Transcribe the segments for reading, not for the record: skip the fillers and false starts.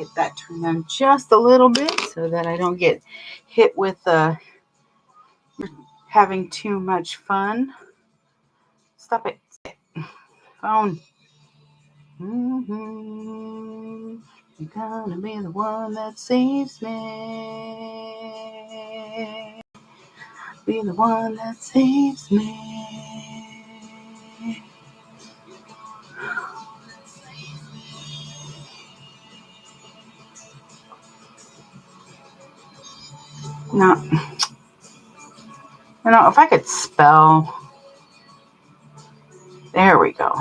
get that turned down just a little bit so that I don't get hit with having too much fun. Stop it. Phone. Mm-hmm. You're gonna be the one that saves me. Be the one that saves me. No. If I could spell. There we go.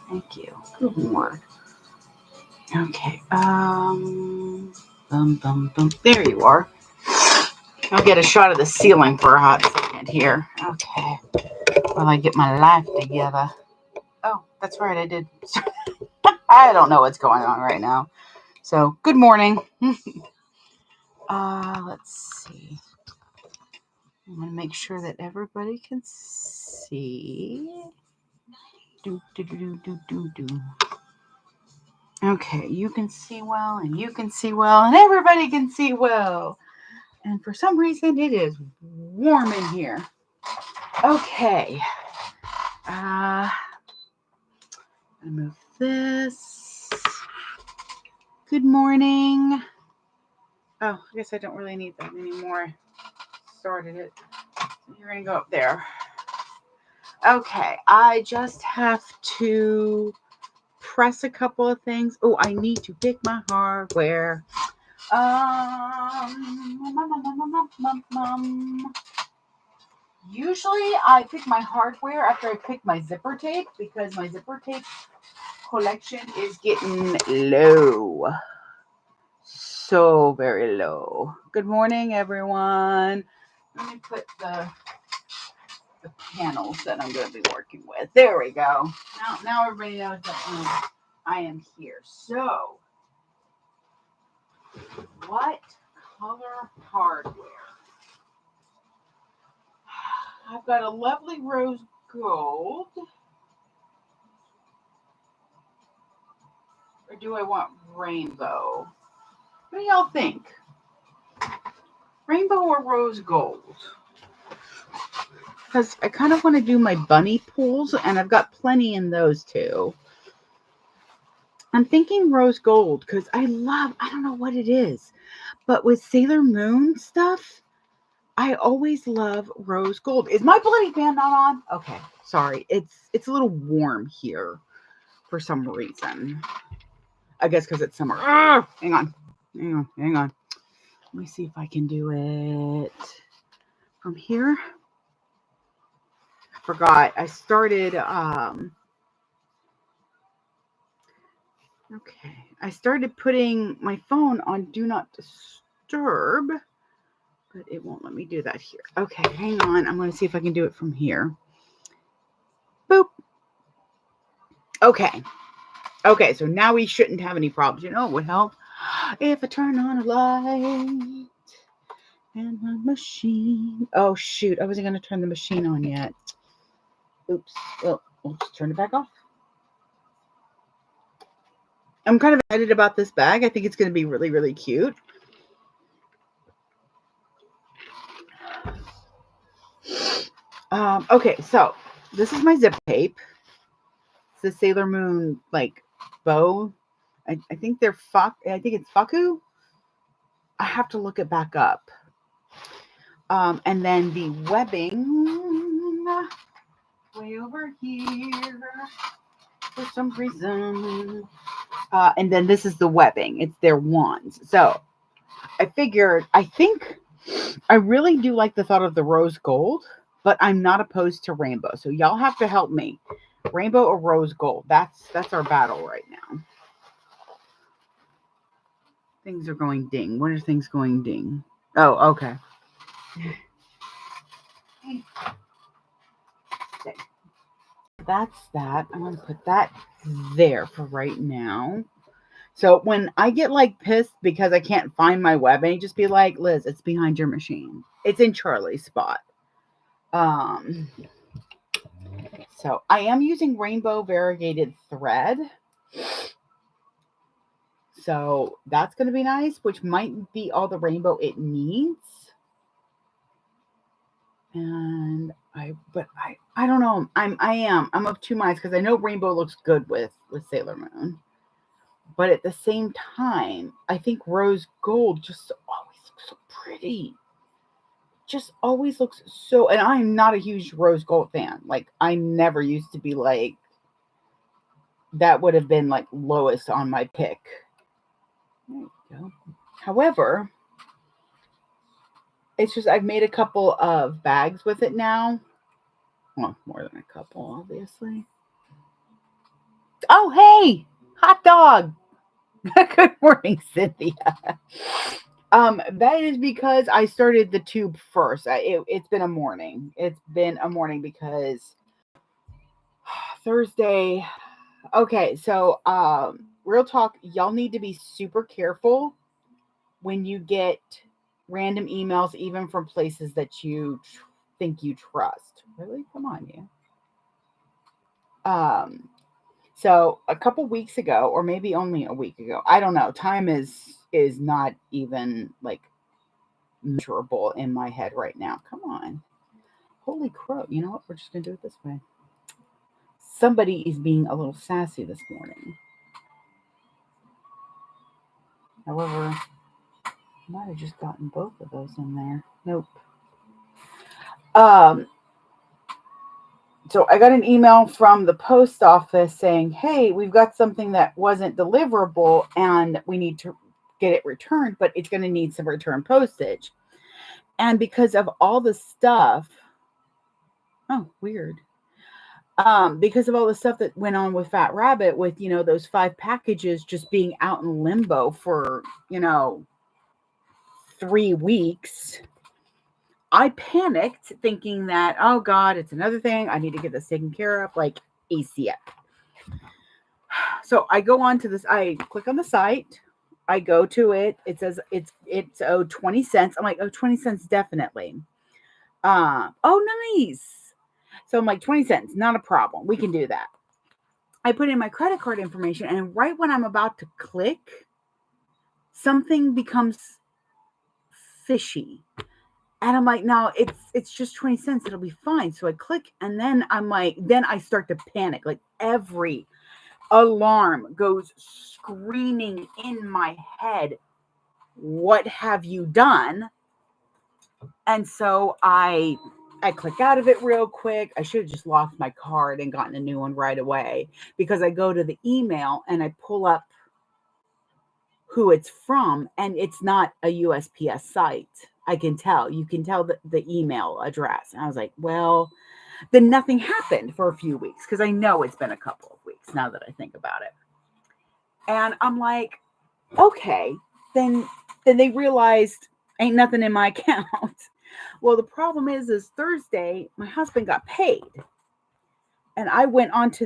Thank you. Good word. Okay. There you are. I'll get a shot of the ceiling for a hot second here. Okay. While I get my life together. Oh, that's right. I did. I don't know what's going on right now. So, good morning. Let's see. I'm going to make sure that everybody can see. Okay, you can see well, and you can see well, and everybody can see well. And for some reason, it is warm in here. Okay. I'm going to move this. Good morning. Oh, I guess I don't really need that anymore. Started it. You're going to go up there. Okay, I just have to press a couple of things. Oh, I need to pick my hardware. Usually I pick my hardware after I pick my zipper tape because my zipper tape collection is getting low. So very low. Good morning, everyone. Let me put the panels that I'm going to be working with. There we go. Now everybody knows that I am here. So, what color hardware? I've got a lovely rose gold. Or do I want rainbow? What do y'all think? Rainbow or rose gold? Because I kind of want to do my bunny pools, and I've got plenty in those too. I'm thinking rose gold because I don't know what it is, but with Sailor Moon stuff, I always love rose gold. Is my bloody fan not on? Okay, sorry. It's a little warm here for some reason. I guess because it's summer. Hang on. Let me see if I can do it from here. I forgot. I started, okay. I started putting my phone on Do Not Disturb, but it won't let me do that here. Okay, hang on. I'm going to see if I can do it from here. Boop. Okay, so now we shouldn't have any problems. You know what would help? If I turn on a light and my machine. Oh, shoot. I wasn't going to turn the machine on yet. Oops. Well, we'll just turn it back off. I'm kind of excited about this bag. I think it's going to be really, really cute. Okay, so this is my zip tape. It's the Sailor Moon, bow. I think they're I think it's Faku. I have to look it back up. And then the webbing way over here for some reason. And then this is the webbing. It's their wands. So I think I really do like the thought of the rose gold, but I'm not opposed to rainbow. So y'all have to help me. Rainbow or rose gold. That's our battle right now. Things are going ding. When are things going ding? Oh, okay. That's that. I'm going to put that there for right now. So when I get pissed because I can't find my webbing, just be like, Liz, it's behind your machine. It's in Charlie's spot. So I am using rainbow variegated thread. So that's going to be nice, which might be all the rainbow it needs. And I don't know. I'm of two minds because I know rainbow looks good with Sailor Moon, but at the same time, I think rose gold just always looks so pretty. Just always looks so. And I'm not a huge rose gold fan. Like I never used to be like. That would have been like lowest on my pick. There you go. However, it's just I've made a couple of bags with it now. Well, more than a couple, obviously. Oh, hey, hot dog. Good morning, Cynthia. That is because I started the tube first. It's been a morning. It's been a morning because Thursday. Okay, so real talk, y'all need to be super careful when you get random emails, even from places that you think you trust. Really? Come on, you. So a couple weeks ago, or maybe only a week ago, I don't know. Time is not even like measurable in my head right now. Come on. Holy crow. You know what? We're just gonna do it this way. Somebody is being a little sassy this morning. However, I might have just gotten both of those in there. Nope. Um, so I got an email from the post office saying, hey, we've got something that wasn't deliverable and we need to get it returned, but it's going to need some return postage. And because of all the stuff, oh, weird. Because of all the stuff that went on with Fat Rabbit, with, those 5 packages just being out in limbo for, 3 weeks, I panicked thinking that, oh God, it's another thing. I need to get this taken care of, like ACF. So I go on to this, I click on the site, I go to it, it says it's owed 20 cents. I'm like, oh, 20 cents, definitely. Oh, nice. So I'm like, 20 cents, not a problem. We can do that. I put in my credit card information, and right when I'm about to click, something becomes fishy. And I'm like, no, it's just 20 cents. It'll be fine. So I click, and then then I start to panic. Like every alarm goes screaming in my head. What have you done? And so I click out of it real quick. I should have just lost my card and gotten a new one right away, because I go to the email and I pull up who it's from, and it's not a USPS site. I can tell. You can tell the email address. And I was like, well, then nothing happened for a few weeks, because I know it's been a couple of weeks now that I think about it. And I'm like, okay, then they realized ain't nothing in my account. Well, the problem is Thursday, my husband got paid. And I went on to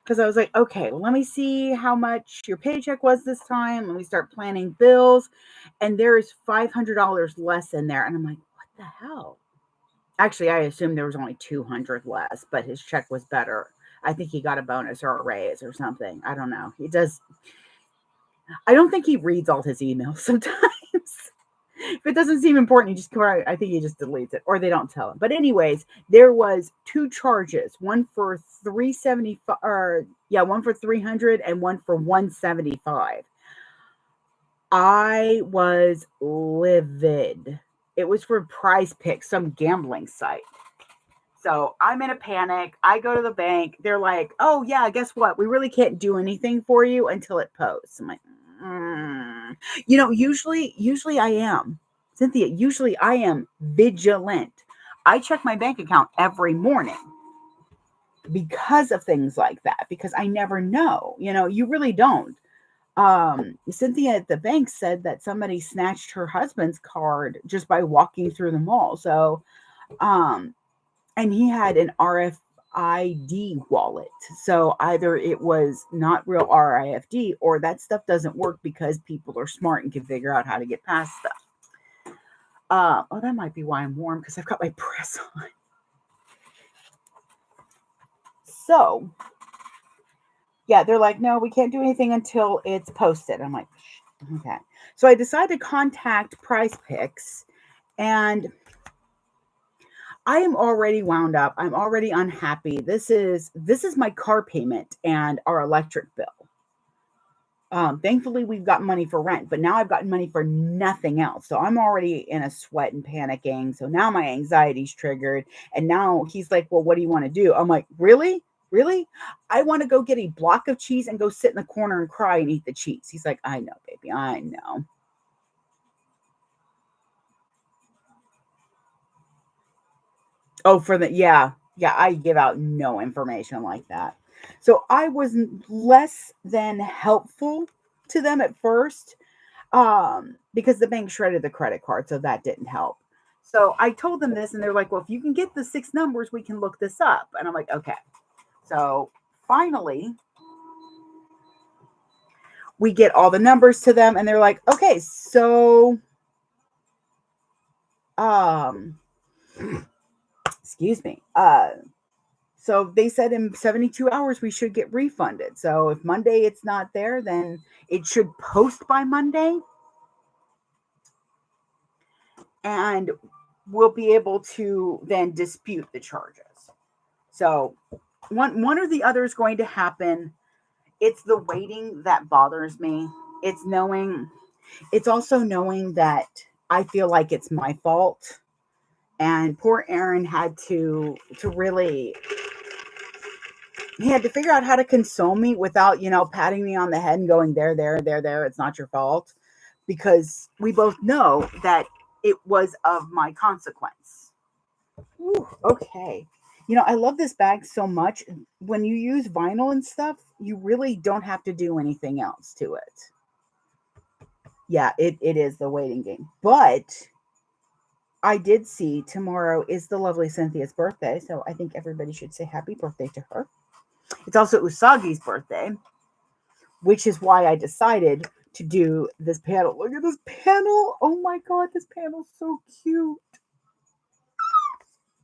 because I was like, okay, well, let me see how much your paycheck was this time. Let me start planning bills. And there is $500 less in there. And I'm like, what the hell? Actually, I assumed there was only 200 less, but his check was better. I think he got a bonus or a raise or something. I don't know. He does. I don't think he reads all his emails sometimes. If it doesn't seem important, I think he just deletes it, or they don't tell him. But anyways, there was 2 charges, one for 375, or one for 300 and one for 175. I was livid. It was for Prize Picks, some gambling site. So I'm in a panic. I go to the bank. They're like, oh yeah, guess what? We really can't do anything for you until it posts. I'm like, usually I am. Cynthia, usually I am vigilant. I check my bank account every morning because of things like that, because I never know. You really don't. Cynthia at the bank said that somebody snatched her husband's card just by walking through the mall. So, and he had an RFID wallet. So either it was not real RFID, or that stuff doesn't work because people are smart and can figure out how to get past stuff. Oh, that might be why I'm warm, because I've got my press on. So, Yeah, they're like, no, we can't do anything until it's posted. I'm like, okay. So I decided to contact Price Picks, and I am already wound up. I'm already unhappy. This is my car payment and our electric bill. Thankfully, we've got money for rent, but now I've got money for nothing else. So I'm already in a sweat and panicking. So now my anxiety's triggered. And now he's like, well, what do you want to do? I'm like, really? Really? I want to go get a block of cheese and go sit in the corner and cry and eat the cheese. He's like, I know, baby. I know. Oh, for the, yeah. Yeah, I give out no information like that. So I was less than helpful to them at first, because the bank shredded the credit card, so that didn't help. So I told them this, and they're like, well, if you can get the 6 numbers, we can look this up. And I'm like, okay. So finally, we get all the numbers to them, and they're like, okay, so um excuse me. So they said in 72 hours we should get refunded. So if Monday it's not there, then it should post by Monday, and we'll be able to then dispute the charges. So one or the other is going to happen. It's the waiting that bothers me. It's also knowing that I feel like it's my fault. And poor Aaron had to really, he had to figure out how to console me without, patting me on the head and going, there, it's not your fault. Because we both know that it was of my consequence. Ooh, okay. I love this bag so much. When you use vinyl and stuff, you really don't have to do anything else to it. Yeah, it is the waiting game. But I did see tomorrow is the lovely Cynthia's birthday, so I think everybody should say happy birthday to her. It's also Usagi's birthday, which is why I decided to do this panel. Look at this panel. Oh my god, this panel's so cute.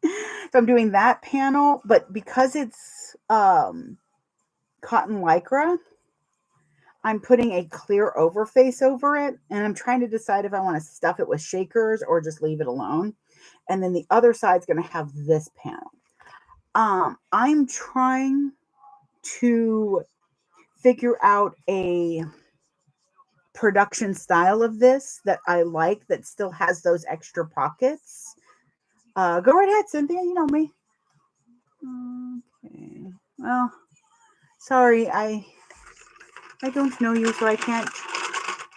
So I'm doing that panel, but because it's cotton lycra, I'm putting a clear overface over it, and I'm trying to decide if I want to stuff it with shakers or just leave it alone. And then the other side's going to have this panel. I'm trying to figure out a production style of this that I like that still has those extra pockets. Go right ahead, Cynthia. You know me. Okay. Well, sorry, I don't know you, so I can't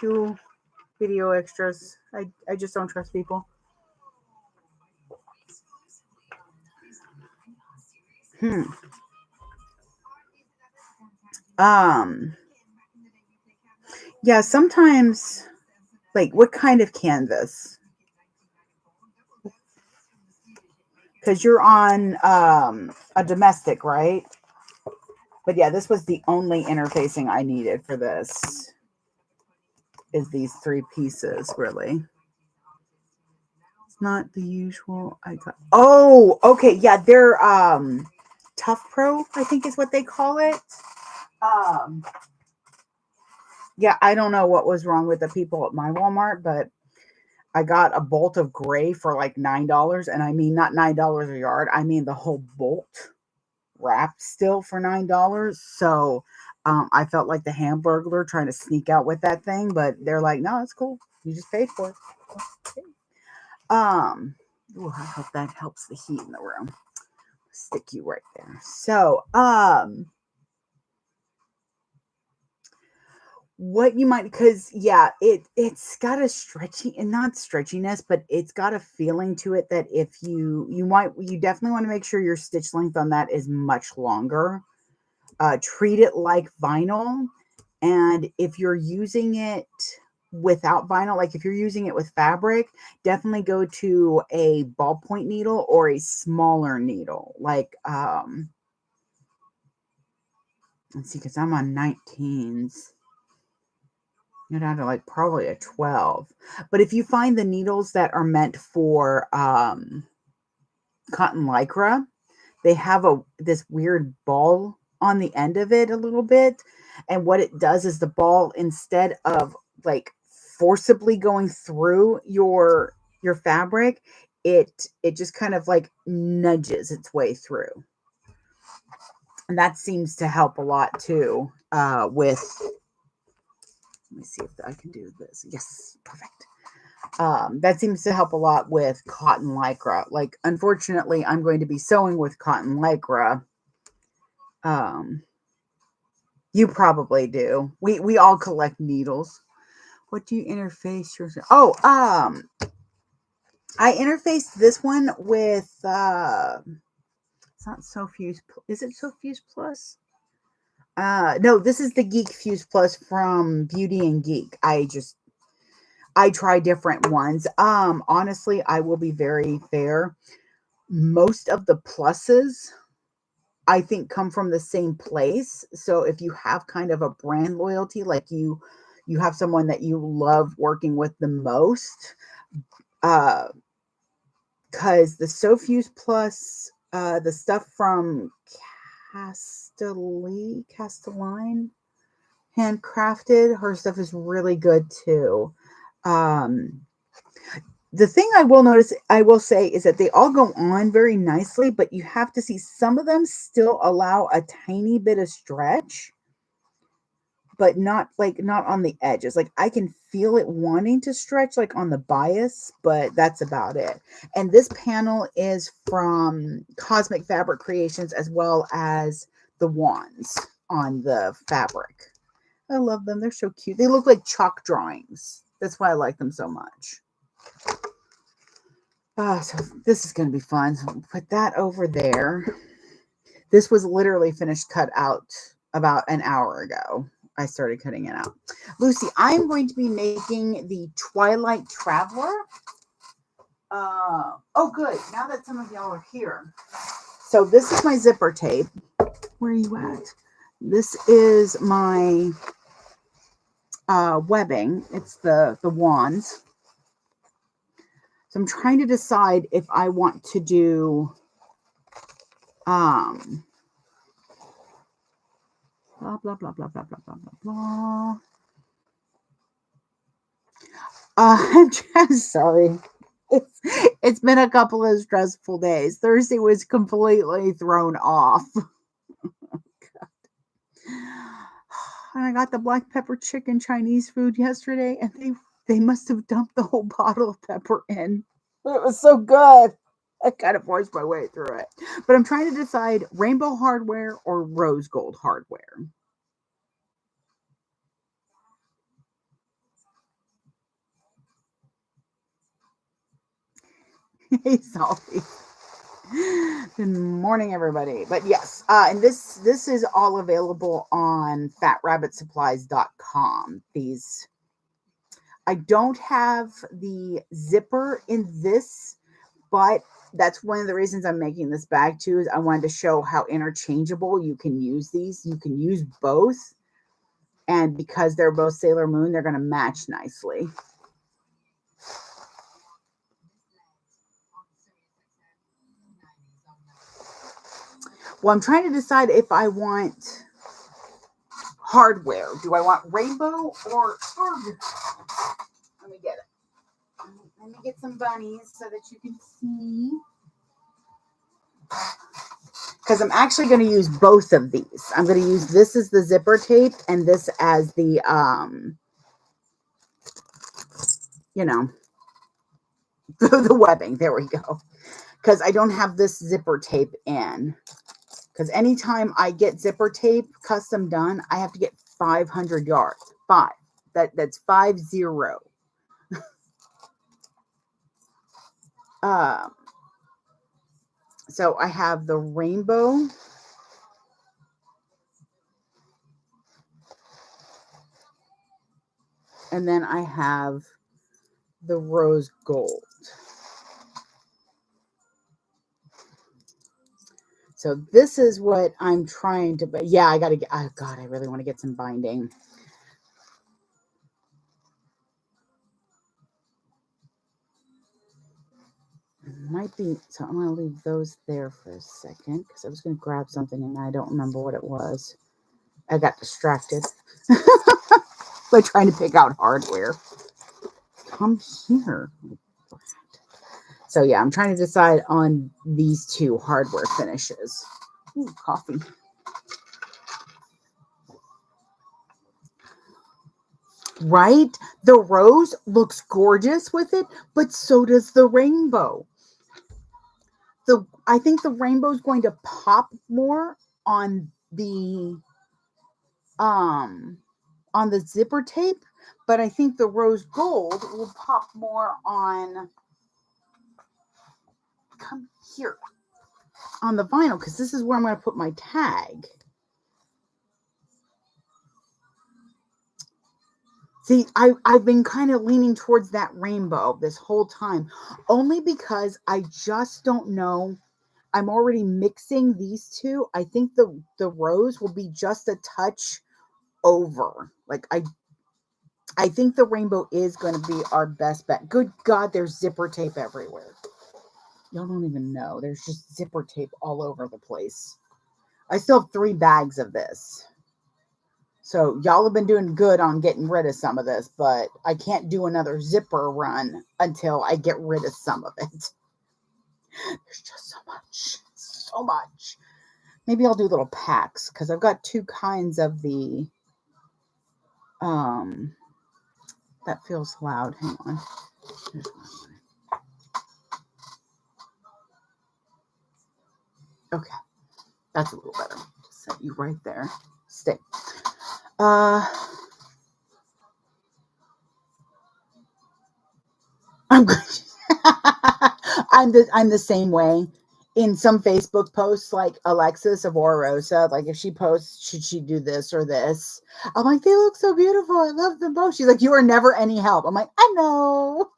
do video extras. I just don't trust people. Hmm. Um. Yeah. Sometimes, like, what kind of canvas? Because you're on a domestic, right? But yeah, this was the only interfacing I needed for this. Is these 3 pieces really? It's not the usual. I got. Oh, okay. Yeah, they're Tough Pro, I think is what they call it. Um, yeah, I don't know what was wrong with the people at my Walmart, but I got a bolt of gray for like $9, and I mean not $9 a yard. I mean the whole bolt wrapped still for $9. So I felt like the Hamburglar trying to sneak out with that thing, but they're like, no, it's cool. You just paid for it. Okay. Ooh, I hope that helps the heat in the room. Stick you right there. So, what you might, because yeah, it's got a stretchy, and not stretchiness, but it's got a feeling to it that if you definitely want to make sure your stitch length on that is much longer. Treat it like vinyl, and if you're using it without vinyl, like if you're using it with fabric, definitely go to a ballpoint needle or a smaller needle, like let's see, because I'm on 19s. You're down to like probably a 12. But if you find the needles that are meant for cotton lycra, they have this weird ball on the end of it a little bit. And what it does is the ball, instead of like forcibly going through your fabric, it just kind of like nudges its way through. And that seems to help a lot too, with, let me see if I can do this. Yes, perfect. That seems to help a lot with cotton lycra. Like, unfortunately, I'm going to be sewing with cotton lycra. You probably do. We all collect needles. What do you interface yourself? Oh, I interfaced this one with it's not SoFuse. Is it SoFuse Plus? No, this is the Geek Fuse Plus from Beauty and Geek. I try different ones. Honestly, I will be very fair. Most of the pluses, I think, come from the same place. So if you have kind of a brand loyalty, like you have someone that you love working with the most, because the SoFuse Plus, the stuff from Castelline, handcrafted, her stuff is really good too. The thing I will say is that they all go on very nicely, but you have to see some of them still allow a tiny bit of stretch, but not on the edges. Like, I can feel it wanting to stretch like on the bias, but that's about it. And this panel is from Cosmic Fabric Creations, as well as the wands on the fabric. I love them. They're so cute. They look like chalk drawings. That's why I like them so much. So this is going to be fun. So we'll put that over there. This was literally finished cut out about an hour ago. I started cutting it out. Lucy, I'm going to be making the Twilight Traveler. Oh, good. Now that some of y'all are here. So this is my zipper tape. Where are you at? This is my webbing. It's the wands. So I'm trying to decide if I want to do blah blah blah blah blah blah blah blah blah. I'm sorry. It's been a couple of stressful days. Thursday was completely thrown off. And I got the black pepper chicken Chinese food yesterday, and they must have dumped the whole bottle of pepper in. It was so good. I kind of forced my way through it. But I'm trying to decide rainbow hardware or rose gold hardware. Hey, Salty. Good morning, everybody. But yes, and this is all available on fatrabbitsupplies.com. These, I don't have the zipper in this, but that's one of the reasons I'm making this bag too, is I wanted to show how interchangeable you can use these. You can use both. And because they're both Sailor Moon, they're going to match nicely. Well, I'm trying to decide if I want hardware. Do I want rainbow or hardware? Let me get it. Let me get some bunnies so that you can see. Because I'm actually going to use both of these. I'm going to use this as the zipper tape and this as the, the webbing. There we go. Because I don't have this zipper tape in. Because anytime I get zipper tape custom done, I have to get 500 yards. That's 50. So I have the rainbow. And then I have the rose gold. So this is what I'm trying to, yeah, I got to get, oh God, I really want to get some binding. might be, so I'm going to leave those there for a second because I was going to grab something and I don't remember what it was. I got distracted by trying to pick out hardware. Come here. So yeah, I'm trying to decide on these two hardware finishes. Ooh, coffee. Right? The rose looks gorgeous with it, but so does the rainbow. I think the rainbow is going to pop more on the zipper tape, but I think the rose gold will pop more on, come here, on the vinyl, because this is where I'm going to put my tag. See, I've been kind of leaning towards that rainbow this whole time, only because I just don't know. I'm already mixing these two. I think the rose will be just a touch over. Like I think the rainbow is going to be our best bet. Good God, there's zipper tape everywhere. Y'all don't even know. There's just zipper tape all over the place. I still have 3 bags of this. So y'all have been doing good on getting rid of some of this, but I can't do another zipper run until I get rid of some of it. There's just so much. So much. Maybe I'll do little packs because I've got 2 kinds of the that feels loud. Hang on. Okay. That's a little better. Just set you right there. Stay. I'm good. I'm the same way. In some Facebook posts, like Alexis of Rosa, like if she posts, should she do this or this? I'm like, they look so beautiful. I love them both. She's like, you are never any help. I'm like, I know.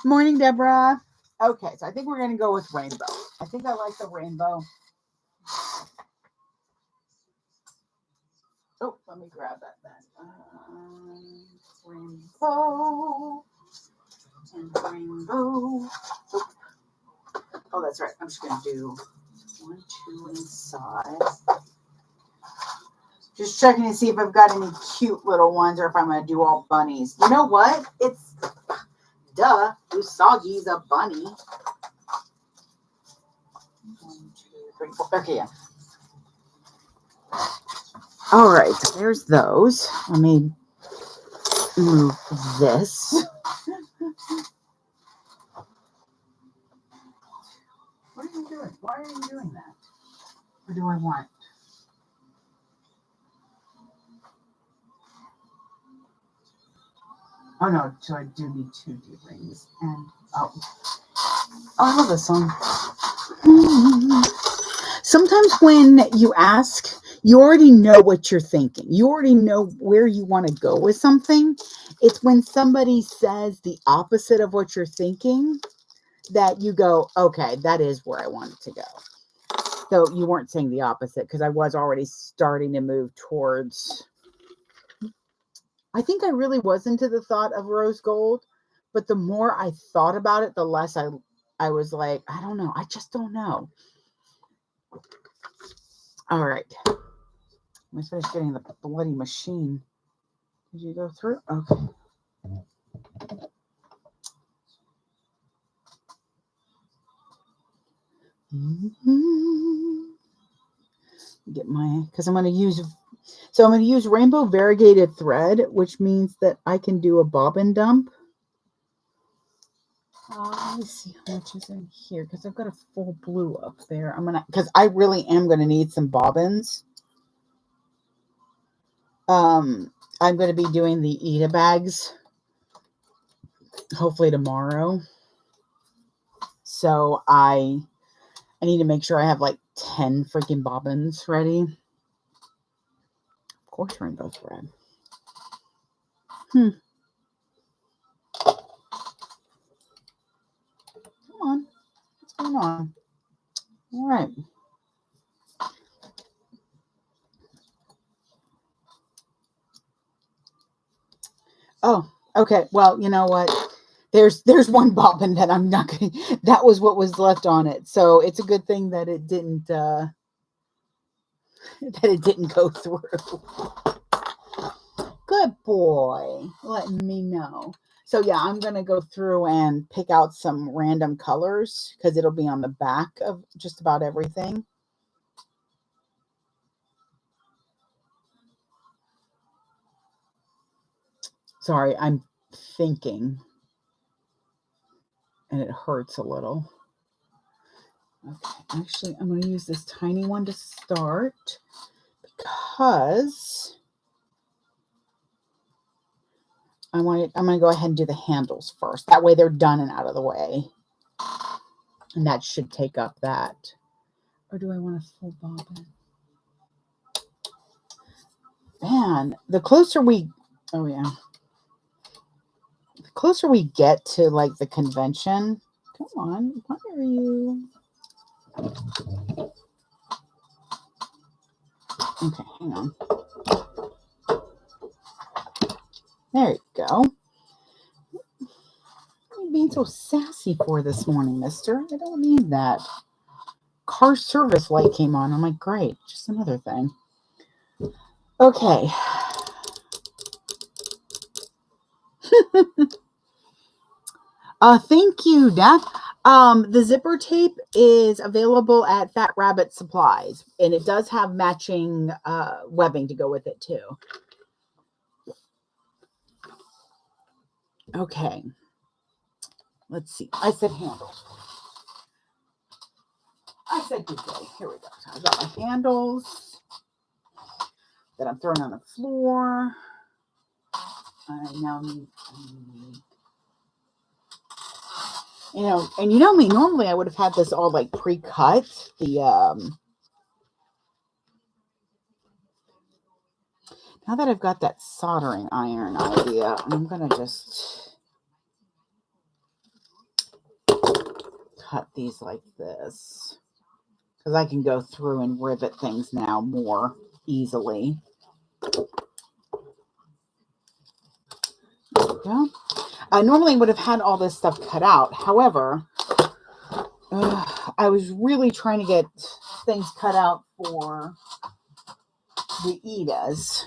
Morning, Deborah. Okay, so I think we're gonna go with rainbow. I think I like the rainbow. Oh, let me grab that then. Rainbow and rainbow. Oh, that's right. I'm just gonna do 1, 2 inside. Just checking to see if I've got any cute little ones or if I'm gonna do all bunnies. You know what? It's duh. Usagi's a bunny. 1, 2, 3, 4. Okay, yeah. All right, so there's those. Let me move this. What are you doing? Why are you doing that? What do I want? Oh no, so I do need 2 D-rings. And I love this song. Sometimes when you ask, you already know what you're thinking. You already know where you want to go with something. It's when somebody says the opposite of what you're thinking that you go, okay, that is where I want it to go. So you weren't saying the opposite because I was already starting to move towards. I think I really was into the thought of rose gold, but the more I thought about it, the less I was like, I don't know. I just don't know. All right. I'm finished getting the bloody machine. Did you go through? Okay. Get my, because I'm going to use rainbow variegated thread, which means that I can do a bobbin dump. Let me see how much is in here because I've got a full blue up there. Because I really am going to need some bobbins. I'm going to be doing the Eda bags hopefully tomorrow. So I need to make sure I have like 10 freaking bobbins ready. Of course, rainbow thread. Come on. What's going on? All right. Oh, okay. Well, you know what? There's one bobbin that I'm not going to, that was what was left on it. So it's a good thing that it didn't, that it didn't go through. Good boy. Letting me know. So yeah, I'm going to go through and pick out some random colors because it'll be on the back of just about everything. Sorry, I'm thinking. And it hurts a little. Okay, actually, I'm going to use this tiny one to start because I'm going to go ahead and do the handles first. That way they're done and out of the way. And that should take up that. Or do I want a full bobbin? Man, the closer we, oh yeah. The closer we get to like the convention, come on, why are you? Okay, hang on. There you go. What are you being so sassy for this morning, mister? I don't need that. Car service light came on. I'm like, great, just another thing. Okay. Thank you, Daph. The zipper tape is available at Fat Rabbit Supplies, and it does have matching webbing to go with it too. Okay. Let's see. I said handles. I said good day. Here we go. So I got my handles that I'm throwing on the floor. I now need, and you know me, normally I would have had this all like pre-cut. Now that I've got that soldering iron idea, I'm going to just cut these like this because I can go through and rivet things now more easily. There we go. I normally would have had all this stuff cut out. However, I was really trying to get things cut out for the Edas.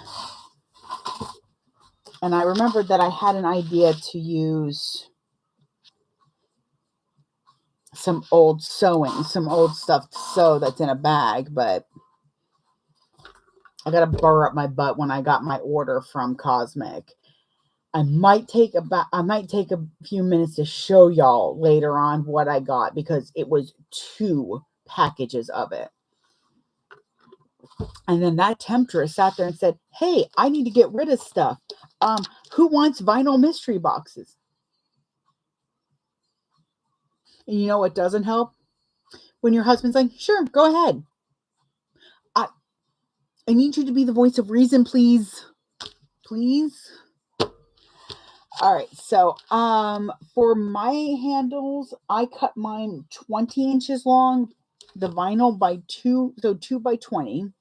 And I remembered that I had an idea to use some old sewing, some old stuff to sew that's in a bag, but I got to burr up my butt when I got my order from Cosmic. I might take a few minutes to show y'all later on what I got because it was 2 packages of it. And then that temptress sat there and said, "Hey, I need to get rid of stuff. Who wants vinyl mystery boxes?" And you know what doesn't help? When your husband's like, "Sure, go ahead. I need you to be the voice of reason, please. Please." All right, so for my handles, I cut mine 20 inches long, the vinyl by 2, so 2 by 20.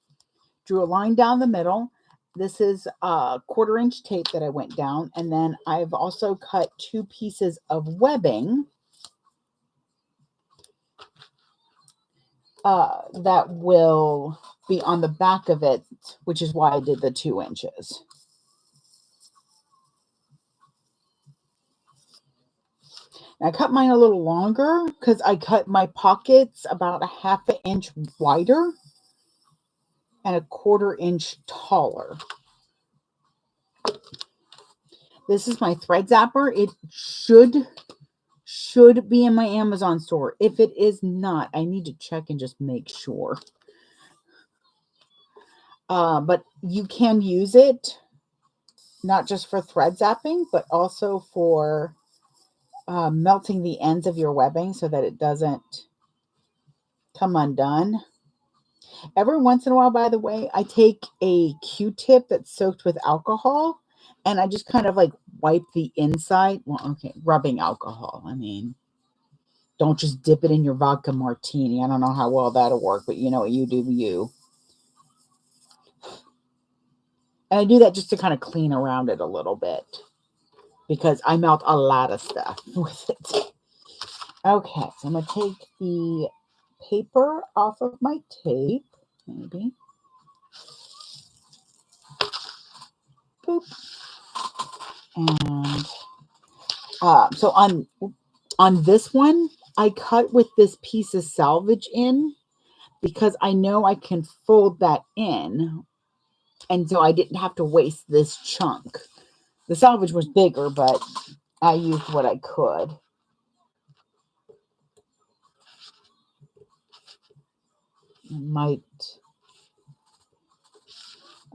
Drew a line down the middle. This is a 1/4-inch tape that I went down, and then I've also cut 2 pieces of webbing that will be on the back of it, which is why I did the 2 inches. I cut mine a little longer because I cut my pockets about a 1/2 inch wider and a 1/4 inch taller. This is my thread zapper. It should be in my Amazon store. If it is not, I need to check and just make sure. But you can use it not just for thread zapping, but also for melting the ends of your webbing so that it doesn't come undone. Every once in a while, by the way, I take a Q-tip that's soaked with alcohol and I just kind of like wipe the inside. Well, okay, rubbing alcohol. I mean, don't just dip it in your vodka martini. I don't know how well that'll work, but you know what, you do you. And I do that just to kind of clean around it a little bit. because I mount a lot of stuff with it. Okay, so I'm going to take the paper off of my tape, maybe. Boop. And so on this one, I cut with this piece of salvage in because I know I can fold that in. And so I didn't have to waste this chunk. The salvage was bigger, but I used what I could.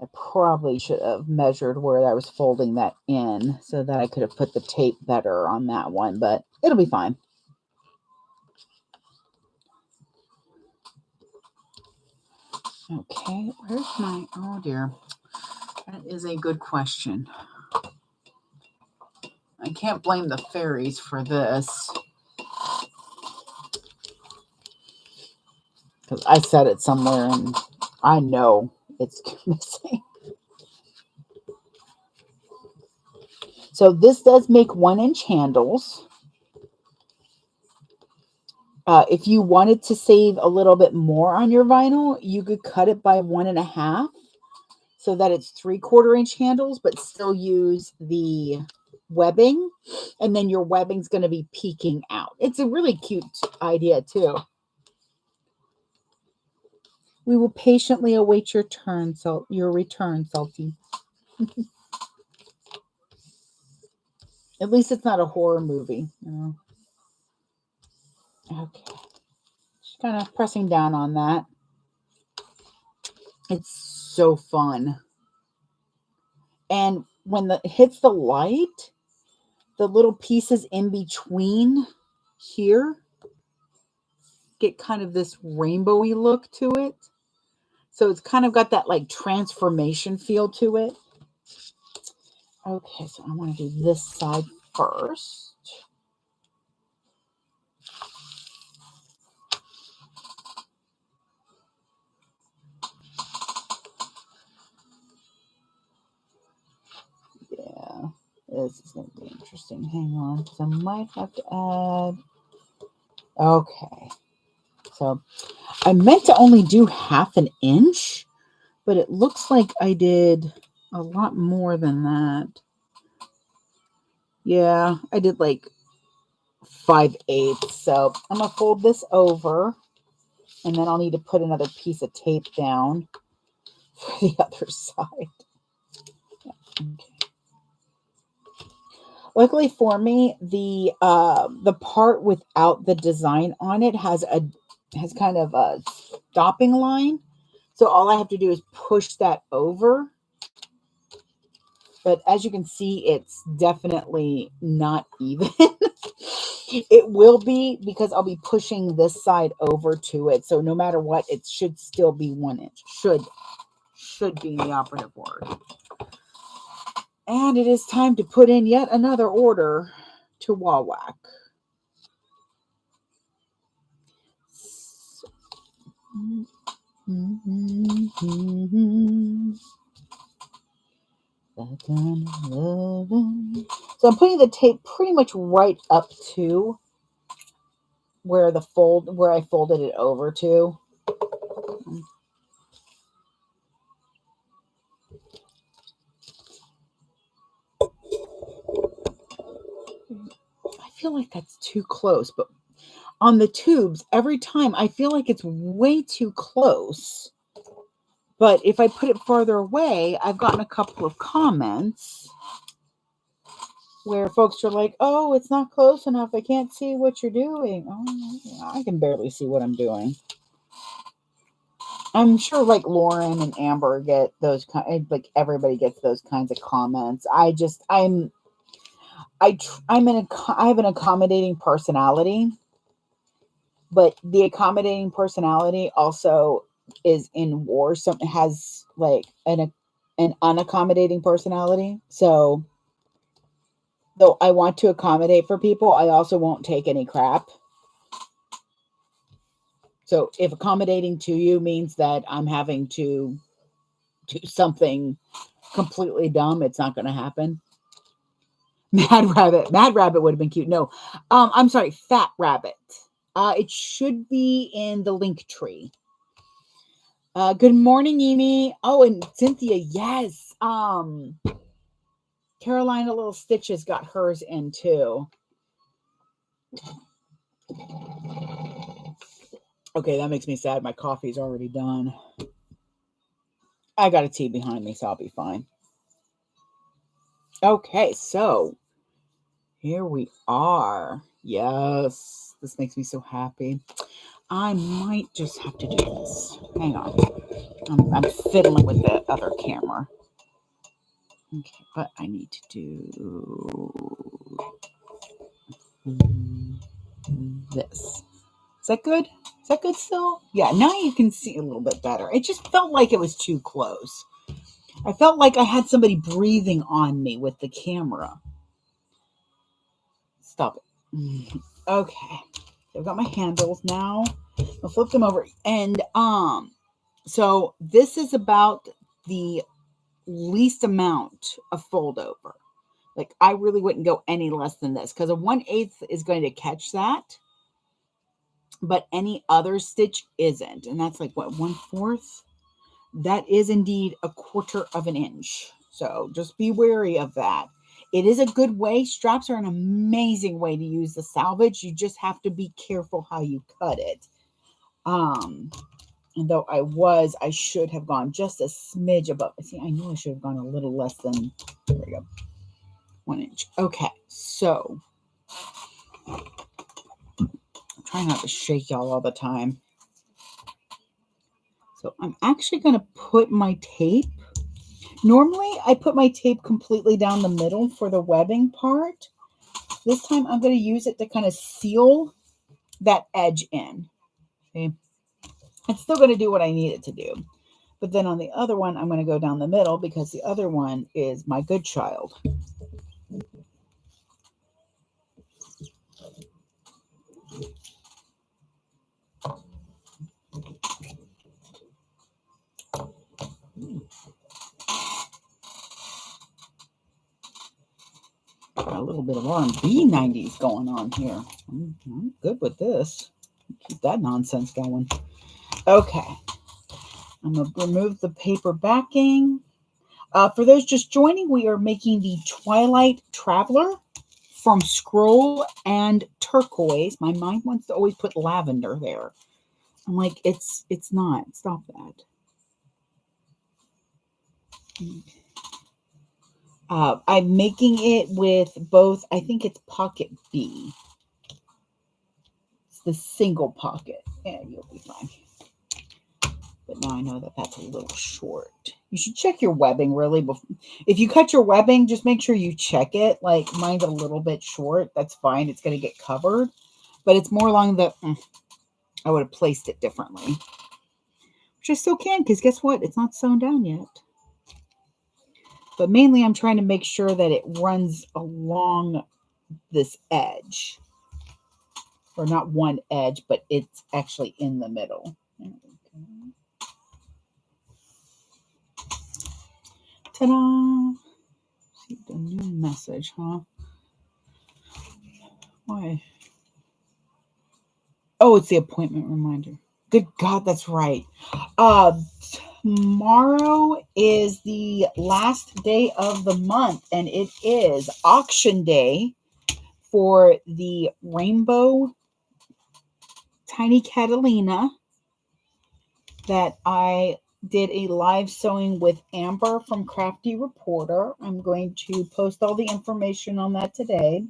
I probably should have measured where I was folding that in so that I could have put the tape better on that one, but it'll be fine. Okay, where's my, oh dear. That is a good question. I can't blame the fairies for this. Because I said it somewhere and I know it's missing. So this does make 1-inch handles. If you wanted to save a little bit more on your vinyl, you could cut it by 1.5 so that it's 3/4-inch handles, but still use the webbing. And then your webbing's going to be peeking out. It's a really cute idea too. We will patiently await your return, Salty. At least it's not a horror movie, you know. Okay. Just kind of pressing down on that. It's so fun. And when it hits the light, the little pieces in between here get kind of this rainbowy look to it. So it's kind of got that like transformation feel to it. Okay, so I want to do this side first. Yeah, this is going to be interesting. Hang on, because I might have to add. Okay, so I meant to only do 1/2 inch, but it looks like I did a lot more than that. Yeah, I did like 5/8. So I'm going to fold this over, and then I'll need to put another piece of tape down for the other side. Okay. Luckily for me, the part without the design on it has kind of a stopping line. So all I have to do is push that over. But as you can see, it's definitely not even. It will be because I'll be pushing this side over to it. So no matter what, it should still be 1 inch. Should be the operative word. And it is time to put in yet another order to Wawak. So I'm putting the tape pretty much right up to where I folded it over to. I feel like that's too close, but on the tubes, every time I feel like it's way too close. But if I put it farther away, I've gotten a couple of comments where folks are like, oh, it's not close enough. I can't see what you're doing. Oh, I can barely see what I'm doing. I'm sure like Lauren and Amber get those like everybody gets those kinds of comments. I have an accommodating personality, but the accommodating personality also is in war. So it has like an unaccommodating personality. So though I want to accommodate for people, I also won't take any crap. So if accommodating to you means that I'm having to do something completely dumb, it's not going to happen. Mad Rabbit. Mad Rabbit would have been cute. No, I'm sorry, Fat Rabbit. It should be in the link tree. Good morning, Amy. Oh, and Cynthia, yes. Carolina Little Stitches got hers in too. Okay, that makes me sad. My coffee's already done. I got a tea behind me, so I'll be fine. Okay, so here we are. Yes, this makes me so happy. I might just have to do this. Hang on. I'm fiddling with the other camera. Okay, but I need to do this. Is that good? Is that good still? Yeah, now you can see a little bit better. It just felt like it was too close. I felt like I had somebody breathing on me with the camera. Stop it. Okay. I've got my handles now. I'll flip them over. And so this is about the least amount of fold over. Like I really wouldn't go any less than this because a 1/8 is going to catch that. But any other stitch isn't. And that's like what, 1/4? That is indeed 1/4 of an inch. So just be wary of that. It is a good way. Straps are an amazing way to use the salvage. You just have to be careful how you cut it. And though I should have gone just a smidge above. See, I knew I should have gone a little less than, there we go, 1 inch. Okay, so I'm trying not to shake y'all all the time. So I'm actually going to put my tape. Normally, I put my tape completely down the middle for the webbing part. This time, I'm going to use it to kind of seal that edge in. Okay. It's still going to do what I need it to do. But then on the other one, I'm going to go down the middle because the other one is my good child. Got a little bit of R&B 90s going on here. I'm good with this. Keep that nonsense going. Okay. I'm going to remove the paper backing. For those just joining, we are making the Twilight Traveler from Scroll and Turquoise. My mind wants to always put lavender there. I'm like, it's not. Stop that. I'm making it with both, I think it's pocket B. It's the single pocket. Yeah, you'll be fine. But now I know that that's a little short. You should check your webbing really before. If you cut your webbing, just make sure you check it. Like mine's a little bit short. That's fine. It's going to get covered. But it's more along the, I would have placed it differently. Which I still can because guess what? It's not sewn down yet. But mainly I'm trying to make sure that it runs along this edge. Or not one edge, but it's actually in the middle. There we go. Ta-da! See the new message, huh? Why? Oh, it's the appointment reminder. Good God, that's right. Tomorrow is the last day of the month, and it is auction day for the Rainbow Tiny Catalina that I did a live sewing with Amber from Crafty Reporter. I'm going to post all the information on that today.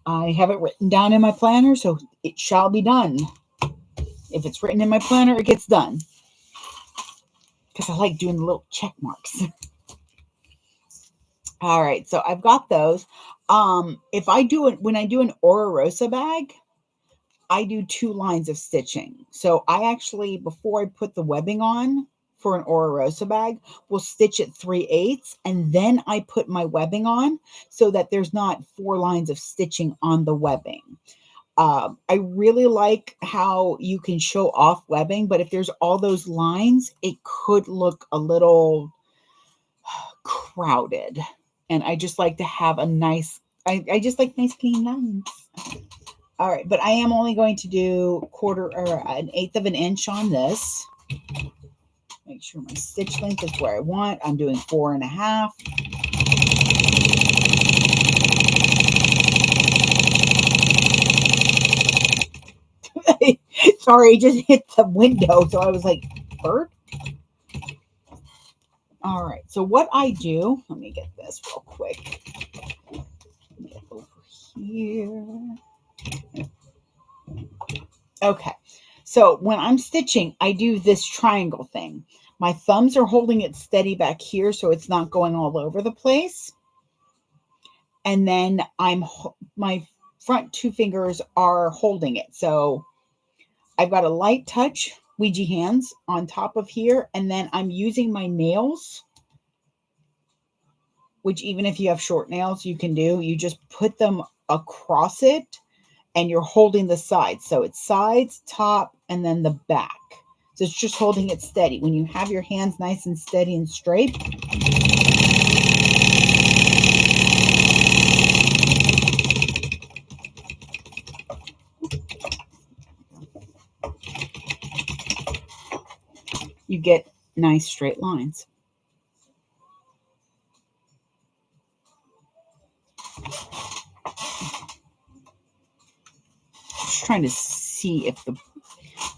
I have it written down in my planner, so it shall be done. If it's written in my planner, it gets done. Because I like doing the little check marks. All right, so I've got those. If I do it, when I do an Ora Rosa bag, I do 2 lines of stitching. So I actually, before I put the webbing on for an Ora Rosa bag, will stitch it 3/8, and then I put my webbing on so that there's not 4 lines of stitching on the webbing. I really like how you can show off webbing, but if there's all those lines, it could look a little crowded. And I just like to have a nice I just like nice clean lines. All right, but I am only going to do quarter or an eighth of an inch on this. Make sure my stitch length is where I want. I'm doing 4.5. Sorry, it just hit the window, so I was like, bird? All right, so what I do, let me get this real quick. Get over here. Okay, so when I'm stitching, I do this triangle thing. My thumbs are holding it steady back here so it's not going all over the place. And then my front two fingers are holding it. So I've got a light touch Ouija hands on top of here, and then I'm using my nails, which even if you have short nails, you can do. You just put them across it, and you're holding the sides. So it's sides, top, and then the back. So it's just holding it steady. When you have your hands nice and steady and straight, you get nice straight lines. Just trying to see if the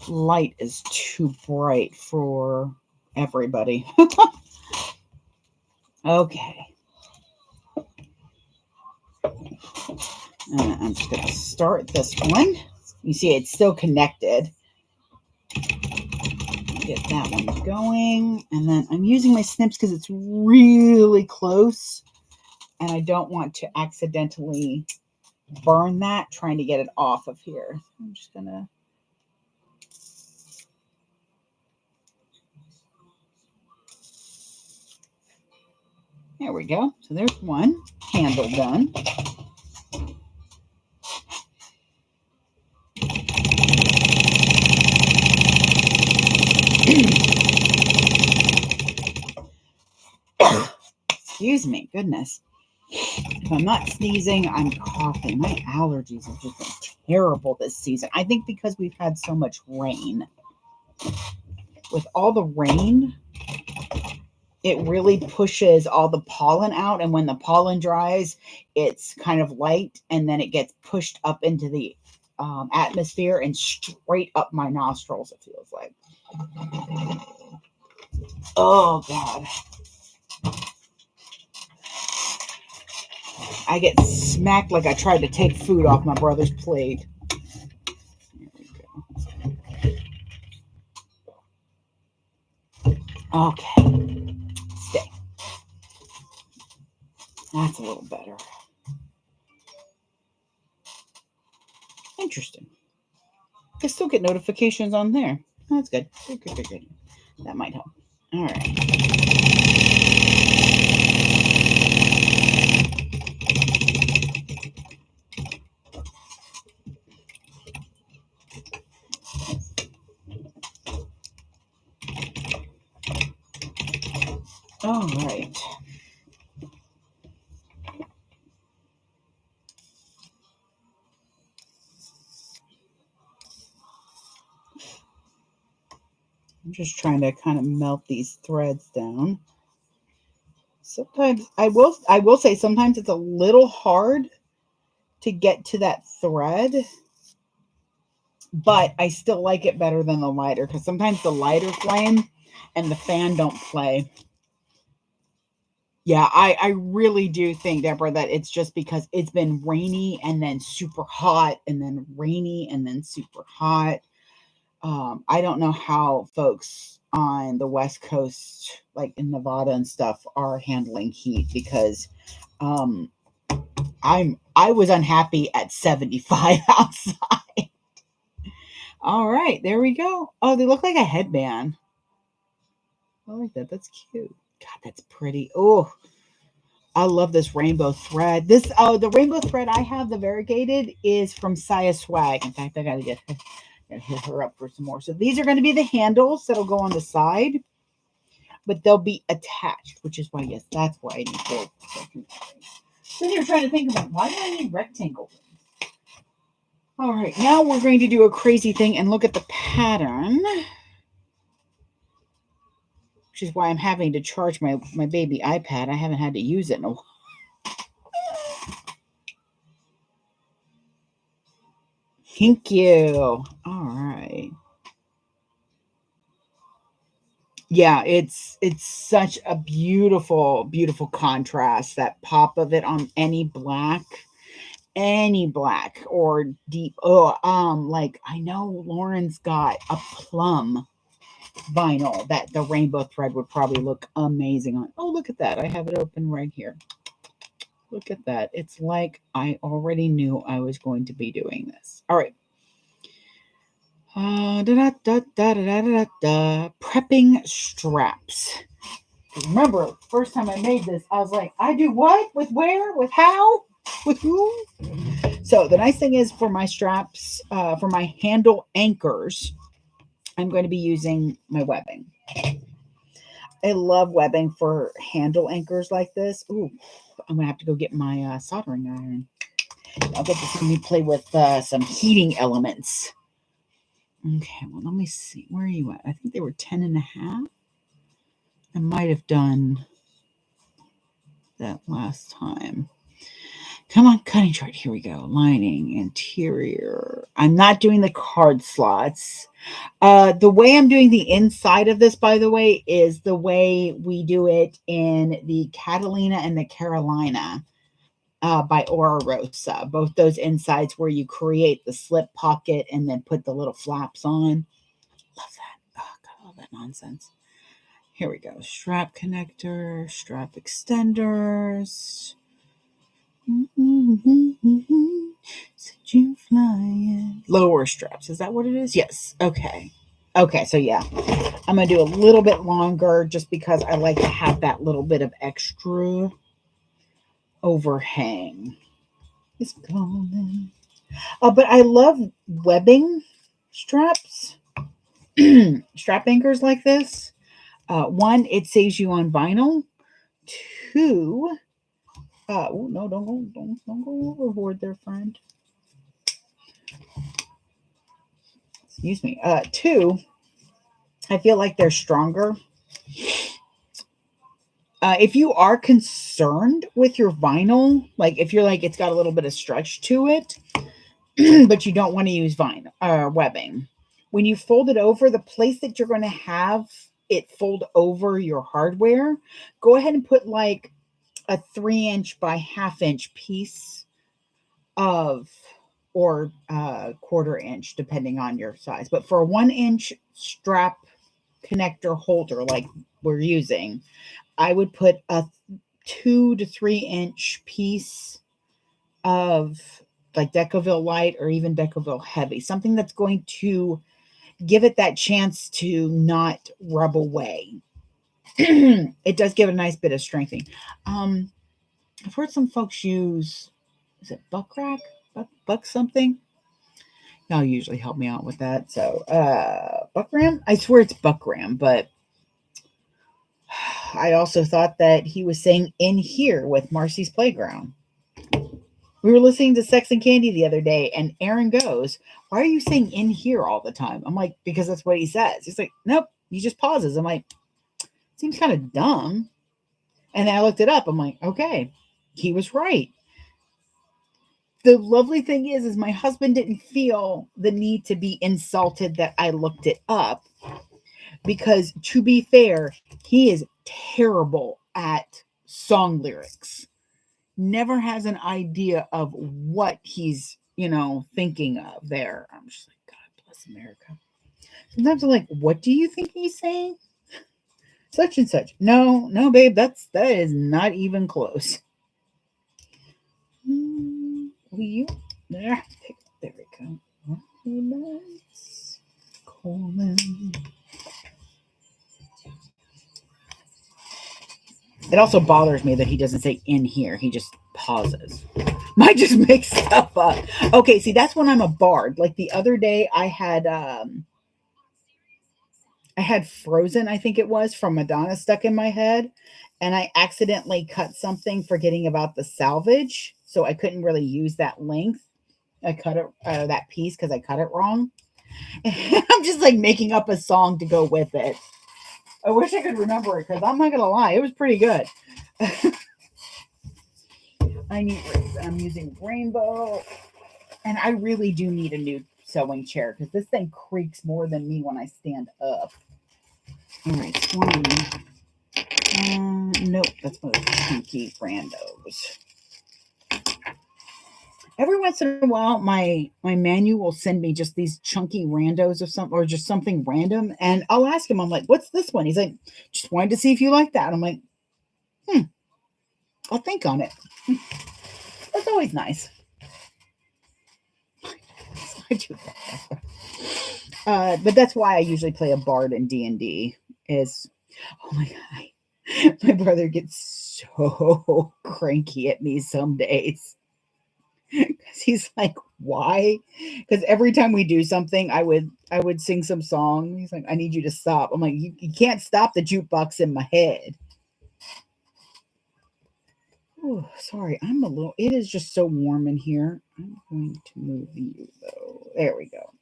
light is too bright for everybody. Okay. I'm just going to start this one. You see it's still connected. Get that one going. And then I'm using my snips because it's really close. And I don't want to accidentally burn that trying to get it off of here. I'm just going to... There we go. So there's one handle done. Excuse me, goodness. If I'm not sneezing, I'm coughing. My allergies have just been terrible this season. I think because we've had so much rain. With all the rain, it really pushes all the pollen out. And when the pollen dries, it's kind of light. And then it gets pushed up into the atmosphere and straight up my nostrils, it feels like. Oh, God. I get smacked like I tried to take food off my brother's plate. There we go. Okay. Stay. That's a little better. Interesting. I still get notifications on there. Oh, that's good. Good. That might help. All right. All right. I'm just trying to kind of melt these threads down. Sometimes I will say sometimes it's a little hard to get to that thread, but I still like it better than the lighter because sometimes the lighter flame and the fan don't play. Yeah, I really do think, Deborah, that it's just because it's been rainy and then super hot and then rainy and then super hot. I don't know how folks on the West Coast, like in Nevada and stuff, are handling heat because I was unhappy at 75 outside. All right, there we go. Oh, they look like a headband. I like that. That's cute. God, that's pretty. Oh, I love this rainbow thread. The rainbow thread I have, the variegated, is from Saya Swag. In fact, I gotta hit her up for some more. So these are going to be the handles that'll go on the side, but they'll be attached, which is why, yes, that's why I need to. Then you're trying to think about, why do I need rectangle? All right, now we're going to do a crazy thing and look at the pattern, which is why I'm having to charge my baby iPad. I haven't had to use it in a while. Thank you. All right. Yeah, it's such a beautiful, beautiful contrast. That pop of it on any black or deep. Like I know Lauren's got a plum vinyl that the rainbow thread would probably look amazing on. Oh, look at that. I have it open right here. Look at that. It's like I already knew I was going to be doing this. All right. Prepping straps. Remember, first time I made this, I was like, I do what? With where? With how? With who? So the nice thing is for my straps, for my handle anchors, I'm going to be using my webbing. I love webbing for handle anchors like this. Ooh, I'm going to have to go get my soldering iron. I'll get this when we play with some heating elements. Okay, well, let me see. Where are you at? I think they were 10 and a half. I might have done that last time. Come on, cutting chart. Here we go. Lining, interior. I'm not doing the card slots. The way I'm doing the inside of this, by the way, is the way we do it in the Catalina and the Carolina by Aura Rosa. Both those insides where you create the slip pocket and then put the little flaps on. Love that. Oh, got all that nonsense. Here we go. Strap connector, strap extenders. You flying. Lower straps. Is that what it is? Yes. Okay. Okay. So yeah, I'm going to do a little bit longer just because I like to have that little bit of extra overhang. It's calling. But I love webbing straps, strap anchors like this. One, it saves you on vinyl. Two, no, don't go overboard there, friend. Excuse me. Two, I feel like they're stronger. If you are concerned with your vinyl, like if you're like it's got a little bit of stretch to it, but you don't want to use vinyl webbing, when you fold it over, the place that you're going to have it fold over your hardware, go ahead and put like a 3-inch by 1/2-inch piece of, or 1/4-inch, depending on your size. But for a 1-inch strap connector holder like we're using, I would put a 2 to 3-inch piece of like Decoville Light or even Decoville Heavy, something that's going to give it that chance to not rub away. It does give a nice bit of strengthening. I've heard some folks use, is it buck rack? Buck something? Y'all usually help me out with that. So, Buckram? I swear it's Buckram, but I also thought that he was saying in here with Marcy's Playground. We were listening to Sex and Candy the other day, and Aaron goes, why are you saying in here all the time? I'm like, because that's what he says. He's like, nope, he just pauses. I'm like, seems kind of dumb. And I looked it up. I'm like, okay, he was right. The lovely thing is my husband didn't feel the need to be insulted that I looked it up, because to be fair, he is terrible at song lyrics. Never has an idea of what he's, thinking of there. I'm just like, God bless America. Sometimes I'm like, what do you think he's saying? Such and such. No, babe, that is not even close. There we go. Nice. Colon. It also bothers me that he doesn't say in here. He just pauses. Might just make stuff up. Okay, see, that's when I'm a bard. Like the other day, I had I had Frozen, I think it was, from Madonna stuck in my head. And I accidentally cut something forgetting about the salvage. So I couldn't really use that length. I cut it, that piece because I cut it wrong. And I'm just like making up a song to go with it. I wish I could remember it because I'm not going to lie, it was pretty good. I need, I'm using Rainbow. And I really do need a new sewing chair because this thing creaks more than me when I stand up. All right, 20. Nope, that's one of those chunky randos. Every once in a while, my manual will send me just these chunky randos of something, or just something random, and I'll ask him. I'm like, "What's this one?" He's like, "Just wanted to see if you like that." I'm like, I'll think on it. That's always nice. But that's why I usually play a bard in D&D. Is, oh my god, my brother gets so cranky at me some days. Because he's like, why? Because every time we do something, I would sing some song. He's like, I need you to stop. I'm like, you can't stop the jukebox in my head. Oh, sorry, I'm a little. It is just so warm in here. I'm going to move you though. There we go.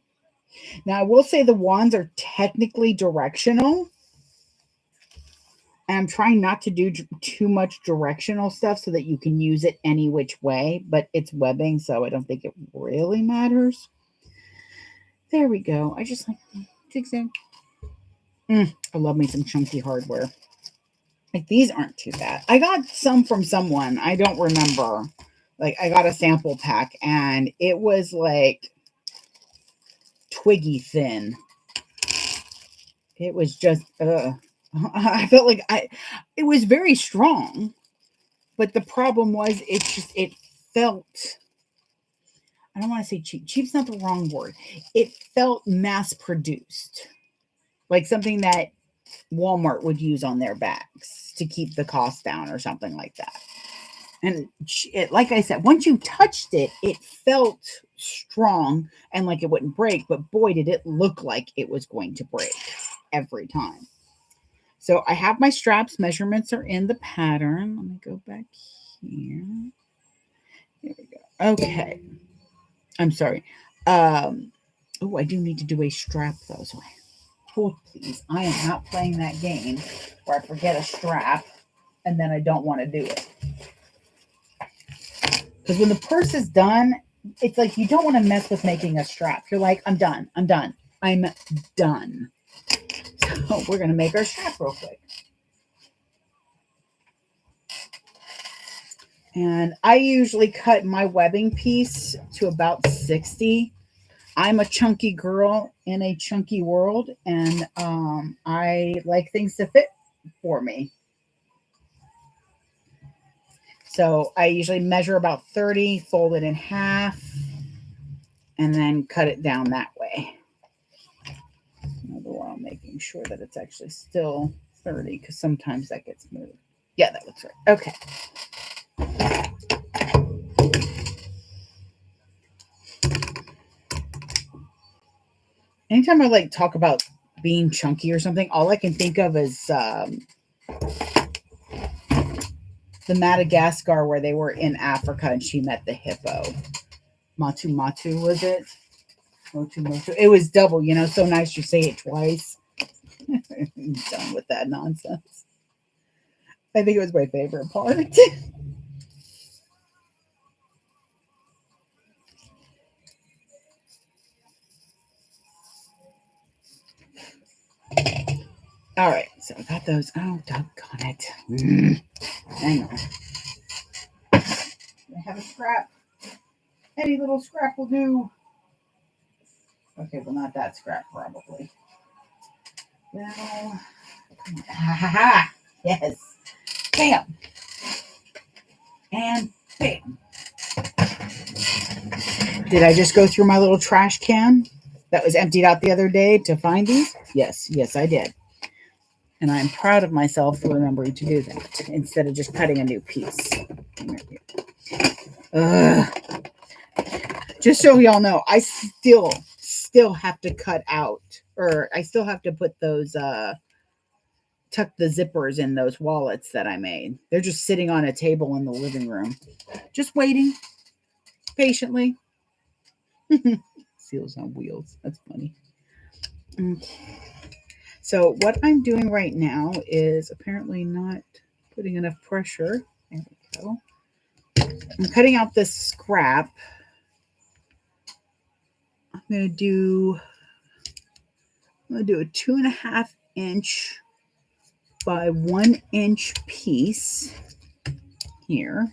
Now I will say the wands are technically directional. And I'm trying not to do too much directional stuff so that you can use it any which way, but it's webbing, so I don't think it really matters. There we go. I just like zigzag. I love me some chunky hardware. Like these aren't too bad. I got some from someone. I don't remember. Like I got a sample pack and it was like twiggy thin. It was just, I felt like it was very strong, but the problem was it felt, I don't want to say cheap. Cheap's not the wrong word. It felt mass produced, like something that Walmart would use on their bags to keep the cost down or something like that. And it, like I said, once you touched it, it felt strong and like it wouldn't break, but boy, did it look like it was going to break every time. So I have my straps. Measurements are in the pattern. Let me go back here. There we go. Okay. I'm sorry. Oh, I do need to do a strap though. So hold please. I am not playing that game where I forget a strap and then I don't want to do it. Because when the purse is done, it's like you don't want to mess with making a strap. You're like, I'm done. I'm done. I'm done. So we're going to make our strap real quick. And I usually cut my webbing piece to about 60. I'm a chunky girl in a chunky world, and I like things to fit for me. So I usually measure about 30, fold it in half, and then cut it down that way. Another while making sure that it's actually still 30, because sometimes that gets moved. Yeah, that looks right. Okay. Anytime I like talk about being chunky or something, all I can think of is the Madagascar where they were in Africa and she met the hippo. Matu Matu, was it? Motu Motu. It was double, you know, so nice you say it twice. I'm done with that nonsense. I think it was my favorite part. All right, so I got those. Oh, doggone it. Hang on. I have a scrap. Any little scrap will do. Okay, well, not that scrap, probably. Well, ha ha ha. Yes. Bam. And bam. Did I just go through my little trash can that was emptied out the other day to find these? Yes, yes, I did. And I'm proud of myself for remembering to do that instead of just cutting a new piece. Just so y'all know, I still have to cut out or I still have to put those, tuck the zippers in those wallets that I made. They're just sitting on a table in the living room, just waiting patiently. Seals on wheels. That's funny. Okay. So what I'm doing right now is apparently not putting enough pressure. There we go. I'm cutting out this scrap. I'm gonna do a 2.5 inch by 1 inch piece here.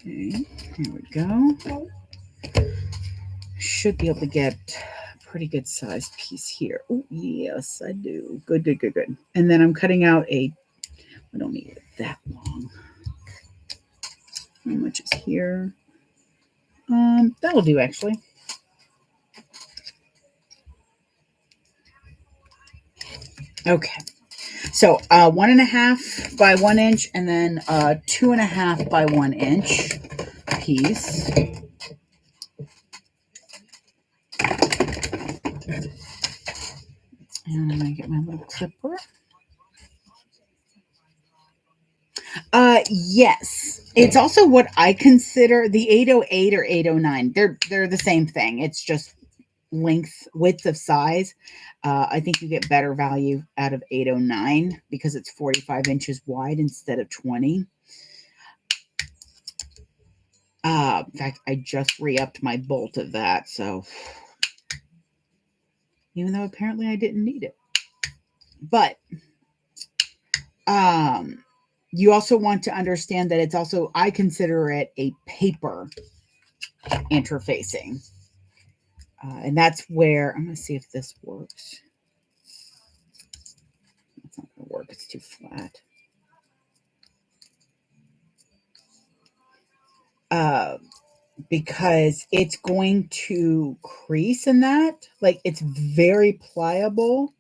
Okay, here we go. Should be able to get a pretty good sized piece here. Oh, yes, I do. Good, good, good, good. And then I'm cutting out I don't need it that long. How much is here? That'll do actually. Okay. So 1.5 by 1 inch, and then 2.5 by 1 inch piece. And I'm gonna get my little clipper. Yes. It's also what I consider the 808 or 809. They're the same thing. It's just width of size. I think you get better value out of 809 because it's 45 inches wide instead of 20. In fact, I just re-upped my bolt of that, so even though apparently I didn't need it. But you also want to understand that it's also, I consider it a paper interfacing. And that's where, I'm going to see if this works. It's not going to work. It's too flat. Because it's going to crease in that. Like, it's very pliable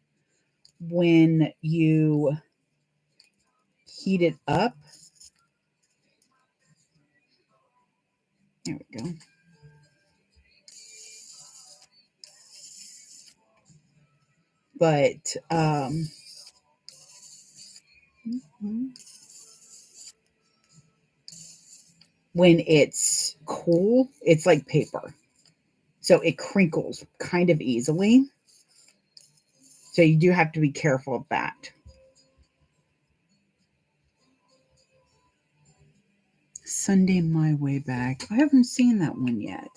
when you heat it up. There we go. But when it's cool, it's like paper. So it crinkles kind of easily. So you do have to be careful of that. Sunday My Way Back. I haven't seen that one yet.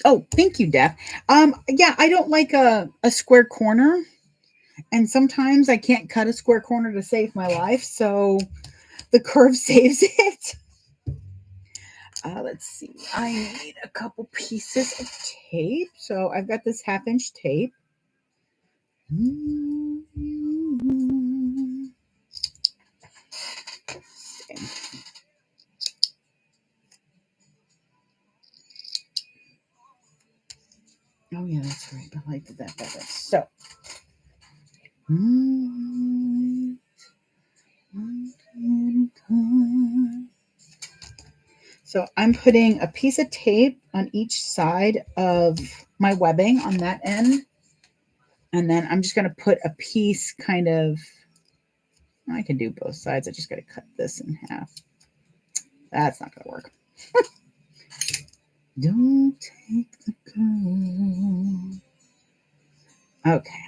Oh, thank you, Def. Yeah, I don't like a square corner. And sometimes I can't cut a square corner to save my life. So the curve saves it. Let's see. I need a couple pieces of tape. So I've got this 1/2 inch tape. Oh yeah, that's right. I liked that better. So I'm putting a piece of tape on each side of my webbing on that end. And then I'm just going to put a piece kind of, I can do both sides. I just got to cut this in half. That's not going to work. Don't take the girl. Okay.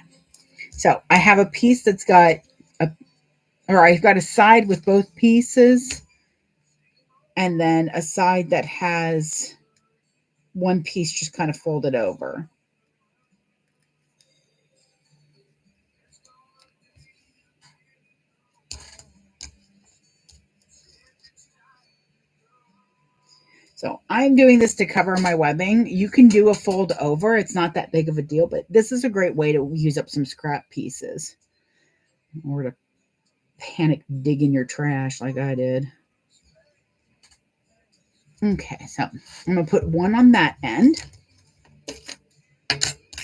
So I have a piece that's got I've got a side with both pieces, and then a side that has one piece just kind of folded over. So I'm doing this to cover my webbing. You can do a fold over. It's not that big of a deal, but this is a great way to use up some scrap pieces or to panic dig in your trash like I did. Okay, so I'm going to put one on that end.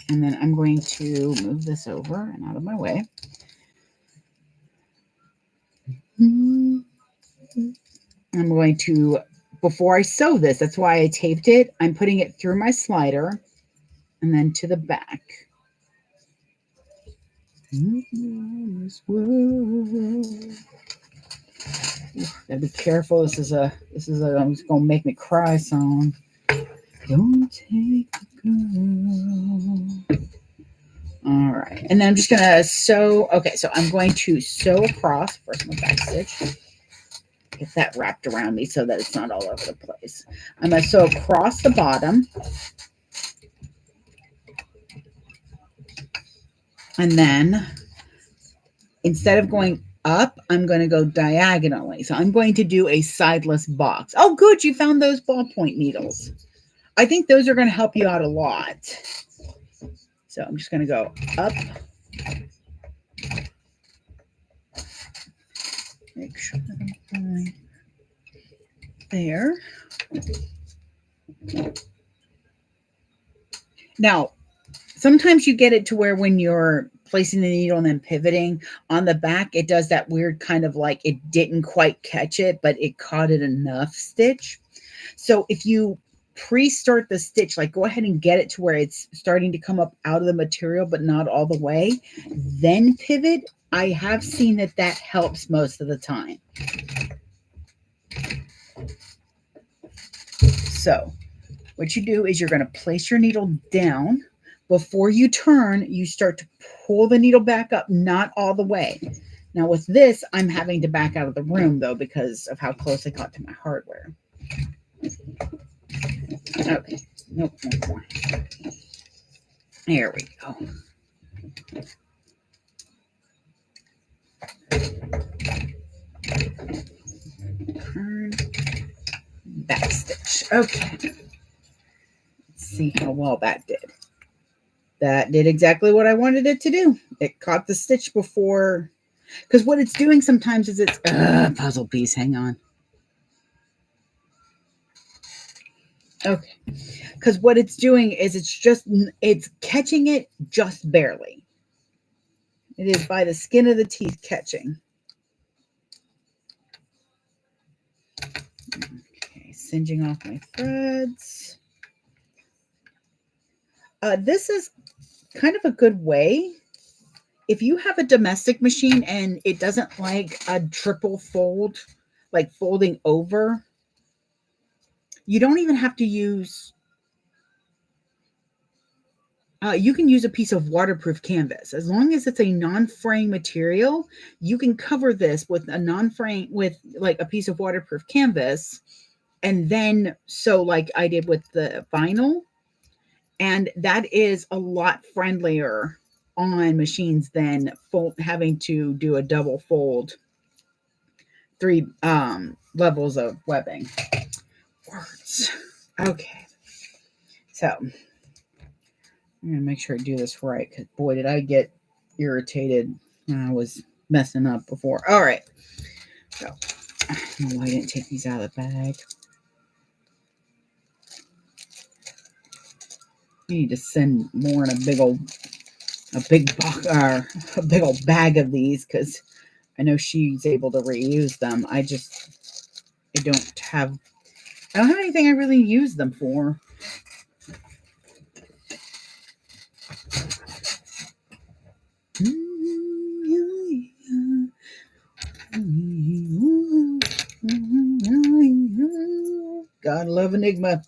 And then I'm going to move this over and out of my way. I'm going to, before I sew this, that's why I taped it, I'm putting it through my slider and then to the back. Gotta be careful. This is a it's gonna make me cry song. Don't take the girl. All right, and then I'm just gonna sew. Okay, so I'm going to sew across first my back stitch. Get that wrapped around me so that it's not all over the place. I'm gonna sew across the bottom, and then instead of going up, I'm going to go diagonally. So I'm going to do a sideless box. Oh, good, you found those ballpoint needles. I think those are going to help you out a lot. So I'm just going to go up. Make sure that I'm going there. Now, sometimes you get it to where when you're placing the needle and then pivoting on the back, it does that weird kind of like it didn't quite catch it, but it caught it enough stitch. So if you pre-start the stitch, like go ahead and get it to where it's starting to come up out of the material, but not all the way, then pivot. I have seen that that helps most of the time. So what you do is you're going to place your needle down. Before you turn, you start to pull the needle back up, not all the way. Now with this, I'm having to back out of the room though, because of how close I got to my hardware. Okay, nope, no more. There we go. Turn, back stitch. Okay. Let's see how well that did. That did exactly what I wanted it to do. It caught the stitch before, because what it's doing sometimes is it's puzzle piece. Hang on. Okay. Because what it's doing is it's catching it just barely. It is by the skin of the teeth catching. Okay, singeing off my threads. This is kind of a good way. If you have a domestic machine and it doesn't like a triple fold, like folding over, you don't even have to use, you can use a piece of waterproof canvas. As long as it's a non-fraying material, you can cover this with a non-fraying, with like a piece of waterproof canvas, and then sew like I did with the vinyl. And that is a lot friendlier on machines than having to do a double fold, 3 levels of webbing. Words. Okay. So I'm gonna make sure I do this right, because boy, did I get irritated when I was messing up before. All right. So I don't know why I didn't take these out of the bag. I need to send more in a big old bag of these, because I know she's able to reuse them. I don't have anything I really use them for. God love Enigma.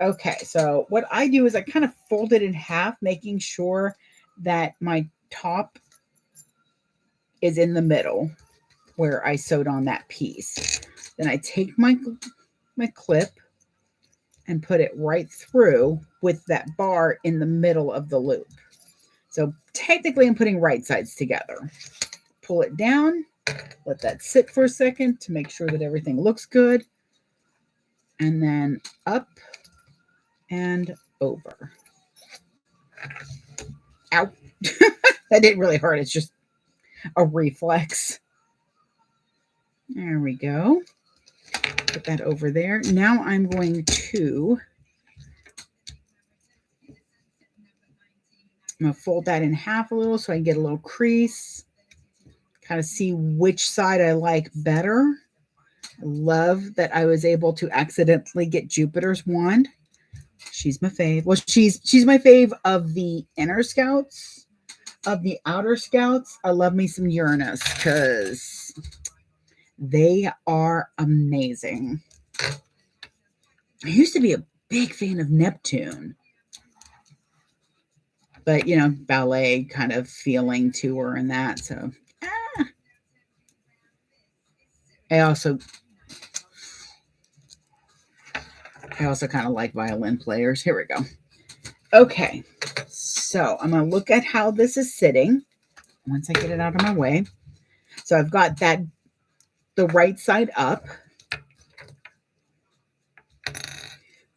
Okay, so what I do is I kind of fold it in half, making sure that my top is in the middle where I sewed on that piece. Then I take my clip and put it right through with that bar in the middle of the loop. So technically I'm putting right sides together. Pull it down, let that sit for a second to make sure that everything looks good. And then up and over. Ow. That didn't really hurt. It's just a reflex. There we go. Put that over there. Now I'm going to fold that in half a little so I can get a little crease. Kind of see which side I like better. Love that I was able to accidentally get Jupiter's wand. She's my fave. Well, she's my fave of the inner scouts. Of the outer scouts, I love me some Uranus because they are amazing. I used to be a big fan of Neptune, but ballet kind of feeling to her and that. So I also kind of like violin players. Here we go. Okay, so I'm going to look at how this is sitting once I get it out of my way. So I've got that the right side up.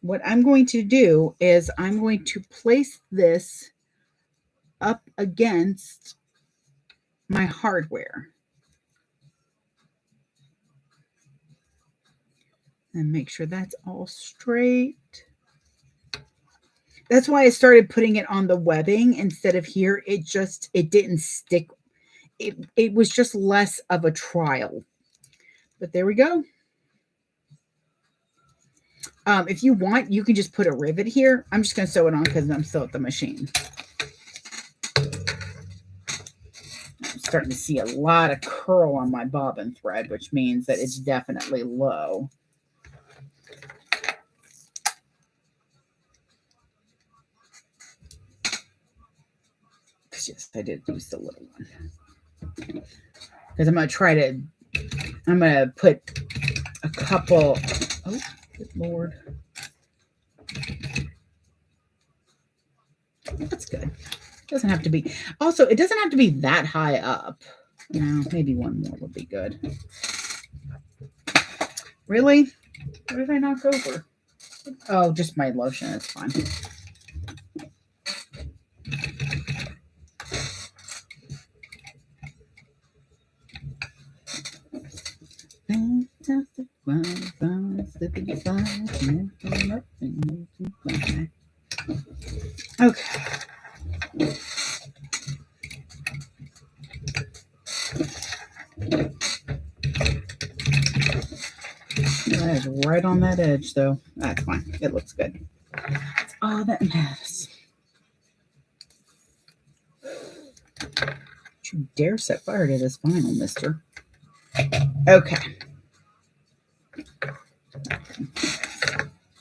What I'm going to do is I'm going to place this up against my hardware. And make sure that's all straight. That's why I started putting it on the webbing instead of here. It didn't stick. It was just less of a trial. But there we go. If you want, you can just put a rivet here. I'm just going to sew it on because I'm still at the machine. I'm starting to see a lot of curl on my bobbin thread, which means that it's definitely low. Yes, I did use the little one. Because I'm going to put a couple, oh, good Lord. That's good. Doesn't have to be, also, it doesn't have to be that high up. Maybe one more would be good. Really? What did I knock over? Oh, just my lotion. It's fine. Okay. That is right on that edge, though. That's fine. It looks good. That's all that matters. Don't you dare set fire to this vinyl, mister. Okay.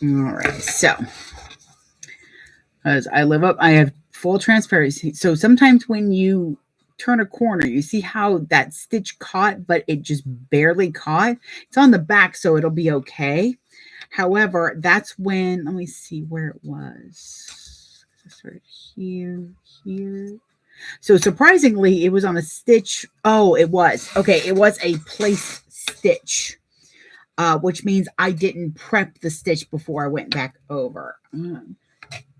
All right. So, as I have full transparency. So sometimes when you turn a corner, you see how that stitch caught, but it just barely caught. It's on the back, so it'll be okay. However, that's when, let me see where it was. I started here. So surprisingly, it was on a stitch. Oh, it was. Okay, it was a place stitch, which means I didn't prep the stitch before I went back over.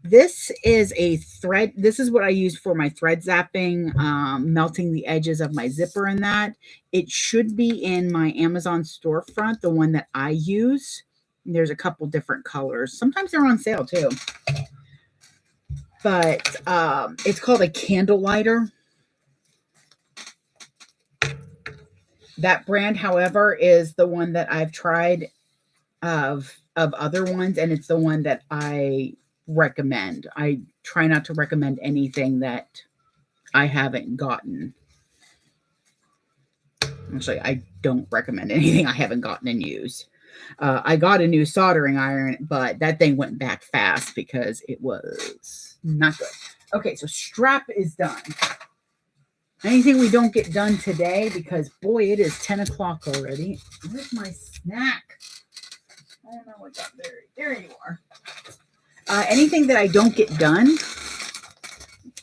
This is a thread. This is what I use for my thread zapping, melting the edges of my zipper and that. It should be in my Amazon storefront, the one that I use. There's a couple different colors. Sometimes they're on sale too. But it's called a candle lighter. That brand, however, is the one that I've tried of other ones, and it's the one that I recommend. I try not to recommend anything that I haven't gotten. Actually, I don't recommend anything I haven't gotten and used. I got a new soldering iron, but that thing went back fast because it was not good. Okay, so strap is done. Anything we don't get done today, because boy, it is 10 o'clock already. Where's my snack? I don't know what got buried. There you are. Anything that I don't get done,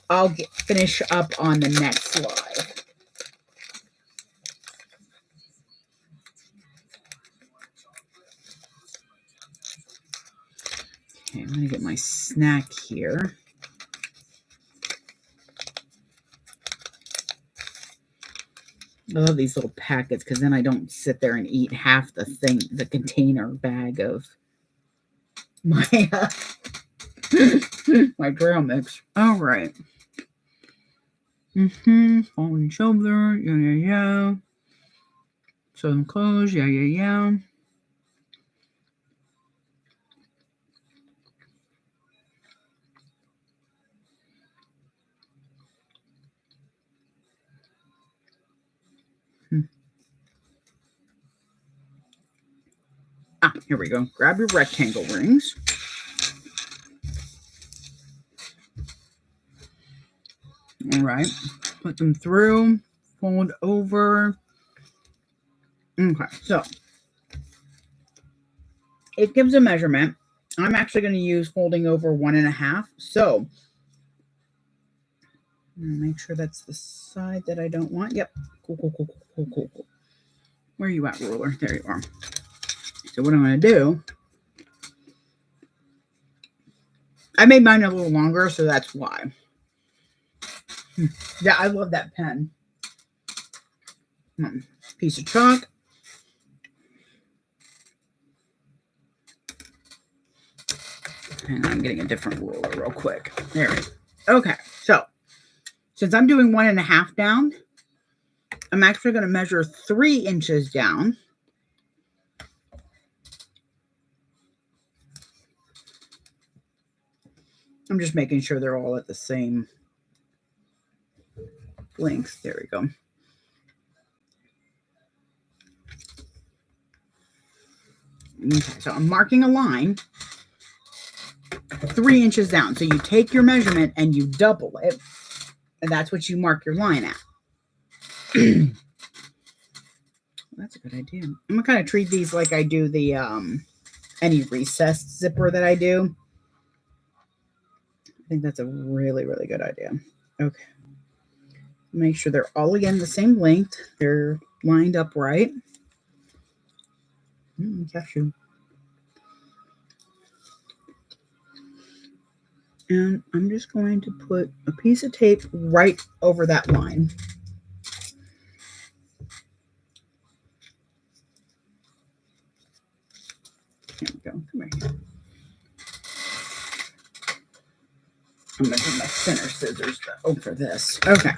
I'll finish up on the next slide. Okay, I'm going to get my snack here. I love these little packets because then I don't sit there and eat half the container bag of my my trail mix. All right. Falling shoulder. Yeah. Southern clothes. Yeah. Here we go. Grab your rectangle rings. All right. Put them through. Fold over. Okay. So it gives a measurement. I'm actually going to use folding over 1.5. So make sure that's the side that I don't want. Yep. Cool. Where are you at, ruler? There you are. So what I'm going to do, I made mine a little longer, so that's why. Yeah, I love that pen. Piece of chalk. And I'm getting a different ruler real quick. There we go. Okay, so since I'm doing 1.5 down, I'm actually going to measure 3 inches down. I'm just making sure they're all at the same length. There we go. Okay, so I'm marking a line 3 inches down. So you take your measurement and you double it, and that's what you mark your line at. That's a good idea. I'm gonna kind of treat these like I do the any recessed zipper that I do. I think that's a really, really good idea. Okay. Make sure they're all again the same length. They're lined up right. Cashew. And I'm just going to put a piece of tape right over that line. Here we go. Come here. I'm going to do my center scissors for this. Okay.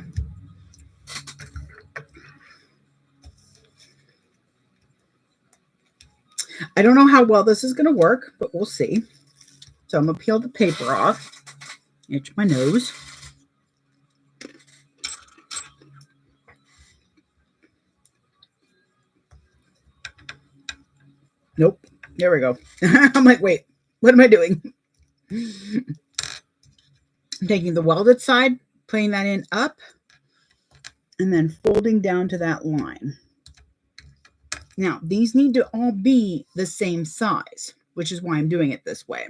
I don't know how well this is going to work, but we'll see. So I'm going to peel the paper off. Itch my nose. Nope. There we go. I'm like, wait, what am I doing? I'm taking the welded side, putting that in up, and then folding down to that line. Now, these need to all be the same size, which is why I'm doing it this way,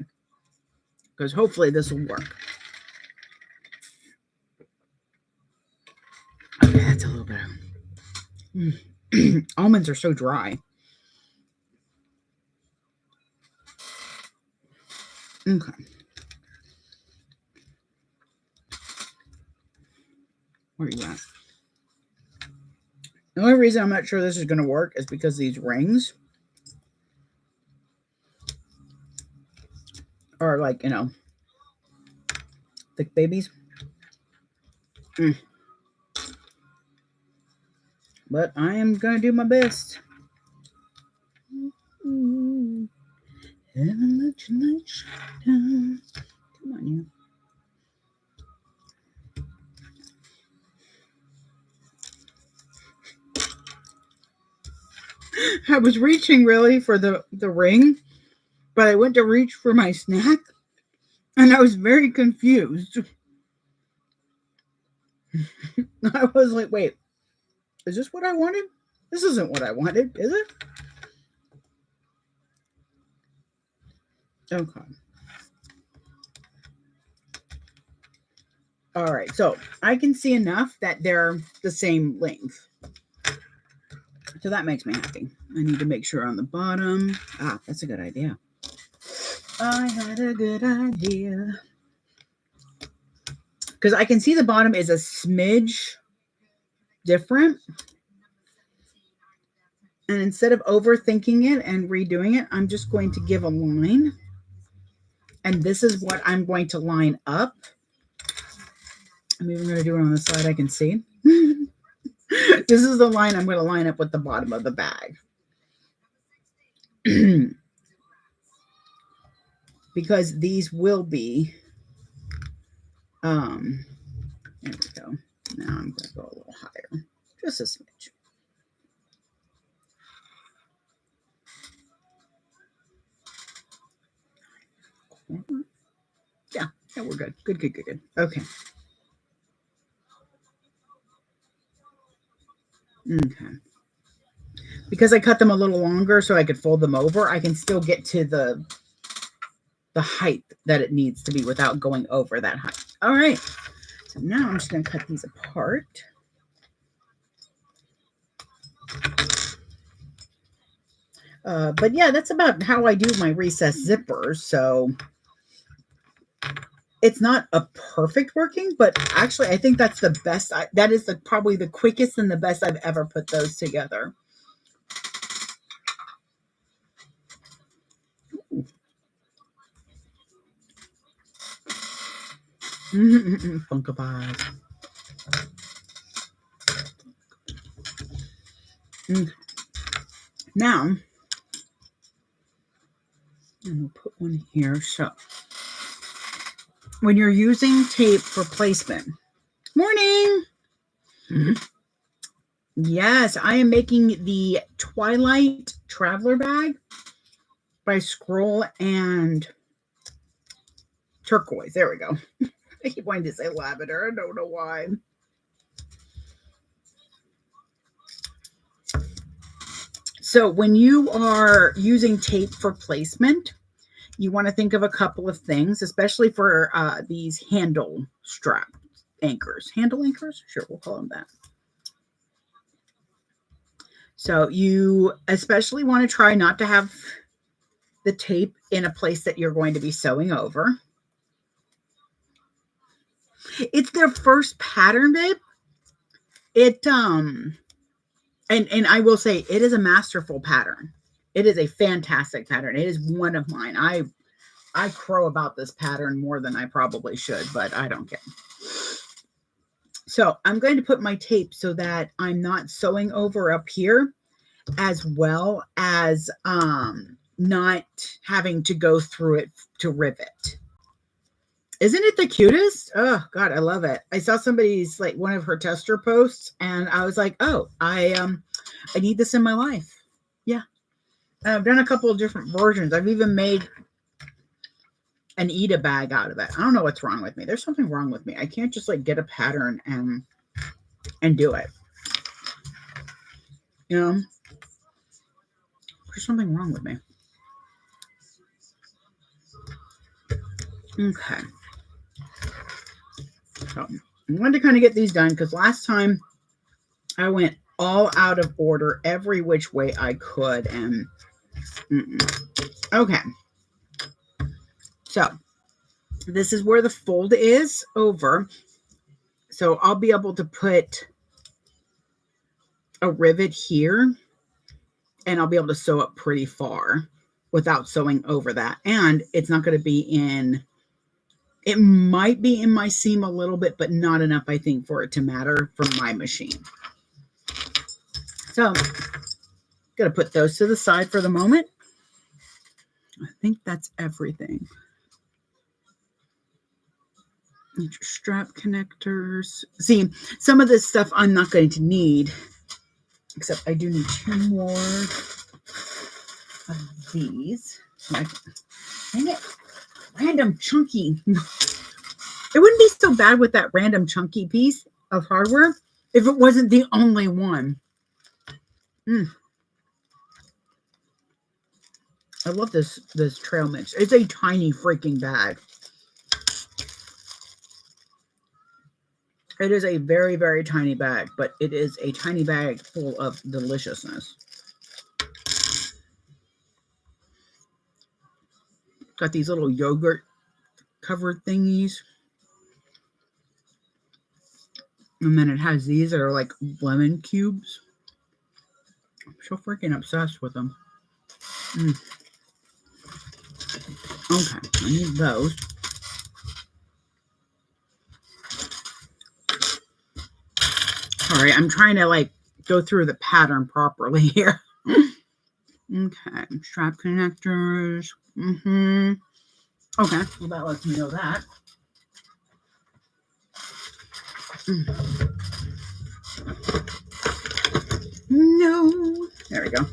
because hopefully this will work. Okay, that's a little bit. Almonds are so dry. Okay. Where are you at? The only reason I'm not sure this is going to work is because these rings are like, thick babies. But I am going to do my best. Heaven let your light shine down. Come on, you. I was reaching really for the ring, but I went to reach for my snack, and I was very confused. I was like, wait, is this what I wanted? This isn't what I wanted, is it? Okay. All right, so I can see enough that they're the same length. So that makes me happy. I need to make sure on the bottom. That's a good idea. I had a good idea. Because I can see the bottom is a smidge different. And instead of overthinking it and redoing it, I'm just going to give a line. And this is what I'm going to line up. I'm even going to do it on the side I can see. This is the line I'm going to line up with the bottom of the bag. Because these will be, there we go. Now I'm going to go a little higher, just a smidge. Yeah, we're good. Good. Okay. Okay. Because I cut them a little longer so I could fold them over, I can still get to the height that it needs to be without going over that height. All right. So now I'm just going to cut these apart. But yeah, that's about how I do my recessed zippers. So it's not a perfect working, but actually I think that's the best. That is probably the quickest and the best I've ever put those together. Funkapies. Now, I'm going to put one here. So, when you're using tape for placement, morning. Yes, I am making the Twilight Traveler bag by Scroll and Turquoise. There we go. I keep wanting to say lavender. I don't know why. So when you are using tape for placement, you want to think of a couple of things, especially for these handle strap anchors. Handle anchors? Sure, we'll call them that. So you especially want to try not to have the tape in a place that you're going to be sewing over. It's their first pattern, babe. And I will say it is a masterful pattern. It is a fantastic pattern. It is one of mine. I crow about this pattern more than I probably should, but I don't care. So I'm going to put my tape so that I'm not sewing over up here, as well as not having to go through it to rivet. Isn't it the cutest? Oh God, I love it. I saw somebody's like one of her tester posts, and I was like, oh, I need this in my life. Yeah, I've done a couple of different versions. I've even made an Eda bag out of it. I don't know what's wrong with me. There's something wrong with me. I can't just like get a pattern and do it. You know, there's something wrong with me. Okay. So I wanted to kind of get these done because last time I went all out of order every which way I could. And okay. So this is where the fold is over. So I'll be able to put a rivet here and I'll be able to sew up pretty far without sewing over that. And it's not going to be in, it might be in my seam a little bit, but not enough, I think, for it to matter for my machine. So I'm going to put those to the side for the moment. I think that's everything. Need your strap connectors. See, some of this stuff I'm not going to need, except I do need 2 more of these. Dang it. Random chunky. It wouldn't be so bad with that random chunky piece of hardware if it wasn't the only one. I love this trail mix. It's a tiny freaking bag. It is a very, very tiny bag, but it is a tiny bag full of deliciousness. Got these little yogurt covered thingies. And then it has these that are like lemon cubes. I'm so freaking obsessed with them. Okay, I need those. Sorry, I'm trying to like go through the pattern properly here. Okay, strap connectors. Okay, well that lets me know that. No, there we go.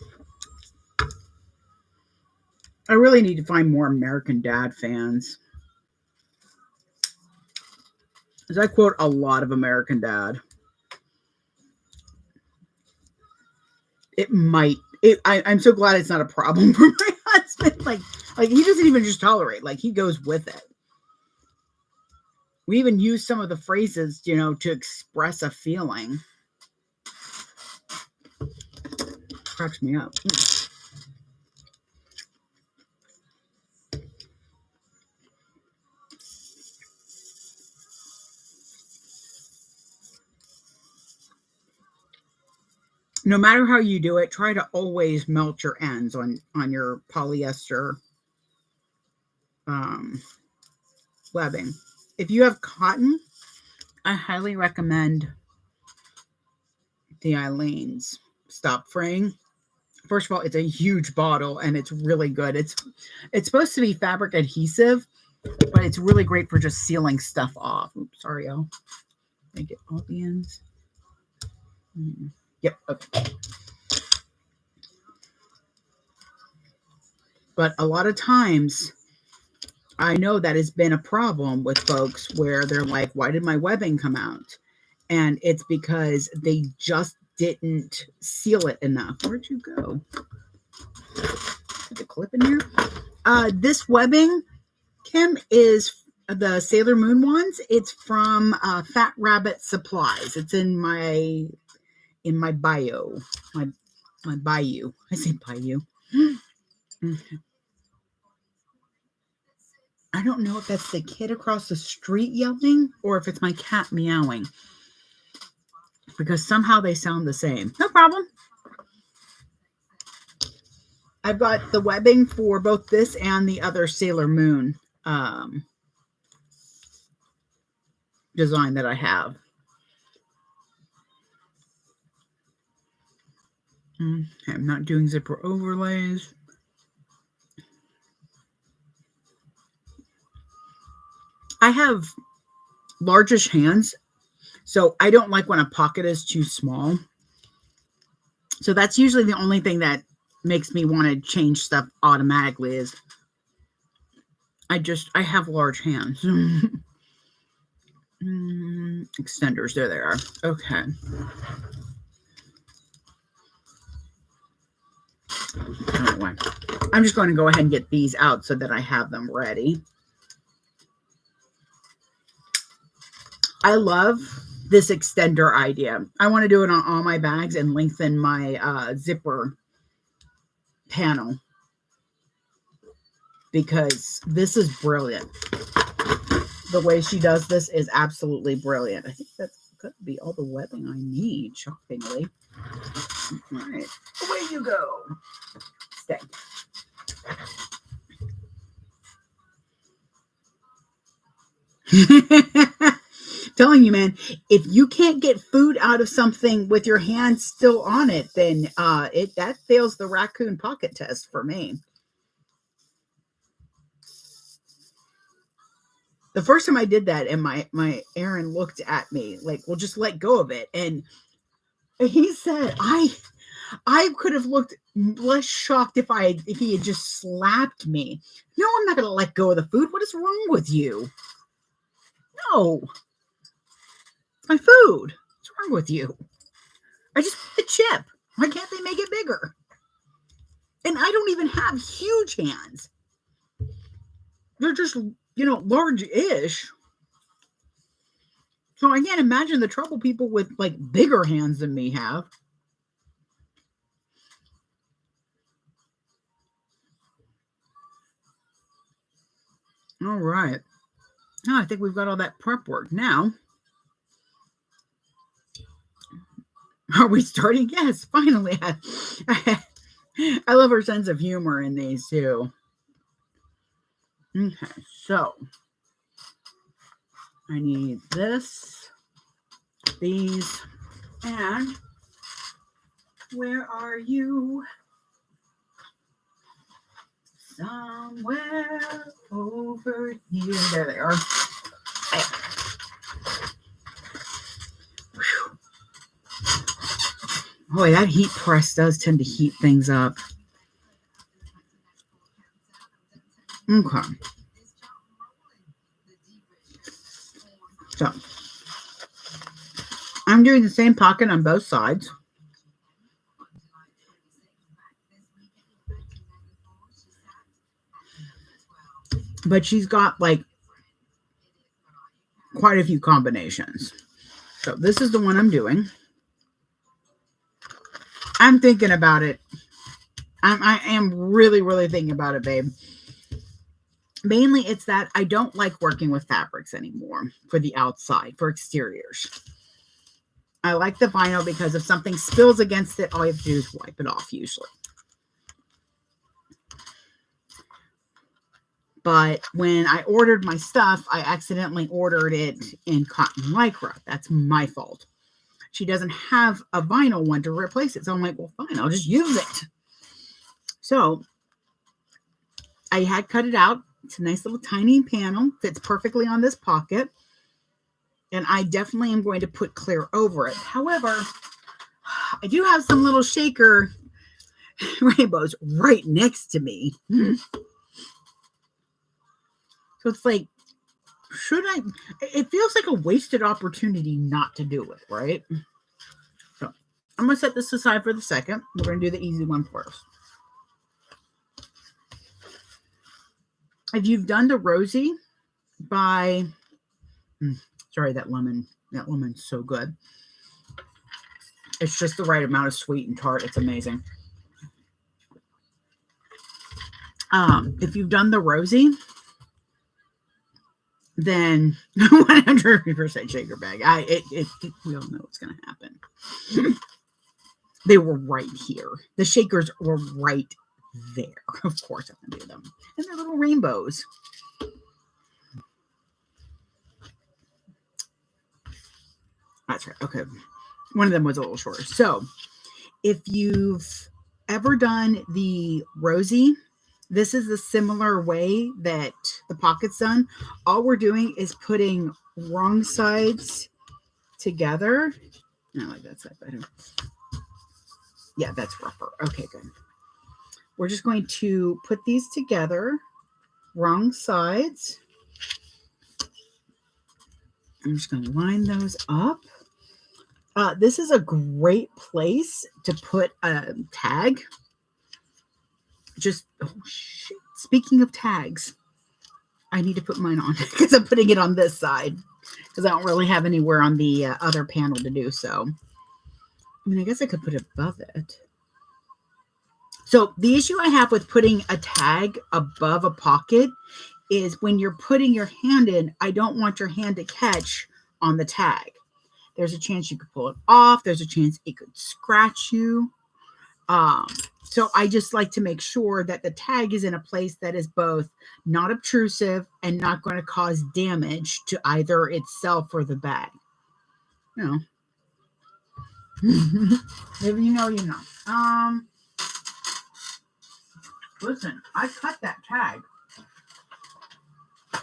I really need to find more American Dad fans. Because I quote a lot of American Dad. I'm so glad it's not a problem for my husband. Like he doesn't even just tolerate, like he goes with it. We even use some of the phrases, to express a feeling. Cracks me up. No matter how you do it, try to always melt your ends on your polyester webbing. If you have cotton, I highly recommend the Eileen's Stop Fraying. First of all, it's a huge bottle and it's really good. It's supposed to be fabric adhesive, but it's really great for just sealing stuff off. Oops, sorry, y'all. Make it all the ends. Yep. Okay. But a lot of times, I know that has been a problem with folks where they're like, why did my webbing come out? And it's because they just didn't seal it enough. Where'd you go? Put the clip in here. This webbing, Kim, is the Sailor Moon ones. It's from Fat Rabbit Supplies. It's in my bio. My bayou. I say bayou. I don't know if that's the kid across the street yelling or if it's my cat meowing. Because somehow they sound the same. No problem. I've got the webbing for both this and the other Sailor Moon design that I have. Okay, I'm not doing zipper overlays. I have largish hands, so I don't like when a pocket is too small. So that's usually the only thing that makes me want to change stuff automatically is I have large hands. Extenders, there they are. Okay. Anyway, I'm just going to go ahead and get these out so that I have them ready. I love this extender idea. I want to do it on all my bags and lengthen my zipper panel because this is brilliant. The way she does this is absolutely brilliant. I think that's going to be all the webbing I need, shockingly. All right, away you go. Stay. Telling you, man, if you can't get food out of something with your hands still on it, then that fails the raccoon pocket test for me. The first time I did that, and my Aaron looked at me like, "Well, just let go of it." And he said, "I could have looked less shocked if he had just slapped me. No, I'm not going to let go of the food. What is wrong with you? No." My food. What's wrong with you? I just want the chip. Why can't they make it bigger? And I don't even have huge hands. They're just, large-ish. So I can't imagine the trouble people with like bigger hands than me have. All right. Now I think we've got all that prep work. Now, are we starting? Yes, finally. I love her sense of humor in these too. Okay, so I need this, these, and where are you? Somewhere over here. There they are. Boy, that heat press does tend to heat things up. Okay. So I'm doing the same pocket on both sides. But she's got like quite a few combinations. So this is the one I'm doing. I'm thinking about it. I am really, really thinking about it, babe. Mainly it's that I don't like working with fabrics anymore for the outside, for exteriors. I like the vinyl because if something spills against it, all you have to do is wipe it off usually. But when I ordered my stuff, I accidentally ordered it in cotton lycra. That's my fault. She doesn't have a vinyl one to replace it. So I'm like, well, fine, I'll just use it. So I had cut it out. It's a nice little tiny panel. Fits perfectly on this pocket. And I definitely am going to put clear over it. However, I do have some little shaker rainbows right next to me. So it's like, should I? It feels like a wasted opportunity not to do it, right? So I'm going to set this aside for the second. We're going to do the easy one first. If you've done the Rosie by, sorry, that lemon's so good. It's just the right amount of sweet and tart. It's amazing. If you've done the Rosie, then 100% shaker bag. We all know what's going to happen. They were right here. The shakers were right there. Of course, I'm going to do them. And they're little rainbows. That's right. Okay. One of them was a little shorter. So if you've ever done the Rosie, this is the similar way that the pocket's done. All we're doing is putting wrong sides together. I like that side better. Yeah, that's rougher. Okay, good. We're just going to put these together, wrong sides. I'm just going to line those up. This is a great place to put a tag. Oh shit. Speaking of tags, I need to put mine on because I'm putting it on this side because I don't really have anywhere on the other panel to do so. I mean, I guess I could put it above it. So the issue I have with putting a tag above a pocket is when you're putting your hand in, I don't want your hand to catch on the tag. There's a chance you could pull it off. There's a chance it could scratch you. So I just like to make sure that the tag is in a place that is both not obtrusive and not going to cause damage to either itself or the bag. No. If you know, you know. Listen, I cut that tag.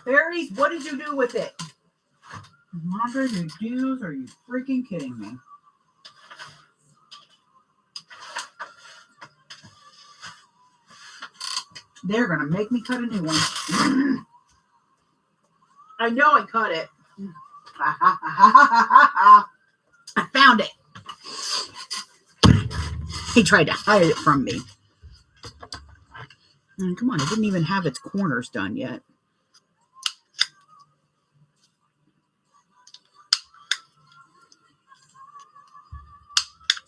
Fairies, what did you do with it? Mother, you dudes, are you freaking kidding me? They're going to make me cut a new one. I know I cut it. I found it. He tried to hide it from me. Come on, it didn't even have its corners done yet.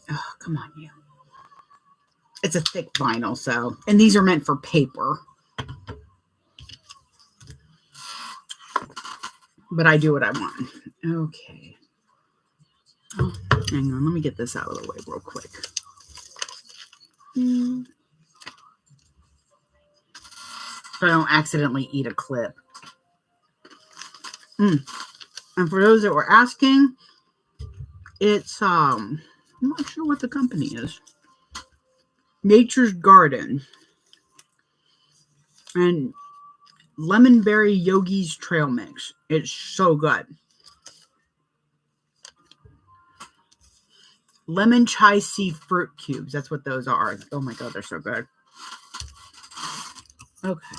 Oh, come on, you. It's a thick vinyl, so, and these are meant for paper. But I do what I want. Okay. Oh, hang on, let me get this out of the way real quick. So I don't accidentally eat a clip. And for those that were asking, it's, I'm not sure what the company is. Nature's Garden. And Lemonberry Yogi's Trail Mix. It's so good. Lemon chai seed fruit cubes. That's what those are. Oh my god, they're so good. Okay.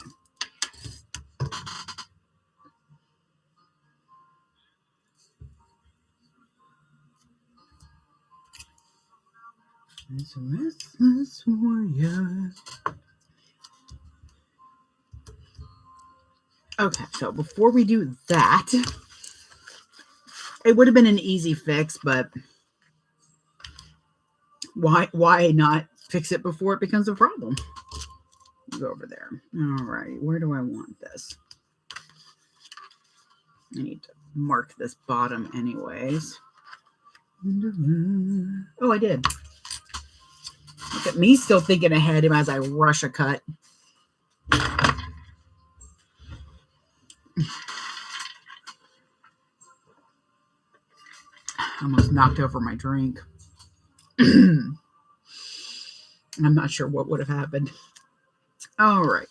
It's a restless warrior. Okay, so before we do that, it would have been an easy fix, but why not fix it before it becomes a problem? Go over there. All right, where do I want this? I need to mark this bottom anyways. Oh, I did. Look at me still thinking ahead as I rush a cut. I almost knocked over my drink. I'm not sure what would have happened. All right.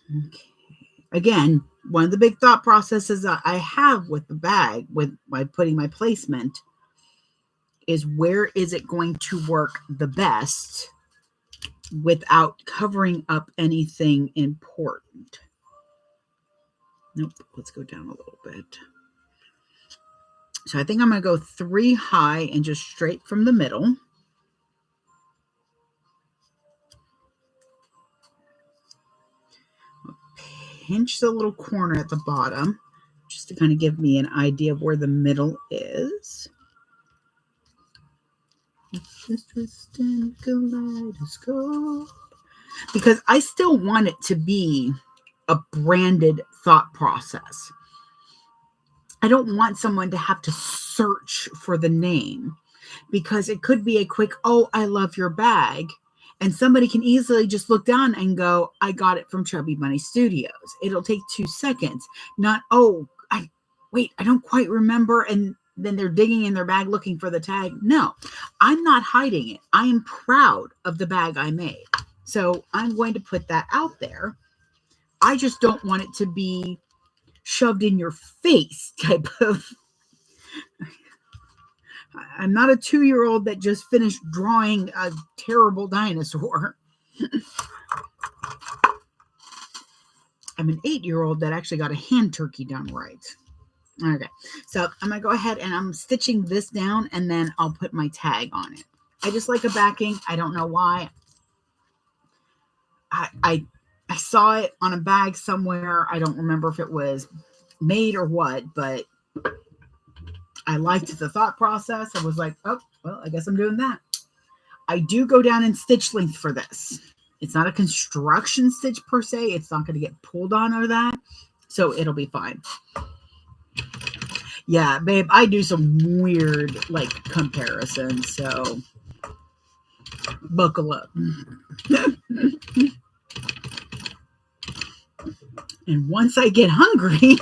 Okay. Again, one of the big thought processes that I have with the bag, with my putting my placement, is where is it going to work the best without covering up anything important. Nope. Let's go down a little bit. So I think I'm going to go 3 high and just straight from the middle. Pinch the little corner at the bottom just to kind of give me an idea of where the middle is. It's just twisting kaleidoscope. Because I still want it to be a branded thought process. I don't want someone to have to search for the name, because it could be a quick, oh, I love your bag. And somebody can easily just look down and go, I got it from Chubby Bunny Studios. It'll take 2 seconds. Not, oh, I don't quite remember. And then they're digging in their bag looking for the tag. No, I'm not hiding it. I am proud of the bag I made. So I'm going to put that out there. I just don't want it to be shoved in your face type of. I'm not a 2-year-old that just finished drawing a terrible dinosaur. I'm an 8-year-old that actually got a hand turkey done right. Okay, so I'm going to go ahead and I'm stitching this down, and then I'll put my tag on it. I just like a backing. I don't know why. I saw it on a bag somewhere. I don't remember if it was made or what, but I liked the thought process. I was like, oh, well, I guess I'm doing that. I do go down in stitch length for this. It's not a construction stitch per se. It's not going to get pulled on or that. So it'll be fine. Yeah, babe, I do some weird like comparisons. So buckle up. And once I get hungry,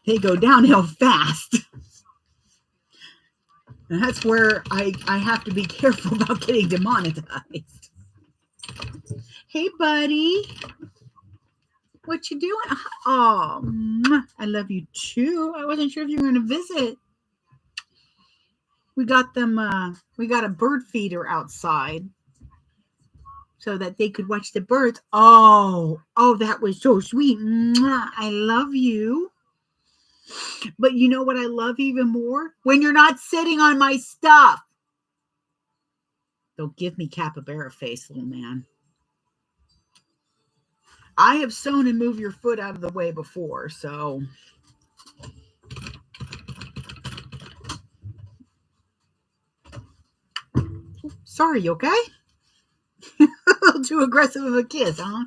they go downhill fast. And that's where I have to be careful about getting demonetized. Hey, buddy. What you doing? Oh, I love you too. I wasn't sure if you were going to visit. We got them, we got a bird feeder outside so that they could watch the birds. Oh, that was so sweet. I love you. But you know what I love even more? When you're not sitting on my stuff. Don't give me capybara face, little man. I have sewn and moved your foot out of the way before, so. Sorry, you okay? A little too aggressive of a kiss, huh?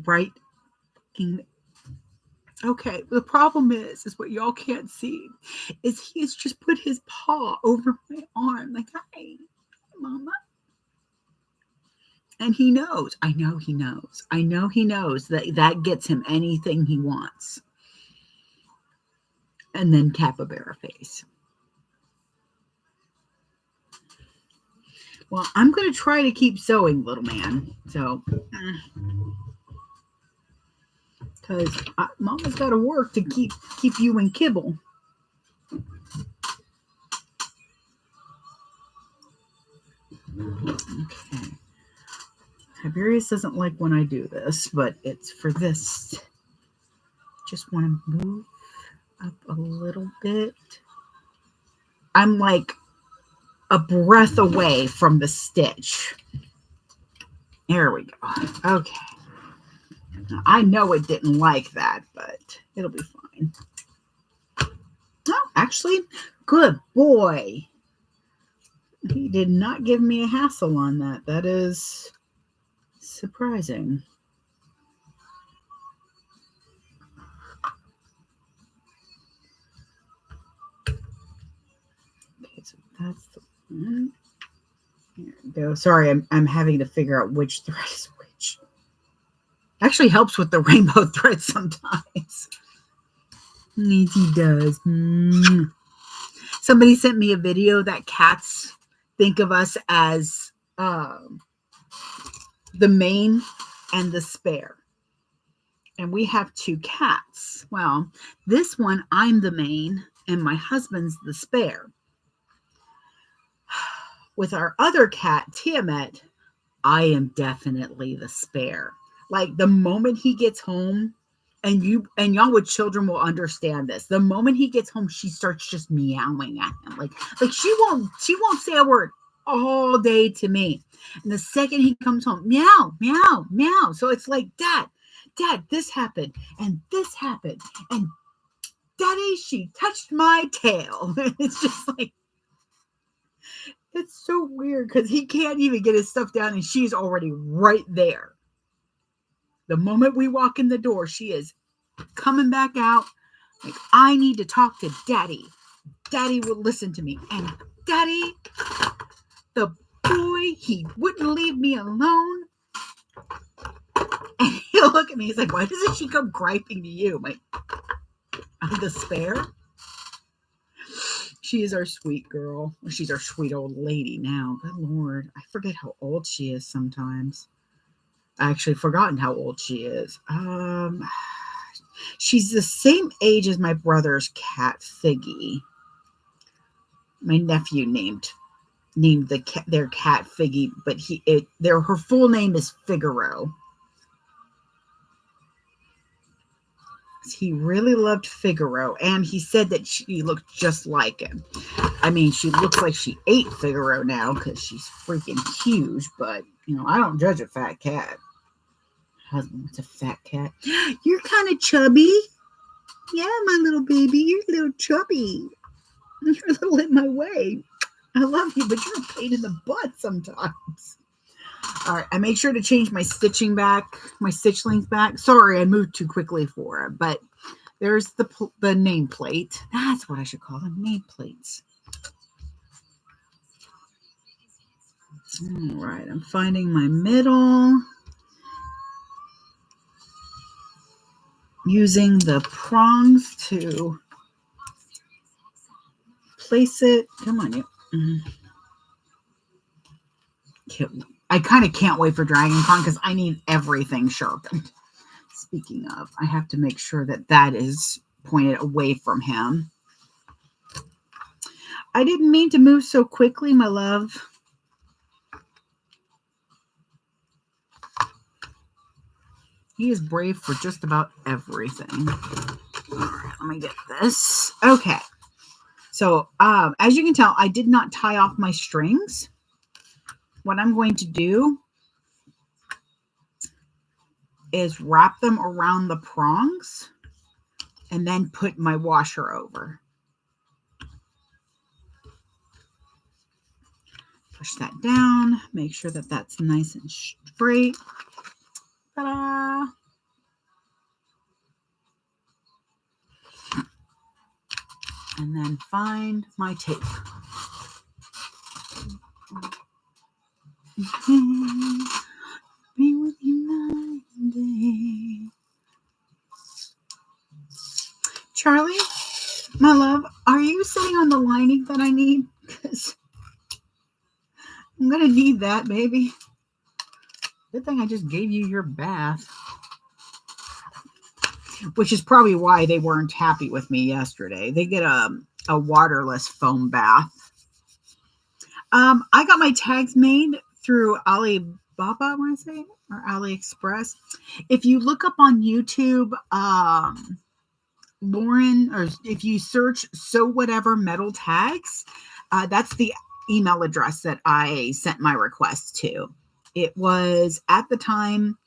Right? Okay, the problem is what y'all can't see is he's just put his paw over my arm like, hi, mama. And he knows. I know he knows. I know he knows that gets him anything he wants. And then capybara face. Well, I'm going to try to keep sewing, little man. So, because Mama's got to work to keep you in kibble. Okay. Tiberius doesn't like when I do this, but it's for this just want to move up a little bit. I'm like a breath away from the stitch. There we go. Okay. Now, I know it didn't like that, but it'll be fine. Oh, actually, good boy. He did not give me a hassle on that. That is surprising. Okay, so that's the one. There we go. Sorry, I'm having to figure out which thread is which. Actually helps with the rainbow thread sometimes. Yes, he does. Somebody sent me a video that cats think of us as the main and the spare. And we have 2 cats. Well, this one, I'm the main, and my husband's the spare. With our other cat, Tiamat, I am definitely the spare. Like the moment he gets home, and y'all with children will understand this. The moment he gets home, she starts just meowing at him. Like she won't say a word all day to me. And the second he comes home, meow, meow, meow. So it's like, Dad, this happened, and this happened, and Daddy, she touched my tail. It's just like, it's so weird because he can't even get his stuff down and she's already right there. The moment we walk in the door, she is coming back out. Like, I need to talk to Daddy. Daddy will listen to me. And Daddy, the boy, he wouldn't leave me alone. And he'll look at me. He's like, why doesn't she come griping to you? I'm like, I'm the spare. She is our sweet girl. She's our sweet old lady now. Good Lord. I forget how old she is sometimes. I actually forgotten how old she is. She's the same age as my brother's cat, Figgy. My nephew named their cat Figgy, but her full name is Figaro. He really loved Figaro, and he said that she looked just like him. I mean, she looks like she ate Figaro now because she's freaking huge, but, I don't judge a fat cat. Husband, what's a fat cat? You're kind of chubby. Yeah, my little baby, you're a little chubby. You're a little in my way. I love you, but you're a pain in the butt sometimes. All right, I make sure to change my stitch length back. Sorry, I moved too quickly for it, but there's the nameplate. That's what I should call them, nameplates. All right, I'm finding my middle. Using the prongs to place it. Come on, you. I kind of can't wait for Dragon Con because I need everything sharpened. Speaking of, I have to make sure that is pointed away from him. I didn't mean to move so quickly, my love. He is brave for just about everything. All right, let me get this. Okay. So, as you can tell, I did not tie off my strings. What I'm going to do is wrap them around the prongs and then put my washer over. Push that down. Make sure that that's nice and straight. Ta-da! And then find my tape. Be with you night and day. Charlie, my love, are you sitting on the lining that I need? Because I'm going to need that, baby. Good thing I just gave you your bath. Which is probably why they weren't happy with me yesterday. They get a waterless foam bath. I got my tags made through Alibaba, I want to say, or AliExpress. If you look up on YouTube, Lauren, or if you search So Whatever Metal Tags, that's the email address that I sent my request to. It was at the time,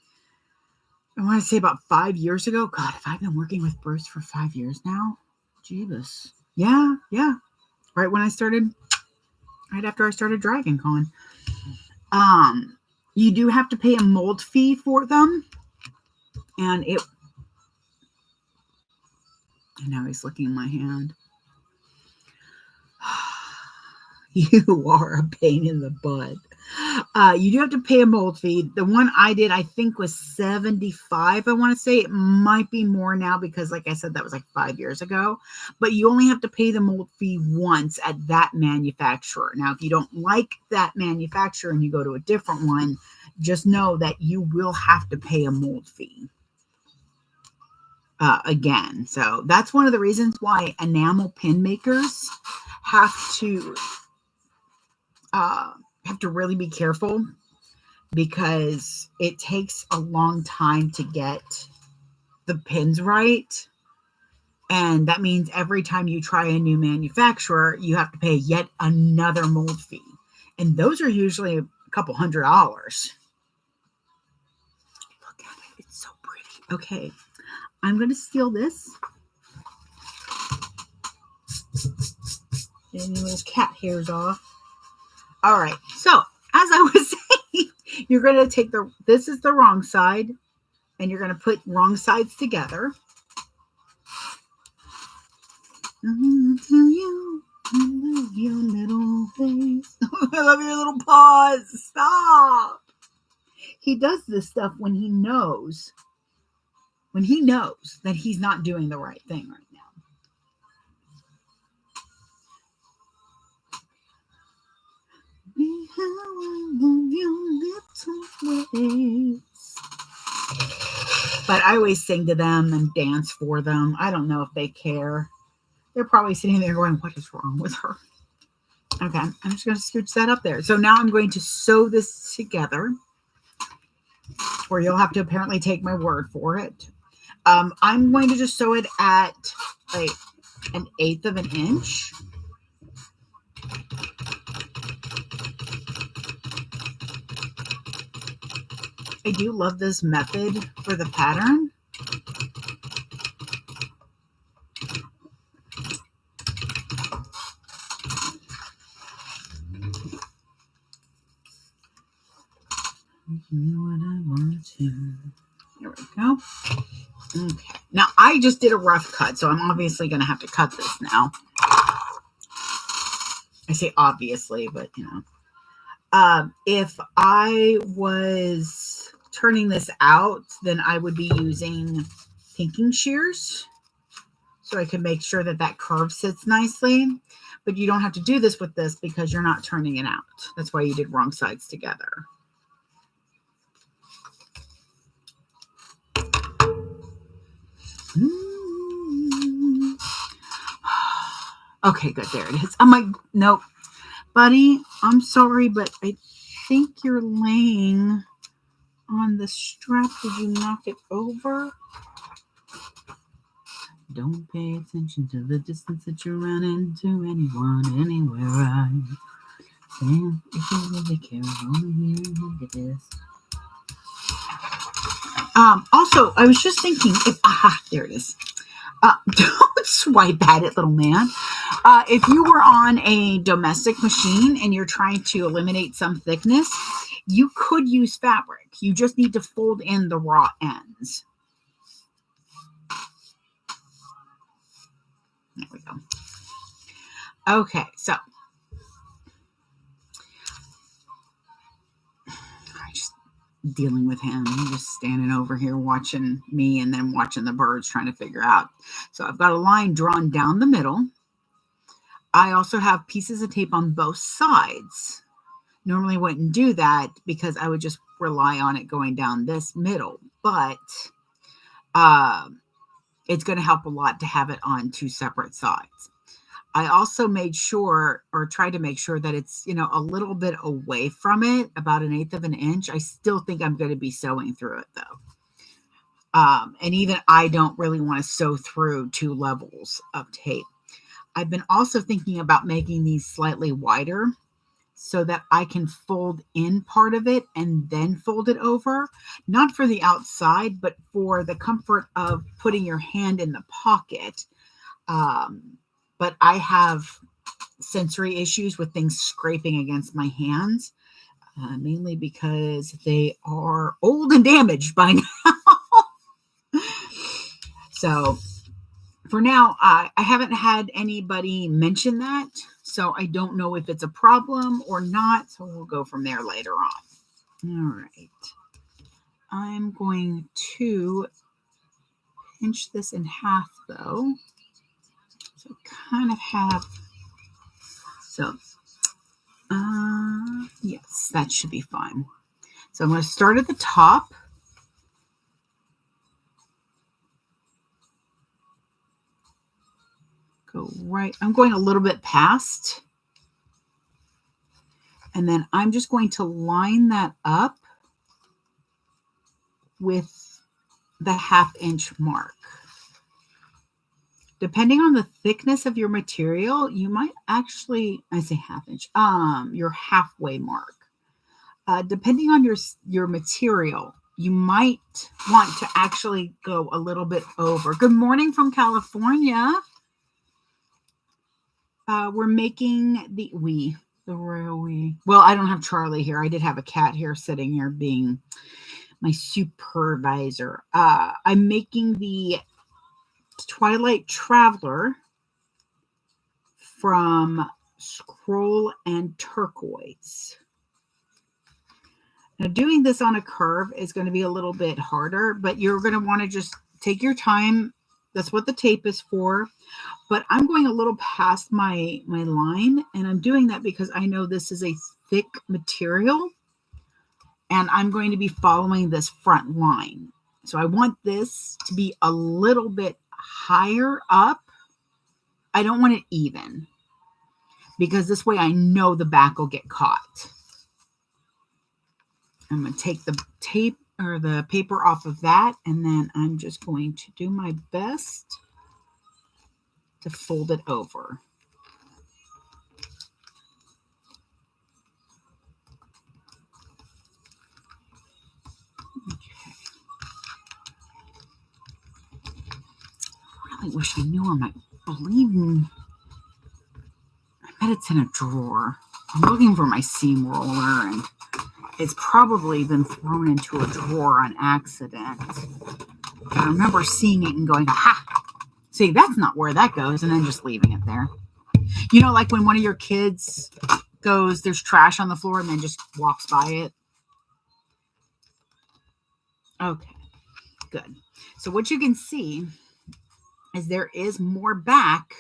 I want to say about 5 years ago. God, have I been working with Bruce for 5 years now? Jeebus. Yeah. Right when I started, right after I started Dragon Con. You do have to pay a mold fee for them. And now he's looking at my hand. You are a pain in the butt. You do have to pay a mold fee. The one I did, I think, was $75. I want to say it might be more now because, like I said, that was like 5 years ago. But you only have to pay the mold fee once at that manufacturer. Now, if you don't like that manufacturer and you go to a different one, just know that you will have to pay a mold fee. Again. So that's one of the reasons why enamel pin makers have to really be careful, because it takes a long time to get the pins right. And that means every time you try a new manufacturer, you have to pay yet another mold fee. And those are usually a couple $100. Look at it. It's so pretty. Okay. I'm going to steal this. Getting those cat hairs off. All right. So, as I was saying, you're going to take this is the wrong side, and you're going to put wrong sides together. I'm going to tell you, I love your little face. I love your little paws. Stop. He does this stuff when he knows that he's not doing the right thing right now. I love your little ways. But I always sing to them and dance for them. I don't know if they care. They're probably sitting there going, what is wrong with her? Okay, I'm just going to scooch that up there. So now I'm going to sew this together, or you'll have to apparently take my word for it. I'm going to just sew it at like 1/8 of an inch. I do love this method for the pattern. What I want to. There we go. Okay. Now I just did a rough cut, so I'm obviously going to have to cut this now. I say obviously, but you know, if I was turning this out, then I would be using pinking shears, so I can make sure that that curve sits nicely. But you don't have to do this with this because you're not turning it out. That's why you did wrong sides together. Okay, good. There it is. I'm like, nope. Buddy, I'm sorry, but I think you're laying on the strap. Did you knock it over? Don't pay attention to the distance that you run into anyone, anywhere. I stand if you really care. Only here, look at this. Also, I was just thinking, there it is. Don't swipe at it, little man. If you were on a domestic machine and you're trying to eliminate some thickness, you could use fabric. You just need to fold in the raw ends. There we go. Okay, so I'm just dealing with him. He's just standing over here watching me and then watching the birds, trying to figure out. So I've got a line drawn down the middle. I also have pieces of tape on both sides. Normally wouldn't do that because I would just rely on it going down this middle, but it's going to help a lot to have it on two separate sides. I also made sure, or tried to make sure, that it's, you know, a little bit away from it, about 1/8 of an inch. I still think I'm going to be sewing through it though. And even I don't really want to sew through 2 levels of tape. I've been also thinking about making these slightly wider so that I can fold in part of it and then fold it over, not for the outside, but for the comfort of putting your hand in the pocket. But I have sensory issues with things scraping against my hands, mainly because they are old and damaged by now. So for now, I haven't had anybody mention that, so I don't know if it's a problem or not, so we'll go from there later on. All right. I'm going to pinch this in half, though. So kind of have, so, yes, that should be fine. So I'm going to start at the top. Go right, I'm going a little bit past. And then I'm just going to line that up with the 1/2 inch mark. Depending on the thickness of your material, you might actually, I say 1/2 inch, your halfway mark. Depending on your material, you might want to actually go a little bit over. Good morning from California. We're making the royal we. Well, I don't have Charlie here. I did have a cat here sitting here being my supervisor. I'm making the Twilight Traveler from Scroll and Turquoise. Now, doing this on a curve is going to be a little bit harder, but you're going to want to just take your time. That's what the tape is for. But I'm going a little past my line, and I'm doing that because I know this is a thick material, and I'm going to be following this front line. So I want this to be a little bit higher up. I don't want it even, because this way I know the back will get caught. I'm going to take the tape or the paper off of that, and then I'm just going to do my best to fold it over. Okay. I really wish I knew where my bleeding. I bet it's in a drawer. I'm looking for my seam roller, and it's probably been thrown into a drawer on accident. I remember seeing it and going, aha! See, that's not where that goes, and then just leaving it there. You know, like when one of your kids goes, there's trash on the floor, and then just walks by it. Okay, good. So what you can see is there is more back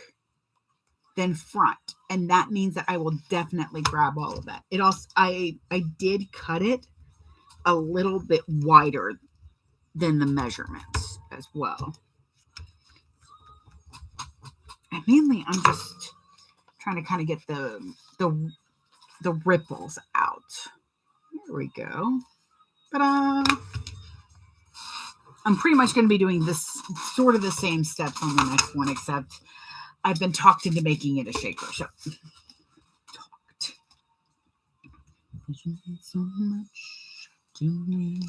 than front, and that means that I will definitely grab all of that. It also, I did cut it a little bit wider than the measurements as well. And mainly I'm just trying to kind of get the ripples out. There we go. Ta-da! I'm pretty much going to be doing this sort of the same steps on the next one, except I've been talked into making it a shaker. So, talked. You mean so much to me.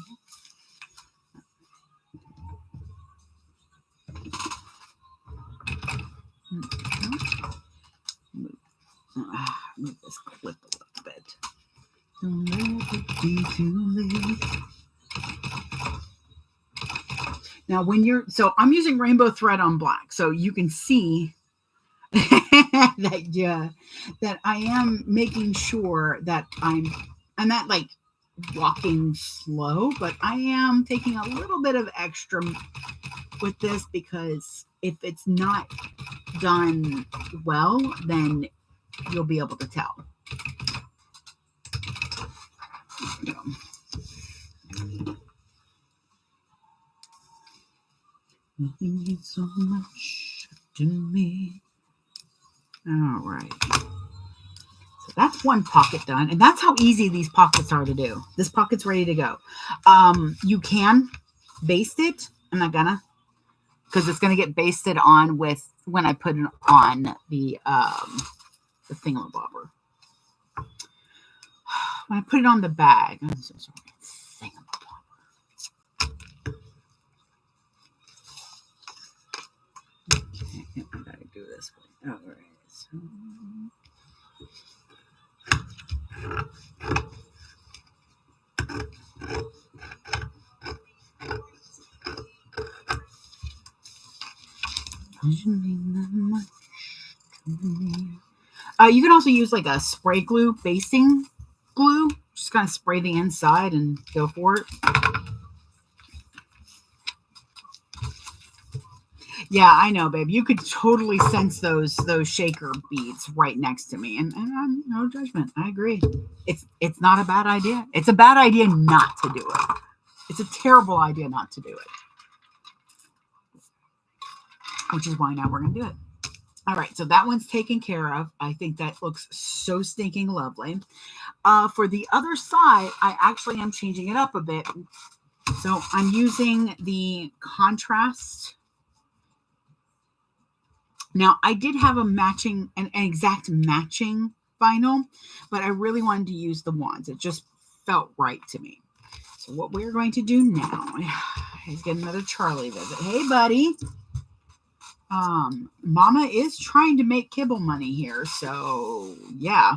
Move this clip a little bit. Don't let it be too late. Now, so I'm using rainbow thread on black, so you can see that I am making sure that I'm not like walking slow, but I am taking a little bit of extra with this, because if it's not done well, then you'll be able to tell. You mean so much to me. All right. So that's one pocket done, and that's how easy these pockets are to do. This pocket's ready to go. You can baste it. I'm not gonna, because it's gonna get basted on with when I put it on the thingamabobber. When I put it on the bag, I'm so sorry. Thingamabobber. Okay, I gotta do this way. All right. So. You can also use like a spray glue, basting glue. Just kind of spray the inside and go for it. Yeah, I know, babe. You could totally sense those shaker beads right next to me, and no judgment. I agree. It's not a bad idea. It's a bad idea not to do it. It's a terrible idea not to do it. Which is why now we're gonna do it. All right, so that one's taken care of. I think that looks so stinking lovely. For the other side, I actually am changing it up a bit. So I'm using the contrast. Now, I did have an exact matching vinyl, but I really wanted to use the wands. It just felt right to me. So what we're going to do now is get another Charlie visit. Hey, buddy. Mama is trying to make kibble money here. So, yeah.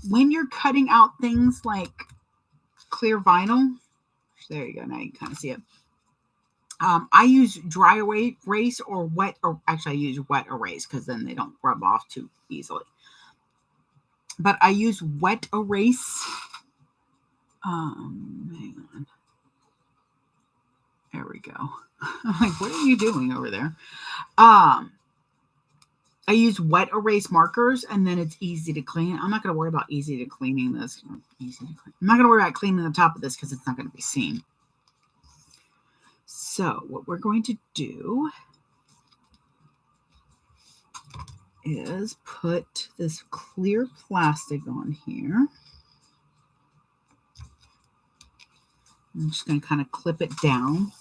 When you're cutting out things like clear vinyl, there you go. Now you can kind of see it. I use dry erase or wet, or actually I use wet erase because then they don't rub off too easily. But I use wet erase. Hang on. There we go. I'm like, what are you doing over there? I use wet erase markers, and then it's easy to clean. I'm not going to worry about cleaning this. I'm not going to worry about cleaning the top of this because it's not going to be seen. So what we're going to do is put this clear plastic on here. I'm just going to kind of clip it down.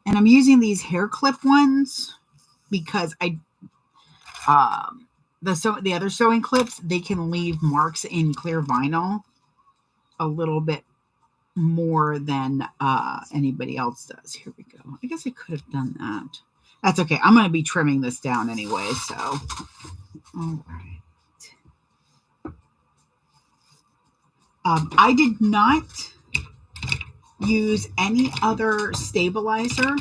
And I'm using these hair clip ones because the other sewing clips, they can leave marks in clear vinyl a little bit more than anybody else does. Here we go. I guess I could have done that. That's okay. I'm going to be trimming this down anyway, so. All right. I did not use any other stabilizer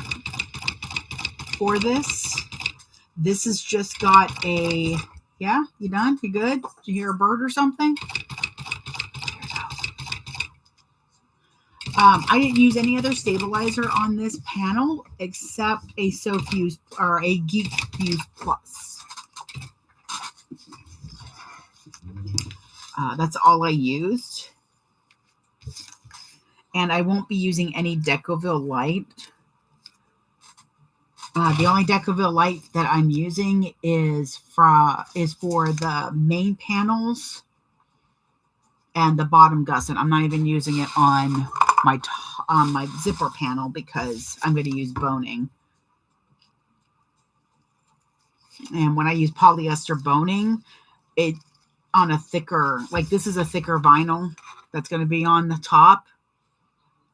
for this. This has just got a, yeah, you done? You good? Did you hear a bird or something? I didn't use any other stabilizer on this panel except a SewFuse or a Geek Fuse Plus. That's all I used. And I won't be using any Decoville light. The only Decoville light that I'm using is for the main panels and the bottom gusset. I'm not even using it on my zipper panel because I'm going to use boning. And when I use polyester boning, it on a thicker, like this is a thicker vinyl that's going to be on the top.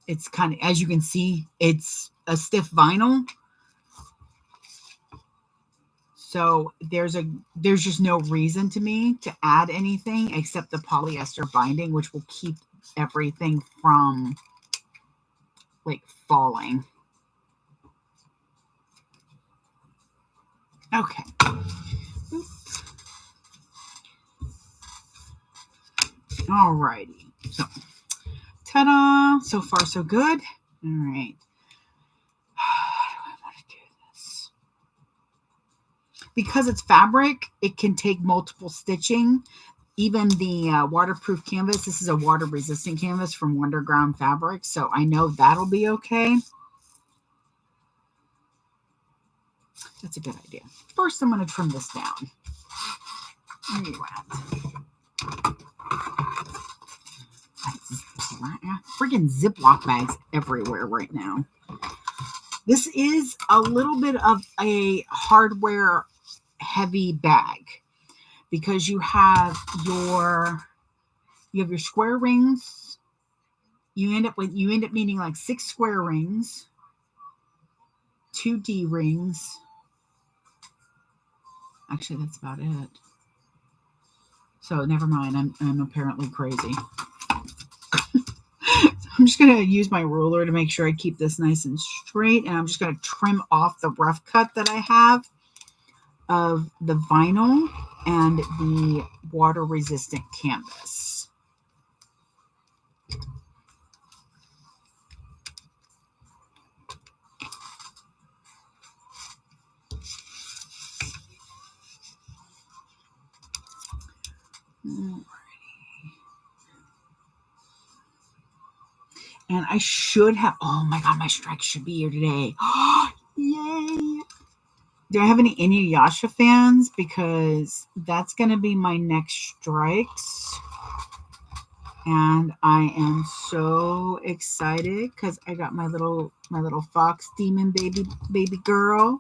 It's kind of, as you can see, it's a stiff vinyl. So there's just no reason to me to add anything except the polyester binding, which will keep everything from like falling. Okay. Alrighty. So, ta-da! So far, so good. All right. How do I want to do this? Because it's fabric, it can take multiple stitching. Even the waterproof canvas, this is a water-resistant canvas from Wonderground Fabrics, so I know that'll be okay. That's a good idea. First, I'm going to trim this down. Where are you at? freaking Ziploc bags everywhere right now. This is a little bit of a hardware heavy bag because you have your square rings. You end up needing like 6 square rings, 2 D rings. Actually, that's about it. So never mind. I'm apparently crazy. I'm just going to use my ruler to make sure I keep this nice and straight. And I'm just going to trim off the rough cut that I have of the vinyl and the water resistant canvas. And I should have, oh my God, my strikes should be here today. Yay. Do I have any Inuyasha fans? Because that's going to be my next strikes. And I am so excited because I got my little fox demon baby girl.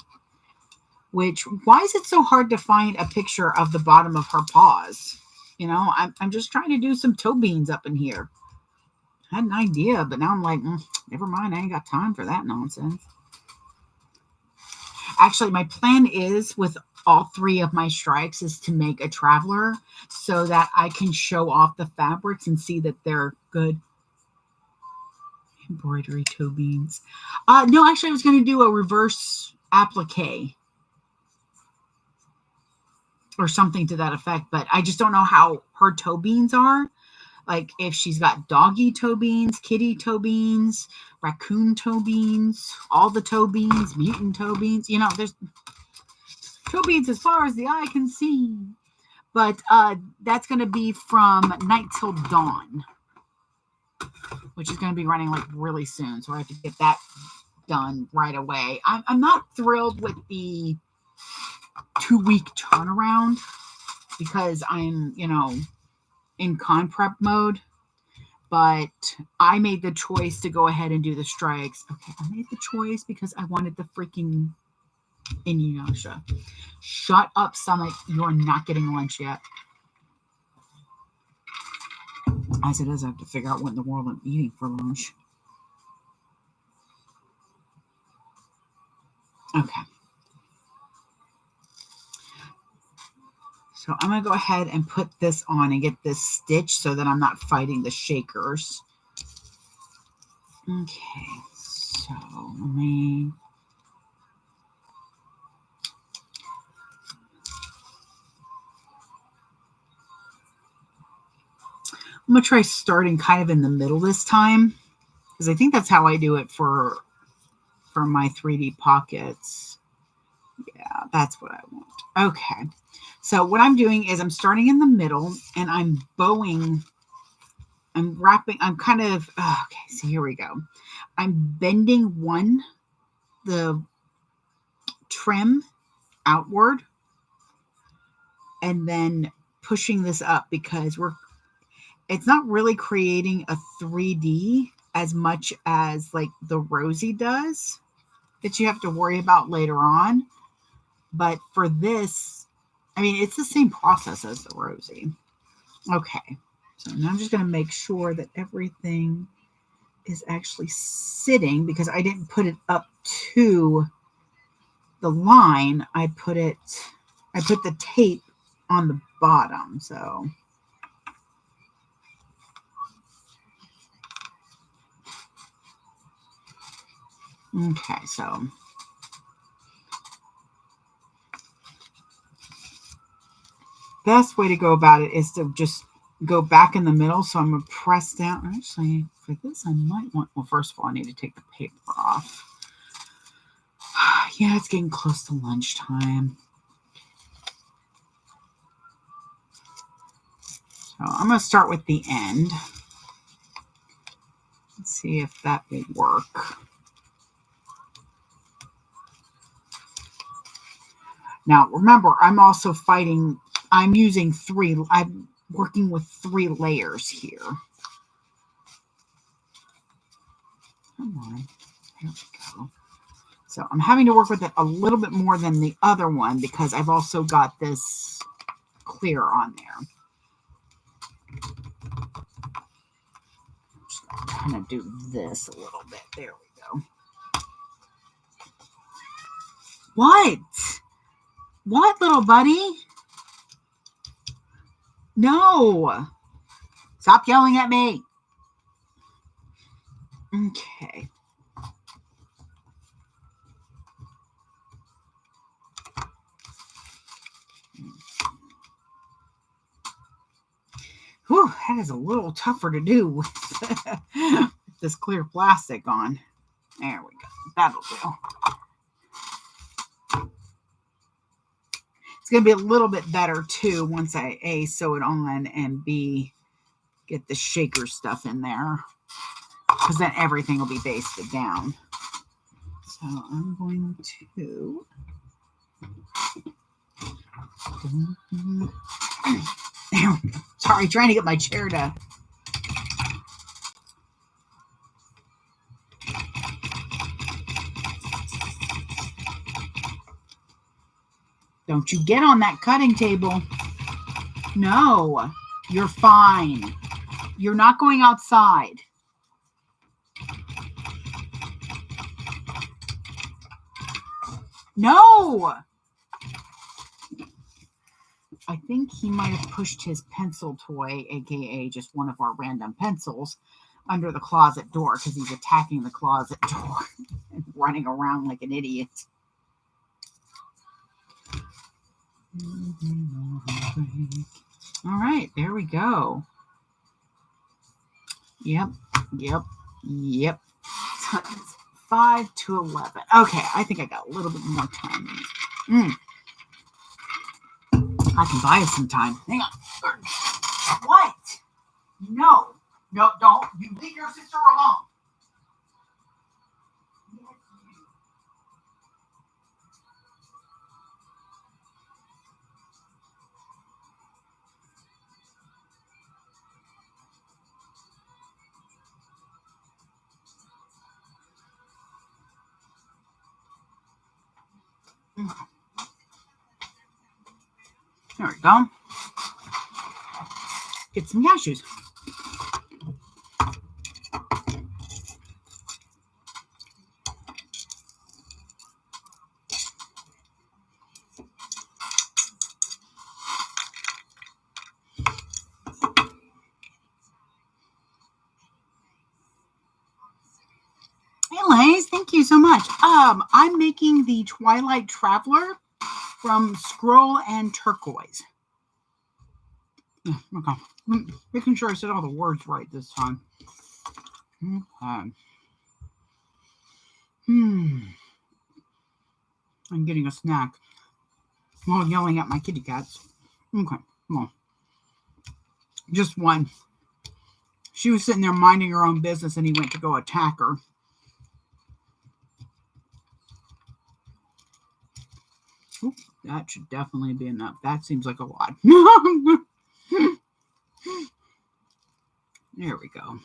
Which, why is it so hard to find a picture of the bottom of her paws? You know, I'm just trying to do some toe beans up in here. I had an idea, but now I'm like, never mind. I ain't got time for that nonsense. Actually, my plan is with all 3 of my strikes is to make a traveler so that I can show off the fabrics and see that they're good. Embroidery toe beans. No, actually, I was going to do a reverse applique or something to that effect, but I just don't know how her toe beans are. Like if she's got doggy toe beans, kitty toe beans, raccoon toe beans, all the toe beans, mutant toe beans. You know, there's toe beans as far as the eye can see. But that's going to be from Night Till Dawn, which is going to be running like really soon. So I have to get that done right away. I'm not thrilled with the 2-week turnaround because I'm, you know, in con prep mode, but I made the choice to go ahead and do the strikes. Okay, I made the choice because I wanted the freaking Inuyasha. Shut up, Summit. You're not getting lunch yet. As it is, I have to figure out what in the world I'm eating for lunch. Okay. So I'm going to go ahead and put this on and get this stitched so that I'm not fighting the shakers. Okay, so let me... I'm going to try starting kind of in the middle this time because I think that's how I do it for my 3D pockets. Yeah, that's what I want. Okay. So what I'm doing is I'm starting in the middle and I'm bowing. I'm wrapping. I'm kind of, okay, so here we go. I'm bending the trim outward and then pushing this up because it's not really creating a 3D as much as like the Rosie does that you have to worry about later on. But for this, I mean, it's the same process as the Rosie. Okay. So now I'm just going to make sure that everything is actually sitting because I didn't put it up to the line. I put the tape on the bottom. So okay, so best way to go about it is to just go back in the middle. So I'm going to press down. Actually, for this, I might want, well, first of all, I need to take the paper off. Yeah, it's getting close to lunchtime. So I'm going to start with the end. Let's see if that will work. Now, remember, I'm working with 3 layers here. Come on. Here we go. So I'm having to work with it a little bit more than the other one because I've also got this clear on there. I'm just going to kind of do this a little bit. There we go. What? What, little buddy? No. Stop yelling at me. Okay. Whew, that is a little tougher to do with this clear plastic on. There we go. That'll do. It's going to be a little bit better, too, once I A, sew it on, and B, get the shaker stuff in there. Because then everything will be basted down. So I'm going to... Sorry, trying to get my chair to... Don't you get on that cutting table. No, you're fine. You're not going outside. No! I think he might have pushed his pencil toy, aka just one of our random pencils, under the closet door because he's attacking the closet door and running around like an idiot. All right, there we go. Yep. 5 to 11. Okay, I think I got a little bit more time. I can buy us some time. Hang on. What? No, don't. You leave your sister alone. There we go. Get some cashews. Hey, Lays, thank you so much. I'm making the Twilight Traveler from Scroll and Turquoise. Okay. Making sure I said all the words right this time. Okay. I'm getting a snack while yelling at my kitty cats. Okay, come on. Just one. She was sitting there minding her own business and he went to go attack her. Ooh, that should definitely be enough. That seems like a lot. There we go.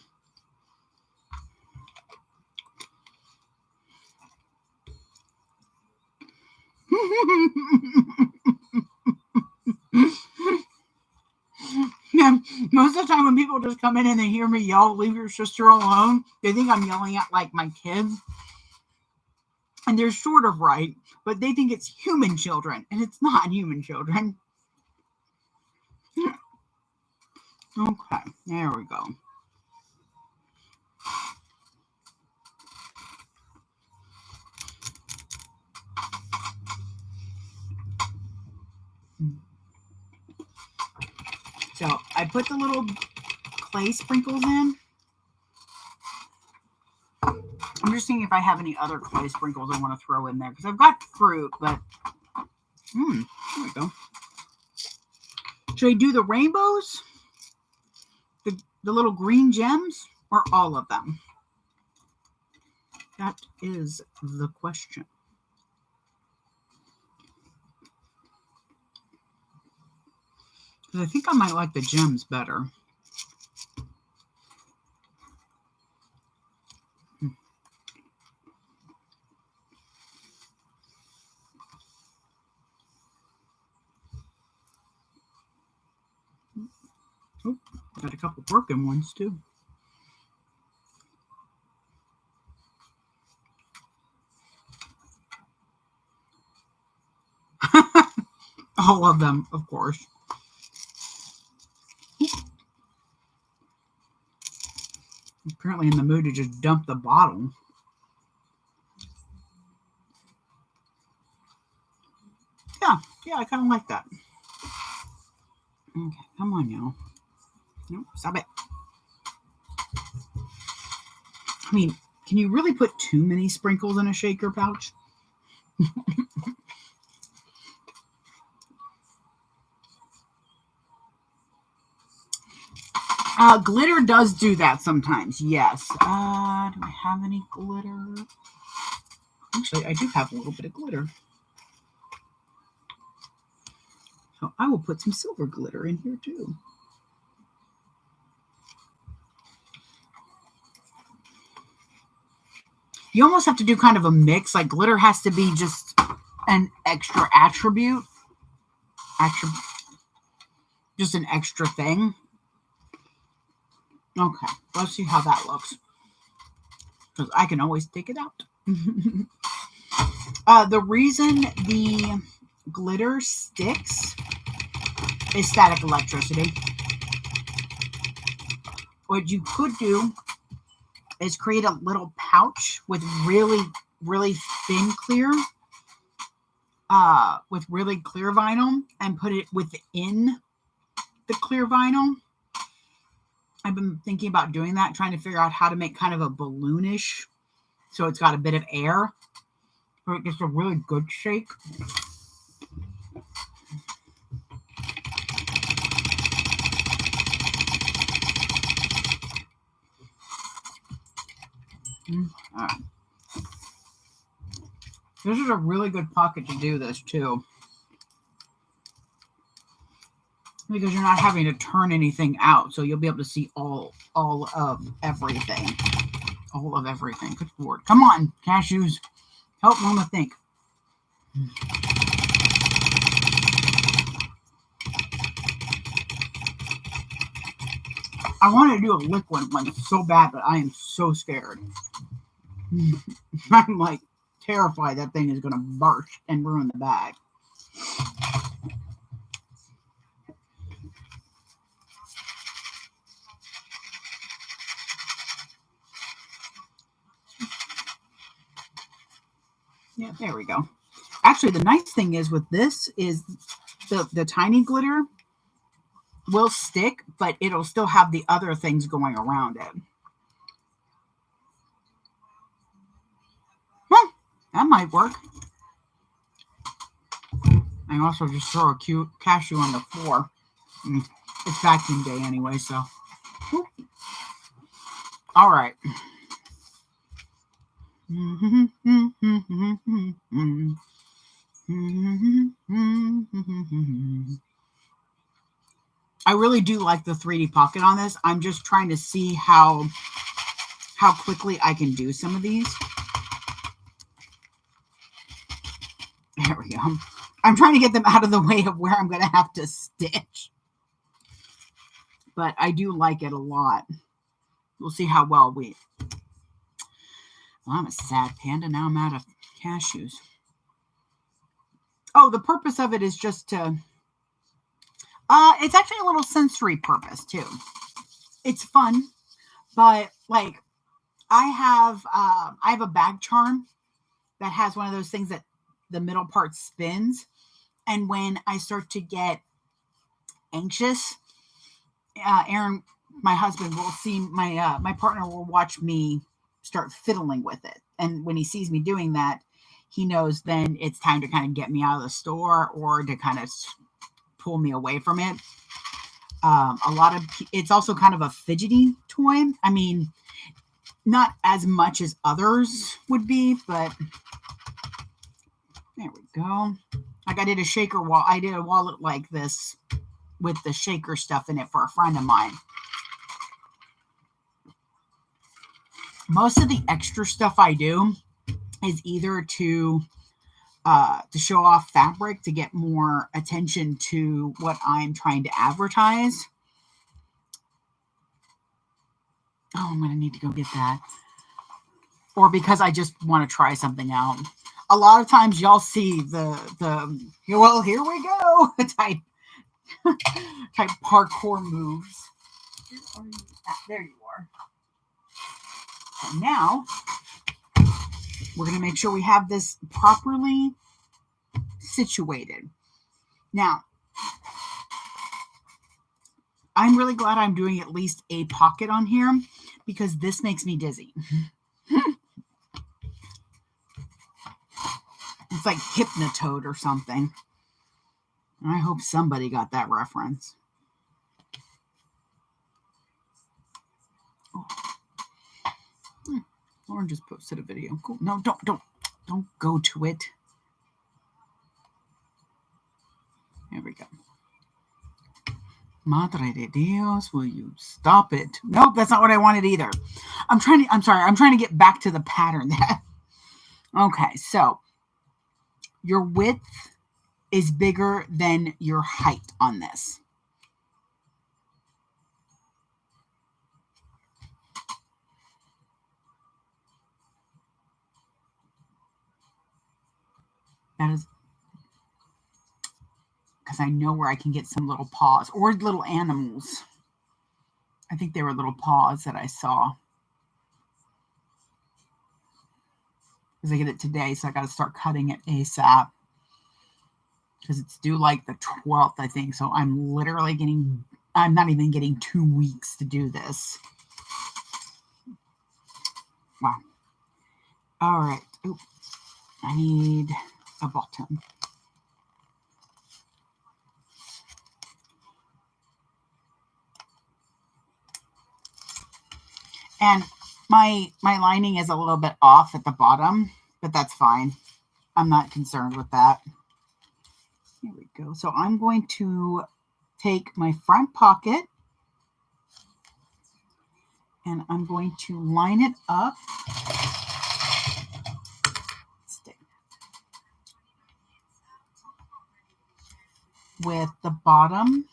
Yeah, most of the time when people just come in and they hear me yell, "Leave your sister alone," they think I'm yelling at like my kids. And they're sort of right, but they think it's human children, and it's not human children. Okay, there we go. So I put the little clay sprinkles in. I'm just seeing if I have any other clay sprinkles I want to throw in there because I've got fruit, but there we go. Should I do the rainbows, the little green gems, or all of them? That is the question. Because I think I might like the gems better. Oh, got a couple broken ones too. All of them, of course. Apparently in the mood to just dump the bottle. Yeah, I kind of like that. Okay, come on now. No, stop it. I mean, can you really put too many sprinkles in a shaker pouch? Glitter does do that sometimes, yes. Do I have any glitter? Actually, I do have a little bit of glitter. So I will put some silver glitter in here too. You almost have to do kind of a mix. Like glitter has to be just an extra attribute. Just an extra thing. Okay, let's see how that looks. Because I can always take it out. The reason the glitter sticks is static electricity. What you could do is create a little pouch with really, really thin clear, with really clear vinyl, and put it within the clear vinyl. I've been thinking about doing that, trying to figure out how to make kind of a balloonish, so it's got a bit of air, so it gets a really good shake. All right. This is a really good pocket to do this too, because you're not having to turn anything out, so you'll be able to see all of everything. All of everything. Good Lord. Come on, cashews. Help Mama think. I want to do a liquid one so bad, but I am so scared. I'm like terrified that thing is going to burst and ruin the bag. Yeah, there we go. Actually, the nice thing is with this is the tiny glitter will stick, but it'll still have the other things going around it. That might work. I also just throw a cute cashew on the floor. It's vacuum day anyway, so. All right. I really do like the 3D pocket on this. I'm just trying to see how quickly I can do some of these. There we go. I'm trying to get them out of the way of where I'm going to have to stitch. But I do like it a lot. We'll see how well we... Well, I'm a sad panda. Now I'm out of cashews. Oh, the purpose of it is just to... it's actually a little sensory purpose, too. It's fun. But, like, I have a bag charm that has one of those things that the middle part spins. And when I start to get anxious, Aaron, my husband, will see my partner will watch me start fiddling with it. And when he sees me doing that, he knows then it's time to kind of get me out of the store or to kind of pull me away from it. It's also kind of a fidgety toy. I mean, not as much as others would be, but there we go. Like I did a shaker wall. I did a wallet like this with the shaker stuff in it for a friend of mine. Most of the extra stuff I do is either to show off fabric to get more attention to what I'm trying to advertise, Oh, I'm going to need to go get that. Or because I just want to try something out. A lot of times y'all see well, here we go type parkour moves. Where are you at? There you are. And now we're going to make sure we have this properly situated. Now, I'm really glad I'm doing at least a pocket on here because this makes me dizzy. It's like Hypnotoad or something. I hope somebody got that reference. Oh. Lauren just posted a video. Cool. No, don't go to it. There we go. Madre de Dios, will you stop it? Nope, that's not what I wanted either. I'm trying to get back to the pattern there. Okay, so your width is bigger than your height on this. That is because I know where I can get some little paws or little animals. I think they were little paws that I saw. Because I get it today, so I got to start cutting it ASAP. Because it's due like the 12th, I think. So I'm not even getting 2 weeks to do this. Wow. All right. Ooh, I need a bottom. And my lining is a little bit off at the bottom, but that's fine. I'm not concerned with that. Here we go. So I'm going to take my front pocket and I'm going to line it up. With the bottom.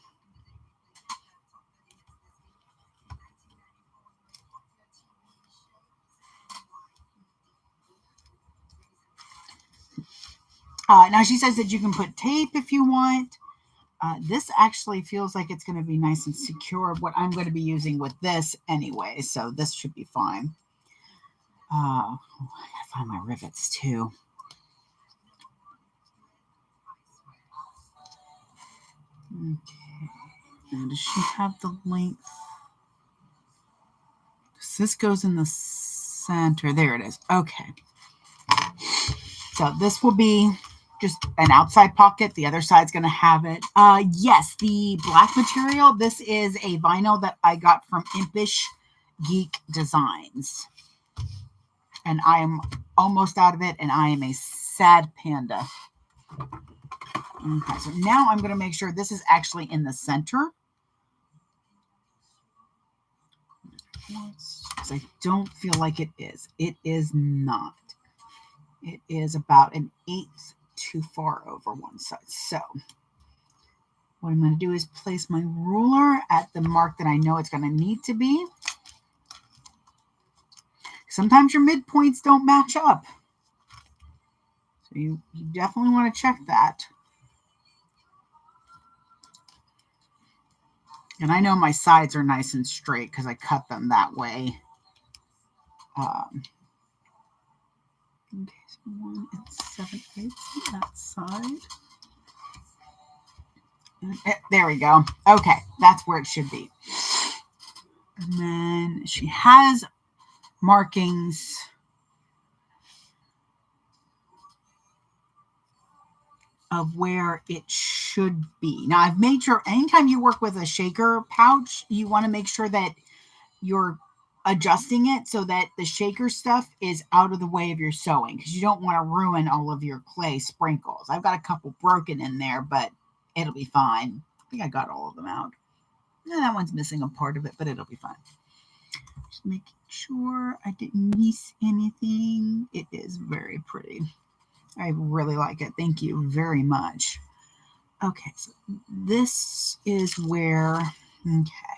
Now she says that you can put tape if you want. This actually feels like it's going to be nice and secure. What I'm going to be using with this anyway, so this should be fine. I gotta find my rivets too. Okay. Now does she have the length? This goes in the center. There it is. Okay. So this will be just an outside pocket. The other side's going to have it. Yes, the black material. This is a vinyl that I got from Impish Geek Designs. And I am almost out of it, and I am a sad panda. Okay, so now I'm going to make sure this is actually in the center. Because I don't feel like it is. It is not. It is about an 1/8 too far over one side. So what I'm going to do is place my ruler at the mark that I know it's going to need to be. Sometimes your midpoints don't match up. So you definitely want to check that. And I know my sides are nice and straight because I cut them that way. Okay, so 1 7/8 on that side. There we go. Okay, that's where it should be. And then she has markings of where it should be. Now, I've made sure anytime you work with a shaker pouch, you want to make sure that you're adjusting it so that the shaker stuff is out of the way of your sewing because you don't want to ruin all of your clay sprinkles. I've got a couple broken in there, but it'll be fine. I think I got all of them out. And that one's missing a part of it, but it'll be fine. Just making sure I didn't miss anything. It is very pretty. I really like it. Thank you very much. Okay, so this is where, okay.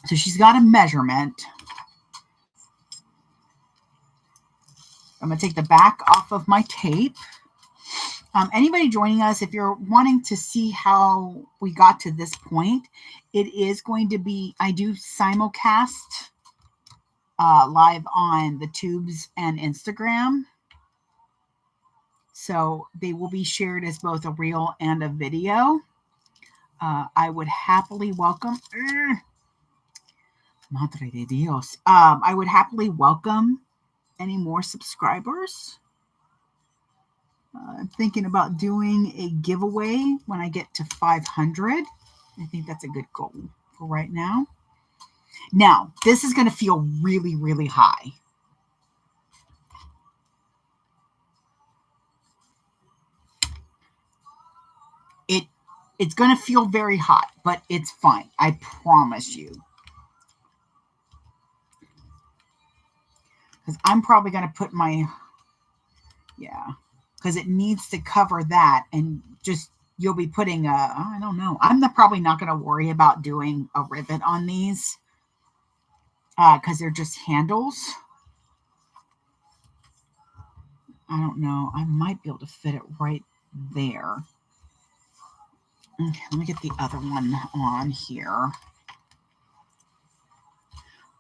So she's got a measurement. I'm going to take the back off of my tape. Anybody joining us, if you're wanting to see how we got to this point, it is going to be, I do simulcast live on the tubes and Instagram. So they will be shared as both a reel and a video. I would happily welcome, Madre de Dios. I would happily welcome any more subscribers. I'm thinking about doing a giveaway when I get to 500. I think that's a good goal for right now. Now, this is going to feel really, really high. It's going to feel very hot, but it's fine. I promise you. Because I'm probably going to put my, because it needs to cover that, and just, you'll be putting I don't know. I'm probably not going to worry about doing a rivet on these because they're just handles. I don't know. I might be able to fit it right there. Okay, let me get the other one on here.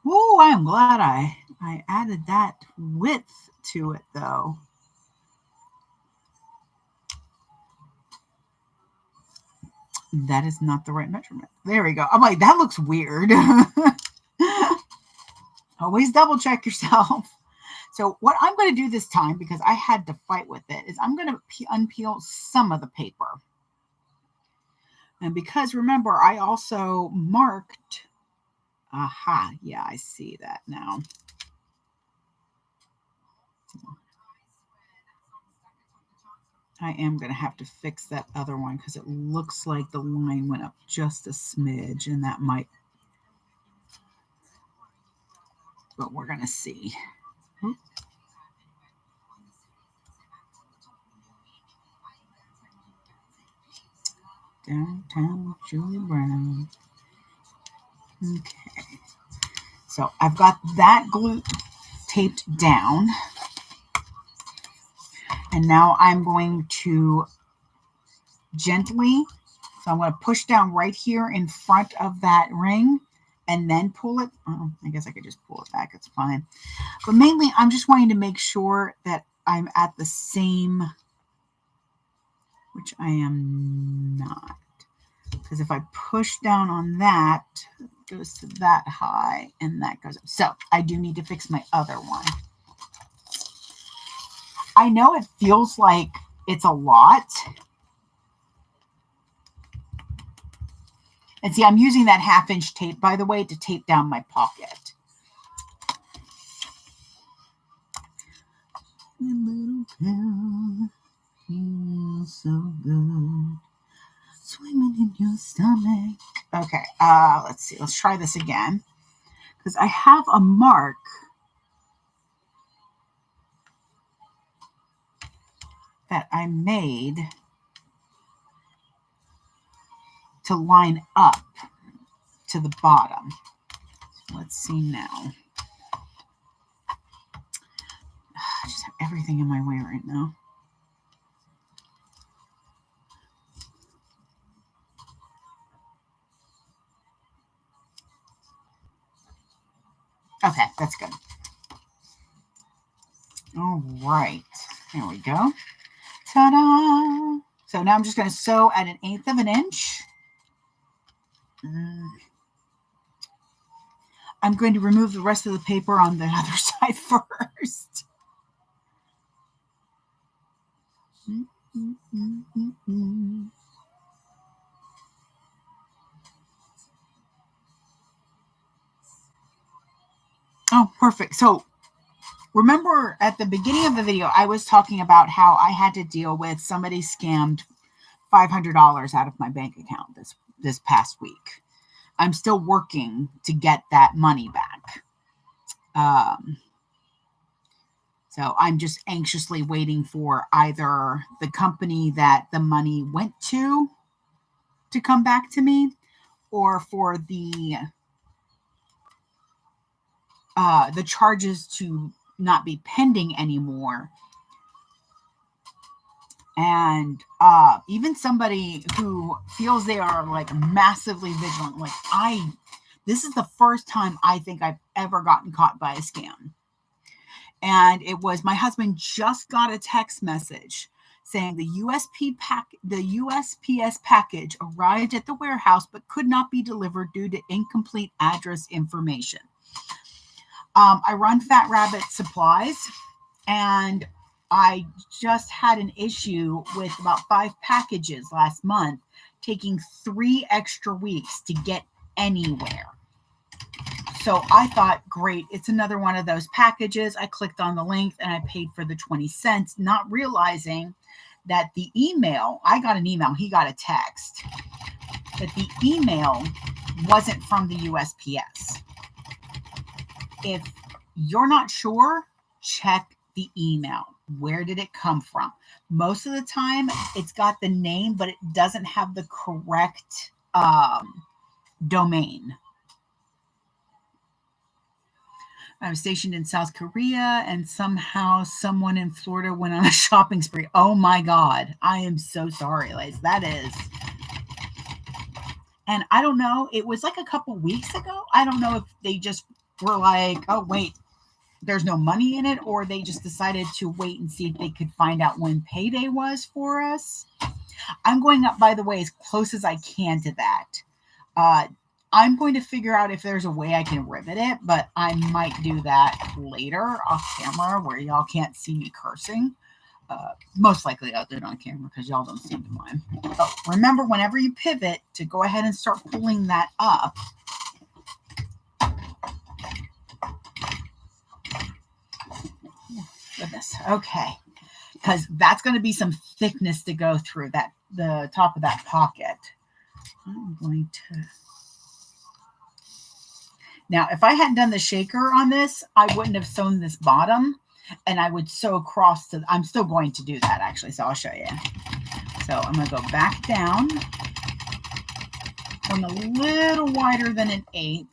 Oh, I'm glad I added that width to it, though. That is not the right measurement. There we go. I'm like, that looks weird. Always double check yourself. So what I'm going to do this time, because I had to fight with it, is I'm going to unpeel some of the paper. And because, remember, I also marked, aha, yeah, I see that now. I am going to have to fix that other one because it looks like the line went up just a smidge, and that might, but we're going to see. Downtown Julie Brown. Okay. So I've got that glue taped down. And now I'm going to gently, so I'm going to push down right here in front of that ring and then pull it. Oh, I guess I could just pull it back. It's fine. But mainly, I'm just wanting to make sure that I'm at the same, which I am not. Because if I push down on that, it goes to that high and that goes up. So I do need to fix my other one. I know it feels like it's a lot. And see, I'm using that 1/2-inch tape, by the way, to tape down my pocket. Little pill feels so good. Swimming in your stomach. Okay, let's see. Let's try this again. Because I have a mark that I made to line up to the bottom. So let's see now. I just have everything in my way right now. Okay, that's good. All right, there we go. Ta-da! So now I'm just going to sew at 1/8 of an inch. I'm going to remove the rest of the paper on the other side first. Oh, perfect. So remember at the beginning of the video, I was talking about how I had to deal with somebody scammed $500 out of my bank account this past week. I'm still working to get that money back. So I'm just anxiously waiting for either the company that the money went to come back to me, or for the the charges to not be pending anymore. And even somebody who feels they are like massively vigilant, like this is the first time I think I've ever gotten caught by a scam. And it was, my husband just got a text message saying the USPS package arrived at the warehouse but could not be delivered due to incomplete address information. I run Fat Rabbit Supplies, and I just had an issue with about 5 packages last month, taking 3 extra weeks to get anywhere. So I thought, great, it's another one of those packages. I clicked on the link and I paid for the 20 cents, not realizing that the email, I got an email, he got a text, that the email wasn't from the USPS. If you're not sure, check the email. Where did it come from? Most of the time, it's got the name, but it doesn't have the correct domain. I was stationed in South Korea, and somehow someone in Florida went on a shopping spree. Oh my God. I am so sorry, Liz. That is. And I don't know. It was like a couple weeks ago. I don't know if they just were like, oh, wait, there's no money in it, or they just decided to wait and see if they could find out when payday was for us. I'm going up, by the way, as close as I can to that. I'm going to figure out if there's a way I can rivet it, but I might do that later off camera where y'all can't see me cursing. Most likely I'll do it on camera because y'all don't seem to mind. Oh, remember, whenever you pivot, to go ahead and start pulling that up. Goodness. Okay. Because that's going to be some thickness to go through the top of that pocket. I'm going to... Now, if I hadn't done the shaker on this, I wouldn't have sewn this bottom, and I would sew across to, I'm still going to do that actually, so I'll show you. So I'm going to go back down, going a little wider than 1/8.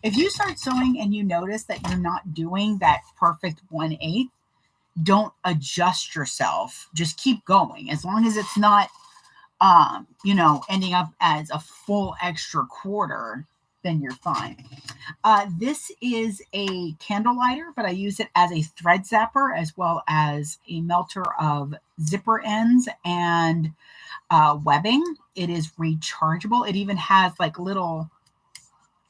If you start sewing and you notice that you're not doing that perfect 1/8, don't adjust yourself. Just keep going. As long as it's not, ending up as a full extra quarter, then you're fine. This is a candle lighter, but I use it as a thread zapper as well as a melter of zipper ends and webbing. It is rechargeable. It even has like little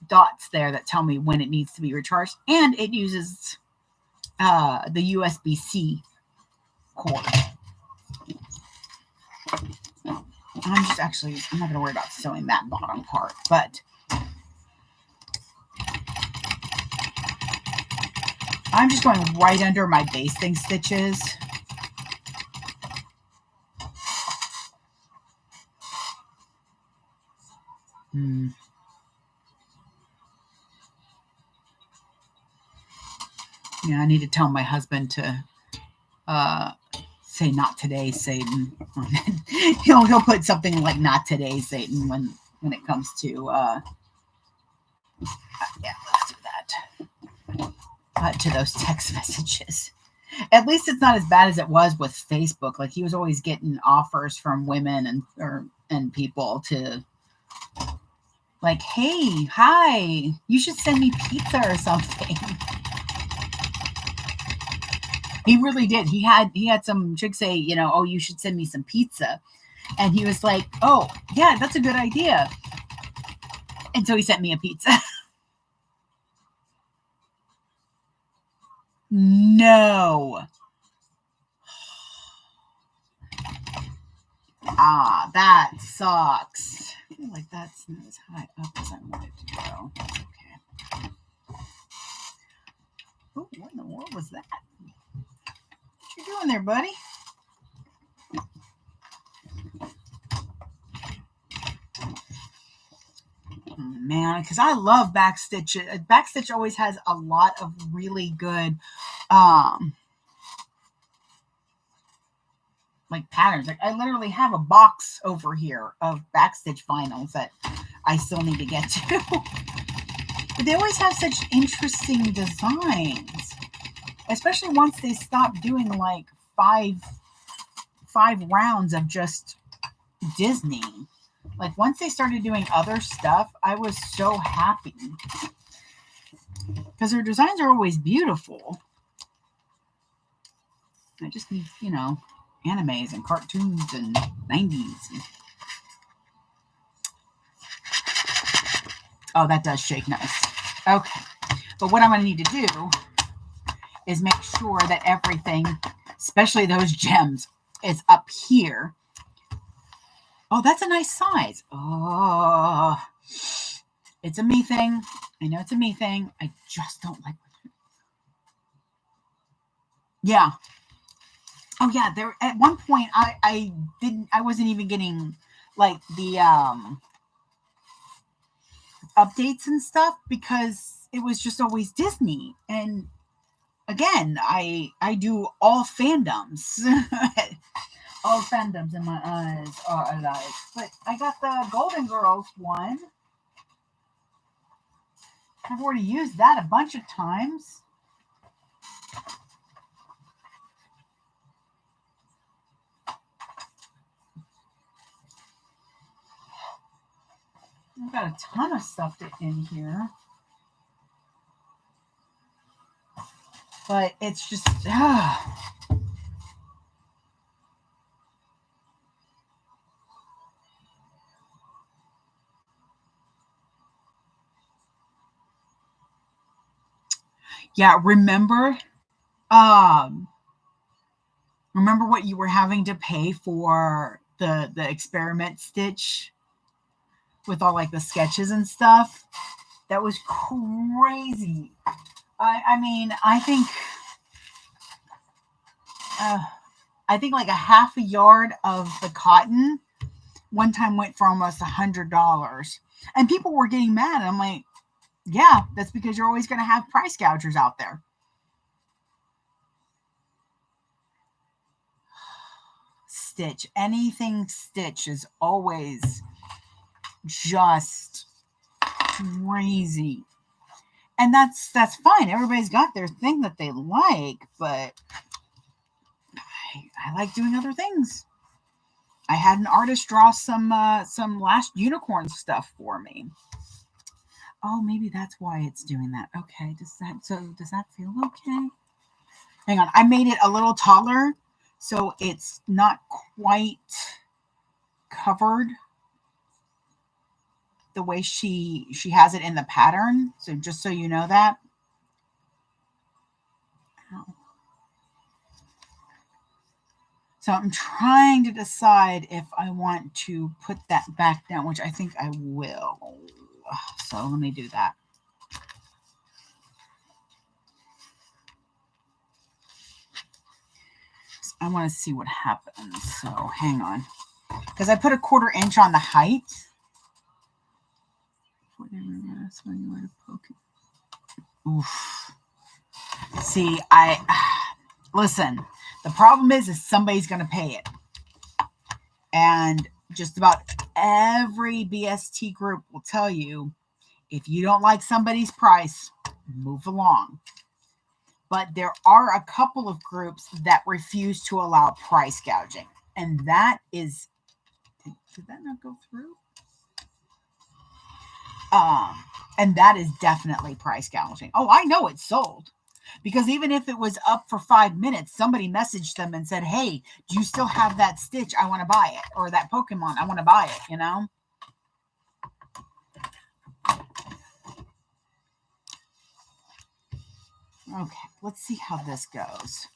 dots there that tell me when it needs to be recharged, and it uses the USB-C cord. I'm not going to worry about sewing that bottom part, but I'm just going right under my basting stitches. Yeah, I need to tell my husband to say "not today, Satan." he'll put something like "not today, Satan" when it comes to yeah, let's do that. To those text messages. At least it's not as bad as it was with Facebook. Like, he was always getting offers from women and people to, like, hey, hi, you should send me pizza or something. He really did. He had some chick say, oh, you should send me some pizza. And he was like, oh, yeah, that's a good idea. And so he sent me a pizza. No. That sucks. I feel like that's not as high up as I wanted to go. Okay. Oh, what in the world was that? What you doing there, buddy? Man, because I love backstitch. Backstitch always has a lot of really good like patterns. Like, I literally have a box over here of backstitch vinyls that I still need to get to. But they always have such interesting designs, especially once they stop doing like five rounds of just Disney. Like once they started doing other stuff, I was so happy because their designs are always beautiful. I just need, animes and cartoons and 90s. Oh, that does shake nice. Okay. But what I'm going to need to do is make sure that everything, especially those gems, is up here. Oh, that's a nice size. Oh, it's a me thing. I know it's a me thing. I just don't like it. Yeah. Oh yeah, there at one point I wasn't even getting like the updates and stuff because it was just always Disney. And again, I do all fandoms. All fandoms in my eyes are alive. But I got the Golden Girls one. I've already used that a bunch of times. I've got a ton of stuff in here. But it's just... Yeah, remember what you were having to pay for the experiment stitch with all like the sketches and stuff? That was crazy. I mean, I think like a half a yard of the cotton one time went for almost $100, and people were getting mad. I'm like, yeah, that's because you're always going to have price gougers out there. Stitch, anything Stitch is always just crazy. And that's fine. Everybody's got their thing that they like, but I like doing other things. I had an artist draw some Last Unicorn stuff for me. Oh, maybe that's why it's doing that. Okay, does that feel okay? Hang on, I made it a little taller, so it's not quite covered the way she has it in the pattern. So just so you know that. Ow. So I'm trying to decide if I want to put that back down, which I think I will. So let me do that. I want to see what happens. So hang on. Because I put a 1/4 inch on the height. Oof. See, listen, the problem is somebody's going to pay it. And just about every BST group will tell you, if you don't like somebody's price, move along. But there are a couple of groups that refuse to allow price gouging. And that is... Did that not go through? And that is definitely price gouging. Oh, I know it's sold. Because even if it was up for 5 minutes, somebody messaged them and said, hey, do you still have that Stitch? I want to buy it. Or that Pokemon, I want to buy it, you know? Okay, let's see how this goes.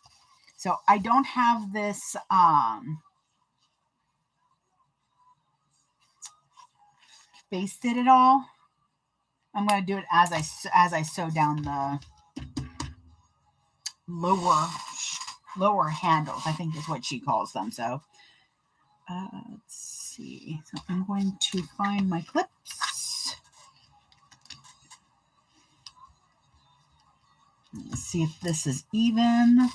So I don't have this basted at all. I'm going to do it as I sew down the lower handles, I think is what she calls them. So let's see. So I'm going to find my clips. Let's see if this is even.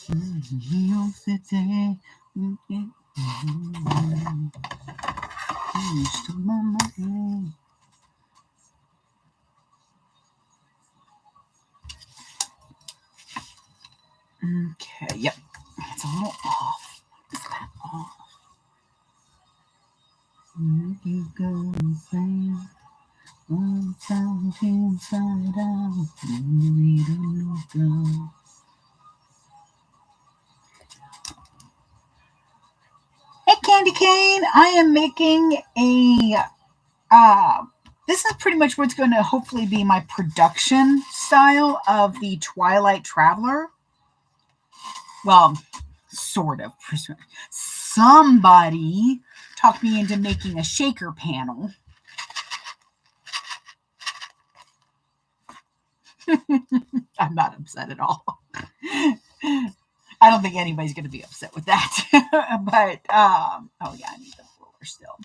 Okay, yep. It's a little off. Is that off? You go insane. One time inside out. You don't go. Hey, Candy Cane. I am making a this is pretty much what's going to hopefully be my production style of the Twilight Traveler. Well, sort of. Somebody talked me into making a shaker panel. I'm not upset at all. I don't think anybody's going to be upset with that. But, oh yeah, I need the roller still.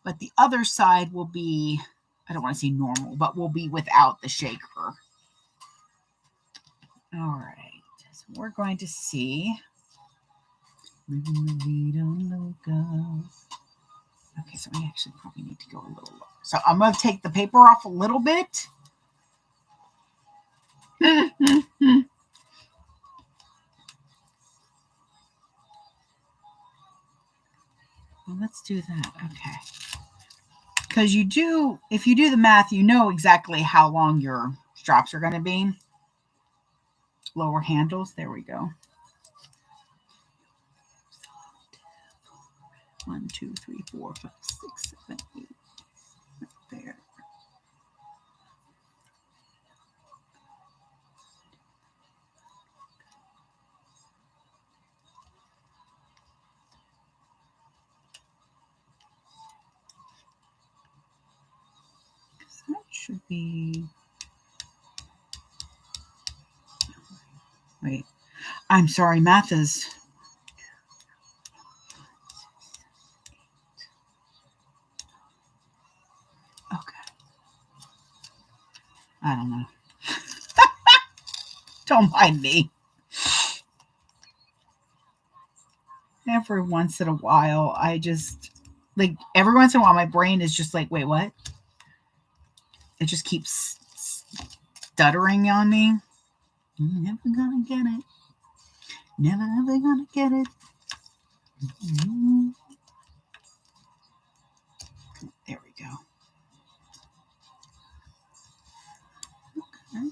But the other side will be, I don't want to say normal, but will be without the shaker. All right. So we're going to see. Okay, so we actually probably need to go a little lower. So I'm going to take the paper off a little bit. Well, let's do that. Okay. Because you do, if you do the math, you know exactly how long your straps are going to be. Lower handles. There we go. 1, 2, 3, 4, 5, 6, 7, 8. Right there. That should be. Wait. I'm sorry, math is. Okay. I don't know. Don't mind me. Every once in a while, I just, like, every once in a while, my brain is just like, wait, what? It just keeps stuttering on me. Never gonna get it. Never ever gonna get it. There we go. Okay.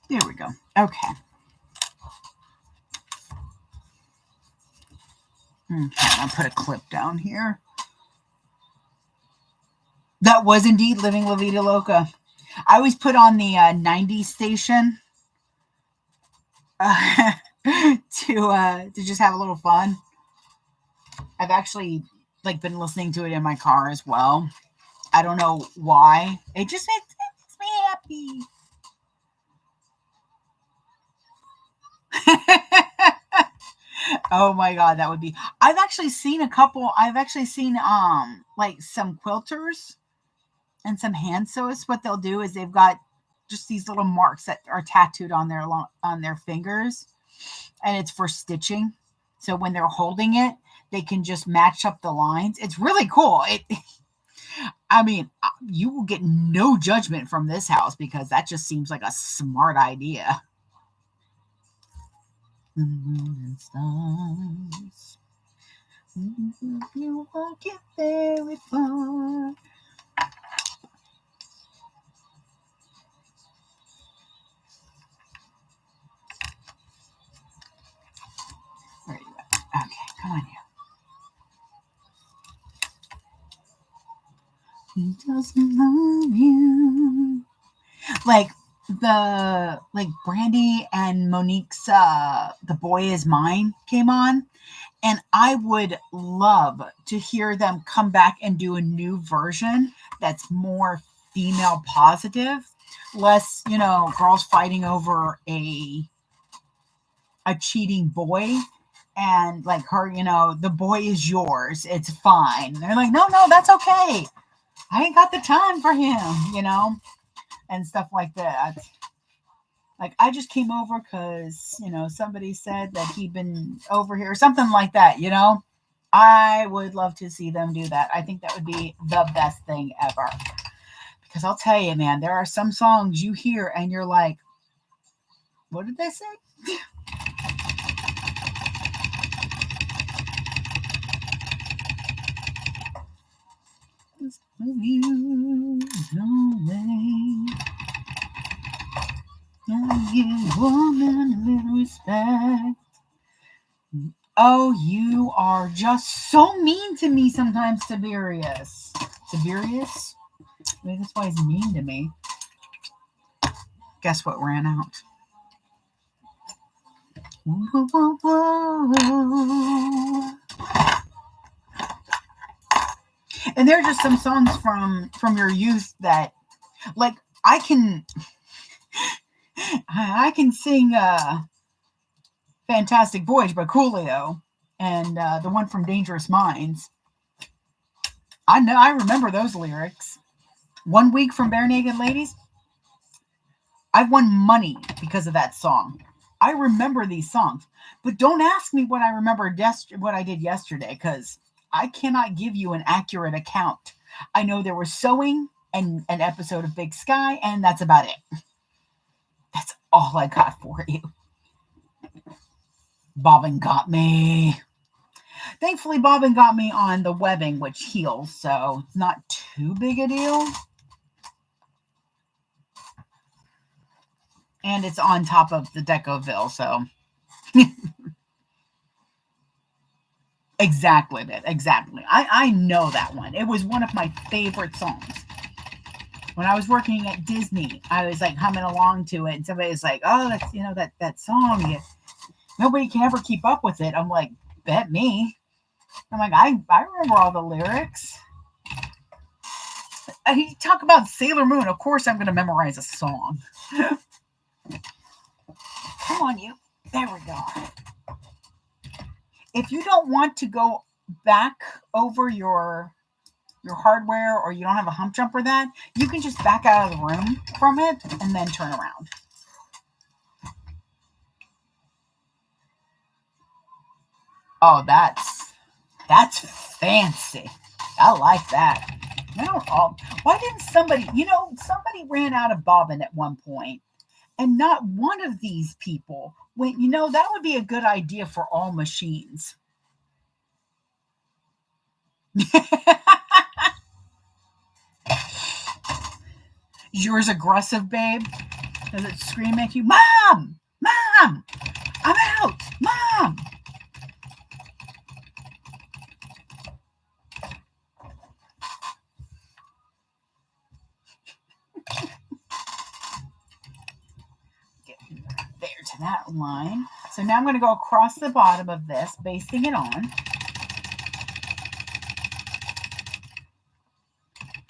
There we go. Okay. I'll put a clip down here. That was indeed Living La Vida Loca. I always put on the 90s station to just have a little fun. I've actually been listening to it in my car as well. I don't know why. It just makes me happy. Oh my god, that would be. I've actually seen a couple. I've actually seen some quilters and some hand sewists. What they'll do is they've got just these little marks that are tattooed on their fingers, and it's for stitching. So when they're holding it, they can just match up the lines. It's really cool. I mean, you will get no judgment from this house because that just seems like a smart idea. The moon and stars. You won't get very far. Where are you at? Okay, come on here. He doesn't love you. Brandy and Monique's The Boy Is Mine came on, and I would love to hear them come back and do a new version that's more female positive, less, girls fighting over a cheating boy, and her, the boy is yours, it's fine. They're like, no, that's okay. I ain't got the time for him, and stuff like that. Like, I just came over because, somebody said that he'd been over here, something like that, I would love to see them do that. I think that would be the best thing ever. Because I'll tell you, man, there are some songs you hear and you're like, what did they say? You give woman a little respect. Oh, you are just so mean to me sometimes, Tiberius. Tiberius? Maybe that's why he's mean to me. Guess what ran out? Whoa, whoa, whoa. And there are just some songs from your youth that, like, I can sing Fantastic Voyage by Coolio and the one from Dangerous Minds. I remember those lyrics. 1 Week from Bare Naked Ladies. I've won money because of that song. I remember these songs, but don't ask me what I remember what I did yesterday, because I cannot give you an accurate account. I know there was sewing and an episode of Big Sky, and that's about it. That's all I got for you. Bobbin got me. Thankfully, Bobbin got me on the webbing, which heals, so it's not too big a deal. And it's on top of the Decoville, so. Exactly, babe. Exactly. I know that one. It was one of my favorite songs. When I was working at Disney, I was like humming along to it, and somebody was like, "Oh, that's that song. Nobody can ever keep up with it." I'm like, "Bet me." I'm like, I remember all the lyrics. You talk about Sailor Moon. Of course, I'm going to memorize a song. Come on, you. There we go. If you don't want to go back over your hardware, or you don't have a hump jumper, that you can just back out of the room from it and then turn around. Oh, that's fancy. I like that. Why didn't somebody ran out of bobbin at one point, and not one of these people went, that would be a good idea for all machines. Yours aggressive, babe? Does it scream at you? Mom! Mom! I'm out! Mom! Get there to that line. So now I'm going to go across the bottom of this, basting it on.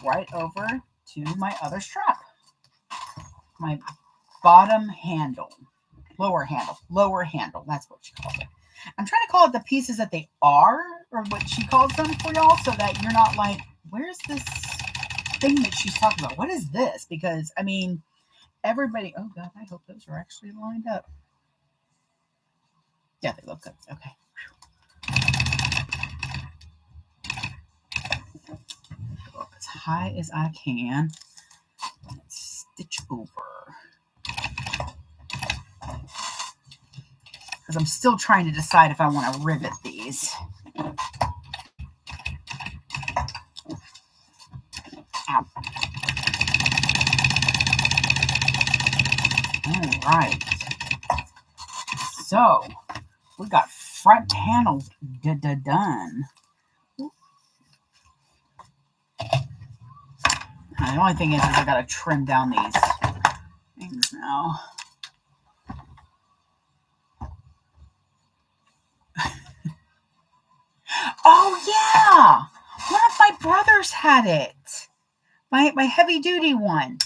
Right over to my other strap. My bottom handle. Lower handle. That's what she calls it. I'm trying to call it the pieces that they are, or what she calls them for y'all, so that you're not like, where's this thing that she's talking about? What is this? Because, everybody, oh God, I hope those are actually lined up. Yeah, they look good. Okay. Go up as high as I can. Stitch over. Because I'm still trying to decide if I want to rivet these. Ow. All right. So, we got front panels done. The only thing is I got to trim down these things now. Oh, yeah. One of my brothers had it. My heavy duty one.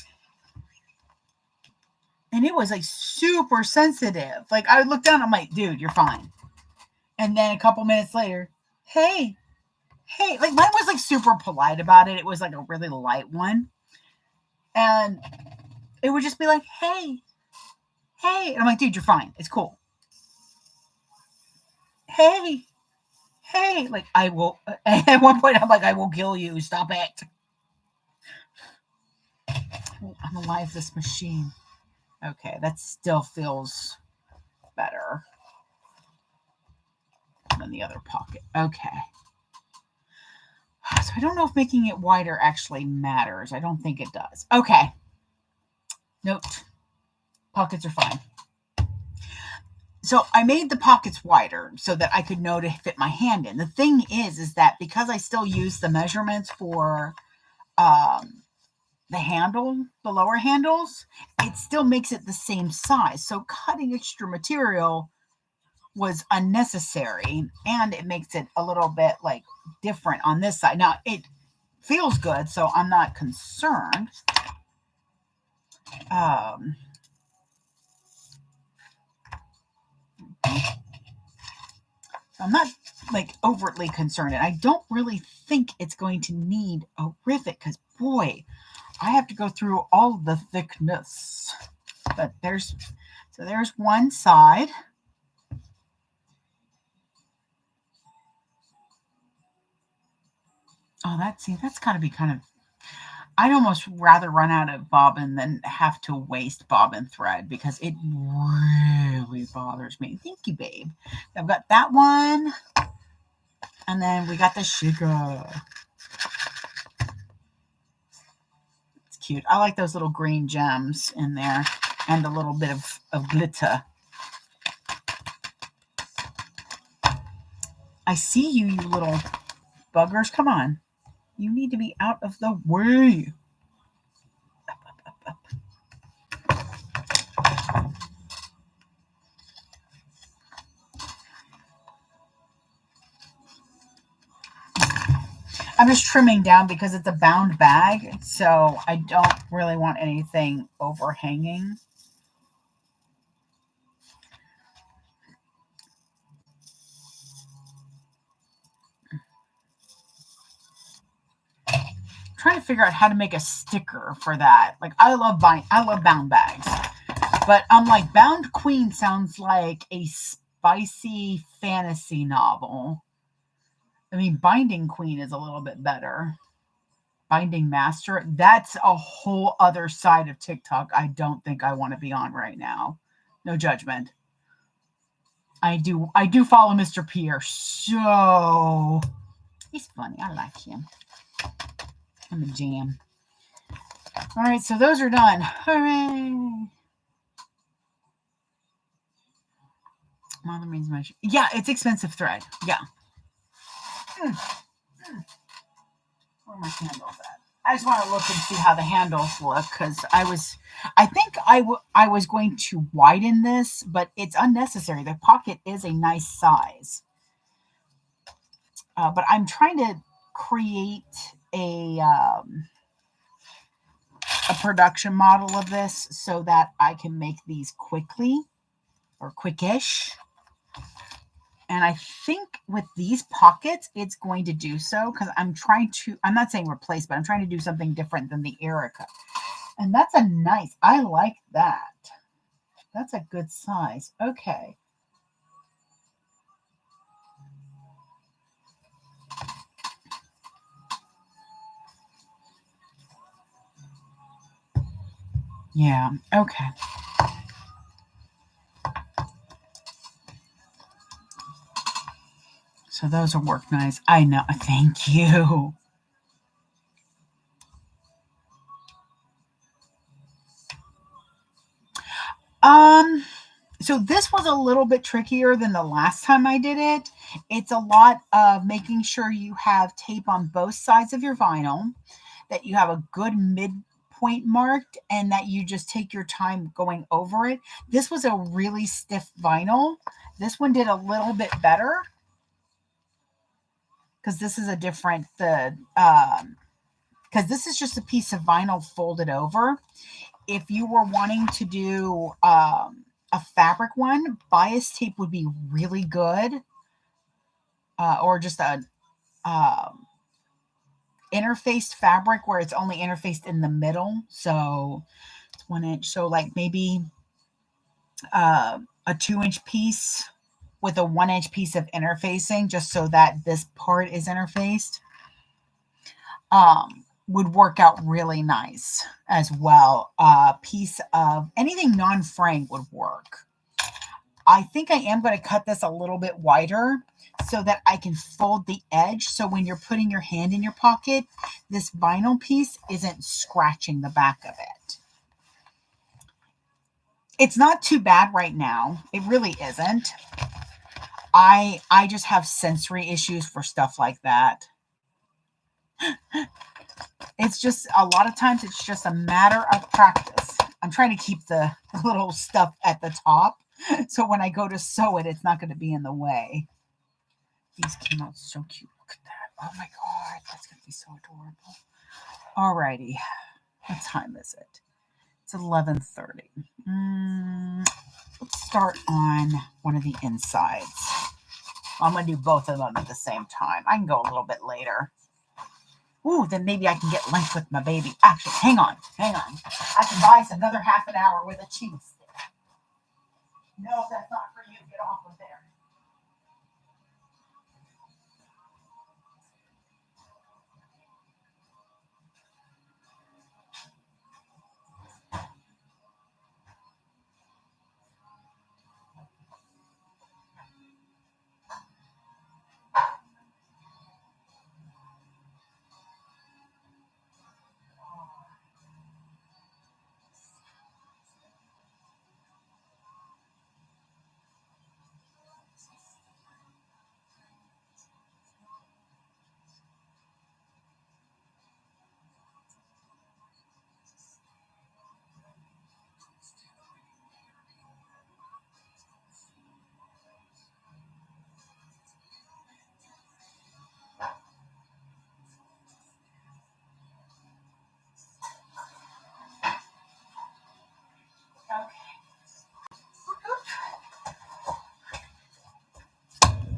And it was like super sensitive. Like, I would look down, I'm like, dude, you're fine. And then a couple minutes later, hey. Like, mine was, like, super polite about it. It was, like, a really light one. And it would just be like, hey. And I'm like, dude, you're fine. It's cool. Hey. Like, I will. At one point, I'm like, I will kill you. Stop it. I'm alive, this machine. Okay, that still feels better than the other pocket. Okay. So I don't know if making it wider actually matters. I don't think it does. Okay. Note. Pockets are fine. So I made the pockets wider so that I could know to fit my hand in. The thing is that because I still use the measurements for the handle, the lower handles, it still makes it the same size. So cutting extra material was unnecessary, and it makes it a little bit like different on this side. Now it feels good, so I'm not concerned. I'm not like overtly concerned, and I don't really think it's going to need a rivet because boy, I have to go through all the thickness. But there's one side. Oh, that's got to be kind of. I'd almost rather run out of bobbin than have to waste bobbin thread because it really bothers me. Thank you, babe. I've got that one. And then we got the sugar. It's cute. I like those little green gems in there and a little bit of glitter. I see you, you little buggers. Come on. You need to be out of the way. Up. I'm just trimming down because it's a bound bag, so I don't really want anything overhanging. I'm trying to figure out how to make a sticker for that. Like I love bound bags, but I'm like Bound Queen sounds like a spicy fantasy novel. I mean, Binding Queen is a little bit better. Binding Master, that's a whole other side of TikTok I don't think I want to be on right now. No judgment. I do follow Mr. Pierce, so he's funny. I like him. I'm a jam. All right, so those are done. Hooray! Mother means much. Yeah, it's expensive thread. Yeah. Where are my handles at? I just want to look and see how the handles look because I think I was going to widen this, but it's unnecessary. The pocket is a nice size. But I'm trying to create a production model of this so that I can make these quickly or quickish. And I think with these pockets, it's going to do so because I'm not saying replace, but I'm trying to do something different than the Erica. And that's I like that. That's a good size. Okay. Yeah, okay. So those will work nice. I know. Thank you. So this was a little bit trickier than the last time I did it. It's a lot of making sure you have tape on both sides of your vinyl, that you have a good midpoint marked, and that you just take your time going over it. This was a really stiff vinyl. This one did a little bit better because this is because this is just a piece of vinyl folded over. If you were wanting to do a fabric one, bias tape would be really good, or just a interfaced fabric where it's only interfaced in the middle. So it's 1 inch. So like maybe a 2-inch piece with a 1-inch piece of interfacing, just so that this part is interfaced, would work out really nice as well. A piece of anything non-fraying would work. I think I am going to cut this a little bit wider so that I can fold the edge. So when you're putting your hand in your pocket, this vinyl piece isn't scratching the back of it. It's not too bad right now. It really isn't. I just have sensory issues for stuff like that. It's just a lot of times it's just a matter of practice. I'm trying to keep the little stuff at the top, so when I go to sew it, it's not going to be in the way. These came out so cute. Look at that. Oh my God, that's going to be so adorable. Alrighty, what time is it? It's 11:30. Let's start on one of the insides. I'm going to do both of them at the same time. I can go a little bit later. Ooh, then maybe I can get lunch with my baby. Actually, hang on. I can buy us another half an hour with a cheese stick. No, that's not for you. Get off of there.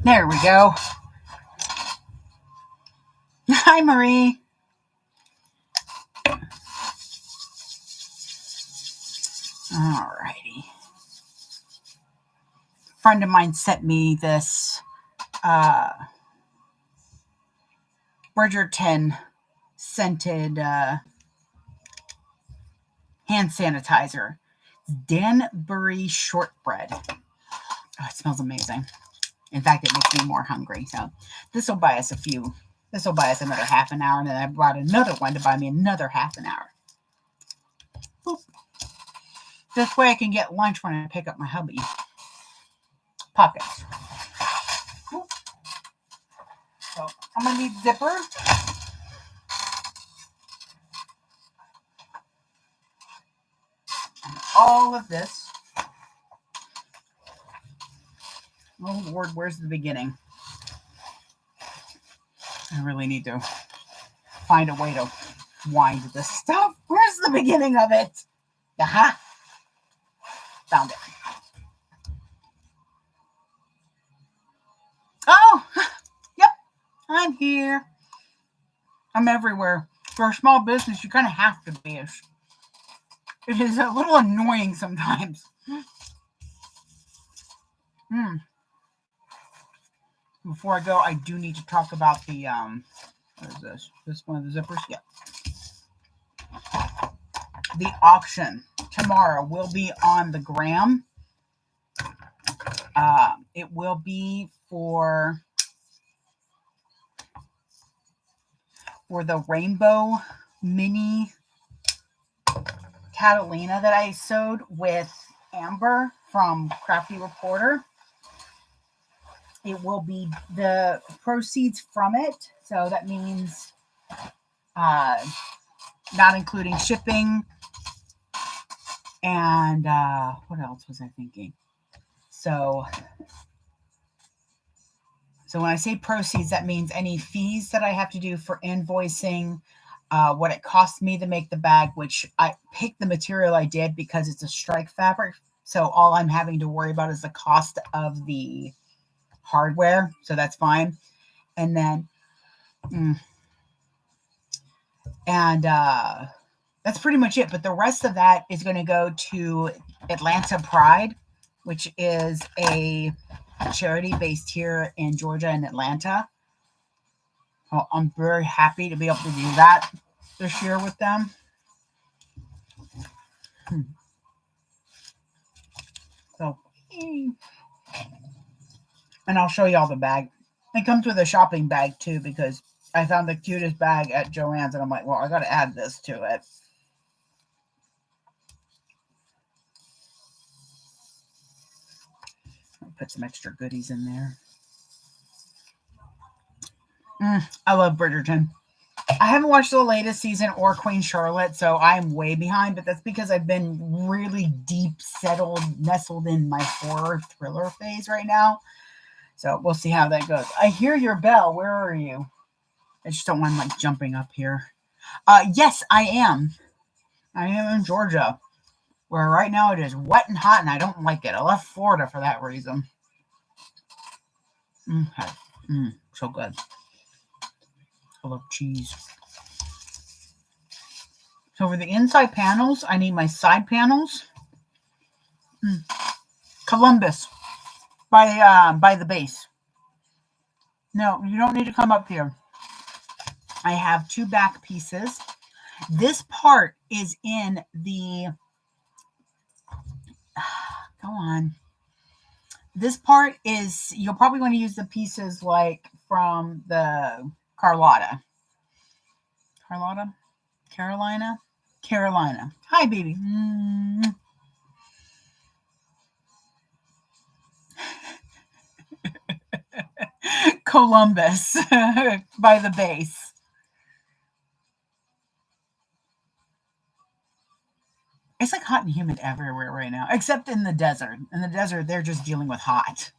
There we go. Hi, Marie. Alrighty. A friend of mine sent me this Bridgerton scented hand sanitizer. Danbury shortbread. Oh, it smells amazing. In fact, it makes me more hungry. So this will buy us another half an hour. And then I brought another one to buy me another half an hour. Boop. This way I can get lunch when I pick up my hubby. Pockets. Boop. So I'm going to need zipper. And all of this. Oh, Lord, where's the beginning? I really need to find a way to wind this stuff. Where's the beginning of it? Aha. Found it. Oh, yep. I'm here. I'm everywhere. For a small business, you kind of have to be. It is a little annoying sometimes. Before I go, I do need to talk about the, what is this? This one of the zippers? Yeah. The auction tomorrow will be on the gram. It will be for the rainbow mini Catalina that I sewed with Amber from Crafty Reporter. It will be the proceeds from it. So that means not including shipping. And what else was I thinking? So when I say proceeds, that means any fees that I have to do for invoicing, what it cost me to make the bag, which I picked the material I did because it's a strike fabric. So all I'm having to worry about is the cost of the hardware. So that's fine. And then, that's pretty much it. But the rest of that is going to go to Atlanta Pride, which is a charity based here in Georgia and Atlanta. So I'm very happy to be able to do that this year with them. So, and I'll show you all the bag. It comes with a shopping bag too, because I found the cutest bag at Joann's and I'm like, well, I got to add this to it. I'll put some extra goodies in there. I love Bridgerton. I haven't watched the latest season or Queen Charlotte, so I'm way behind, but that's because I've been really deep nestled in my horror thriller phase right now. So we'll see how that goes. I hear your bell. Where are you? I just don't want like jumping up here. Yes, I am. I am in Georgia, where right now it is wet and hot, and I don't like it. I left Florida for that reason. So good. I love cheese. So for the inside panels, I need my side panels. Columbus by the base. No, you don't need to come up here. I have 2 back pieces. This part is in the... Go on. This part is... You'll probably want to use the pieces like from the Carolina. Hi, baby. Columbus by the base. It's like hot and humid everywhere right now, except in the desert. In the desert, they're just dealing with hot.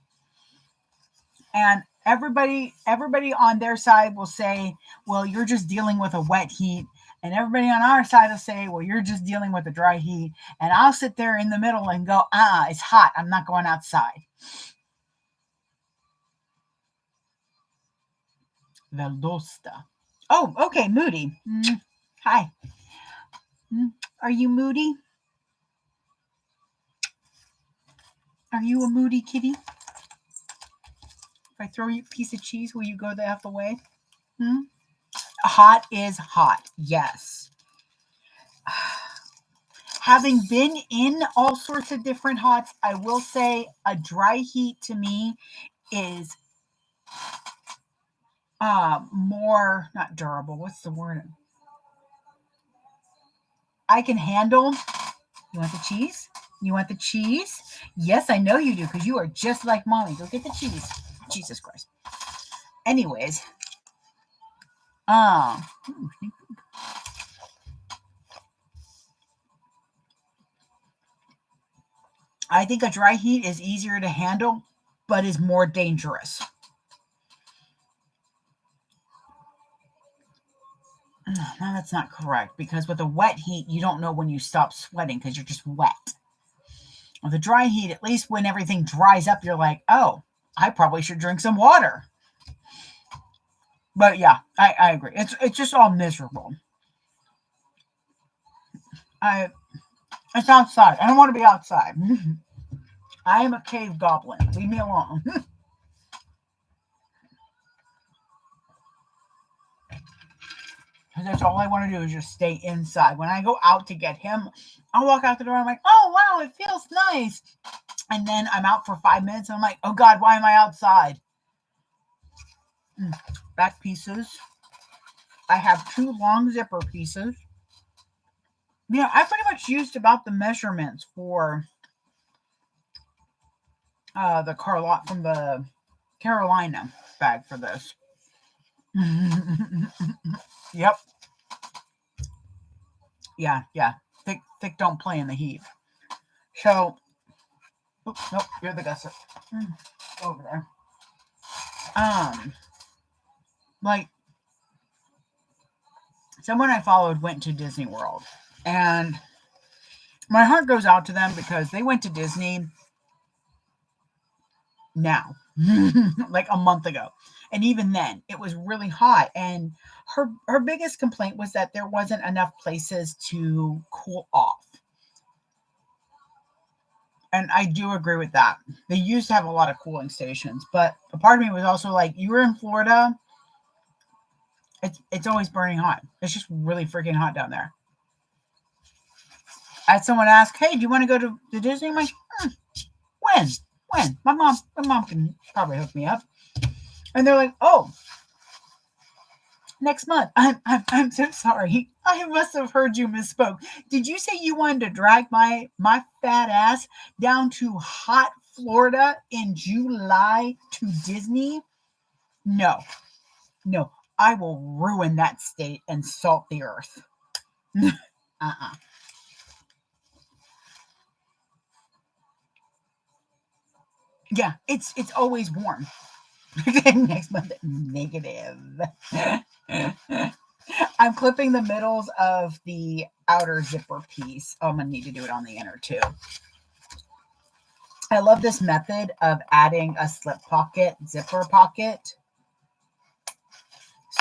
And everybody on their side will say, well, you're just dealing with a wet heat. And everybody on our side will say, well, you're just dealing with a dry heat. And I'll sit there in the middle and go, it's hot. I'm not going outside. Valdosta. Oh, okay, Moody. Hi. Are you moody? Are you a moody kitty? If I throw you a piece of cheese, will you go the F away? Hot is hot, yes. Having been in all sorts of different hots, I will say a dry heat to me is more, not durable. What's the word? I can handle. You want the cheese? You want the cheese? Yes, I know you do, because you are just like mommy. Go get the cheese. Jesus Christ. Anyways. I think a dry heat is easier to handle, but is more dangerous. No, that's not correct, because with a wet heat, you don't know when you stop sweating because you're just wet. With a dry heat, at least when everything dries up, you're like, oh, I probably should drink some water. But yeah, I agree. It's just all miserable. It's outside. I don't want to be outside. I am a cave goblin. Leave me alone. That's all I want to do is just stay inside. When I go out to get him, I'll walk out the door. I'm like, oh, wow, it feels nice. And then I'm out for 5 minutes. And I'm like, oh, God, why am I outside? Back pieces. I have 2 long zipper pieces. Yeah, I pretty much used about the measurements for the Carlotte from the Carolina bag for this. Yep. Yeah. Thick don't play in the heat. So, oops, nope, you're the gusset. Over there. Like, someone I followed went to Disney World, and my heart goes out to them because they went to Disney now, like a month ago. And even then, it was really hot. And her biggest complaint was that there wasn't enough places to cool off. And I do agree with that. They used to have a lot of cooling stations, but a part of me was also like, you were in Florida, it's always burning hot. It's just really freaking hot down there. I had someone ask, hey, do you want to go to Disney? I'm like, when? My mom can probably hook me up. And they're like, oh, next month. I'm so sorry. I must have heard you misspoke. Did you say you wanted to drag my fat ass down to hot Florida in July to Disney? No. I will ruin that state and salt the earth. Yeah, it's always warm. Next month, negative. I'm clipping the middles of the outer zipper piece. Oh, I'm going to need to do it on the inner too. I love this method of adding a slip pocket, zipper pocket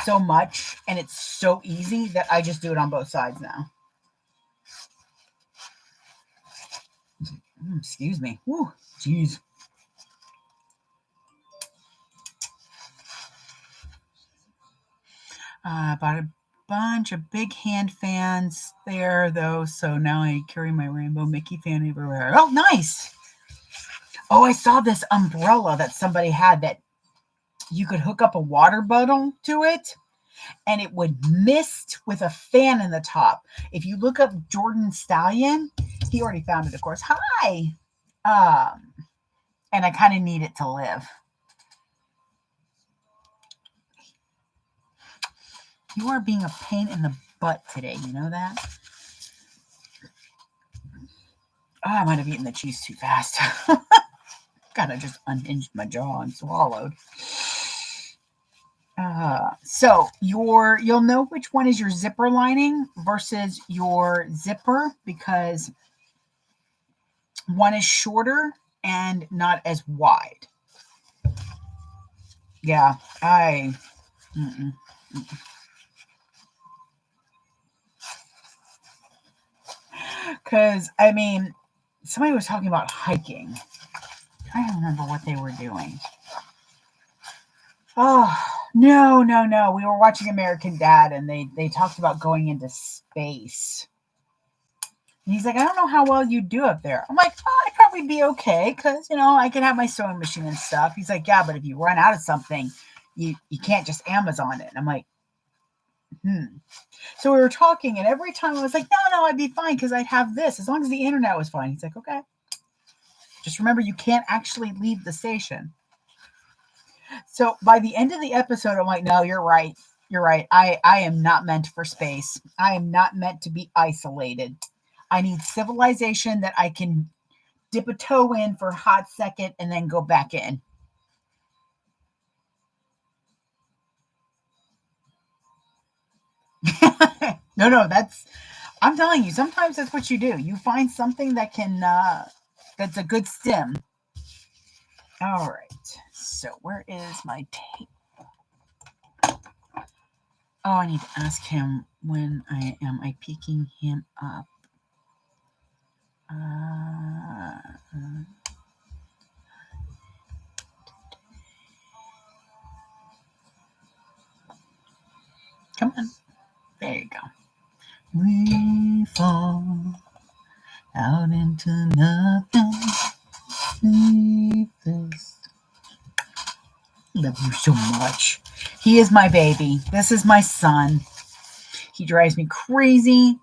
so much. And it's so easy that I just do it on both sides now. Excuse me. Woo, jeez. I bought a bunch of big hand fans there, though. So now I carry my Rainbow Mickey fan everywhere. Oh, nice. Oh, I saw this umbrella that somebody had that you could hook up a water bottle to it and it would mist with a fan in the top. If you look up Jordan Stallion, he already found it, of course. Hi. And I kind of need it to live. You are being a pain in the butt today. You know that? Oh, I might have eaten the cheese too fast. God, I just unhinged my jaw and swallowed. So you'll know which one is your zipper lining versus your zipper because one is shorter and not as wide. Yeah, because I mean, somebody was talking about hiking. I don't remember what they were doing. Oh, no. We were watching American Dad and they talked about going into space. And he's like, I don't know how well you do up there. I'm like, oh, I'd probably be okay because, I can have my sewing machine and stuff. He's like, yeah, but if you run out of something, you can't just Amazon it. And I'm like, So we were talking and every time I was like, no, I'd be fine because I'd have this as long as the internet was fine. He's like, okay. Just remember, you can't actually leave the station. So by the end of the episode, I'm like, no, you're right. I am not meant for space. I am not meant to be isolated. I need civilization that I can dip a toe in for a hot second and then go back in. No, I'm telling you, sometimes that's what you do. You find something that can, that's a good stim. All right. So where is my tape? Oh, I need to ask him when am I picking him up? Come on. There you go. We fall out into nothing. Love you so much. He is my baby. This is my son. He drives me crazy.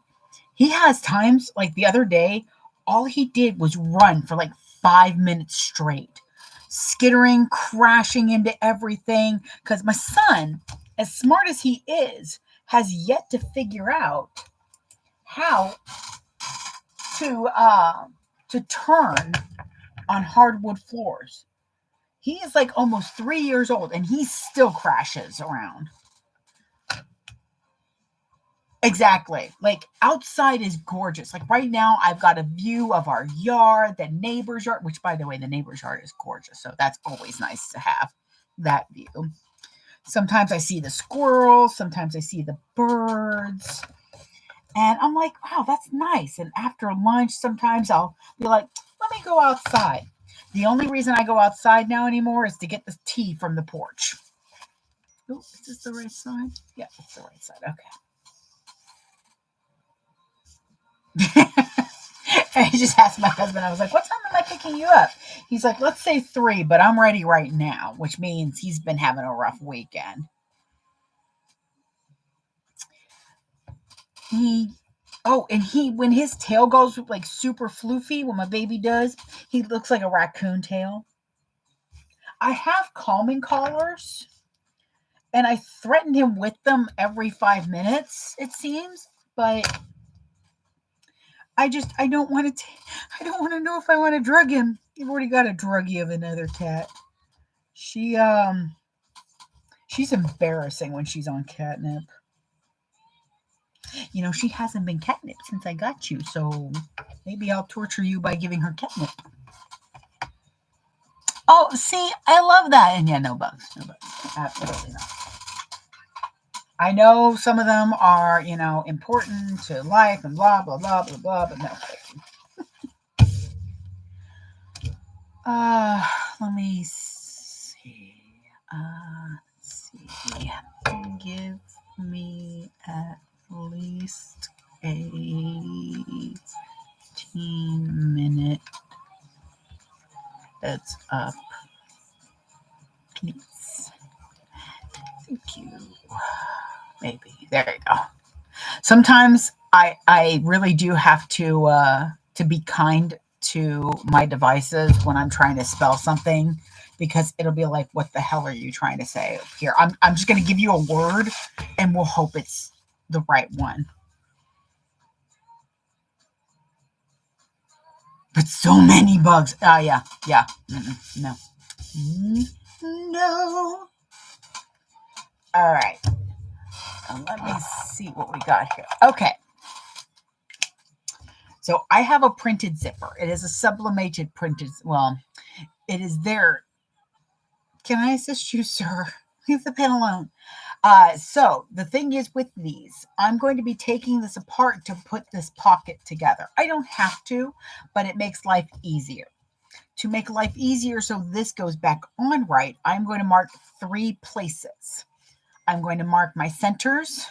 He has times, like the other day, all he did was run for like 5 minutes straight, skittering, crashing into everything. Because my son, as smart as he is, has yet to figure out how to turn on hardwood floors. He is like almost 3 years old and he still crashes around. Exactly. Like outside is gorgeous. Like right now I've got a view of our yard, the neighbor's yard, which by the way, the neighbor's yard is gorgeous. So that's always nice to have that view. Sometimes I see the squirrels, sometimes I see the birds. And I'm like, wow, that's nice. And after lunch, sometimes I'll be like, let me go outside. The only reason I go outside now anymore is to get the tea from the porch. Oh, is this the right side? Yeah, it's the right side. Okay. I just asked my husband, I was like, what time am I picking you up? He's like, let's say 3, but I'm ready right now, which means he's been having a rough weekend. When his tail goes like super floofy, when my baby does, he looks like a raccoon tail. I have calming collars, and I threatened him with them every 5 minutes, it seems, but I don't want to. I don't want to know if I want to drug him. You've already got a druggie of another cat. She's embarrassing when she's on catnip. She hasn't been catnip since I got you, so maybe I'll torture you by giving her catnip. Oh, see, I love that. And yeah, no bugs. Absolutely not. I know some of them are, important to life and blah, blah, blah, blah, blah, but no. Let me see. Let's see. Give me at least 18-minute heads up, please. Thank you. Maybe. There you go. Sometimes I really do have to be kind to my devices when I'm trying to spell something, because it'll be like, what the hell are you trying to say here? I'm just going to give you a word and we'll hope it's the right one. But so many bugs. Yeah. No. No. All right. Let me see what we got here. Okay. So I have a printed zipper. It is a sublimated printed. Well, it is there. Can I assist you, sir? Leave the pen alone. So the thing is with these, I'm going to be taking this apart to put this pocket together. I don't have to, but it makes life easier. To make life easier so this goes back on right, I'm going to mark 3 places. I'm going to mark my centers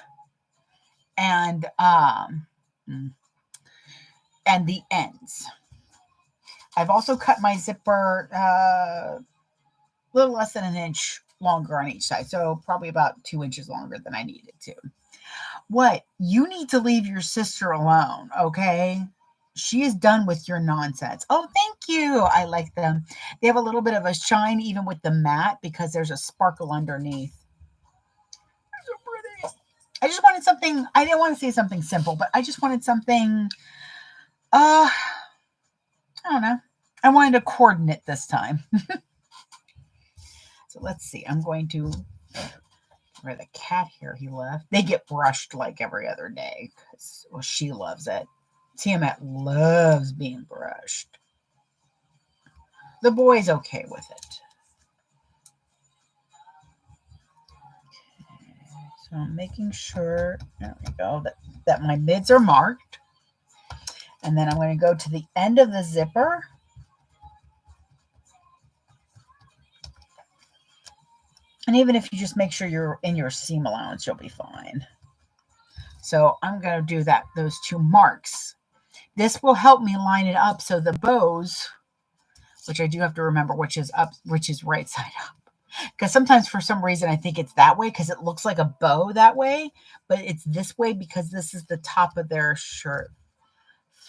and the ends. I've also cut my zipper a little less than an inch longer on each side, so probably about 2 inches longer than I needed to. What? You need to leave your sister alone, okay? She is done with your nonsense. Oh, thank you. I like them. They have a little bit of a shine even with the matte because there's a sparkle underneath. They're so pretty. I just wanted something. I didn't want to say something simple, but I just wanted something, I don't know. I wanted a coordinate this time. So let's see. I'm going to, where the cat hair he left. They get brushed like every other day because, well, she loves it. Tiamat loves being brushed. The boy's okay with it. Okay, so I'm making sure, there we go, that my mids are marked. And then I'm going to go to the end of the zipper. And even if you just make sure you're in your seam allowance, you'll be fine. So I'm going to do those 2 marks. This will help me line it up so the bows, which I do have to remember which is up, which is right side up. Because sometimes for some reason I think it's that way because it looks like a bow that way, but it's this way because this is the top of their shirt.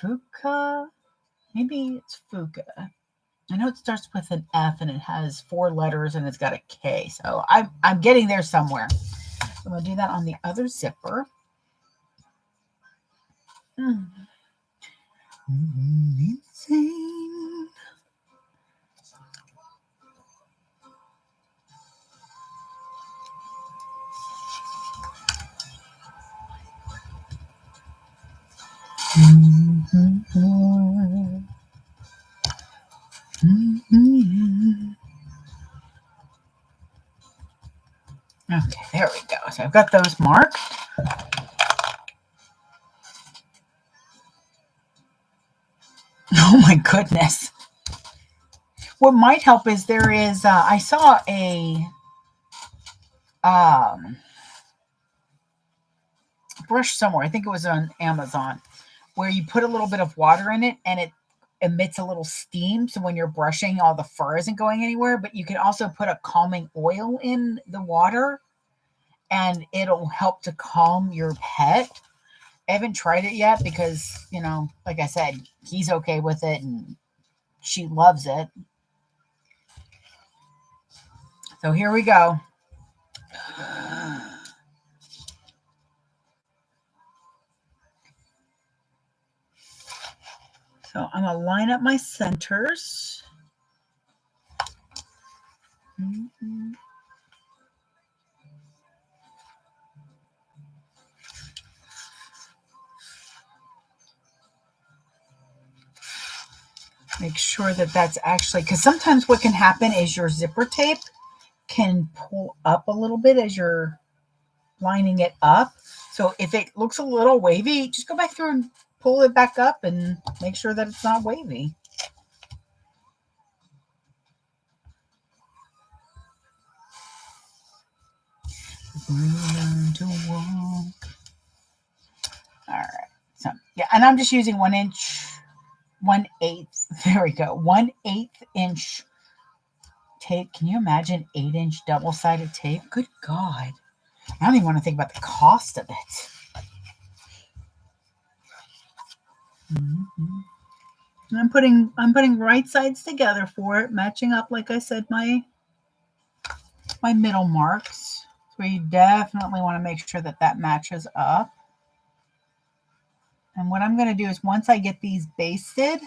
Fuka? Maybe it's Fuka. I know it starts with an F and it has 4 letters and it's got a K. So I'm getting there somewhere. I'm going to do that on the other zipper. Insane. Okay, I've got those marked. Oh my goodness. What might help is there is, I saw a brush somewhere. I think it was on Amazon, where you put a little bit of water in it and it emits a little steam. So when you're brushing, all the fur isn't going anywhere. But you can also put a calming oil in the water and it'll help to calm your pet. I haven't tried it yet because, you know, like I said, he's okay with it and she loves it. So here we go. So I'm going to line up my centers. Mm-hmm. Make sure that that's actually, because sometimes what can happen is your zipper tape can pull up a little bit as you're lining it up. So if it looks a little wavy, just go back through and pull it back up and make sure that it's not wavy. Learn to walk. All right. So yeah, and I'm just using 1 inch, 1/8. There we go. 1/8 inch tape. Can you imagine 8-inch double-sided tape? Good God. I don't even want to think about the cost of it. Mm-hmm. I'm putting right sides together for it, matching up, like I said, my middle marks. So you definitely want to make sure that that matches up. And what I'm going to do is once I get these basted,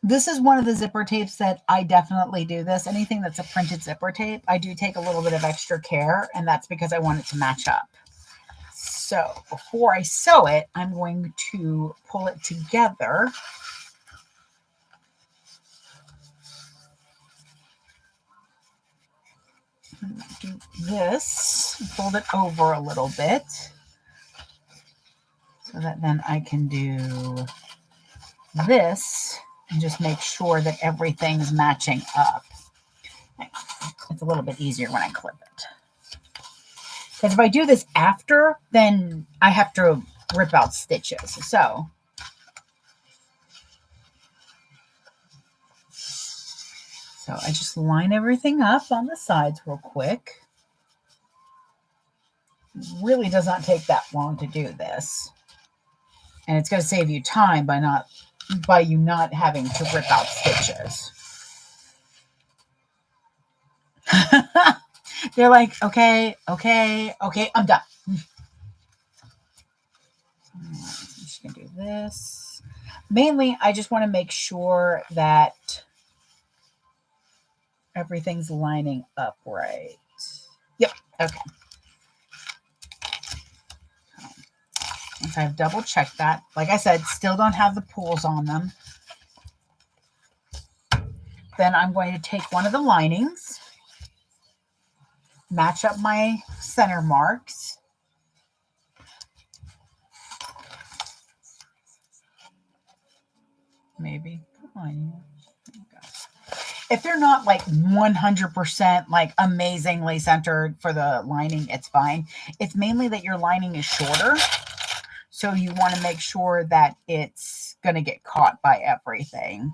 this is one of the zipper tapes that I definitely do this. Anything that's a printed zipper tape, I do take a little bit of extra care, and that's because I want it to match up. So before I sew it, I'm going to pull it together. Do this, fold it over a little bit so that then I can do this and just make sure that everything's matching up. It's a little bit easier when I clip it. Because if I do this after, then I have to rip out stitches. So I just line everything up on the sides real quick. It really does not take that long to do this. And it's going to save you time by you not having to rip out stitches. They're like, okay, I'm done. I'm just going to do this. Mainly, I just want to make sure that everything's lining up right. Yep, okay. Once I've double checked that, like I said, still don't have the pulls on them. Then I'm going to take one of the linings, match up my center marks. Maybe. If they're not like 100% like amazingly centered for the lining, it's fine. It's mainly that your lining is shorter. So you want to make sure that it's going to get caught by everything.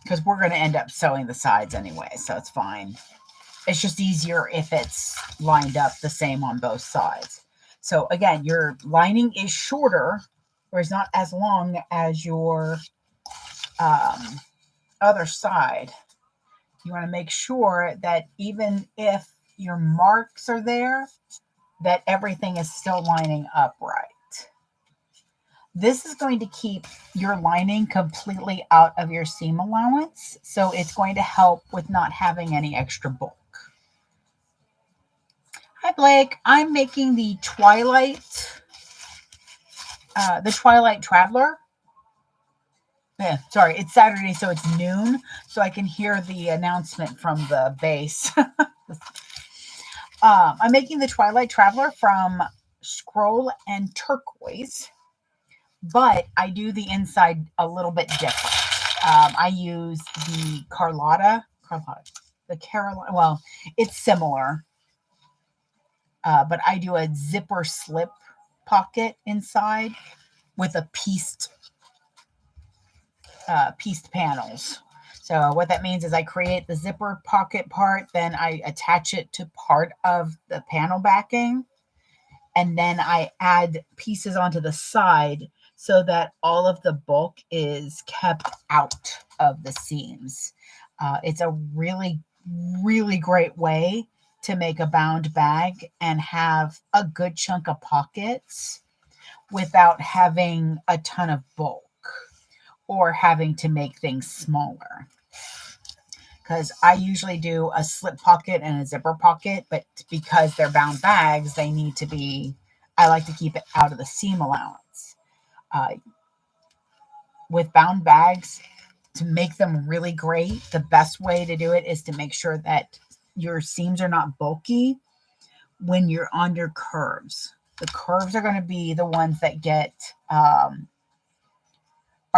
Because we're going to end up sewing the sides anyway, so it's fine. It's just easier if it's lined up the same on both sides. So again, your lining is shorter, or is not as long as your other side. You want to make sure that even if your marks are there, that everything is still lining up right. This is going to keep your lining completely out of your seam allowance, so it's going to help with not having any extra bulk. Hi, Blake. I'm making the Twilight Travler. Yeah, sorry, it's Saturday, so it's noon, so I can hear the announcement from the base. I'm making the Twilight Traveler from Scroll and Turquoise, but I do the inside a little bit different. I use the the Carolina, well, it's similar, but I do a zipper slip pocket inside with a pieced panels. So what that means is I create the zipper pocket part, then I attach it to part of the panel backing, and then I add pieces onto the side so that all of the bulk is kept out of the seams. It's a really, really great way to make a bound bag and have a good chunk of pockets without having a ton of bulk or having to make things smaller. Because I usually do a slip pocket and a zipper pocket, but because they're bound bags, they need to be, I like to keep it out of the seam allowance. With bound bags, to make them really great, the best way to do it is to make sure that your seams are not bulky when you're on your curves. The curves are going to be the ones that are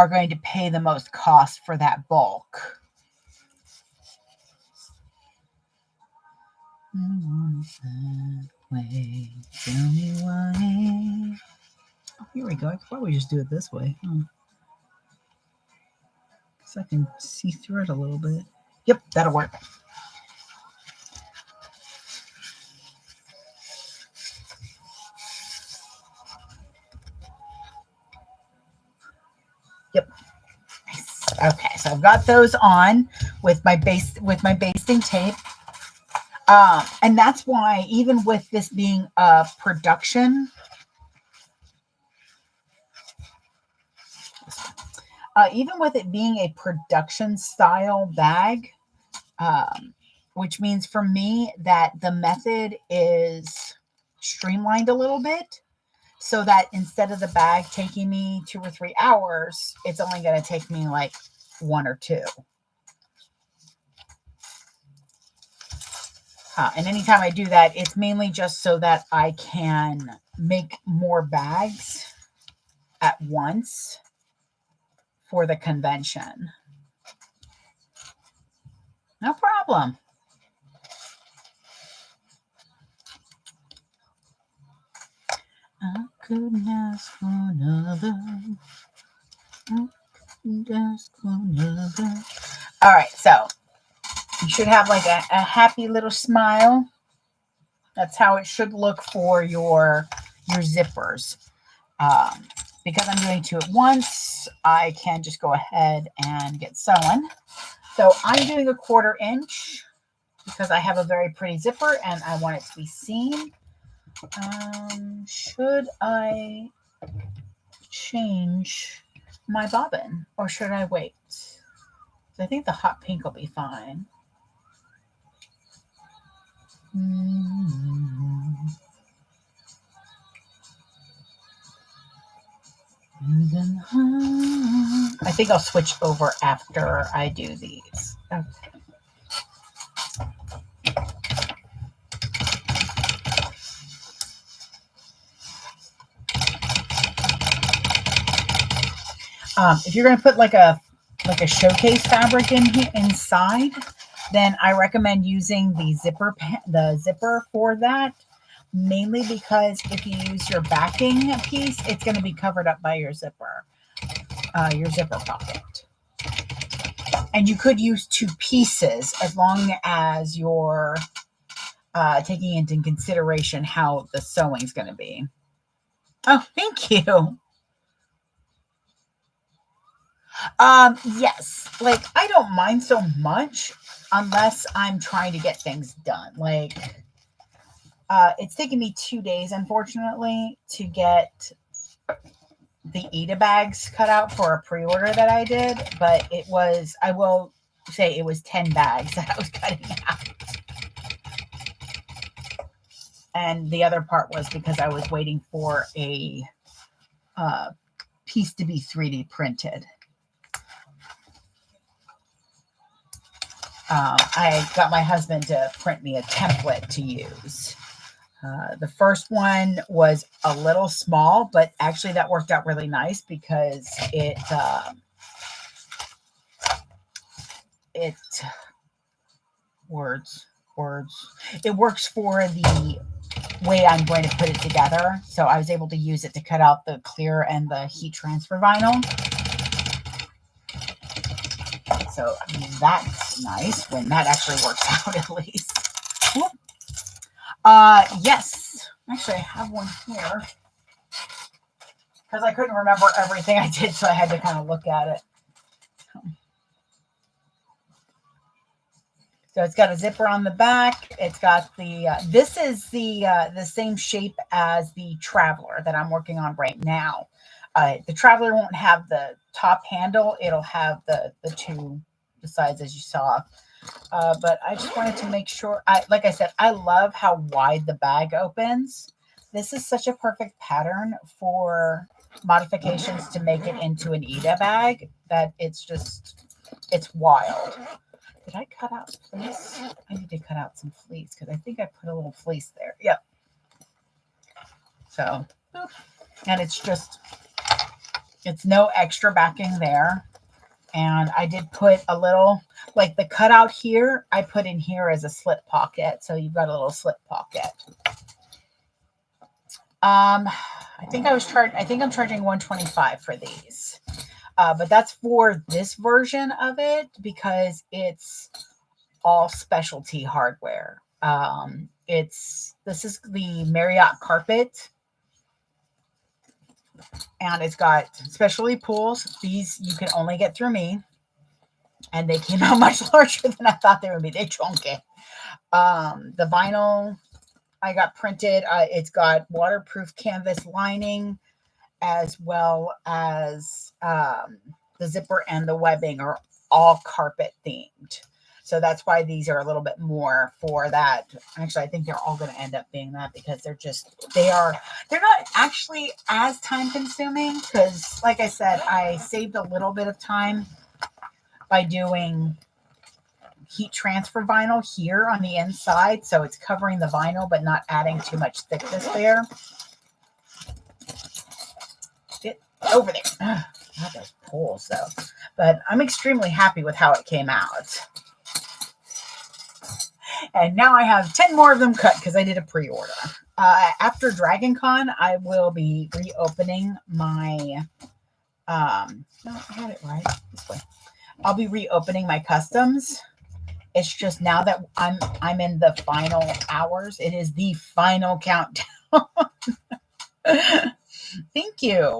going to pay the most cost for that bulk. Way, tell me why. Oh, here we go. I could probably just do it this way. Because I can see through it a little bit. Yep, that'll work. Yep. Nice. Okay, so I've got those on with my basting tape. And that's why, even with this being a production, even with it being a production style bag, which means for me that the method is streamlined a little bit, so that instead of the bag taking me 2 or 3 hours, it's only going to take me like 1 or 2. And anytime I do that, it's mainly just so that I can make more bags at once for the convention. No problem. I couldn't ask for another. I couldn't ask for another. All right, so you should have like a happy little smile. That's how it should look for your zippers. Because I'm doing 2 at once, I can just go ahead and get sewing. So I'm doing a 1/4 inch because I have a very pretty zipper and I want it to be seen. Should I change my bobbin or should I wait? I think the hot pink will be fine. I think I'll switch over after I do these. Okay. If you're going to put like a showcase fabric in here inside, then I recommend using the zipper for that. Mainly because if you use your backing piece, it's going to be covered up by your zipper pocket. And you could use 2 pieces as long as you're taking into consideration how the sewing's going to be. Oh, thank you. Yes, like I don't mind so much unless I'm trying to get things done. Like, it's taken me 2 days, unfortunately, to get the Eda bags cut out for a pre-order that I did, but I will say it was 10 bags that I was cutting out. And the other part was because I was waiting for a piece to be 3D printed. I got my husband to print me a template to use. The first one was a little small, but actually that worked out really nice because it it works for the way I'm going to put it together. So I was able to use it to cut out the clear and the heat transfer vinyl. So that's nice when that actually works out at least. Yes, actually I have one here because I couldn't remember everything I did, so I had to kind of look at it. So it's got a zipper on the back. It's got the, this is the same shape as the Traveler that I'm working on right now. The Traveler won't have the top handle. It'll have the two sides as you saw. But I just wanted to make sure, like I said, I love how wide the bag opens. This is such a perfect pattern for modifications to make it into an Ida bag that it's wild. Did I cut out fleece? I need to cut out some fleece because I think I put a little fleece there. Yep. So, and it's no extra backing there. And I did put a little, like the cutout here, I put in here as a slip pocket. So you've got a little slip pocket. I think I'm charging $125 for these. But that's for this version of it because it's all specialty hardware. This is the Marriott carpet, and it's got specialty pulls. These you can only get through me, and they came out much larger than I thought they would be. They chunky. The vinyl I got printed. It's got waterproof canvas lining, as well as the zipper and the webbing are all carpet themed. So that's why these are a little bit more for that. Actually, I think they're all going to end up being that because they're not actually as time consuming because, like I said, I saved a little bit of time by doing heat transfer vinyl here on the inside. So it's covering the vinyl, but not adding too much thickness there. Over there. Not those pulls though. But I'm extremely happy with how it came out. And now I have 10 more of them cut because I did a pre-order. After Dragon Con, I will be reopening my no, I had it right this way. I'll be reopening my customs. It's just now that I'm in the final hours. It is the final countdown. Thank you.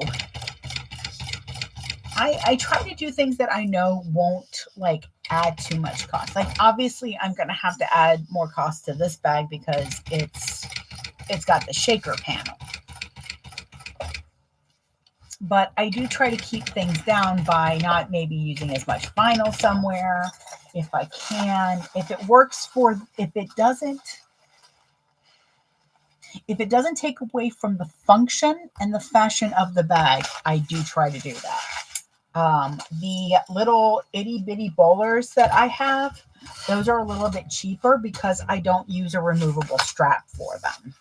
I try to do things that I know won't like add too much cost. Like obviously I'm going to have to add more cost to this bag because it's got the shaker panel. But I do try to keep things down by not maybe using as much vinyl somewhere if I can. If it doesn't take away from the function and the fashion of the bag, I do try to do that. The little itty bitty bowlers that I have, those are a little bit cheaper because I don't use a removable strap for them.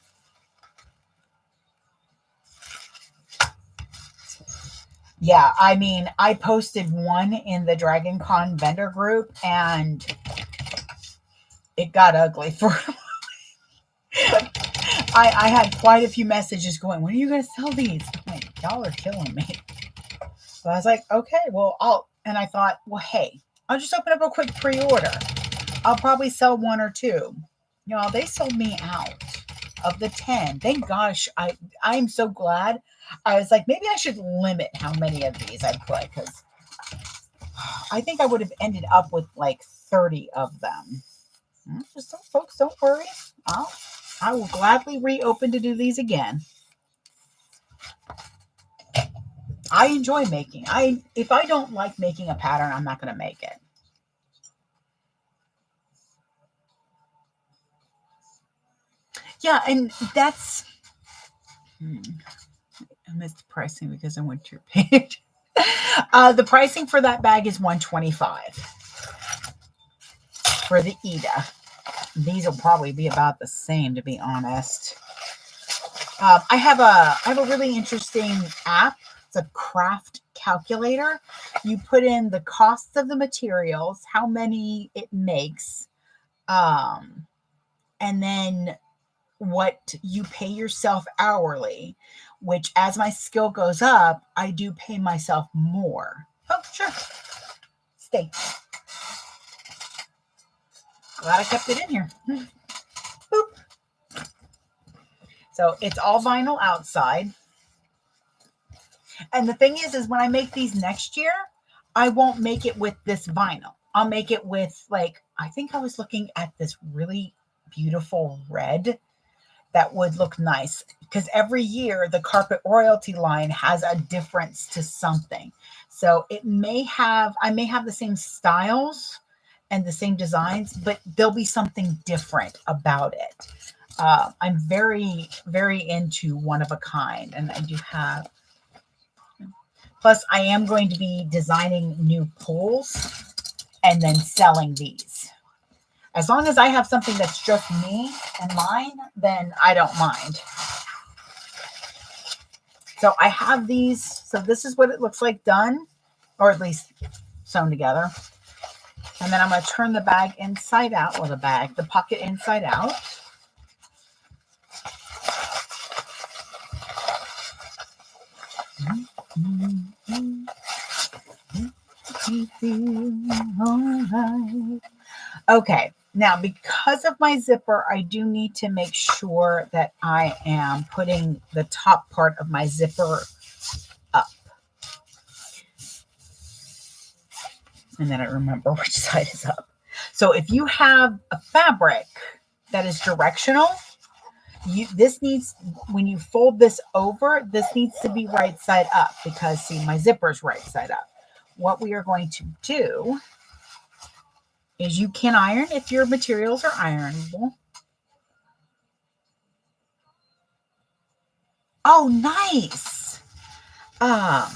Yeah, I mean, I posted one in the Dragon Con vendor group and it got ugly for I had quite a few messages going, when are you going to sell these? I'm like, y'all are killing me. So I was like, okay, well, and I thought, well, hey, I'll just open up a quick pre-order. I'll probably sell one or two. Y'all, they sold me out of the 10. Thank gosh. I'm so glad. I was like, maybe I should limit how many of these I put because I think I would have ended up with like 30 of them. Just so folks, don't worry. I will gladly reopen to do these again. I enjoy making. If I don't like making a pattern, I'm not going to make it. Yeah, and that's I missed the pricing because I went to your page. The pricing for that bag is $125. for the Ida. These will probably be about the same, to be honest. I have a really interesting app. It's a craft calculator. You put in the costs of the materials, how many it makes, and then what you pay yourself hourly, which as my skill goes up, I do pay myself more. Oh, sure. Stay. Glad I kept it in here. Boop. So it's all vinyl outside. And the thing is when I make these next year, I won't make it with this vinyl. I'll make it with, like, I think I was looking at this really beautiful red that would look nice, because every year the Carpet Royalty line has a difference to something. So I may have the same styles and the same designs, but there'll be something different about it. I'm very, very into one of a kind, and I do have. Plus, I am going to be designing new pools and then selling these. As long as I have something that's just me and mine, then I don't mind. So I have these. So this is what it looks like done, or at least sewn together. And then I'm going to turn the bag inside out, or the pocket inside out. Okay, now because of my zipper, I do need to make sure that I am putting the top part of my zipper up. And then I remember which side is up. So if you have a fabric that is directional, this needs, when you fold this over, this needs to be right side up, because see, my zipper is right side up. What we are going to do is, you can iron if your materials are ironable. Oh, nice. I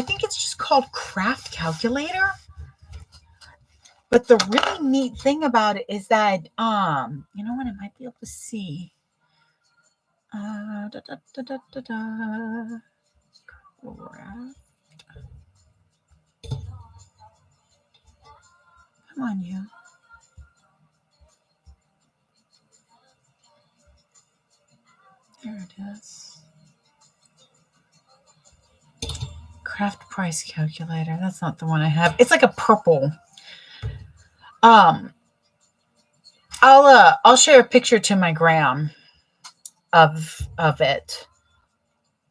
think it's just called Craft Calculator. But the really neat thing about it is that, you know what, I might be able to see. Come on, you. There it is. Craft price calculator. That's not the one I have. It's like a purple. I'll share a picture to my gram of it.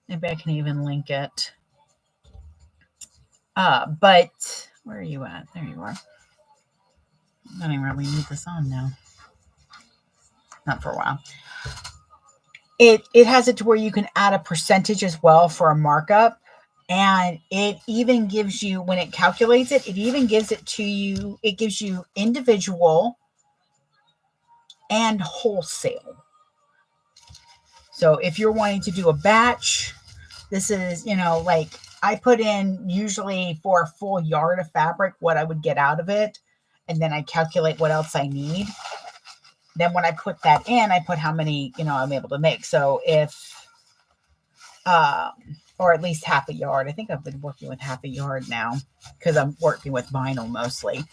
Maybe I can even link it. But where are you at? There you are. I don't even really need this on now. Not for a while. It has it to where you can add a percentage as well for a markup. And it even gives you, when it calculates it, it even gives it to you. It gives you individual and wholesale. So if you're wanting to do a batch, this is, like I put in usually for a full yard of fabric, what I would get out of it. And then I calculate what else I need. Then when I put that in, I put how many, I'm able to make. So if, or at least half a yard. I think I've been working with half a yard now, because I'm working with vinyl mostly.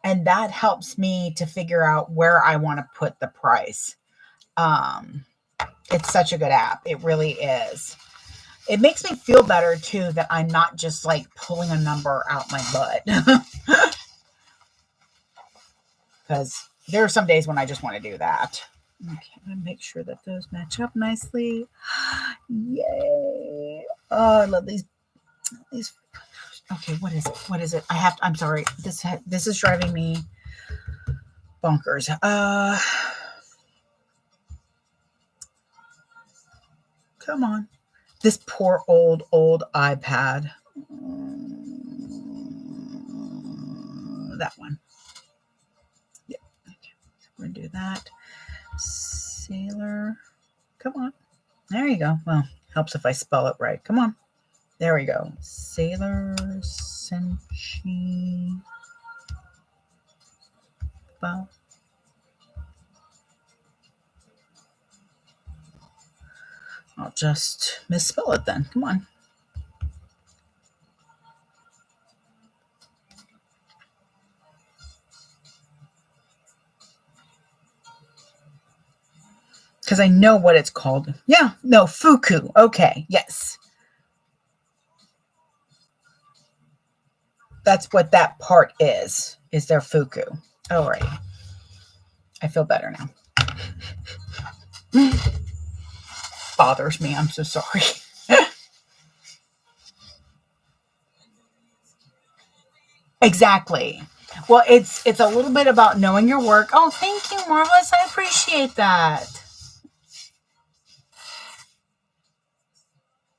And that helps me to figure out where I want to put the price. It's such a good app. It really is. It makes me feel better too, that I'm not just like pulling a number out my butt. Because there are some days when I just want to do that. Okay, I'm going to make sure that those match up nicely. Yay. Oh, I love these. Okay, what is it? What is it? I'm sorry. This is driving me bonkers. Come on. This poor old iPad. That one. Yeah. Okay. So we're going to do that. Sailor. Come on. There you go. Well, helps if I spell it right. Come on. There we go. Sailor Senshi. I'll just misspell it then. Come on. Because I know what it's called. Yeah, no, fuku. Okay, yes. That's what that part is their fuku. All right. I feel better now. Bothers me. I'm so sorry. Exactly. Well, it's a little bit about knowing your work. Oh, thank you, Marvelous. I appreciate that.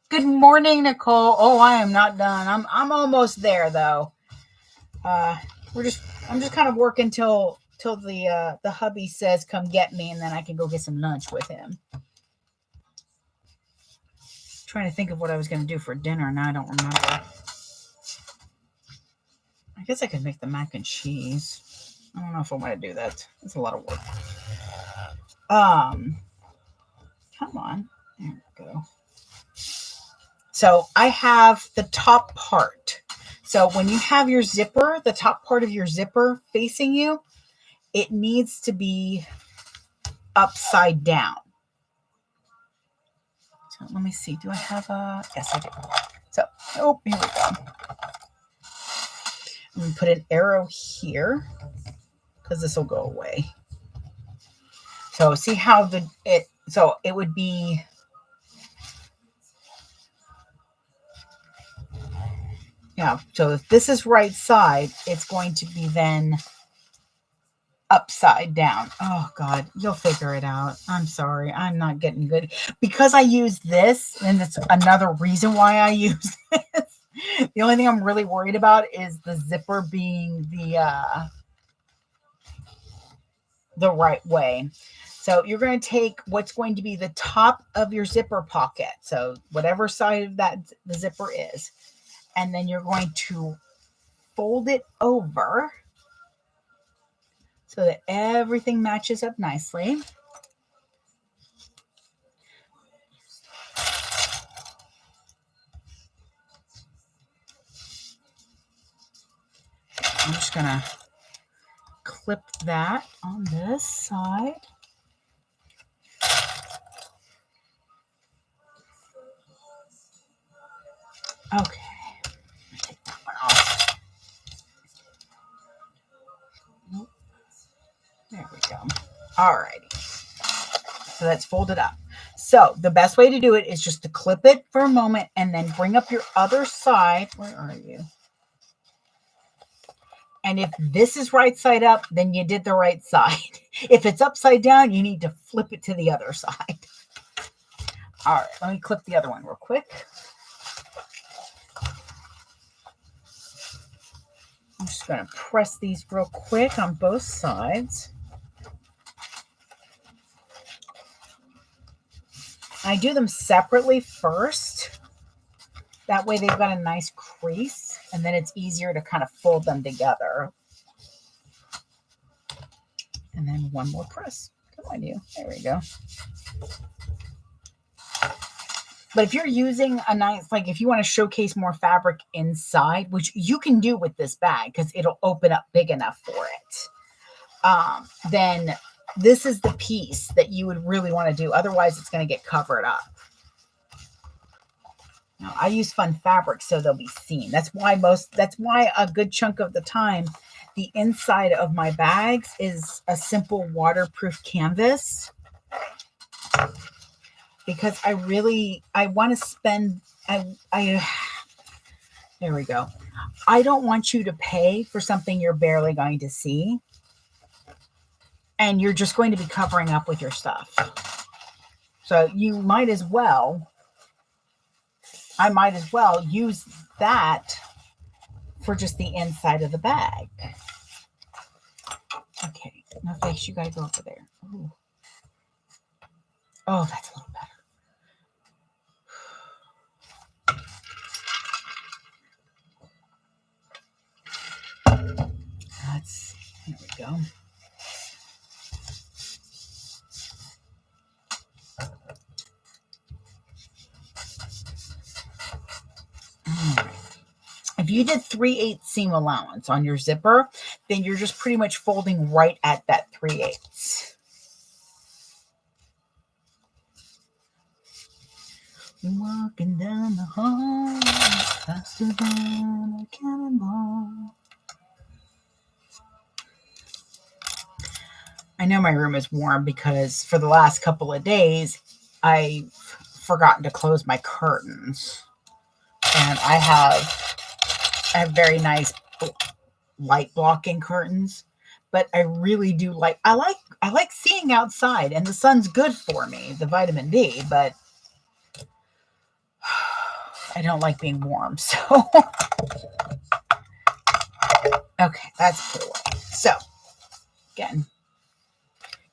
Good morning, Nicole. Oh, I am not done. I'm almost there though. I'm just kind of working till the hubby says come get me, and then I can go get some lunch with him. Trying to think of what I was going to do for dinner. Now I don't remember. I guess I could make the mac and cheese. I don't know if I want to do that. It's a lot of work. Come on. There we go. So I have the top part. So when you have your zipper, the top part of your zipper facing you, it needs to be upside down. So let me see. Do I have a... Yes, I do. So, oh, here we go. I'm going to put an arrow here because this will go away. So see how so it would be... Yeah, so if this is right side, it's going to be then upside down. Oh, God, you'll figure it out. I'm sorry. I'm not getting good. Because I use this, and it's another reason why I use this. The only thing I'm really worried about is the zipper being the right way. So you're going to take what's going to be the top of your zipper pocket. So whatever side of that the zipper is. And then you're going to fold it over so that everything matches up nicely. I'm just going to clip that on this side. Okay. Take that one off. Nope. There we go. All righty. So that's folded up. So the best way to do it is just to clip it for a moment and then bring up your other side. Where are you? And if this is right side up, then you did the right side. If it's upside down, you need to flip it to the other side. All right, let me clip the other one real quick. I'm just going to press these real quick on both sides. I do them separately first. That way they've got a nice crease, and then it's easier to kind of fold them together. And then one more press. Come on, you. There we go. But if you're using a nice, like if you want to showcase more fabric inside, which you can do with this bag because it'll open up big enough for it, then this is the piece that you would really want to do. Otherwise, it's going to get covered up. Now, I use fun fabric so they'll be seen. That's why a good chunk of the time, the inside of my bags is a simple waterproof canvas. Because I want to spend, there we go. I don't want you to pay for something you're barely going to see. And you're just going to be covering up with your stuff. So you might as well, I might as well use that for just the inside of the bag. Okay, no face, you got to go over there. Ooh. Oh, that's a little better. go. If you did 3/8 seam allowance on your zipper, then you're just pretty much folding right at that 3/8. Walking down the hall faster than a cannonball. I know my room is warm because for the last couple of days, I've forgotten to close my curtains. And I have very nice light blocking curtains, but I really do I like seeing outside, and the sun's good for me, the vitamin D, but I don't like being warm. So okay, that's cool. So again,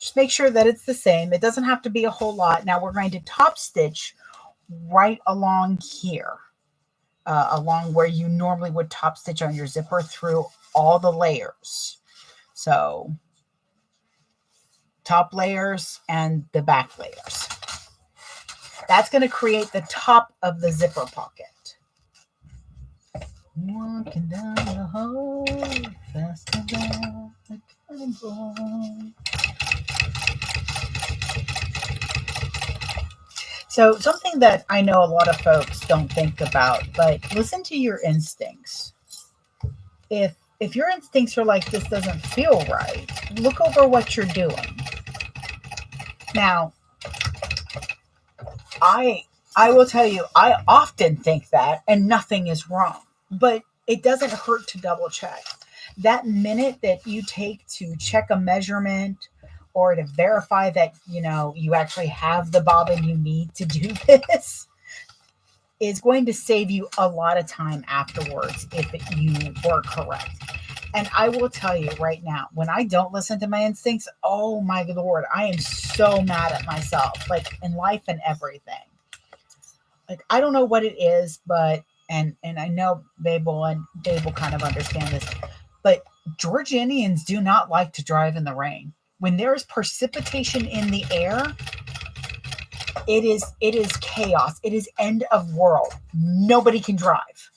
just make sure that it's the same. It doesn't have to be a whole lot. Now we're going to top stitch right along here, along where you normally would top stitch on your zipper through all the layers. So top layers and the back layers. That's going to create the top of the zipper pocket. Walking down the hall faster than a cannonball. So something that I know a lot of folks don't think about, but listen to your instincts. If your instincts are like, this doesn't feel right, look over what you're doing. Now, I will tell you, I often think that, and nothing is wrong, but it doesn't hurt to double check. That minute that you take to check a measurement or to verify that, you actually have the bobbin you need to do this is going to save you a lot of time afterwards if you were correct. And I will tell you right now, when I don't listen to my instincts, oh my Lord, I am so mad at myself, like in life and everything. Like, I don't know what it is, but, and I know Babel kind of understand this, but Georgians do not like to drive in the rain. When there is precipitation in the air, it is chaos. It is end of world. Nobody can drive.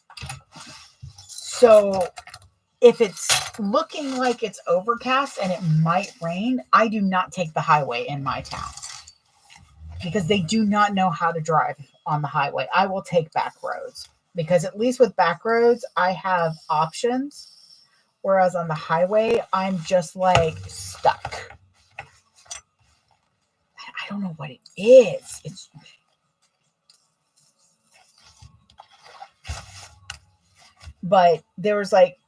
So if it's looking like it's overcast and it might rain, I do not take the highway in my town because they do not know how to drive on the highway. I will take back roads because at least with back roads, I have options. Whereas on the highway, I'm just like stuck. I don't know what it is. But there was like,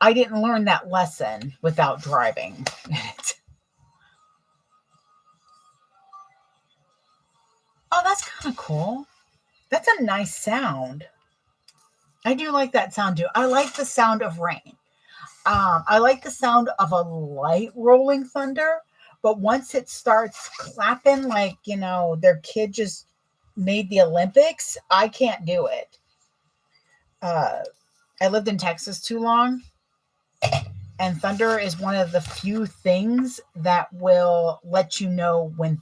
I didn't learn that lesson without driving. Oh, that's kind of cool. That's a nice sound. I do like that sound too. I like the sound of rain. I like the sound of a light rolling thunder, but once it starts clapping like, their kid just made the Olympics, I can't do it. I lived in Texas too long, and thunder is one of the few things that will let you know when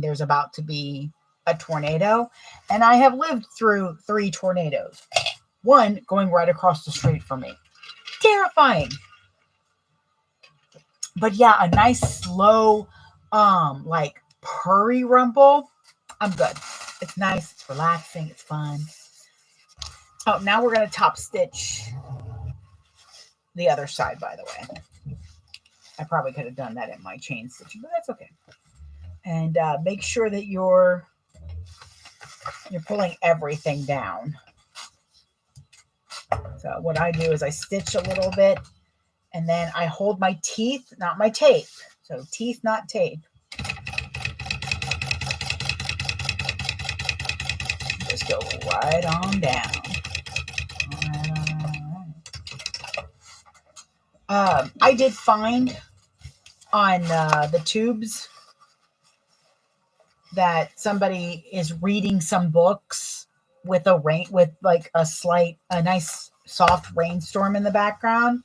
there's about to be a tornado. And I have lived through 3 tornadoes. One going right across the street from me. Terrifying. But yeah, a nice slow, like purry rumble. I'm good. It's nice. It's relaxing. It's fun. Oh, now we're going to top stitch the other side, by the way. I probably could have done that in my chain stitching, but that's okay. And make sure that you're pulling everything down. So what I do is I stitch a little bit, and then I hold my teeth, not my tape. So teeth, not tape. Just go right on down. I did find on the tubes that somebody is reading some books with like a nice soft rainstorm in the background.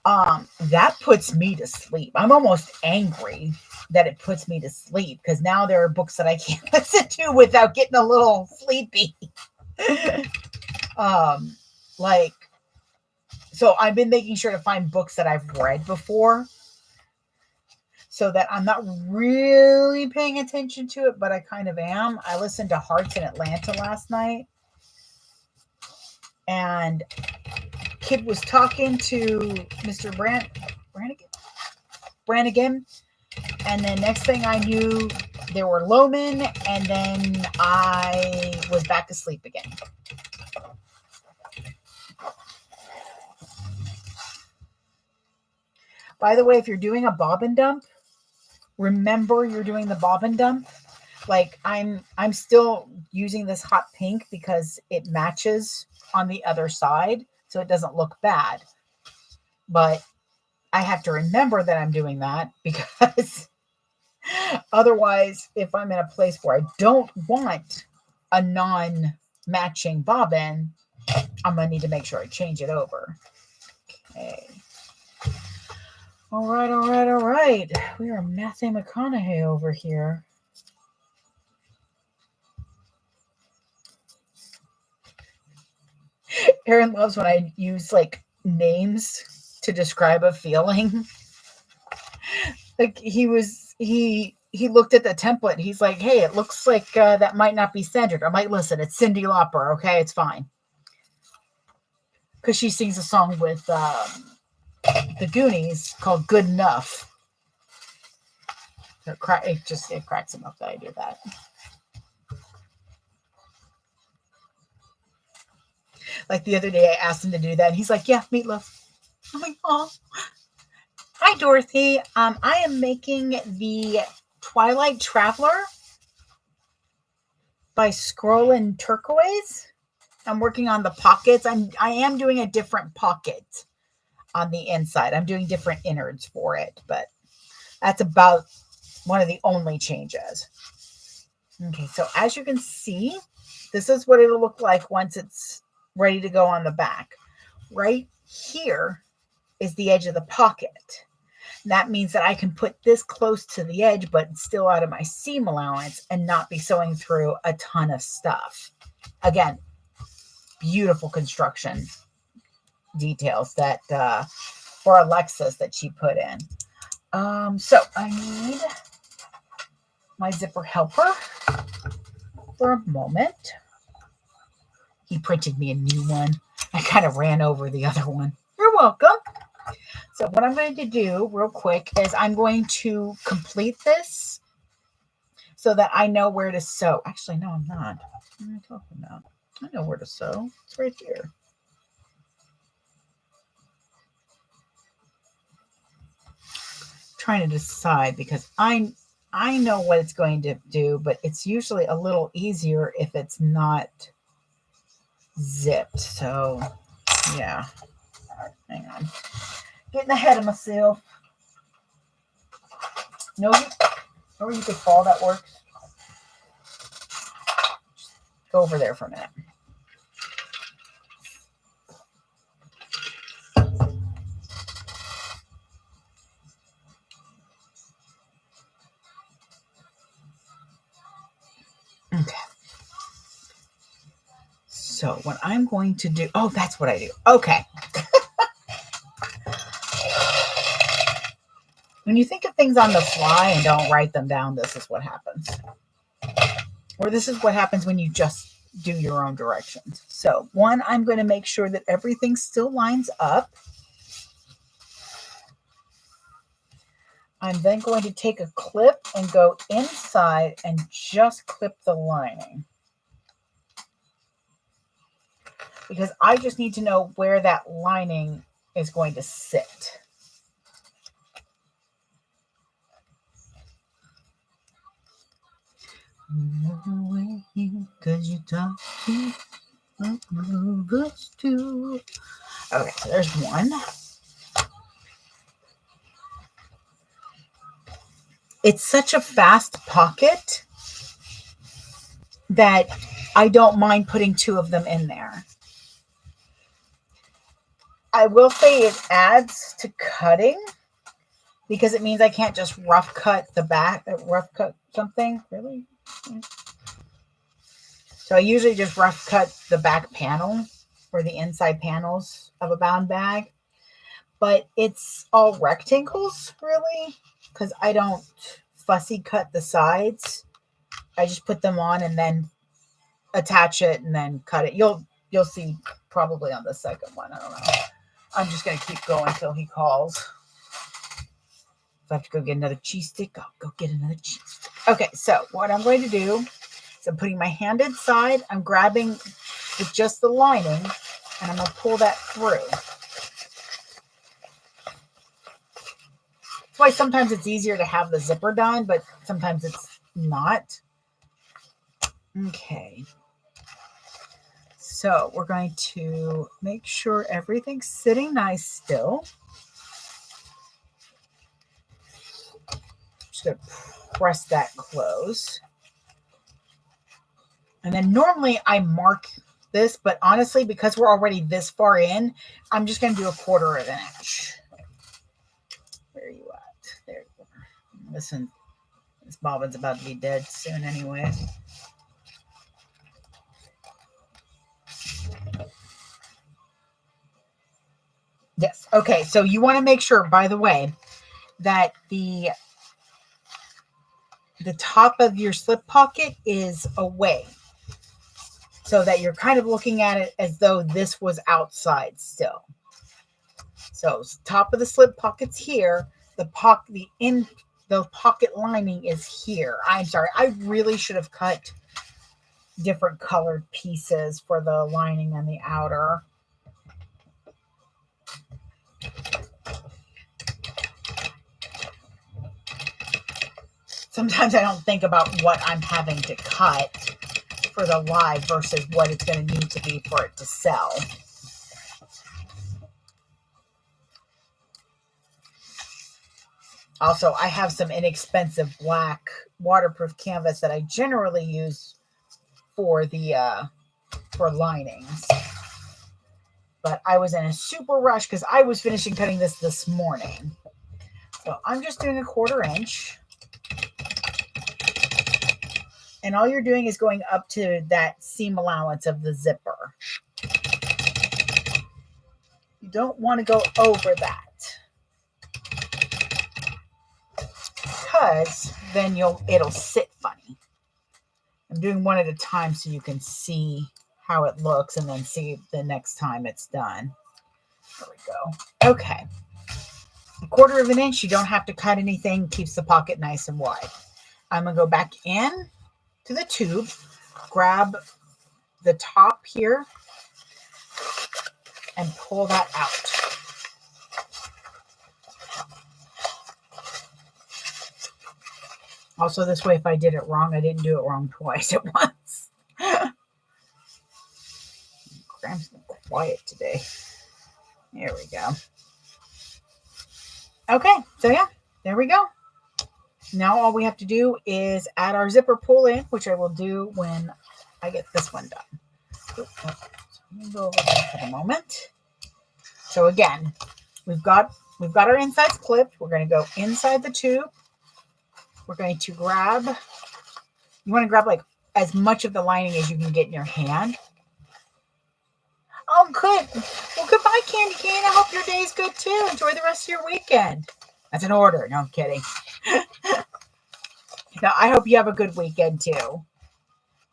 That puts me to sleep. I'm almost angry that it puts me to sleep because now there are books that I can't listen to without getting a little sleepy. um, like, so I've been making sure to find books that I've read before so that I'm not really paying attention to it, but I kind of am. I listened to Hearts in Atlanta last night, and Kid was talking to Mr. Brannigan, and then next thing I knew, there were Loman, and then I was back asleep again. By the way, if you're doing a bob and dump, remember you're doing the bob and dump. Like I'm still using this hot pink because it matches on the other side, so it doesn't look bad. But I have to remember that I'm doing that because otherwise, if I'm in a place where I don't want a non-matching bobbin, I'm going to need to make sure I change it over. Okay. All right. We are Matthew McConaughey over here. Aaron loves when I use like names to describe a feeling. Like he looked at the template. He's like, hey, it looks like that might not be centered. I'm like, listen, it's Cyndi Lauper. Okay, it's fine. Because she sings a song with the Goonies called Good Enough. It cracks him up that I do that. Like the other day, I asked him to do that, and he's like, yeah, meatloaf. I'm like, oh. Hi, Dorothy. I am making the Twilight Traveler by Scrollin' Turquoise. I'm working on the pockets. I am doing a different pocket on the inside. I'm doing different innards for it, but that's about one of the only changes. Okay, so as you can see, this is what it'll look like once it's ready to go on the back. Right here is the edge of the pocket. That means that I can put this close to the edge, but still out of my seam allowance and not be sewing through a ton of stuff. Again, beautiful construction details that for Alexis that she put in. So I need my zipper helper for a moment. He printed me a new one. I kind of ran over the other one. You're welcome. So what I'm going to do real quick is I'm going to complete this so that I know where to sew. Actually, no, I'm not. What am I talking about? I know where to sew. It's right here. Trying to decide because I know what it's going to do, but it's usually a little easier if it's not zipped. So yeah, hang on. Getting ahead of myself. No, or you could fall. That works. Just go over there for a minute. Okay. So what I'm going to do, oh, that's what I do. Okay. When you think of things on the fly and don't write them down, this is what happens. Or this is what happens when you just do your own directions. So one, I'm going to make sure that everything still lines up. I'm then going to take a clip and go inside and just clip the lining. Because I just need to know where that lining is going to sit. Because you talk to. Okay, so there's one. It's such a fast pocket that I don't mind putting two of them in there. I will say it adds to cutting because it means I can't just rough cut the back, rough cut something. Really? So I usually just rough cut the back panel or the inside panels of a bound bag. But it's all rectangles, really, because I don't fussy cut the sides. I just put them on and then attach it and then cut it. You'll see probably on the second one. I don't know. I'm just going to keep going until he calls. If I have to go get another cheese stick, I'll go get another cheese stick. Okay, so what I'm going to do is I'm putting my hand inside. I'm grabbing with just the lining, and I'm going to pull that through. That's why sometimes it's easier to have the zipper done, but sometimes it's not. Okay. So we're going to make sure everything's sitting nice still. Just going to press that close. And then normally I mark this, but honestly, because we're already this far in, I'm just going to do 1/4 of an inch. Where are you at? There you are. Listen, this bobbin's about to be dead soon anyway. Yes. Okay. So you want to make sure, by the way, that the top of your slip pocket is away, so that you're kind of looking at it as though this was outside still. So top of the slip pocket's here. The pocket lining is here. I'm sorry. I really should have cut different colored pieces for the lining and the outer. Sometimes I don't think about what I'm having to cut for the live versus what it's going to need to be for it to sell. Also, I have some inexpensive black waterproof canvas that I generally use for the for linings. But I was in a super rush because I was finishing cutting this morning. So I'm just doing 1/4 inch. And all you're doing is going up to that seam allowance of the zipper. You don't want to go over that, because then it'll sit funny. I'm doing one at a time so you can see how it looks and then see the next time it's done. There we go. Okay. 1/4 of an inch. You don't have to cut anything. Keeps the pocket nice and wide. I'm going to go back in to the tube, grab the top here, and pull that out. Also, this way, if I did it wrong, I didn't do it wrong twice at once. Graham's been quiet today. There we go. Okay, so yeah, there we go. Now all we have to do is add our zipper pull in, which I will do when I get this one done. So let me go over there for a moment. So again, we've got our insides clipped. We're going to go inside the tube. We're going to grab, you want to grab like as much of the lining as you can get in your hand. Oh, good. Well, goodbye, Candy Cane. I hope your day's good too. Enjoy the rest of your weekend. That's an order. No, I'm kidding. No, I hope you have a good weekend too.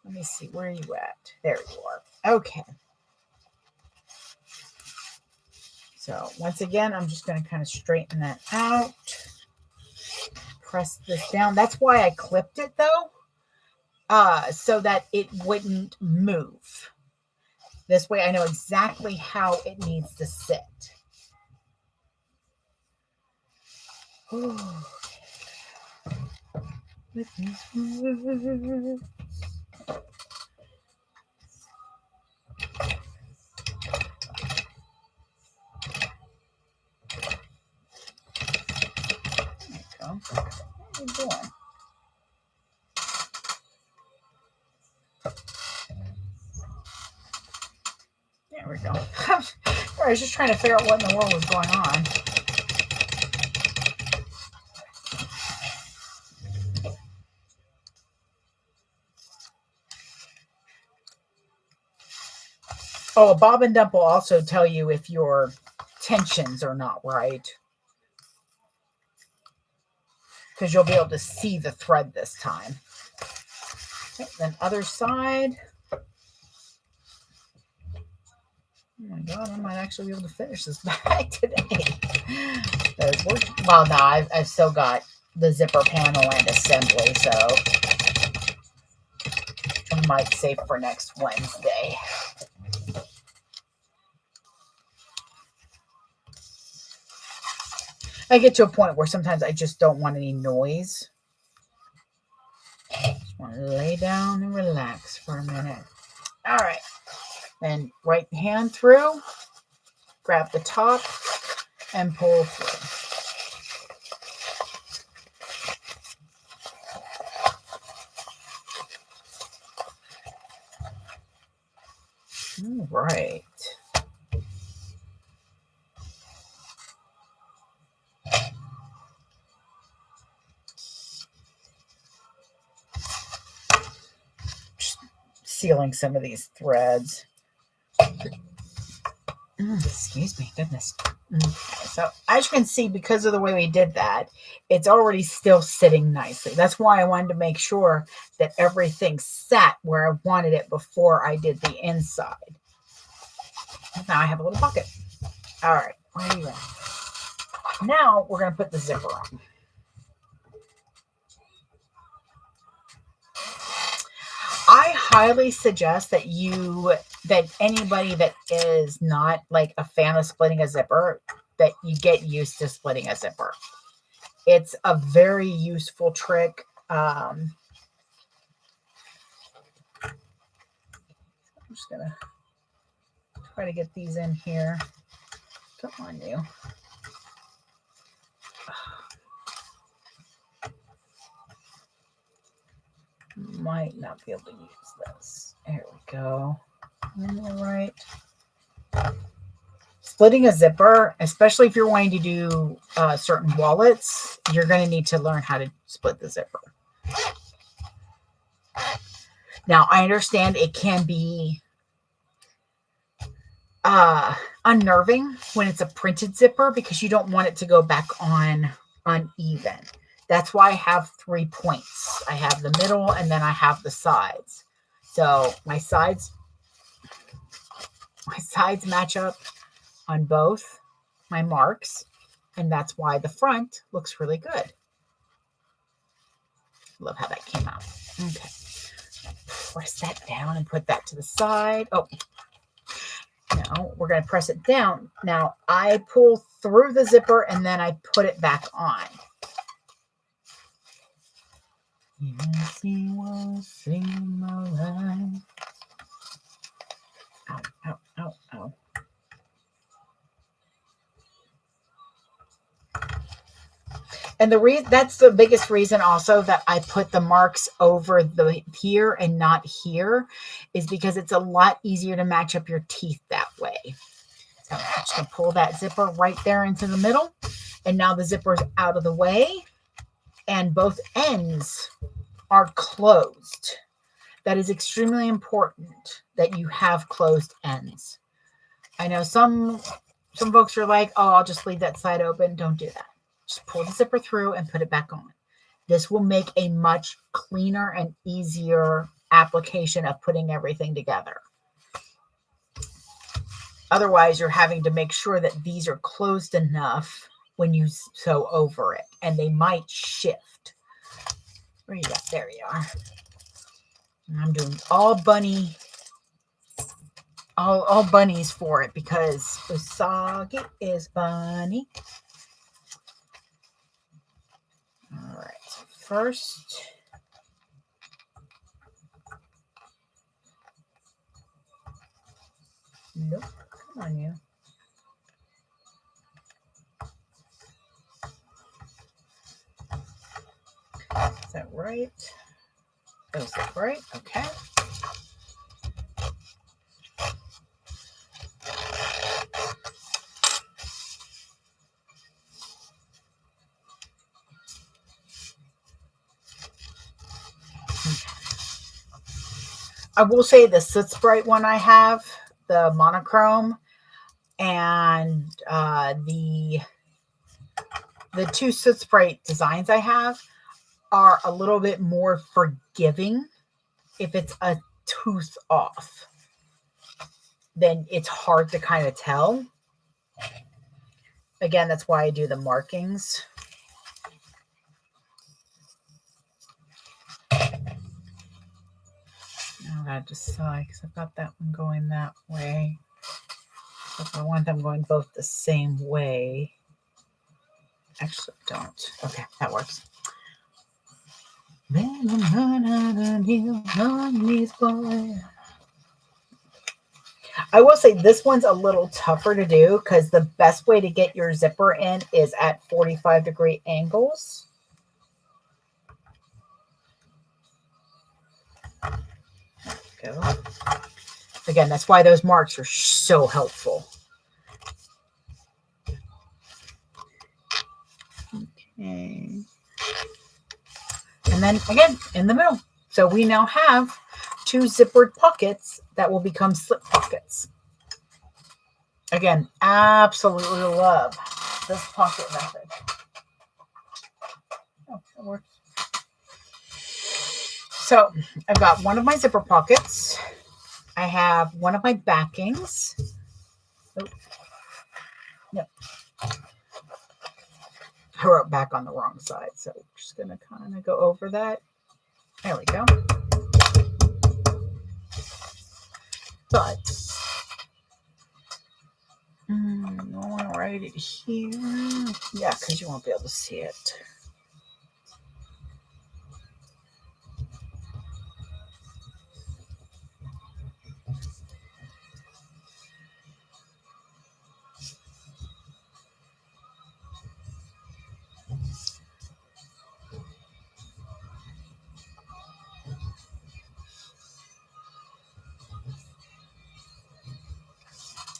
Let me see. Where are you at? There you are. Okay. So once again, I'm just going to kind of straighten that out. Press this down. That's why I clipped it though, so that it wouldn't move. This way I know exactly how it needs to sit. Oh. What are you doing? There we go. I was just trying to figure out what in the world was going on. Oh, a bob and dump will also tell you if your tensions are not right, because you'll be able to see the thread this time. Okay, then other side. Oh my God, I might actually be able to finish this bag today. Well, no, I've still got the zipper panel and assembly, so I might save for next Wednesday. I get to a point where sometimes I just don't want any noise. Just want to lay down and relax for a minute. All right. Then right hand through, grab the top, and pull through. All right. Just sealing some of these threads. Excuse me, goodness. Okay, so as you can see, because of the way we did that, it's already still sitting nicely. That's why I wanted to make sure that everything sat where I wanted it before I did the inside. Now I have a little bucket. All right, where are you at? Now we're going to put the zipper on. I highly suggest that anybody that is not like a fan of splitting a zipper, that you get used to splitting a zipper. It's a very useful trick. I'm just going to try to get these in here. Come on, you. Might not be able to use this. There we go. All right. Splitting a zipper, especially if you're wanting to do certain wallets, you're going to need to learn how to split the zipper. Now, I understand it can be unnerving when it's a printed zipper because you don't want it to go back on uneven. That's why I have 3 points. I have the middle and then I have the sides. So my sides match up on both my marks, and that's why the front looks really good. Love how that came out. Okay. Press that down and put that to the side. Oh, no, we're going to press it down. Now I pull through the zipper and then I put it back on. Yes, he was singing my life. Ow, ow, ow, ow. And that's the biggest reason also that I put the marks over the here and not here is because it's a lot easier to match up your teeth that way. So I'm just going to pull that zipper right there into the middle. And now the zipper is out of the way and both ends are closed. That is extremely important that you have closed ends. I know some folks are like, oh, I'll just leave that side open. Don't do that. Just pull the zipper through and put it back on. This will make a much cleaner and easier application of putting everything together. Otherwise, you're having to make sure that these are closed enough when you sew over it, and they might shift. Where you at? There you are. And I'm doing all bunnies for it because Usagi is bunny. All right, so first, nope, come on you. Is that right? Oh, is that right? Okay. I will say the Soot Sprite one I have, the monochrome, and the two Soot Sprite designs I have are a little bit more forgiving. If it's a tooth off, then it's hard to kind of tell. Again, that's why I do the markings. Now I gotta decide because I've got that one going that way. So if I want them going both the same way, actually don't. Okay, that works. I will say this one's a little tougher to do because the best way to get your zipper in is at 45-degree angles. There we go. Again, that's why those marks are so helpful. Okay. And then again, in the middle. So we now have 2 zippered pockets that will become slip pockets. Again, absolutely love this pocket method. Oh, it works. So I've got one of my zipper pockets. I have one of my backings. Oh, no. I wrote back on the wrong side, so I'm just going to kind of go over that. There we go. But I want to write it here. Yeah, because you won't be able to see it.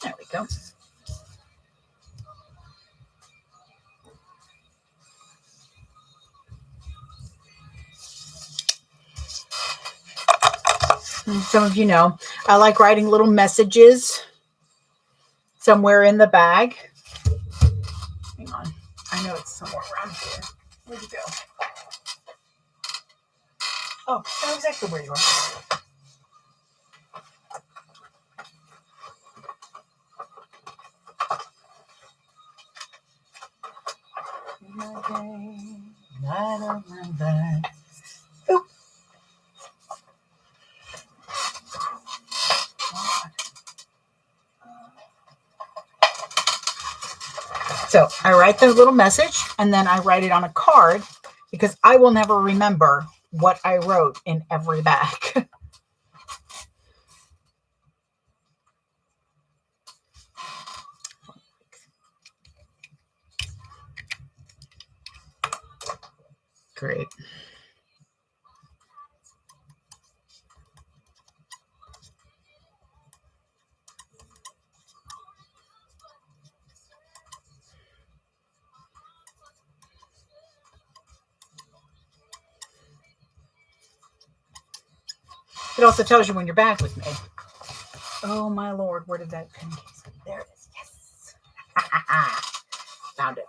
There we go. And some of you know, I like writing little messages somewhere in the bag. Hang on. I know it's somewhere around here. Where'd you go? Oh, I know exactly where you are. So I write the little message and then I write it on a card because I will never remember what I wrote in every bag. Great. It also tells you when your bag was made. Oh my Lord, where did that pen case go? There it is. Yes. Found it.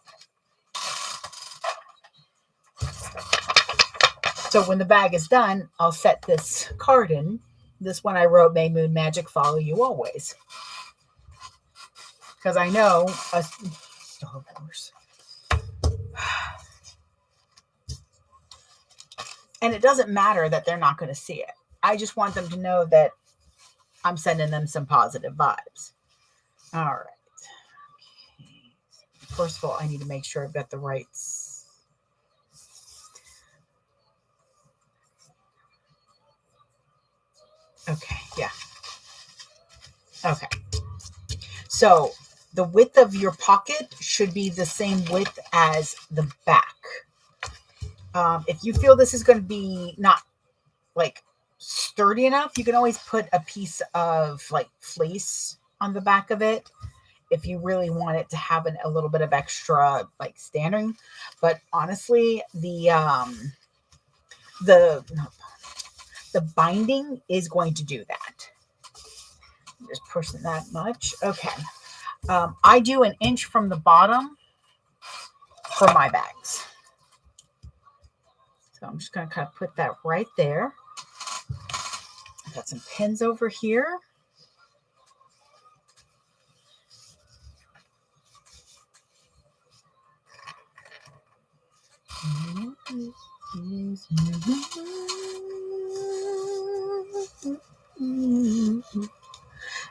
So when the bag is done, I'll set this card in. This one I wrote, May Moon Magic Follow You Always. Because I know Star Wars. And it doesn't matter that they're not going to see it. I just want them to know that I'm sending them some positive vibes. All right. Okay. First of all, I need to make sure I've got the right. Okay. Yeah. Okay. So the width of your pocket should be the same width as the back. If you feel this is going to be not like sturdy enough, you can always put a piece of like fleece on the back of it if you really want it to have a little bit of extra like standing. But honestly, the the binding is going to do that. Just pushing that much. Okay. I do 1 inch from the bottom for my bags. So I'm just going to kind of put that right there. I've got some pins over here.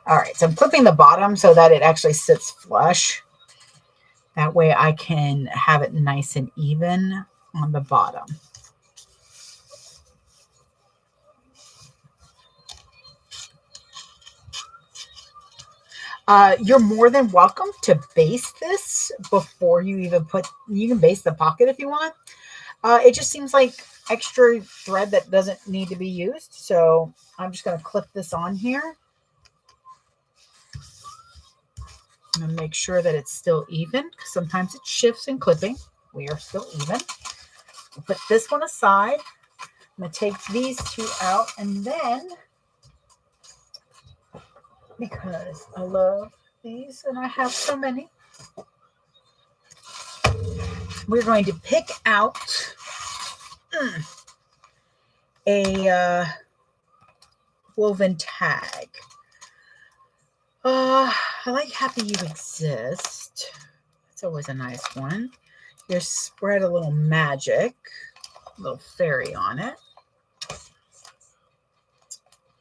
All right, so I'm clipping the bottom so that it actually sits flush. That way I can have it nice and even on the bottom. You're more than welcome to baste this before you even you can baste the pocket if you want. It just seems like extra thread that doesn't need to be used. So I'm just going to clip this on here. I'm going to make sure that it's still even, because sometimes it shifts in clipping. We are still even. We'll put this one aside. I'm going to take these 2 out, and then, because I love these and I have so many, we're going to pick out a woven tag. I like Happy You Exist. It's always a nice one. You spread a little magic, a little fairy on it.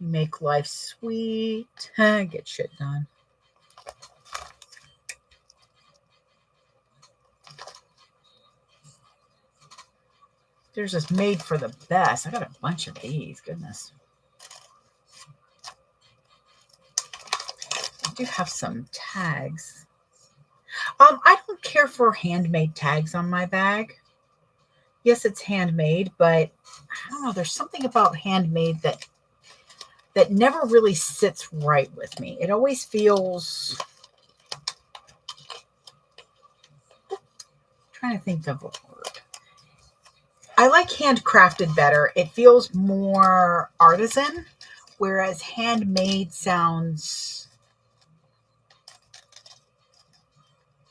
Make life sweet. Get shit done. There's this made for the best. I got a bunch of these. Goodness. I do have some tags. I don't care for handmade tags on my bag. Yes, it's handmade, but I don't know. There's something about handmade that never really sits right with me. It always feels... I'm trying to think of a word. I like handcrafted better. It feels more artisan, whereas handmade sounds,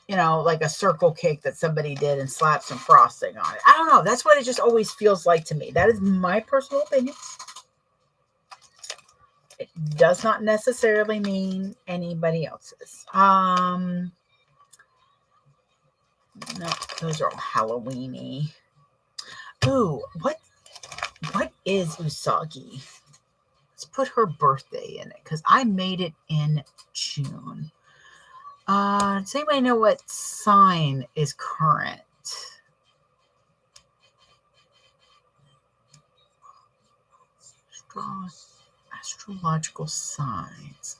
you know, like a circle cake that somebody did and slapped some frosting on it. I don't know. That's what it just always feels like to me. That is my personal opinion. It does not necessarily mean anybody else's. No, those are all Halloween-y. Ooh, what is Usagi? Let's put her birthday in it, because I made it in June. Does anybody know what sign is current? Astrological signs.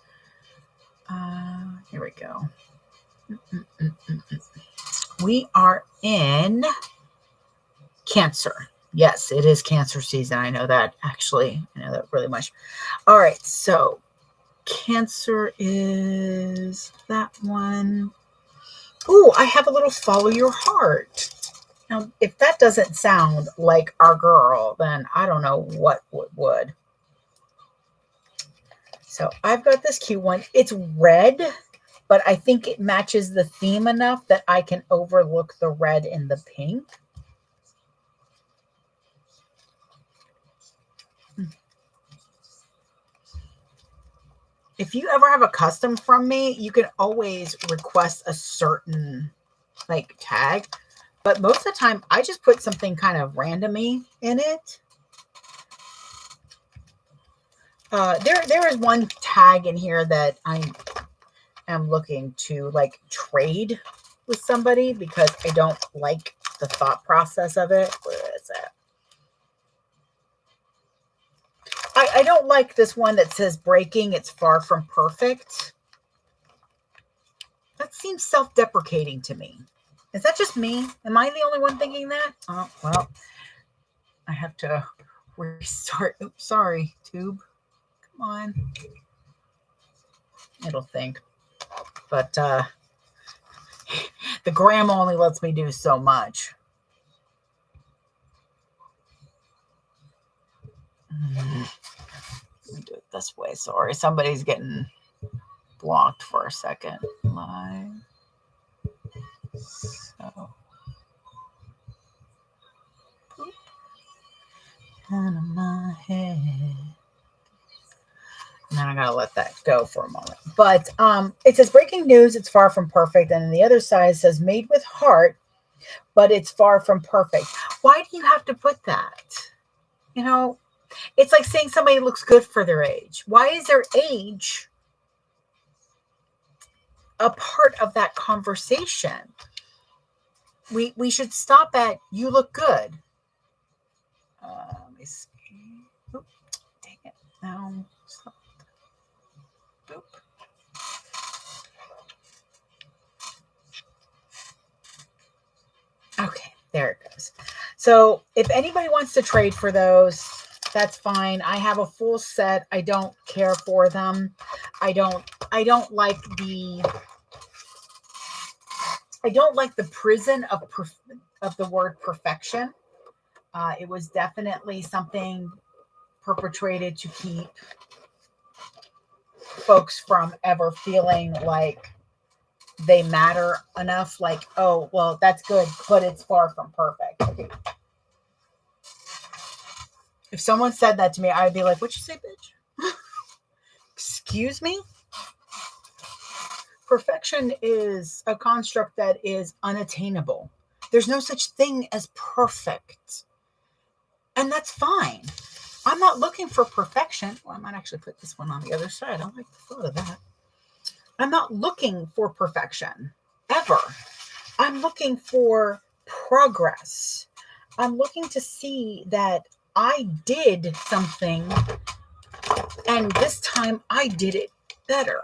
Here we go. We are in Cancer. Yes, it is Cancer season. I know that, actually. I know that really much. All right, so Cancer is that one. Ooh, I have a little follow your heart. Now, if that doesn't sound like our girl, then I don't know what would. So I've got this cute one. It's red, but I think it matches the theme enough that I can overlook the red and the pink. If you ever have a custom from me, you can always request a certain like tag. But most of the time, I just put something kind of randomy in it. There is one tag in here that I am looking to like trade with somebody because I don't like the thought process of it. Where is it? I don't like this one that says breaking. It's far from perfect. That seems self-deprecating to me. Is that just me? Am I the only one thinking that? Oh, well, I have to restart. Oops, sorry, tube. Come on. It'll think. But the gram only lets me do so much. Let me do it this way. Sorry, somebody's getting blocked for a second. Live. So. Out of my head. And then I gotta let that go for a moment. But it says breaking news, it's far from perfect. And then the other side says made with heart, but it's far from perfect. Why do you have to put that? You know, it's like saying somebody looks good for their age. Why is their age a part of that conversation? We should stop at you look good. Let me see. Oop, dang it. No. Stop. Boop. Okay, there it goes. So if anybody wants to trade for those, that's fine. I have a full set. I don't care for them. I don't like the prison of the word perfection. It was definitely something perpetrated to keep folks from ever feeling like they matter enough. Like, oh, well, that's good, but it's far from perfect. Okay. If someone said that to me, I'd be like, what'd you say, bitch? Excuse me? Perfection is a construct that is unattainable. There's no such thing as perfect. And that's fine. I'm not looking for perfection. Well, I might actually put this one on the other side. I like the thought of that. I'm not looking for perfection, ever. I'm looking for progress. I'm looking to see that I did something, and this time I did it better.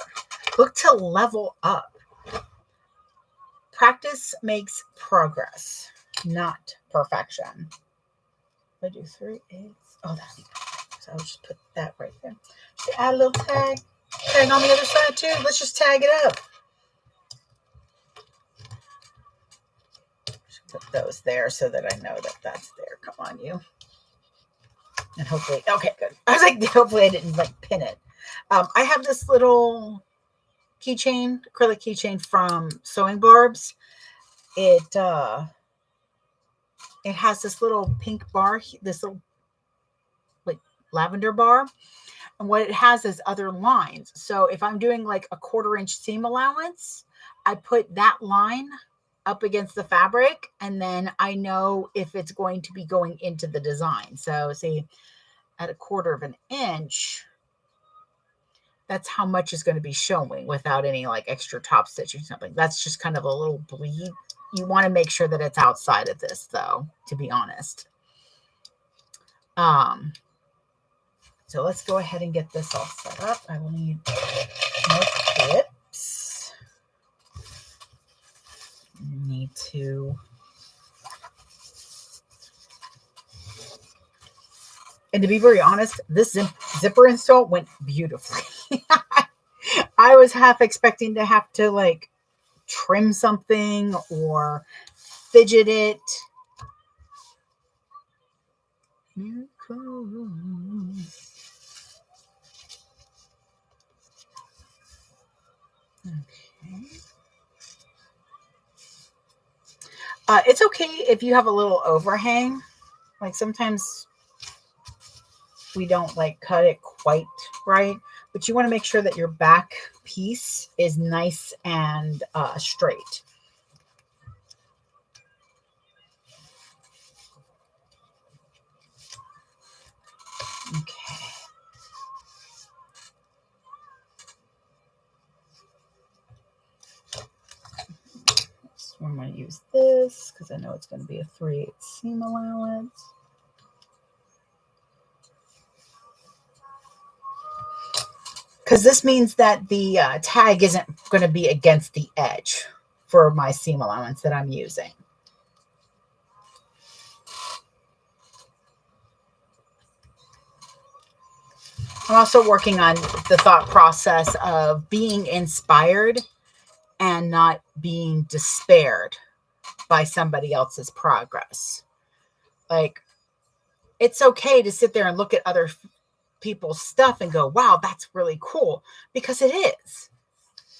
Look to level up. Practice makes progress, not perfection. I do 3/8. Oh, that'd be perfect. So I'll just put that right there. Just add a little tag. Tag on the other side too. Let's just tag it up. Just put those there so that I know that that's there. Come on, you. And hopefully, okay, good. I was like, hopefully I didn't like pin it. I have this little keychain, acrylic keychain from Sewing Barbs. It has this little pink bar, this little like lavender bar. And what it has is other lines. So if I'm doing like a 1/4 inch seam allowance, I put that line up against the fabric, and then I know if it's going to be going into the design. So see, at 1/4 inch, that's how much is going to be showing without any like extra top stitch or something. That's just kind of a little bleed. You want to make sure that it's outside of this though, to be honest. So let's go ahead and get this all set up. I will need more clips. Need to. And to be very honest, this zipper install went beautifully. I was half expecting to have to like trim something or fidget it. Here comes. Okay. It's okay if you have a little overhang. Like sometimes we don't like cut it quite right, but you want to make sure that your back piece is nice and straight. Okay. So I'm going to use this because I know it's going to be a 3/8 seam allowance. Because this means that the tag isn't going to be against the edge for my seam allowance that I'm using. I'm also working on the thought process of being inspired and not being despaired by somebody else's progress. Like, it's okay to sit there and look at other people's stuff and go, wow, that's really cool, because it is.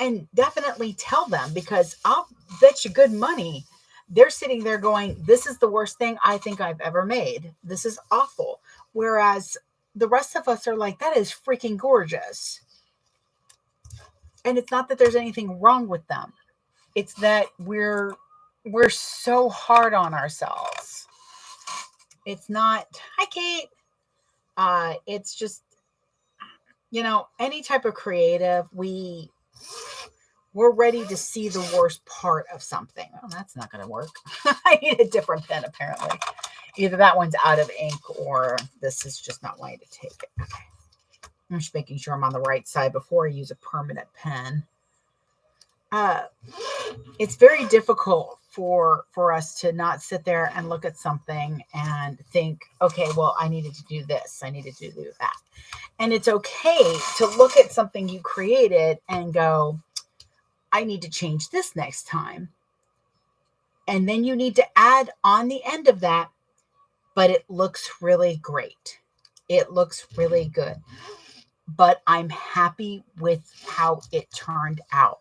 And definitely tell them, because I'll bet you good money they're sitting there going, this is the worst thing I think I've ever made. This is awful. Whereas the rest of us are like, that is freaking gorgeous. And it's not that there's anything wrong with them. It's that we're so hard on ourselves. It's not, hi Kate. It's just, any type of creative, we're ready to see the worst part of something. Oh, that's not going to work. I need a different pen, apparently. Either that one's out of ink or this is just not wanting to take it. Okay. I'm just making sure I'm on the right side before I use a permanent pen. It's very difficult for us to not sit there and look at something and think, okay, well, I needed to do this. I needed to do that. And it's okay to look at something you created and go, I need to change this next time. And then you need to add on the end of that, but it looks really great. It looks really good. But I'm happy with how it turned out,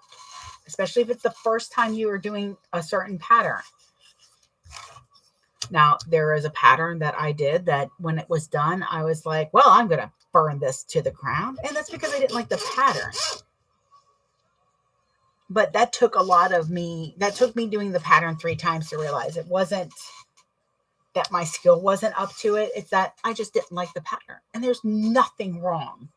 especially if it's the first time you are doing a certain pattern. Now, there is a pattern that I did that when it was done, I was like, well, I'm going to burn this to the ground. And that's because I didn't like the pattern. But that took a lot of me. That took me doing the pattern 3 times to realize it wasn't that my skill wasn't up to it. It's that I just didn't like the pattern. And there's nothing wrong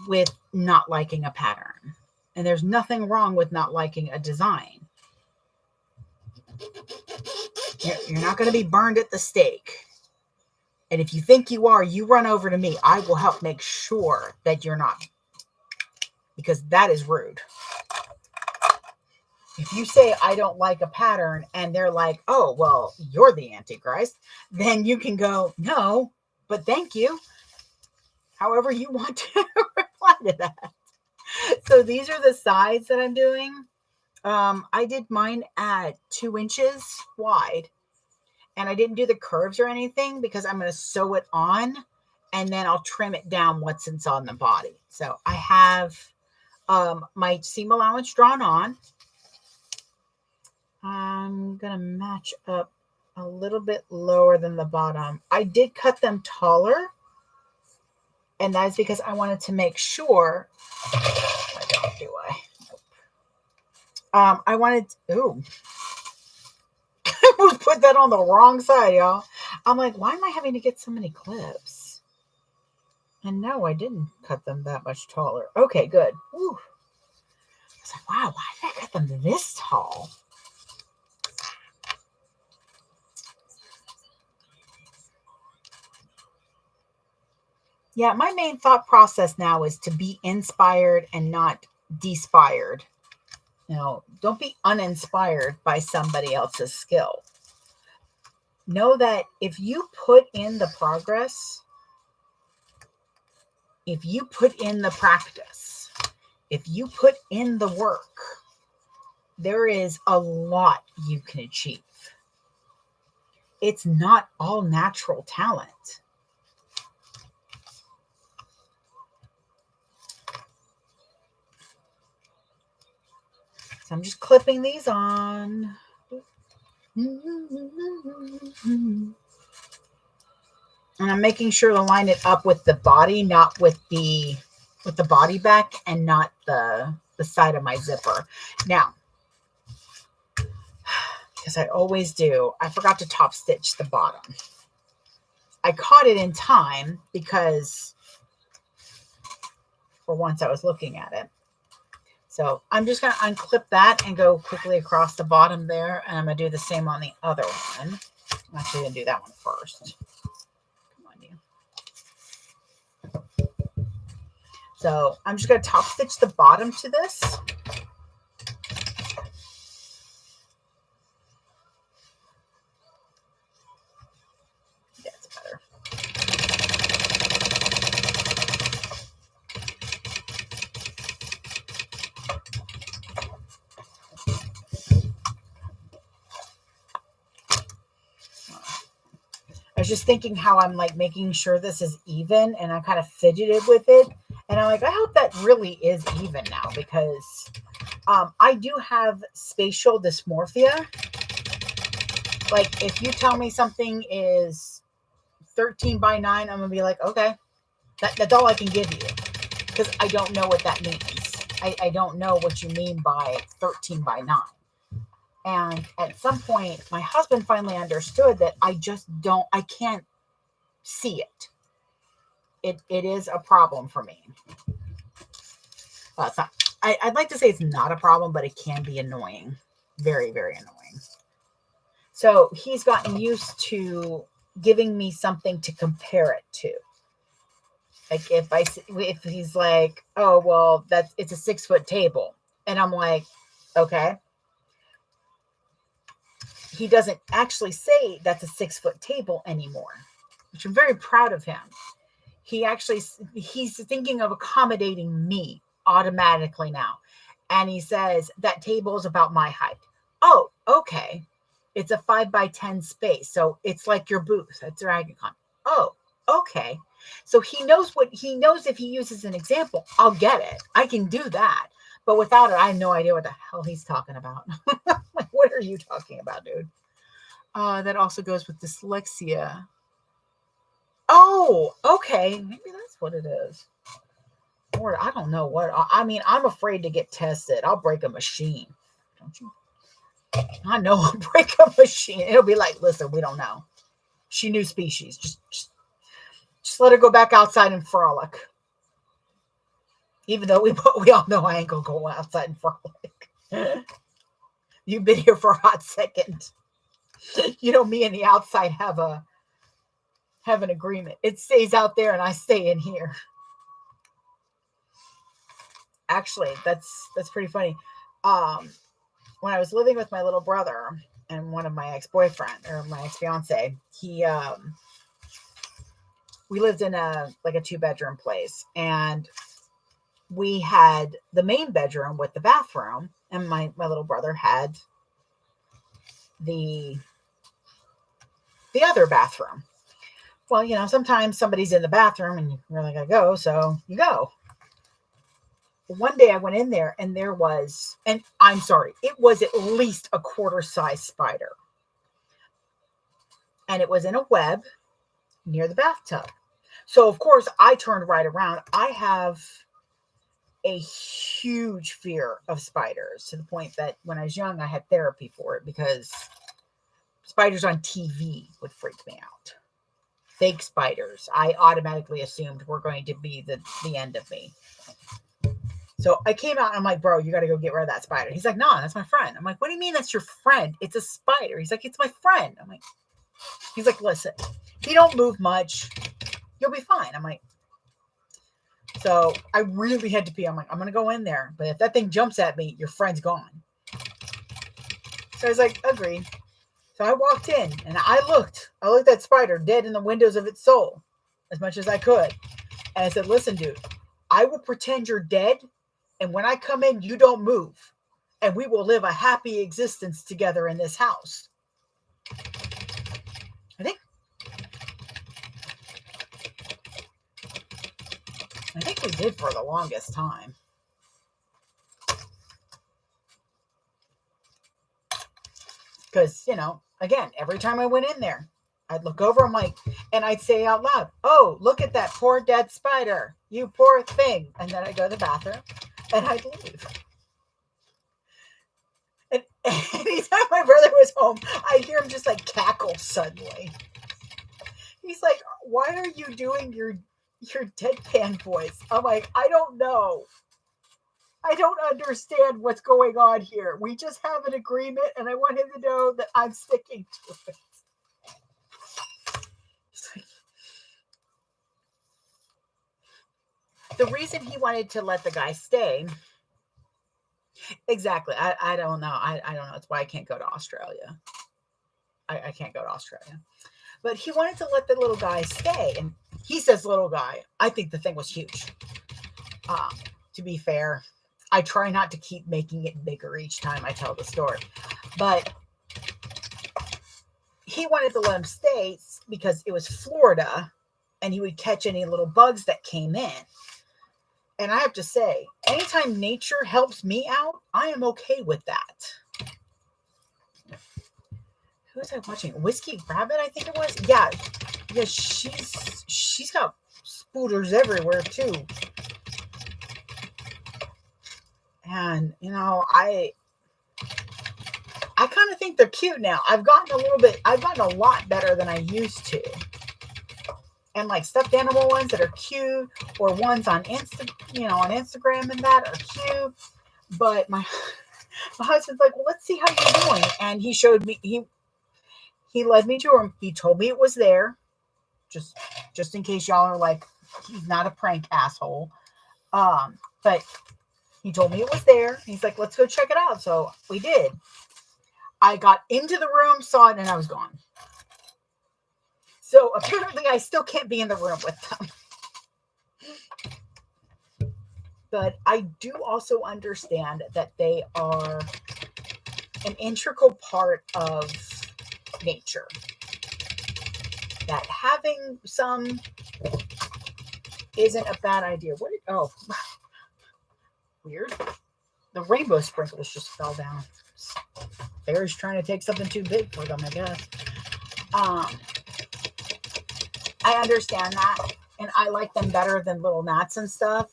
with not liking a pattern. And there's nothing wrong with not liking a design. You're not going to be burned at the stake. And if you think you are, you run over to me. I will help make sure that you're not. Because that is rude. If you say, I don't like a pattern, and they're like, oh, well, you're the Antichrist, then you can go, no, but thank you. However you want to reply to that. So these are the sides that I'm doing. I did mine at 2 inches wide. And I didn't do the curves or anything because I'm going to sew it on. And then I'll trim it down once it's on the body. So I have my seam allowance drawn on. I'm going to match up a little bit lower than the bottom. I did cut them taller. And that is because I wanted to make sure. I don't, do I? I wanted to, ooh. I put that on the wrong side, y'all. I'm like, why am I having to get so many clips? And no, I didn't cut them that much taller. Okay, good. Ooh. I was like, wow, why did I cut them this tall? Yeah, my main thought process now is to be inspired and not despired. Don't be uninspired by somebody else's skill. Know that if you put in the progress, if you put in the practice, if you put in the work, there is a lot you can achieve. It's not all natural talent. So I'm just clipping these on. And I'm making sure to line it up with the body, not with the body back and not the side of my zipper. Now, because I always do, I forgot to top stitch the bottom. I caught it in time because for once I was looking at it. So I'm just going to unclip that and go quickly across the bottom there. And I'm going to do the same on the other one. I'm actually going to do that one first. Come on, you. So I'm just going to top stitch the bottom to this. That's better. I was just thinking how I'm like making sure this is even, and I kind of fidgeted with it. And I'm like, I hope that really is even now, because I do have spatial dysmorphia. Like, if you tell me something is 13 by 9, I'm going to be like, okay, that's all I can give you, because I don't know what that means. I don't know what you mean by 13 by 9. And at some point, my husband finally understood that I can't see it. It is a problem for me. Well, it's not, I'd like to say it's not a problem, but it can be annoying. Very, very annoying. So he's gotten used to giving me something to compare it to. Like if he's like, oh, well, it's a 6-foot table. And I'm like, okay. He doesn't actually say that's a 6-foot table anymore, which I'm very proud of him. He's thinking of accommodating me automatically now. And he says, that table is about my height. Oh, okay. It's a 5 by 10 space. So it's like your booth at DragonCon. Oh, okay. So he knows if he uses an example, I'll get it. I can do that. But without it, I have no idea what the hell he's talking about. Like, what are you talking about, dude? That also goes with dyslexia. Oh, okay. Maybe that's what it is. Or I don't know what. I mean, I'm afraid to get tested. I'll break a machine. Don't you? I know I'll break a machine. It'll be like, listen, we don't know. She knew species. Just let her go back outside and frolic. Even though we all know I ain't gonna go outside and frolic. You've been here for a hot second. You know, me and the outside have an agreement. It stays out there and I stay in here. Actually, that's pretty funny. When I was living with my little brother and one of my ex-boyfriend or my ex-fiance, we lived in a 2-bedroom place, and we had the main bedroom with the bathroom, and my little brother had the other bathroom. Well, you know, sometimes somebody's in the bathroom and you really gotta go, so you go. One day I went in there and there was, and I'm sorry, it was at least a quarter-size spider. And it was in a web near the bathtub. So, of course, I turned right around. I have a huge fear of spiders, to the point that when I was young, I had therapy for it, because spiders on TV would freak me out. Fake spiders, I automatically assumed were going to be the end of me. So I came out and I'm like, bro, you got to go get rid of that spider. He's like, no, that's my friend. I'm like, what do you mean that's your friend? It's a spider. He's like, it's my friend. I'm like, he's like, listen, if you don't move much, you'll be fine. I'm like, so I really had to pee. I'm like, I'm going to go in there. But if that thing jumps at me, your friend's gone. So I was like, agreed. So I walked in and I looked at that spider dead in the windows of its soul as much as I could. And I said, listen, dude, I will pretend you're dead. And when I come in, you don't move. And we will live a happy existence together in this house. I think we did for the longest time. Because, you know, again, every time I went in there, I'd look over, I'm like, and I'd say out loud, oh, look at that poor dead spider. You poor thing. And then I'd go to the bathroom and I'd leave. And anytime my brother was home, I'd hear him just like cackle suddenly. He's like, why are you doing your deadpan voice? I'm like, I don't know. I don't understand what's going on here. We just have an agreement, and I want him to know that I'm sticking to it. The reason he wanted to let the guy stay, exactly, I don't know. I don't know. It's why I can't go to Australia. I can't go to Australia. But he wanted to let the little guy stay. And he says little guy. I think the thing was huge. To be fair, I try not to keep making it bigger each time I tell the story. But he wanted to let him stay because it was Florida and he would catch any little bugs that came in. And I have to say, anytime nature helps me out, I am okay with that. Who was I watching? Whiskey Rabbit, I think it was. Yeah, she's got spooters everywhere too. And I kind of think they're cute now. I've gotten a lot better than I used to. And like stuffed animal ones that are cute, or ones on Instagram and that are cute. But my husband's like, well, let's see how you're doing. And he showed me, he led me to him. He told me it was there. Just in case y'all are like, he's not a prank asshole. But he told me it was there. He's like, let's go check it out. So we did. I got into the room, saw it, and I was gone. So apparently I still can't be in the room with them. But I do also understand that they are an integral part of nature. That having some isn't a bad idea. Weird. The rainbow sprinkles just fell down. Bear's trying to take something too big for them, I guess. I understand that, and I like them better than little gnats and stuff.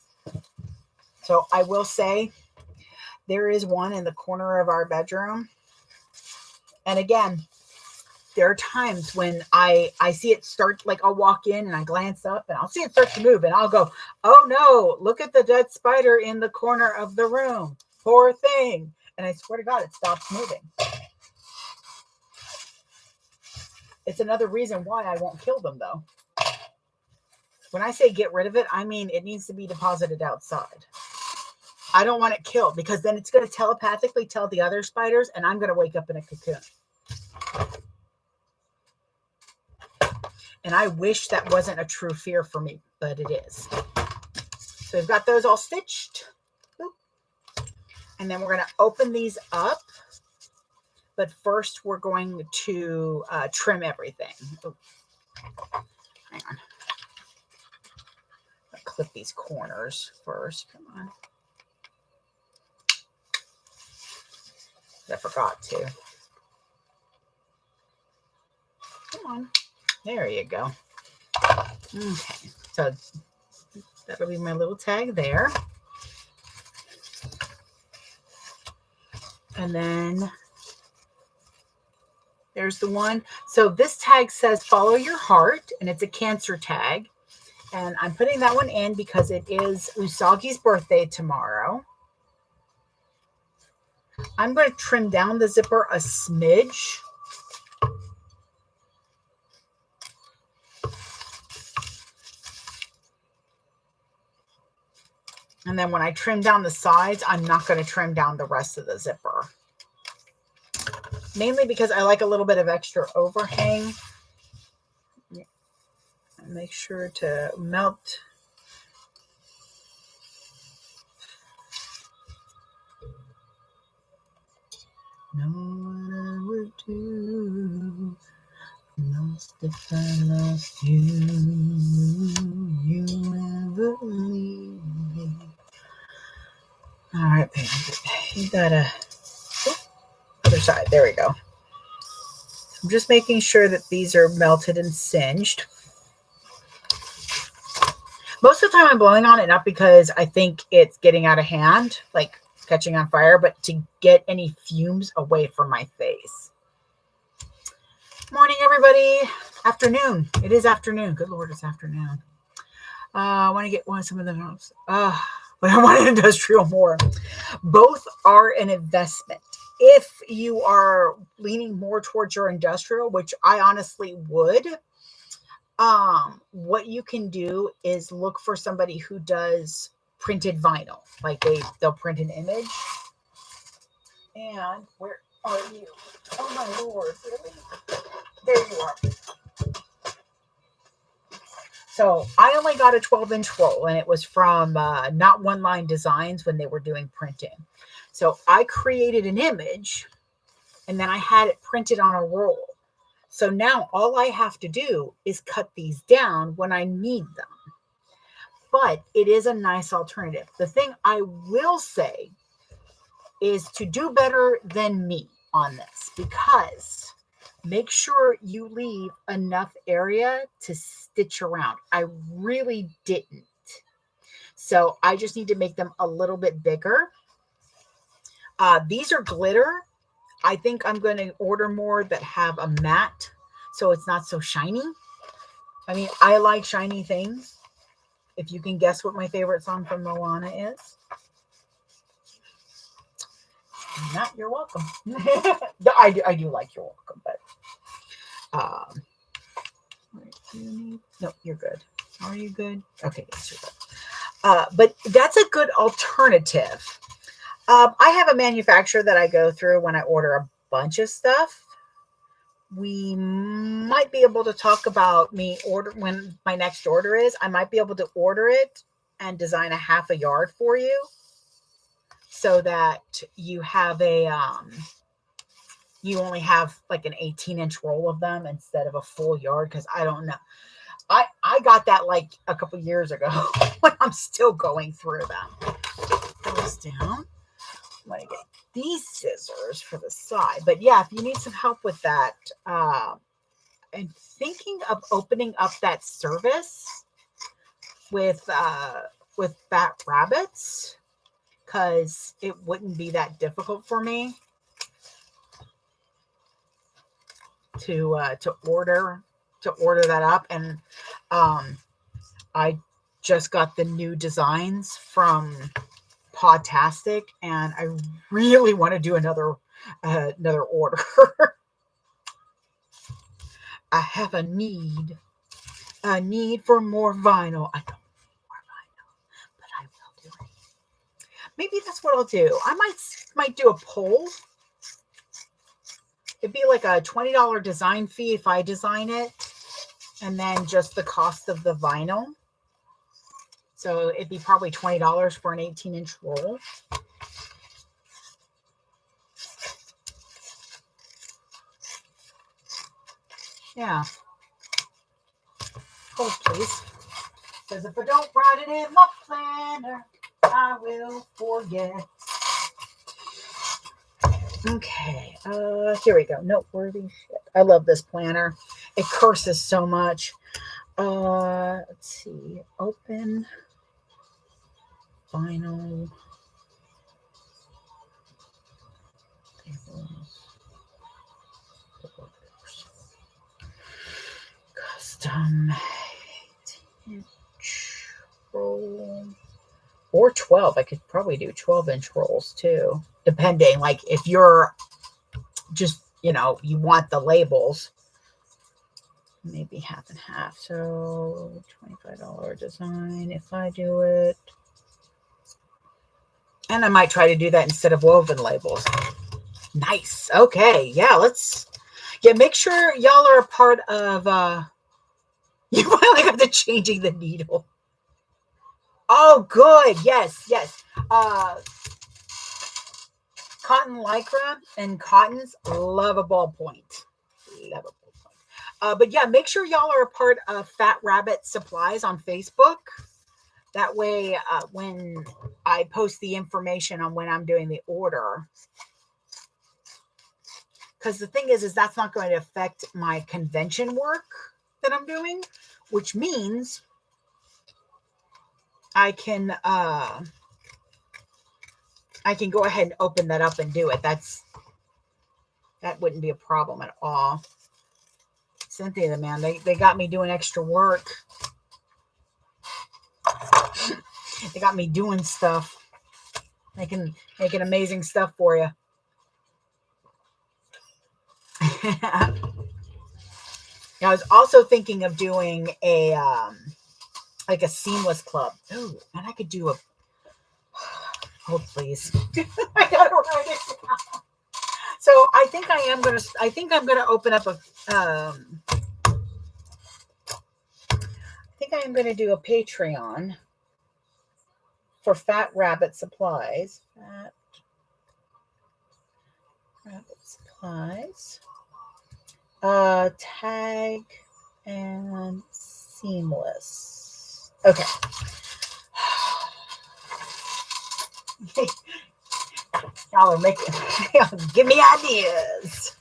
So I will say there is one in the corner of our bedroom. And again, there are times when I see it start, like I'll walk in and I glance up and I'll see it start to move and I'll go, oh no, look at the dead spider in the corner of the room. Poor thing. And I swear to God, it stops moving. It's another reason why I won't kill them though. When I say get rid of it, I mean it needs to be deposited outside. I don't want it killed because then it's going to telepathically tell the other spiders and I'm going to wake up in a cocoon. And I wish that wasn't a true fear for me, but it is. So we've got those all stitched. And then we're going to open these up. But first we're going to trim everything. Ooh. Hang on. I'll clip these corners first. Come on. I forgot to. Come on. There you go. Okay. So that'll be my little tag there. And then there's the one. So this tag says follow your heart, and it's a Cancer tag. And I'm putting that one in because it is Usagi's birthday tomorrow. I'm going to trim down the zipper a smidge. And then when I trim down the sides, I'm not going to trim down the rest of the zipper. Mainly because I like a little bit of extra overhang. Make sure to melt. Know what I would do. Lost if I lost you. You never leave me. All right, baby. You gotta. Other side. There we go. I'm just making sure that these are melted and singed. Most of the time I'm blowing on it, not because I think it's getting out of hand, like catching on fire, but to get any fumes away from my face. Morning, everybody. Afternoon. It is afternoon. Good Lord, it's afternoon. I want to get some of the notes. But I want an industrial more. Both are an investment. If you are leaning more towards your industrial, which I honestly would, what you can do is look for somebody who does printed vinyl. Like they'll print an image. And where are you? Oh my Lord, really? There you are. So I only got a 12-inch roll, and it was from Not One Line Designs when they were doing printing. So I created an image, and then I had it printed on a roll. So now all I have to do is cut these down when I need them. But it is a nice alternative. The thing I will say is to do better than me on this, because make sure you leave enough area to stitch around. I really didn't. So I just need to make them a little bit bigger. These are glitter. I think I'm going to order more that have a matte so it's not so shiny. I mean, I like shiny things. If you can guess what my favorite song from Moana is. Not You're Welcome. I do like You're Welcome, but no, you're good. Are you good? Okay, yes, you're good. But that's a good alternative. I have a manufacturer that I go through when I order a bunch of stuff. We might be able to talk about me order when my next order is. I might be able to order it and design a half a yard for you, so that you have you only have like an 18-inch roll of them instead of a full yard. Because I don't know. I got that like a couple years ago when I'm still going through them. Put this down. I'm going to get these scissors for the side. But yeah, if you need some help with that, I'm thinking of opening up that service with Fat Rabbits, because it wouldn't be that difficult for me to order that up. And I just got the new designs from Podtastic, and I really want to do another order. I have a need for more vinyl. I don't need more vinyl, but I will do it. Maybe that's what I'll do. I might do a poll. It'd be like a $20 design fee if I design it, and then just the cost of the vinyl. So it'd be probably $20 for an 18-inch roll. Yeah. Hold, please. Because if I don't write it in my planner, I will forget. Okay. Here we go. Noteworthy shit. I love this planner. It curses so much. Let's see. Open vinyl. Custom 8-inch roll. Or 12. I could probably do 12-inch rolls too. Depending, like if you're just, you want the labels. Maybe half and half. So $25 design if I do it. And I might try to do that instead of woven labels. Nice. Okay. Yeah, make sure y'all are a part of you finally got to changing the needle. Oh, good. Yes. Cotton lycra and cottons, love a ballpoint. Love a ballpoint. But yeah, make sure y'all are a part of Fat Rabbit Supplies on Facebook. That way, when I post the information on when I'm doing the order, because the thing is that's not going to affect my convention work that I'm doing, which means I can go ahead and open that up and do it. That wouldn't be a problem at all. Cynthia, man, they got me doing extra work. They got me doing stuff, making amazing stuff for you. I was also thinking of doing a like a seamless club. Oh, and I could do a. Hold, please. I gotta write it down. So I think I'm gonna open up a. I think I am gonna do a Patreon for Fat Rabbit Supplies. Fat Rabbit Supplies. Tag and seamless. Okay. Y'all are making, give me ideas.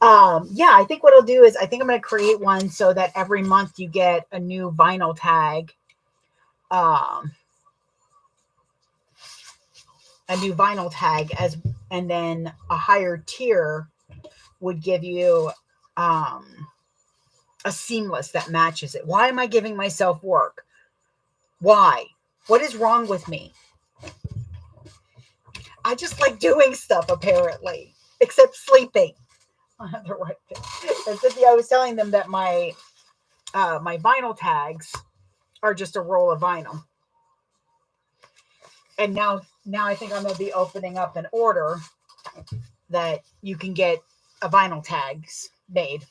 Yeah, I think what I'll do is I think I'm going to create one so that every month you get a new vinyl tag. A new vinyl tag and then a higher tier would give you a seamless that matches it. Why am I giving myself work? Why? What is wrong with me? I just like doing stuff, apparently, except sleeping. I have the right thing. I was telling them that my my vinyl tags are just a roll of vinyl. And now I think I'm going to be opening up an order that you can get a vinyl tags made.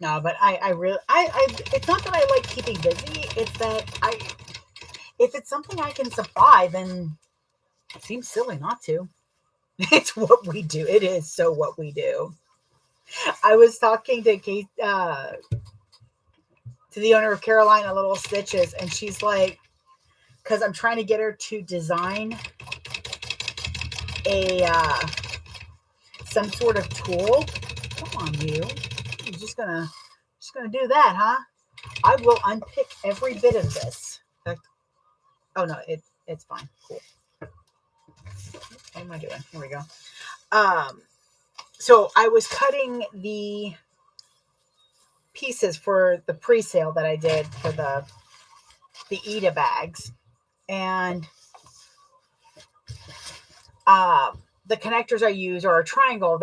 No, but I really, it's not that I like keeping busy. It's that if it's something I can supply, then it seems silly not to. It's what we do. It is so what we do. I was talking to Kate, to the owner of Carolina Little Stitches, and she's like, because I'm trying to get her to design a some sort of tool. Come on, you're just gonna do that, huh? I will unpick every bit of this. Oh no, it's fine. Cool. What am I doing? Here we go. So I was cutting the pieces for the pre-sale that I did for the Eda bags, and the connectors I use are a triangle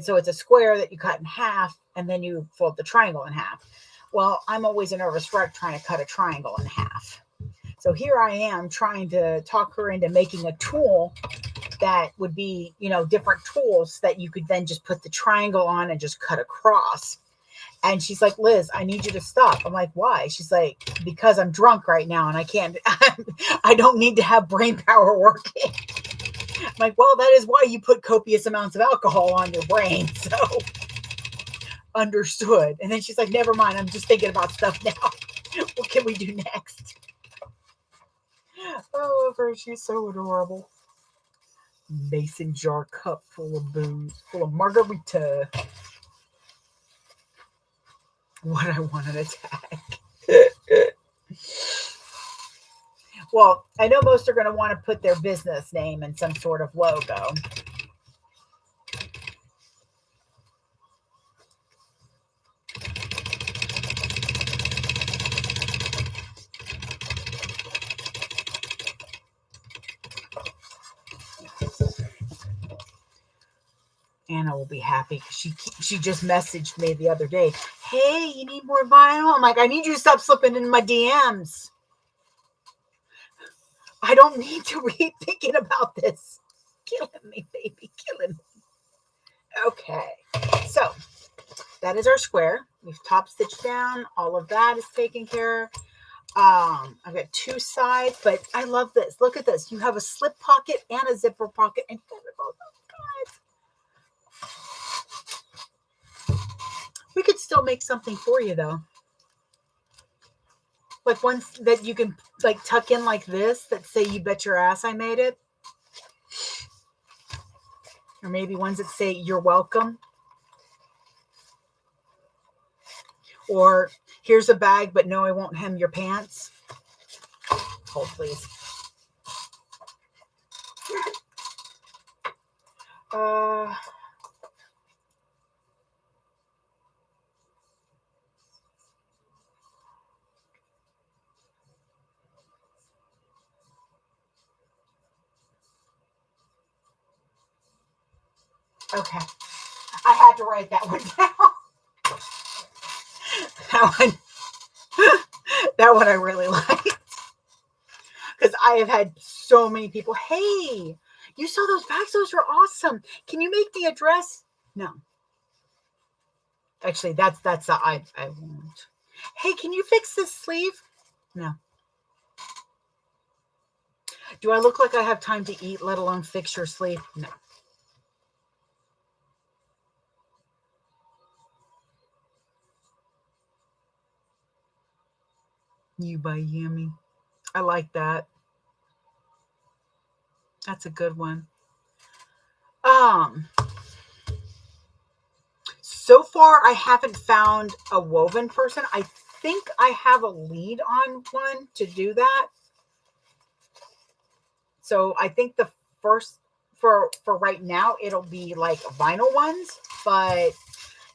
so it's a square that you cut in half, and then you fold the triangle in half. Well, I'm always a nervous wreck trying to cut a triangle in half. So here I am trying to talk her into making a tool that would be, different tools that you could then just put the triangle on and just cut across. And she's like, Liz, I need you to stop. I'm like, why? She's like, because I'm drunk right now and I can't, I don't need to have brain power working. I'm like, well, that is why you put copious amounts of alcohol on your brain. So understood. And then she's like, never mind. I'm just thinking about stuff now. What can we do next? Oh, her, she's so adorable. Mason jar cup full of booze, full of margarita. What I want an attack. Well, I know most are going to want to put their business name in some sort of logo. Anna will be happy because she just messaged me the other day. Hey, you need more vinyl? I'm like, I need you to stop slipping in my DMs. I don't need to be thinking about this. Killing me, baby, killing me. Okay, so that is our square. We've top stitched down. All of that is taken care of. I've got two sides, but I love this. Look at this. You have a slip pocket and a zipper pocket, and both sides. We could still make something for you though. Like ones that you can like tuck in like this that say you bet your ass I made it. Or maybe ones that say you're welcome. Or here's a bag, but no, I won't hem your pants. Hold, please. Okay. I had to write that one down. That one I really liked. Because I have had so many people, hey, you saw those bags? Those are awesome. Can you make the address? No. Actually, that's I won't. Hey, can you fix this sleeve? No. Do I look like I have time to eat, let alone fix your sleep? No. You by Yummy. I like that. That's a good one. So far I haven't found a woven person. I think I have a lead on one to do that. So I think the first for right now it'll be like vinyl ones, but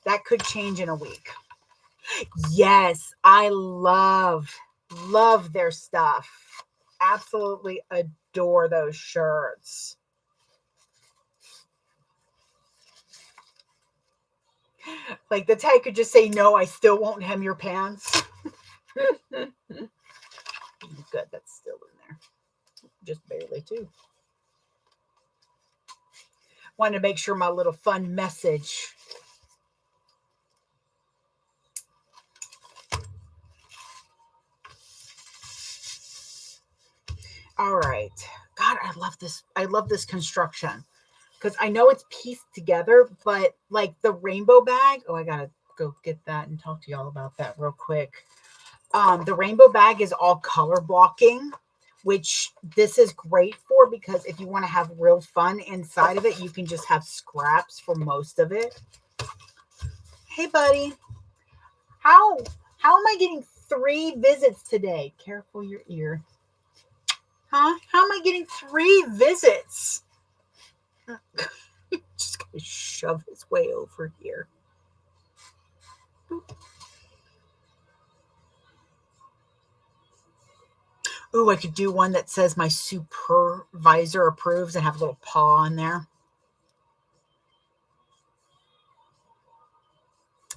that could change in a week. Yes, I love their stuff. Absolutely adore those shirts. Like the tag could just say, no, I still won't hem your pants. Good, that's still in there. Just barely, too. Wanted to make sure my little fun message. All right. God, I love this. I love this construction. Because I know it's pieced together, but like the rainbow bag. Oh, I got to go get that and talk to y'all about that real quick. The rainbow bag is all color blocking, which this is great for, because if you want to have real fun inside of it, you can just have scraps for most of it. Hey, buddy. How am I getting 3 visits today? Careful your ear. Huh? How am I getting 3 visits? Just gonna shove his way over here. Ooh, I could do one that says my supervisor approves and have a little paw on there.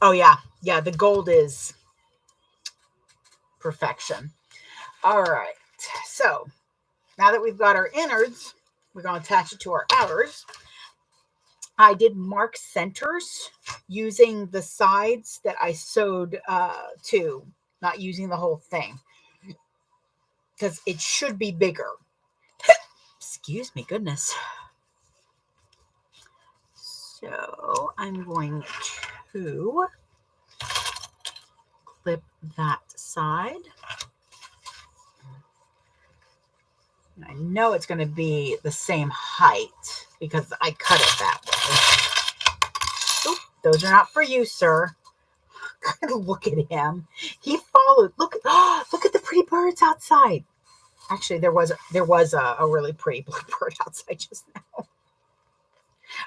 Oh, yeah. Yeah, the gold is perfection. All right. So now that we've got our innards, we're going to attach it to our outers. I did mark centers using the sides that I sewed to, not using the whole thing, because it should be bigger. Excuse me, goodness. So I'm going to clip that side. And I know it's going to be the same height because I cut it that way. Oop, those are not for you, sir. Look at him. He followed. Look at the pretty birds outside. Actually, there was a really pretty bird outside just now.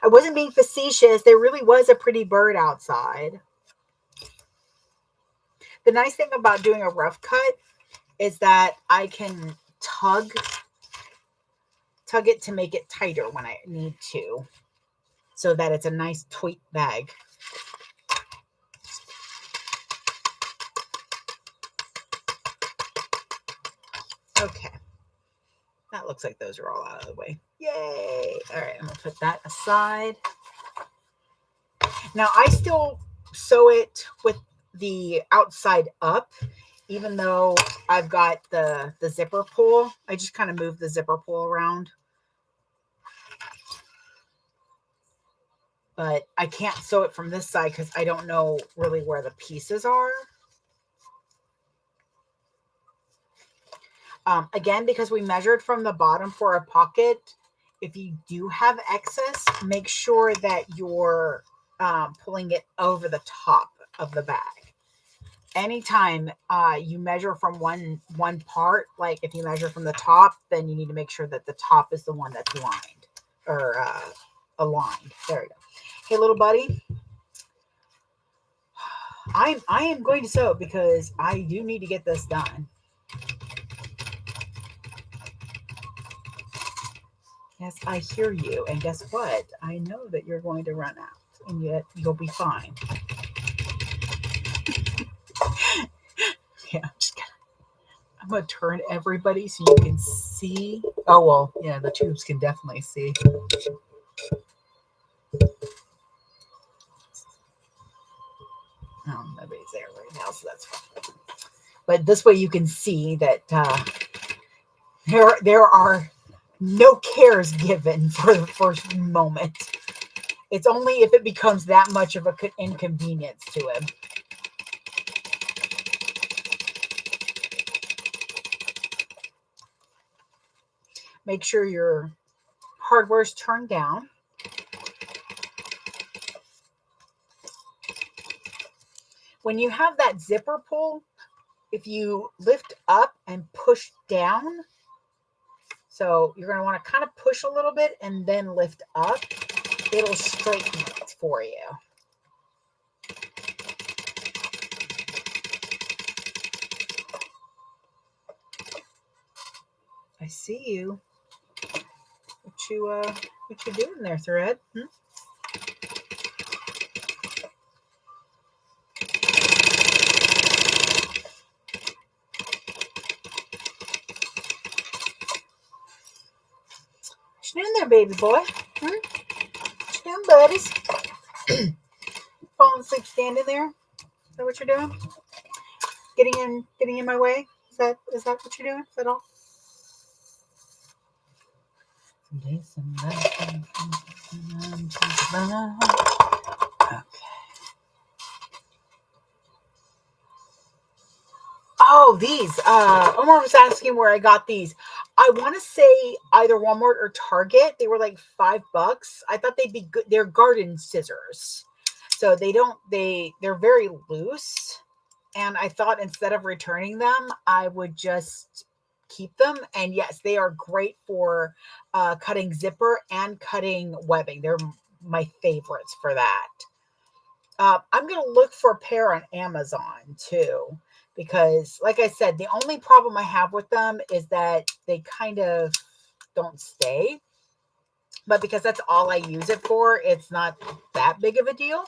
I wasn't being facetious. There really was a pretty bird outside. The nice thing about doing a rough cut is that I can tug it to make it tighter when I need to, so that it's a nice tweet bag. Okay. That looks like those are all out of the way. Yay! All right, I'm going to put that aside. Now, I still sew it with the outside up, even though I've got the zipper pull. I just kind of move the zipper pull around. But I can't sew it from this side because I don't know really where the pieces are. Again, because we measured from the bottom for a pocket, if you do have excess, make sure that you're pulling it over the top of the bag. Anytime you measure from one part, like if you measure from the top, then you need to make sure that the top is the one that's lined or aligned. There we go. Hey, little buddy. I am going to sew because I do need to get this done. Yes, I hear you. And guess what? I know that you're going to run out, and yet you'll be fine. Yeah, I'm going to turn everybody so you can see. Oh, well, yeah, the tubes can definitely see. Oh, nobody's there right now, so that's fine. But this way you can see that there are no cares given for the first moment. It's only if it becomes that much of an inconvenience to him. Make sure your hardware is turned down. When you have that zipper pull, if you lift up and push down, so you're going to want to kind of push a little bit and then lift up, it'll straighten it for you. I see you. What you doing there, Thread? What you doing there, baby boy? What you doing, buddies? Falling asleep standing there? Is that what you're doing? Getting in my way? Is that what you're doing? Is that all? Okay. Oh, these. Omar was asking where I got these. I want to say either Walmart or Target. They were like $5. I thought they'd be good. They're garden scissors. So they're very loose. And I thought instead of returning them, I would just keep them. And yes, they are great for cutting zipper and cutting webbing. They're my favorites for that. I'm going to look for a pair on Amazon too, because like I said, the only problem I have with them is that they kind of don't stay. But because that's all I use it for, it's not that big of a deal.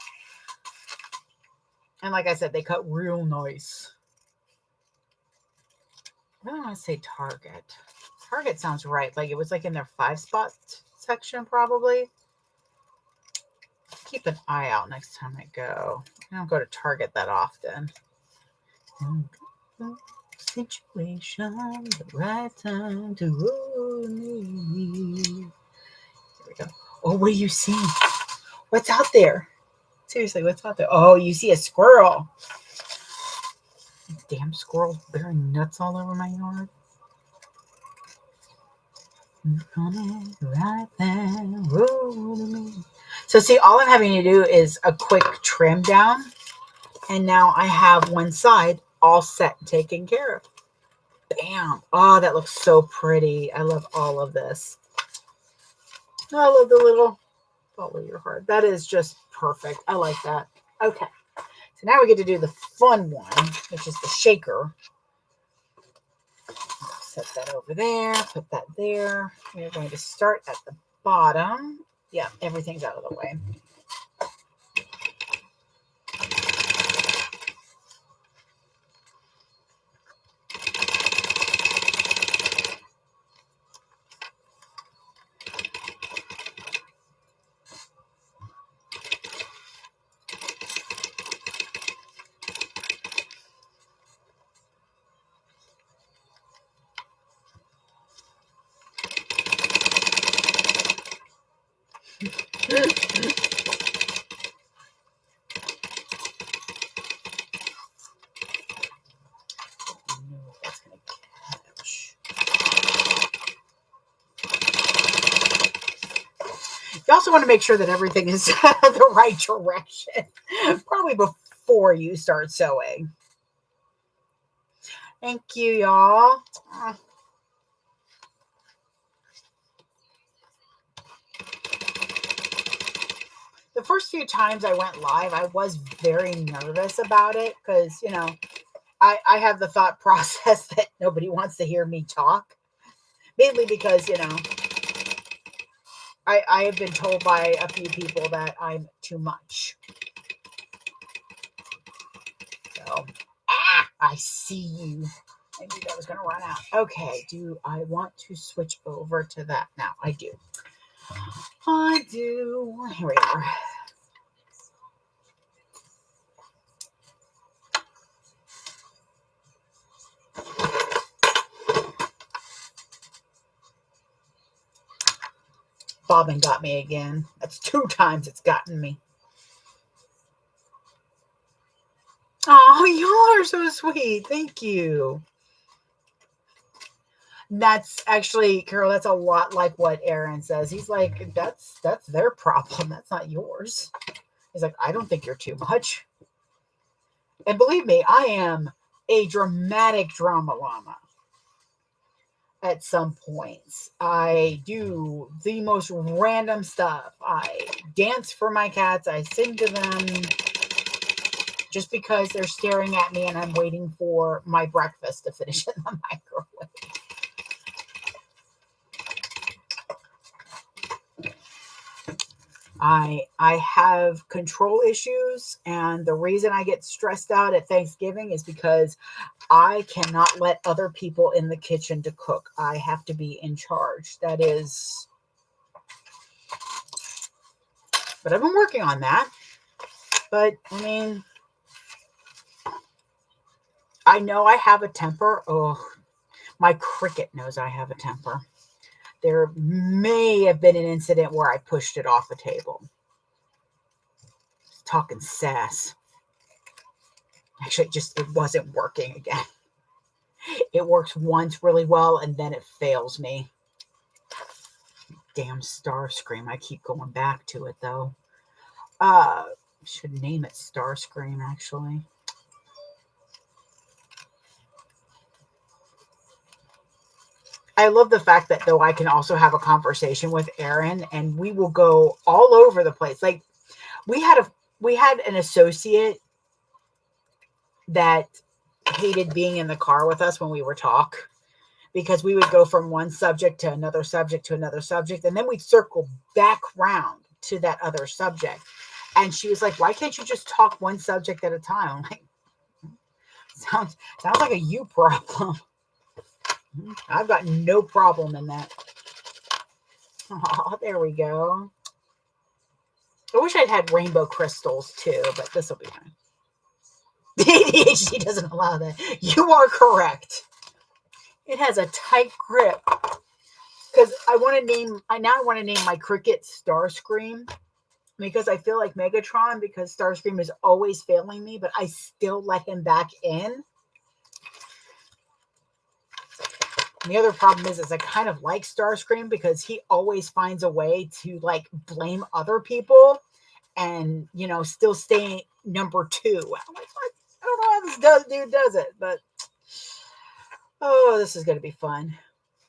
And like I said, they cut real nice. I don't want to say Target. Target sounds right. Like it was like in their 5-spot section probably. Keep an eye out next time I go. I don't go to Target that often. Situation, the right time to hold me. Here we go. Oh, what do you see? What's out there? Seriously, what's out there? Oh, you see a squirrel. Damn squirrels bearing nuts all over my yard. Right there, so see, all I'm having to do is a quick trim down, and now I have one side all set and taken care of. Bam! Oh, that looks so pretty. I love all of this. I love the little follow your heart. That is just perfect. I like that. Okay, so now we get to do the fun one, which is the shaker. Set that over there, put that there. We're going to start at the bottom. Yeah, everything's out of the way. You also want to make sure that everything is the right direction, probably before you start sewing. Thank you, y'all. The first few times I went live, I was very nervous about it because, I have the thought process that nobody wants to hear me talk, mainly because, I have been told by a few people that I'm too much. So, I see you. I knew that was going to run out. Okay, do I want to switch over to that now? I do. I do. Here we are. Bobbin got me again. That's 2 times it's gotten me. Oh, you are so sweet. Thank you. That's actually, Carol, that's a lot like what Aaron says. He's like, that's their problem. That's not yours. He's like, I don't think you're too much. And believe me, I am a dramatic drama llama. At some points, I do the most random stuff. I dance for my cats. I sing to them just because they're staring at me and I'm waiting for my breakfast to finish in the microwave. I have control issues, and the reason I get stressed out at Thanksgiving is because I cannot let other people in the kitchen to cook. I have to be in charge. That is, but I've been working on that. But I mean, I know I have a temper. Oh, my cricket knows I have a temper. There may have been an incident where I pushed it off a table. Talking sass. Actually, it wasn't working again. It works once really well, and then it fails me. Damn Starscream. I keep going back to it, though. Should name it Starscream, actually. I love the fact that, though, I can also have a conversation with Aaron, and we will go all over the place. Like, we had an associate that hated being in the car with us when we were talk, because we would go from one subject to another subject to another subject, and then we'd circle back round to that other subject. And she was like, why can't you just talk one subject at a time? I'm like, sounds like a you problem. I've got no problem in that. Oh, there we go. I wish I'd had rainbow crystals too, but this will be fine. ADHD doesn't allow that. You are correct. It has a tight grip. Because I want to name my cricket Starscream, because I feel like Megatron, because Starscream is always failing me, but I still let him back in. And the other problem is I kind of like Starscream because he always finds a way to like blame other people and, still stay number 2. I'm like, what? I don't know how this dude does it, but oh, this is going to be fun.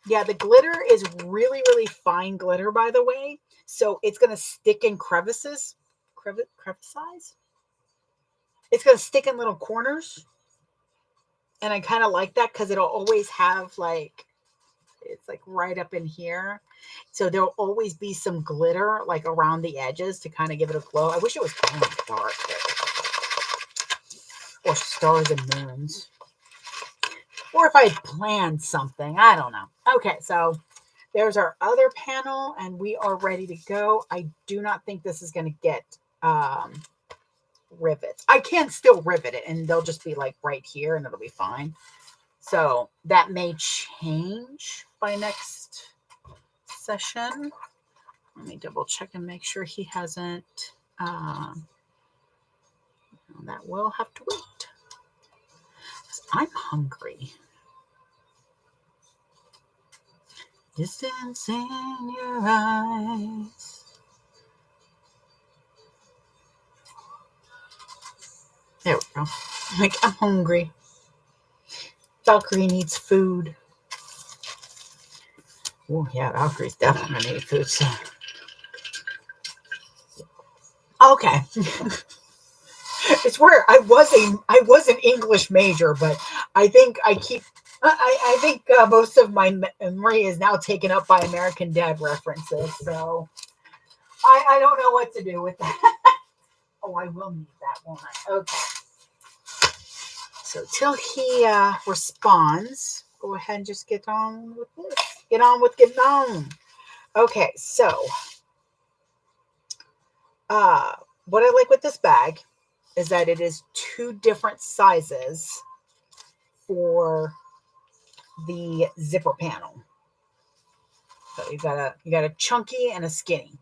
Yeah, the glitter is really, really fine glitter, by the way. So it's going to stick in crevices. Crevices? It's going to stick in little corners. And I kind of like that because it'll always have it's like right up in here. So there'll always be some glitter like around the edges to kind of give it a glow. I wish it was kind of dark. Or stars and moons. Or if I had planned something. I don't know. Okay, so there's our other panel, and we are ready to go. I do not think this is going to get rivets. I can still rivet it, and they'll just be like right here, and it'll be fine. So that may change by next session. Let me double check and make sure he hasn't. That will have to wait. I'm hungry. Distance in your eyes. There we go. I'm hungry. Valkyrie needs food. Oh yeah, Valkyrie's definitely gonna need food soon. Okay. It's where I was an English major, but I think most of my memory is now taken up by American Dad references. So I don't know what to do with that. Oh, I will need that, won't I? Okay. So till he responds, go ahead and just get on with this. Get on. Okay, so what I like with this bag is that it is 2 different sizes for the zipper panel. So you got a chunky and a skinny.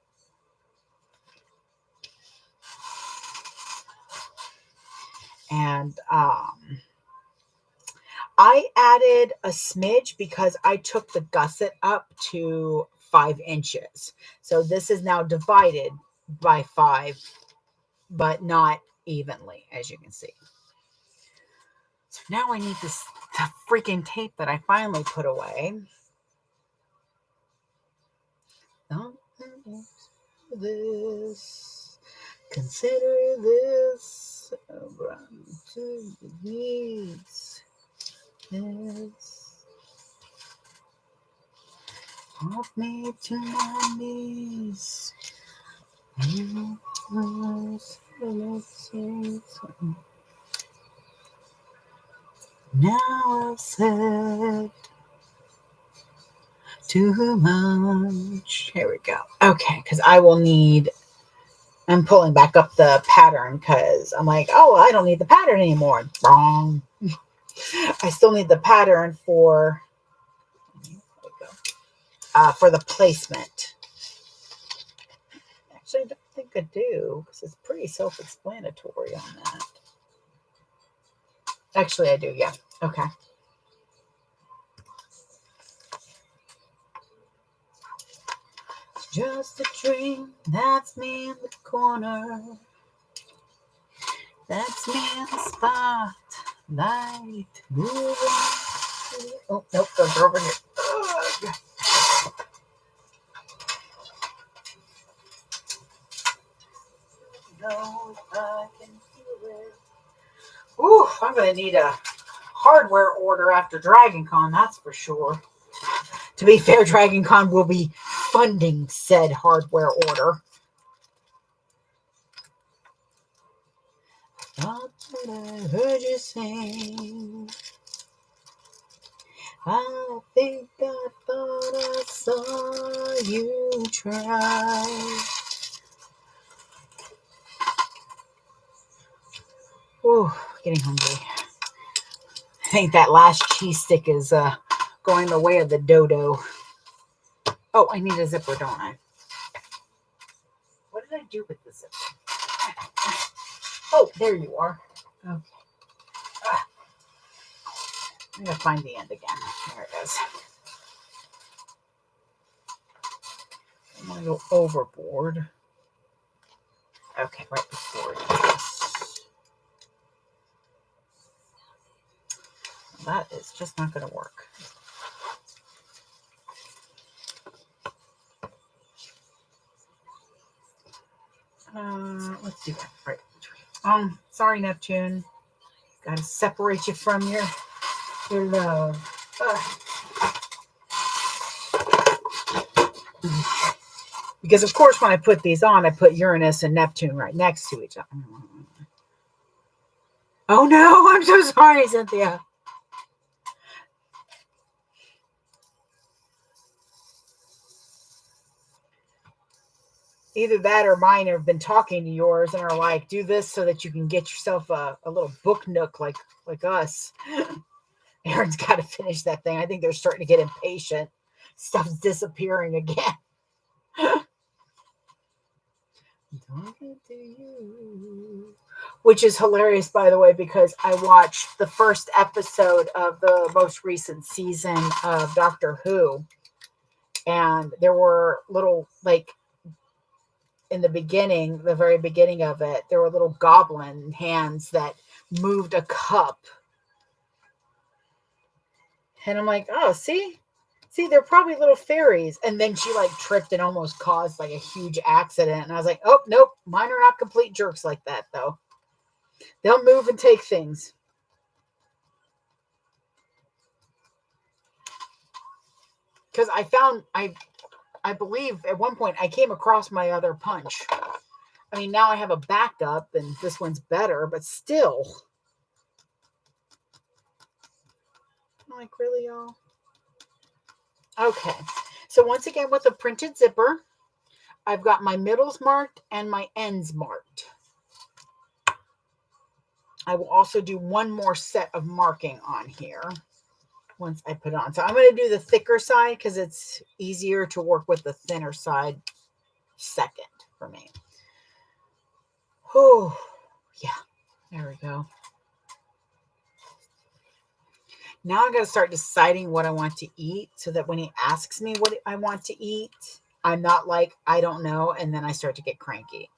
And I added a smidge because I took the gusset up to 5 inches. So this is now divided by 5, but not evenly, as you can see. So now I need the freaking tape that I finally put away. Don't this. Consider this. Run to the needs. This. Help me to my knees. Now I've said too much. Here we go. Okay, because I will need, I'm pulling back up the pattern because I'm like, oh, I don't need the pattern anymore. Wrong. I still need the pattern for the placement. Actually, I don't think I do because it's pretty self-explanatory on that. Actually, I do. Yeah. Okay. Just a dream, that's me in the corner. That's me in the spotlight. Moving. Oh, nope, those are over here. Ugh. No, I can feel it. Ooh, I'm going to need a hardware order after Dragon Con, that's for sure. To be fair, Dragon Con will be funding said hardware order. Thought that I heard you sing. I think I thought I saw you try. Ooh, getting hungry. I think that last cheese stick is going the way of the dodo. Oh, I need a zipper, don't I? What did I do with the zipper? Oh, there you are. Okay. I'm going to find the end again. There it is. I'm going to go overboard. Okay, right before this. That is just not going to work. Let's do that right between. Sorry, Neptune. Got to separate you from your love. Because, of course, when I put these on, I put Uranus and Neptune right next to each other. Oh, no. I'm so sorry, Cynthia. Either that or mine have been talking to yours and are like, do this so that you can get yourself a little book nook like us. Aaron's got to finish that thing. I think they're starting to get impatient. Stuff's disappearing again. Talking to you. Which is hilarious, by the way, because I watched the first episode of the most recent season of Doctor Who. And there were little, like, in the beginning, the very beginning of it, there were little goblin hands that moved a cup. And I'm like, oh, see, they're probably little fairies. And then she like tripped and almost caused like a huge accident. And I was like, oh, nope, mine are not complete jerks like that, though. They'll move and take things. Because I believe at one point I came across my other punch. I mean, now I have a backup and this one's better, but still. I'm like, really, y'all? Okay. So once again, with a printed zipper, I've got my middles marked and my ends marked. I will also do one more set of marking on here. once I put it on. So I'm going to do the thicker side because it's easier to work with the thinner side second for me. Oh, yeah. There we go. Now I'm going to start deciding what I want to eat so that when he asks me what I want to eat, I'm not like, I don't know, and then I start to get cranky.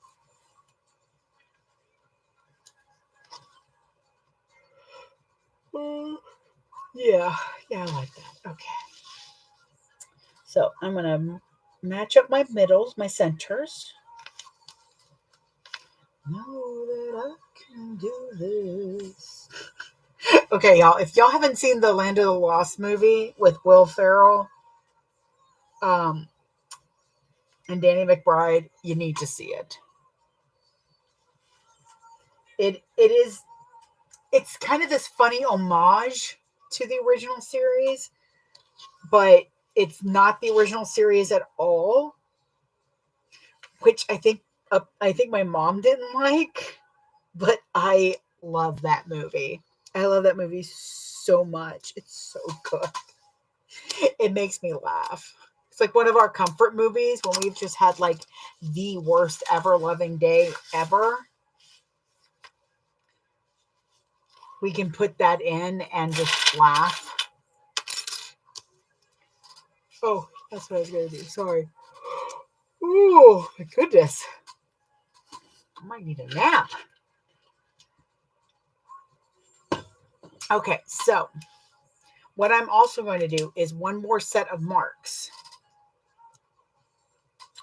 Yeah, I like that. Okay. So I'm going to match up my middles, my centers. Know that I can do this. Okay, y'all, if y'all haven't seen the Land of the Lost movie with Will Ferrell and Danny McBride, you need to see it. It's kind of this funny homage to the original series, but it's not the original series at all, which I think my mom didn't like, but I love that movie. I love that movie so much. It's so good. It makes me laugh. It's like one of our comfort movies when we've just had like the worst ever loving day ever. We can put that in and just laugh. Oh, that's what I was going to do. Sorry. Oh, my goodness. I might need a nap. Okay, so what I'm also going to do is one more set of marks.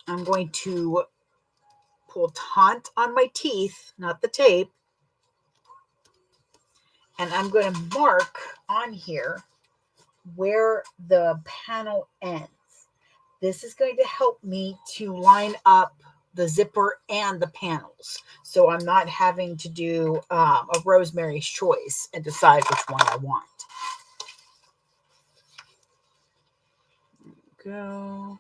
I'm going to pull taunt on my teeth, not the tape. And I'm going to mark on here where the panel ends. This is going to help me to line up the zipper and the panels. So I'm not having to do a Rosemary's Choice and decide which one I want. Go.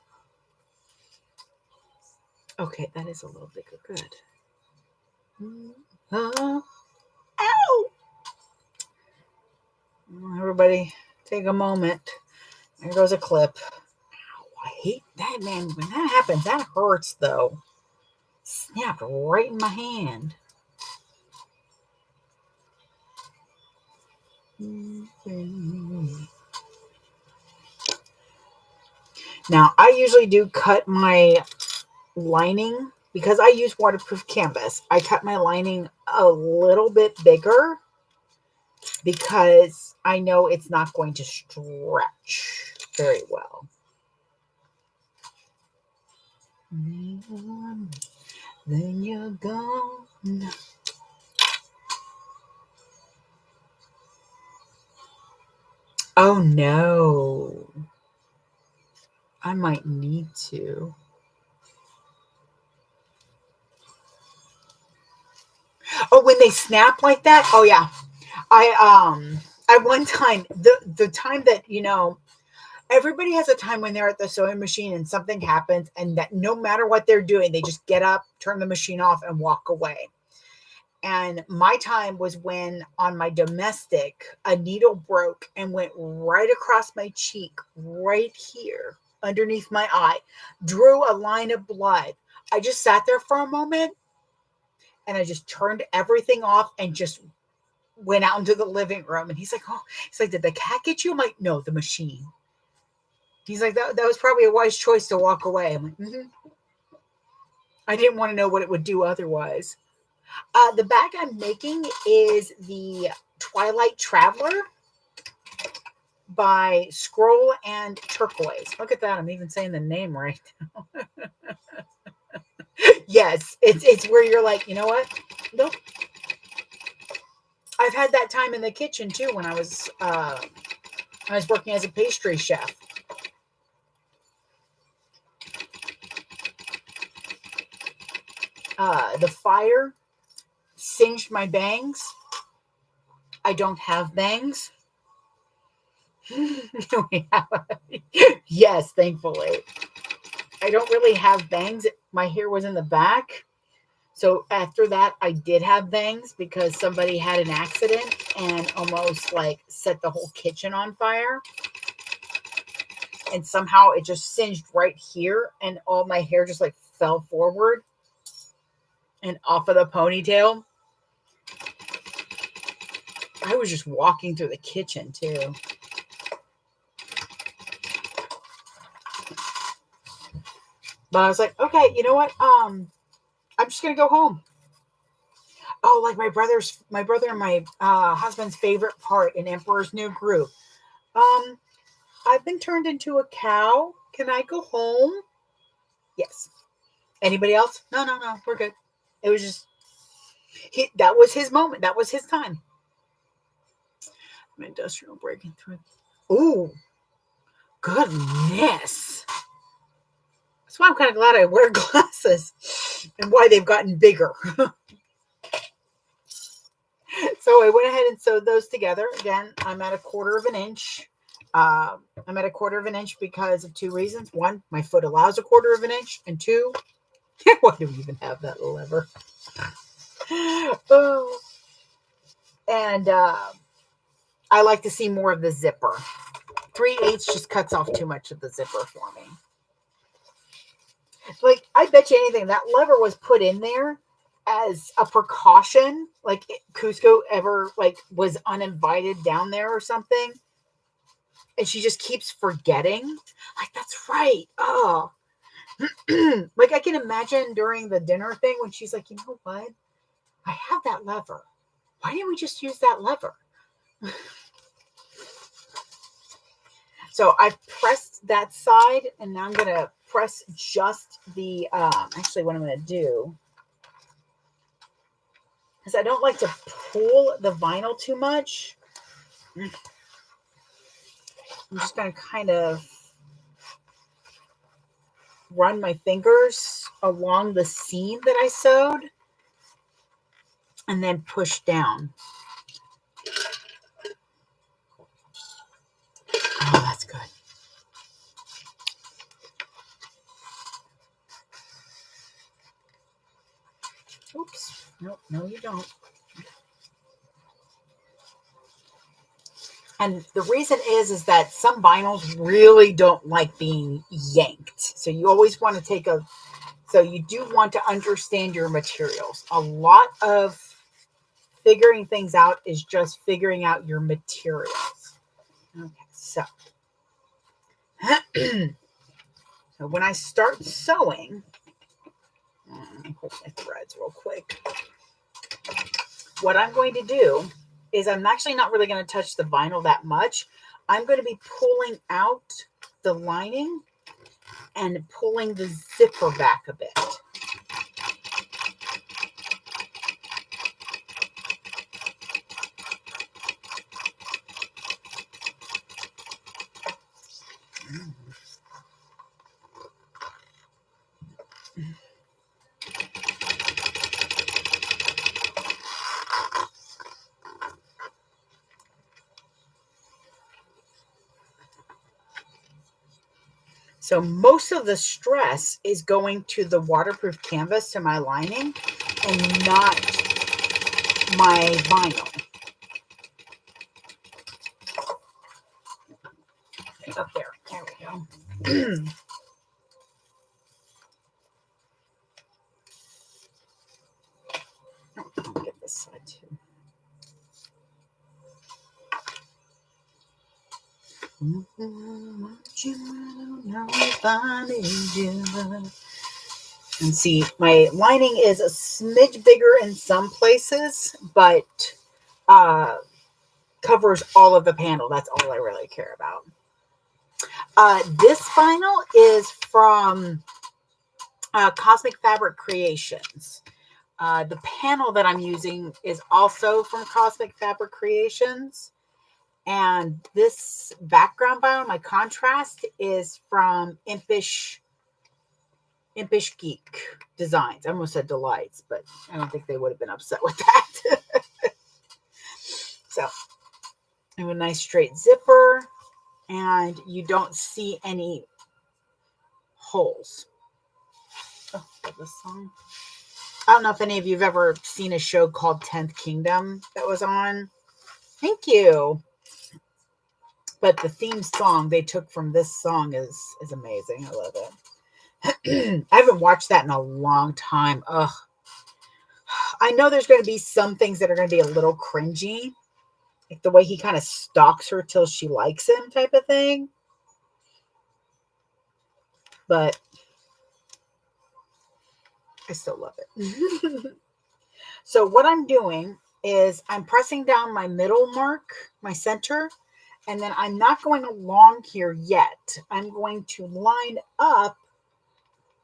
Okay, that is a little bigger. Good. Ow! Everybody, take a moment. There goes a clip. Ow, I hate that, man. When that happens, that hurts, though. Snapped right in my hand. Now, I usually do cut my lining because I use waterproof canvas. I cut my lining a little bit bigger because I know it's not going to stretch very well. Then you're gone. Oh no. I might need to. Oh, when they snap like that? Oh yeah. I at one time the time that, you know, everybody has a time when they're at the sewing machine and something happens and that no matter what they're doing, they just get up, turn the machine off and walk away. And my time was when on my domestic, a needle broke and went right across my cheek, right here, underneath my eye, drew a line of blood. I just sat there for a moment and I just turned everything off and just went out into the living room. And he's like, did the cat get you? I'm like, no, the machine. He's like, that was probably a wise choice to walk away. I'm like, I didn't want to know what it would do otherwise. The bag I'm making is the Twilight Traveler by Scroll and Turquoise. Look at that. I'm even saying the name right now. Yes, it's where you're like, you know what? Nope. I've had that time in the kitchen too when I was working as a pastry chef. The fire singed my bangs. I don't have bangs. Yes, thankfully. I don't really have bangs. My hair was in the back. So after that, I did have bangs because somebody had an accident and almost like set the whole kitchen on fire. And somehow it just singed right here and all my hair just like fell forward and off of the ponytail. I was just walking through the kitchen too. But I was like, okay, you know what? I'm just gonna go home. Oh, like my brother and my husband's favorite part in Emperor's New Groove. I've been turned into a cow. Can I go home? Yes. Anybody else? No, we're good. It was just that was his moment. That was his time. Industrial breaking through. Ooh, goodness. That's why I'm kind of glad I wear glasses and why they've gotten bigger. So I went ahead and sewed those together. Again, I'm at 1/4 of an inch. I'm at 1/4 of an inch because of two reasons. One, my foot allows 1/4 of an inch. And two, why do we even have that lever? Oh. And I like to see more of the zipper. 3/8 just cuts off too much of the zipper for me. Like, I bet you anything, that lever was put in there as a precaution. Like, Cusco ever, like, was uninvited down there or something. And she just keeps forgetting. Like, that's right. Oh. Like, I can imagine during the dinner thing when she's like, you know what? I have that lever. Why didn't we just use that lever? So I've pressed that side, and now I'm going to press just the, actually what I'm going to do, because I don't like to pull the vinyl too much. I'm just going to kind of run my fingers along the seam that I sewed and then push down. Oh, that's good. Oops. Nope, no, you don't. And the reason is that some vinyls really don't like being yanked. So you always want to so you do want to understand your materials. A lot of figuring things out is just figuring out your materials. Okay, so. So when I start sewing, let me hold my threads real quick. What I'm going to do is I'm actually not really going to touch the vinyl that much. I'm going to be pulling out the lining and pulling the zipper back a bit. So most of the stress is going to the waterproof canvas, to my lining, and not my vinyl. Up there. There we go. I'll get this side too. And see, my lining is a smidge bigger in some places, but covers all of the panel. That's all I really care about. This vinyl is from Cosmic Fabric Creations. The panel that I'm using is also from Cosmic Fabric Creations. And this background vinyl, my contrast, is from Impish Geek Designs. I almost said Delights, but I don't think they would have been upset with that. So, I have a nice straight zipper, and you don't see any holes. Oh, this song. I don't know if any of you have ever seen a show called 10th Kingdom that was on. Thank you. But the theme song they took from this song is amazing. I love it. I haven't watched that in a long time. Ugh. I know there's going to be some things that are going to be a little cringy, like the way he kind of stalks her till she likes him type of thing. But I still love it. So what I'm doing is I'm pressing down my middle mark, my center, and then I'm not going along here yet. I'm going to line up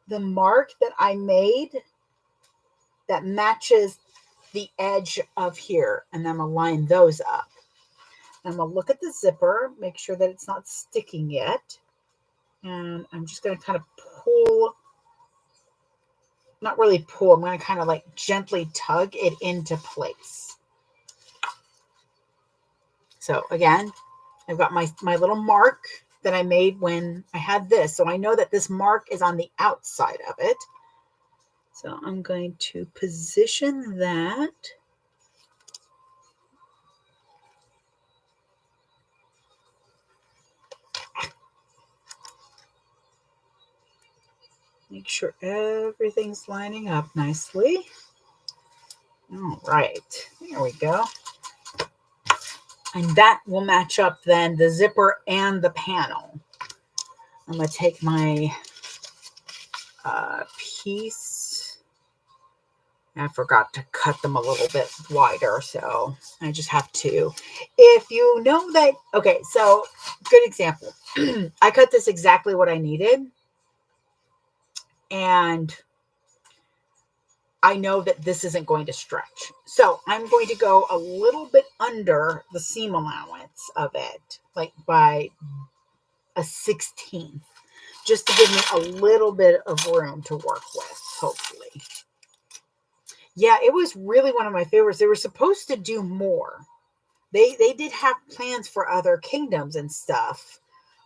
the mark that I made that matches the edge of here, and I'm going to line those up. I'm going to look at the zipper, make sure that it's not sticking yet. And I'm just going to kind of pull, not really pull, I'm going to kind of like gently tug it into place. So again, I've got my little mark that I made when I had this. So I know that this mark is on the outside of it. So I'm going to position that. Make sure everything's lining up nicely. All right, there we go. And that will match up then the zipper and the panel. I'm going to take my piece. I forgot to cut them a little bit wider, so I just have to. If you know that, okay, so good example. I cut this exactly what I needed. And I know that this isn't going to stretch. So I'm going to go a little bit under the seam allowance of it, like by a 16th, just to give me a little bit of room to work with, hopefully. Yeah, it was really one of my favorites. They were supposed to do more. They did have plans for other kingdoms and stuff.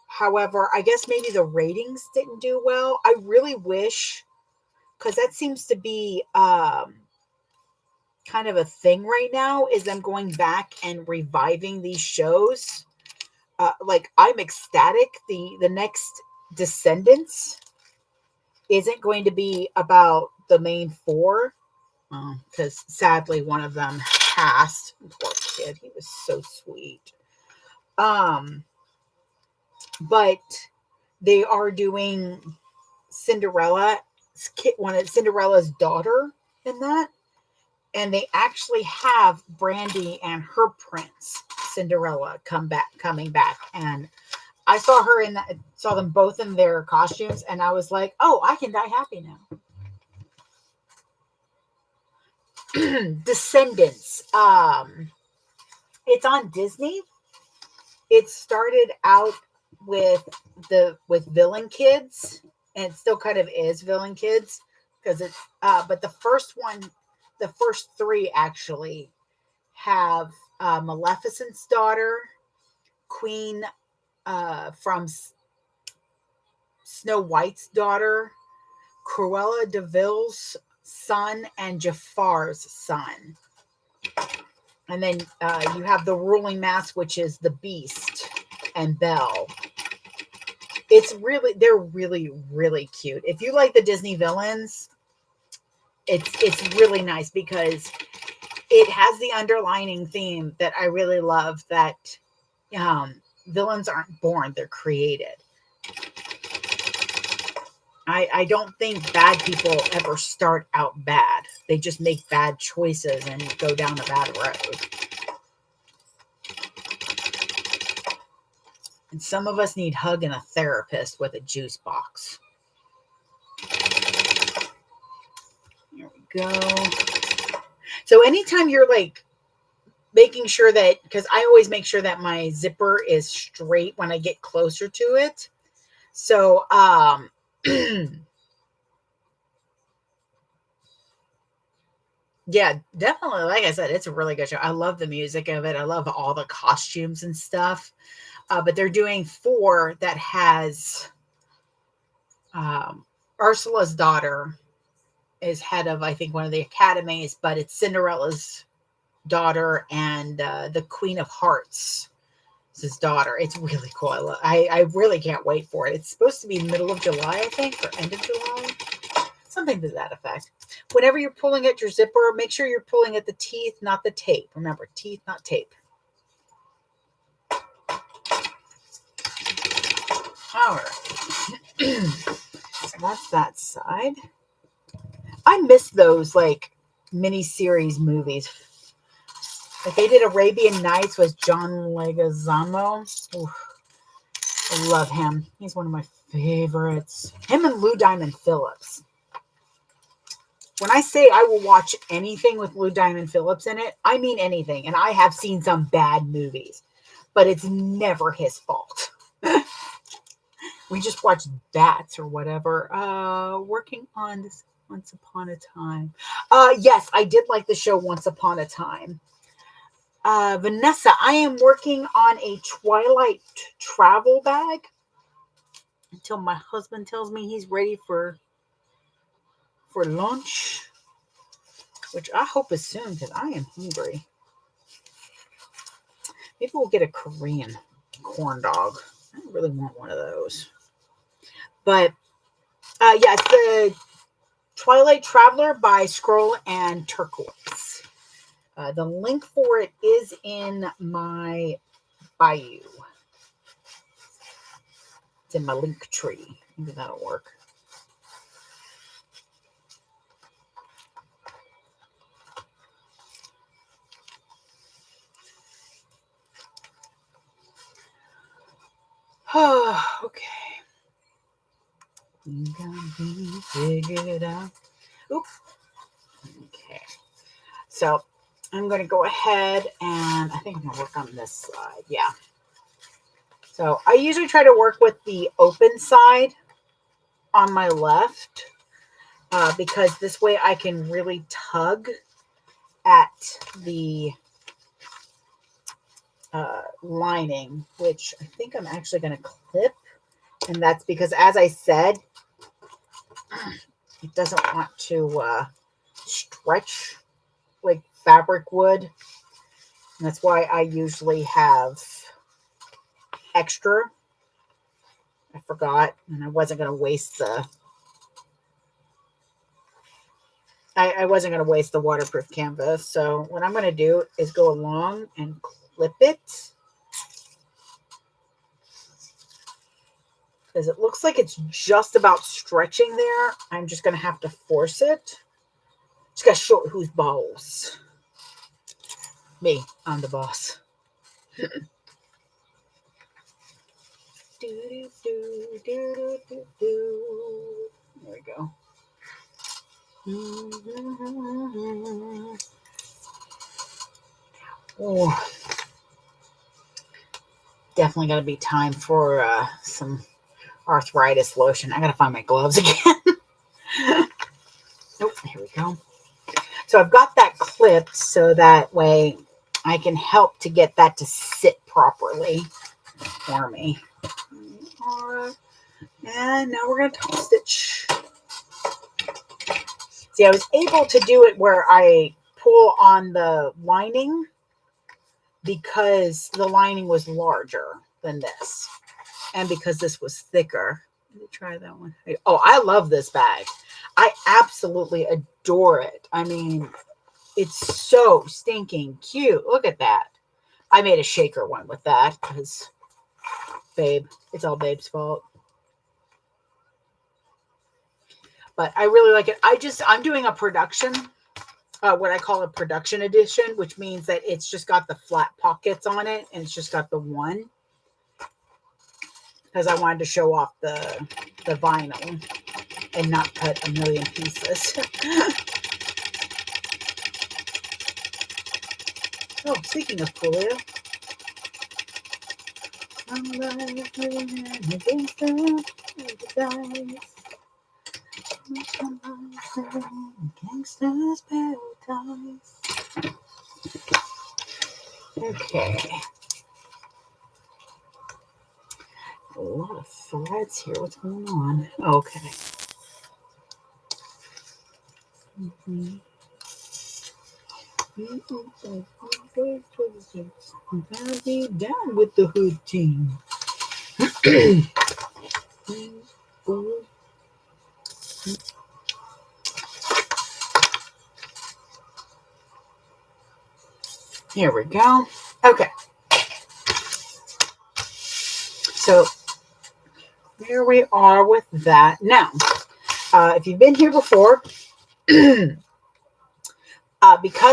However, I guess maybe the ratings didn't do well. I really wish, because that seems to be kind of a thing right now, is them going back and reviving these shows. Like, I'm ecstatic. The next Descendants isn't going to be about the main four, because sadly one of them passed. Poor kid, he was so sweet. But they are doing Cinderella's daughter in that, and they actually have Brandy and her prince Cinderella coming back, and I saw her saw them both in their costumes, and I was like, oh, I can die happy now. Descendants. It's on Disney. It started out with Villain Kids, and it still kind of is Villain Kids, because it's but the first three actually have Maleficent's daughter, Queen from Snow White's daughter, Cruella de Vil's son, and Jafar's son. And then you have the ruling mask, which is the Beast and Belle. They're really, really cute. If you like the Disney villains, it's really nice, because it has the underlining theme that I really love, that villains aren't born, they're created. I don't think bad people ever start out bad. They just make bad choices and go down a bad road. And some of us need hugging a therapist with a juice box. There we go. So anytime you're like making sure that, because I always make sure that my zipper is straight when I get closer to it. So, yeah, definitely. Like I said, it's a really good show. I love the music of it. I love all the costumes and stuff. But they're doing 4 that has Ursula's daughter is head of, I think, one of the academies, but it's Cinderella's daughter and the Queen of Hearts is his daughter. It's really cool. I really can't wait for it. It's supposed to be middle of July, I think, or end of July. Something to that effect. Whenever you're pulling at your zipper, make sure you're pulling at the teeth, not the tape. Remember, teeth, not tape. All right. So that's that side. I miss those like mini-series movies. Like they did Arabian Nights with John Leguizamo. Ooh, I love him. He's one of my favorites. Him and Lou Diamond Phillips. When I say I will watch anything with Lou Diamond Phillips in it, I mean anything. And I have seen some bad movies, but it's never his fault. We just watched Bats or whatever. Working on this Once Upon a Time. Yes, I did like the show Once Upon a Time. Vanessa, I am working on a Twilight travel bag until my husband tells me he's ready for lunch, which I hope is soon because I am hungry. Maybe we'll get a Korean corn dog. I really want one of those. But yeah, it's the Twilight Traveler by Scroll and Turquoise. The link for it is in my bio. It's in my link tree. Maybe that'll work. Oh, okay. We got to figure it out. Oops. Okay. So I'm going to go ahead and I think I'm going to work on this side. Yeah. So I usually try to work with the open side on my left because this way I can really tug at the lining, which I think I'm actually going to clip. And that's because, as I said, it doesn't want to stretch like fabric would. And that's why I usually have extra. I forgot, and I wasn't going to waste the I wasn't going to waste the waterproof canvas. So what I'm going to do is go along and clip it. Because it looks like it's just about stretching there. I'm just going to have to force it. Just got to show it who's boss. Me, I'm the boss. There we go. Oh, definitely got to be time for some arthritis lotion. I got to find my gloves again. Nope, here we go. So I've got that clipped so that way I can help to get that to sit properly for me. And now we're going to top stitch. See, I was able to do it where I pull on the lining because the lining was larger than this. And because this was thicker. Let me try that one. Oh, I love this bag. I absolutely adore it. I mean, it's so stinking cute. Look at that. I made a shaker one with that because, babe, it's all babe's fault. But I really like it. I'm doing a production, what I call a production edition, which means that it's just got the flat pockets on it and it's just got the one. Because I wanted to show off the vinyl and not cut a million pieces. Oh, speaking of Coolio. Gangsta's Paradise. Okay. A lot of threads here. What's going on? Okay. I'm gonna be down with the hood team. Here we go. Okay. So there we are with that. Now, if you've been here before, because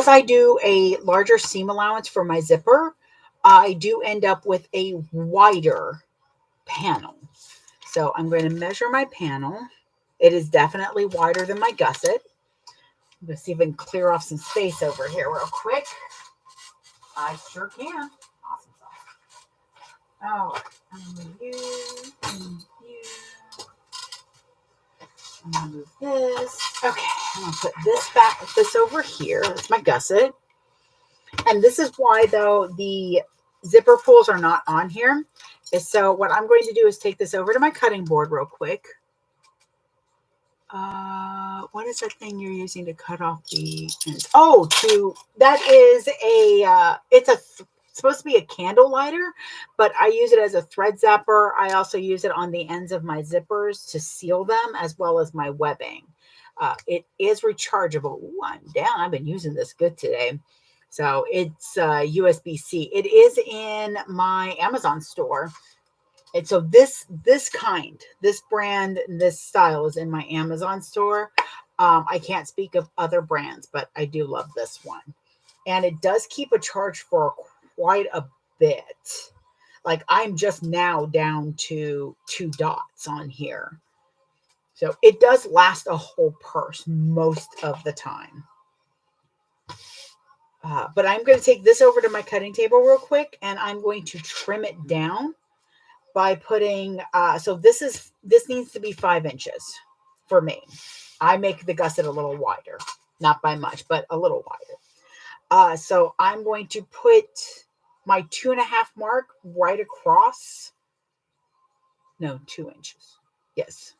I do a larger seam allowance for my zipper, I do end up with a wider panel. So I'm going to measure my panel. It is definitely wider than my gusset. Let's see if I can clear off some space over here real quick. I sure can. Awesome sauce. Oh, I'm going to use, I'm going to move this. Okay, I'm going to put this over here. That's my gusset. And this is why, though, the zipper pulls are not on here. So what I'm going to do is take this over to my cutting board real quick. What is that thing you're using to cut off the ends? Oh, that is it's supposed to be a candle lighter, but I use it as a thread zapper. I also use it on the ends of my zippers to seal them, as well as my webbing. It is rechargeable. Ooh, I'm down. I've been using this good today. So it's USB-C. It is in my Amazon store. And so this brand, this style is in my Amazon store. I can't speak of other brands, but I do love this one. And it does keep a charge for quite a bit. Like I'm just now down to 2 dots on here. So it does last a whole purse most of the time. But I'm going to take this over to my cutting table real quick, and I'm going to trim it down by putting, so this needs to be 5 inches for me. I make the gusset a little wider, not by much, but a little wider. So I'm going to put my 2.5 mark right across. No, 2 inches. Yes.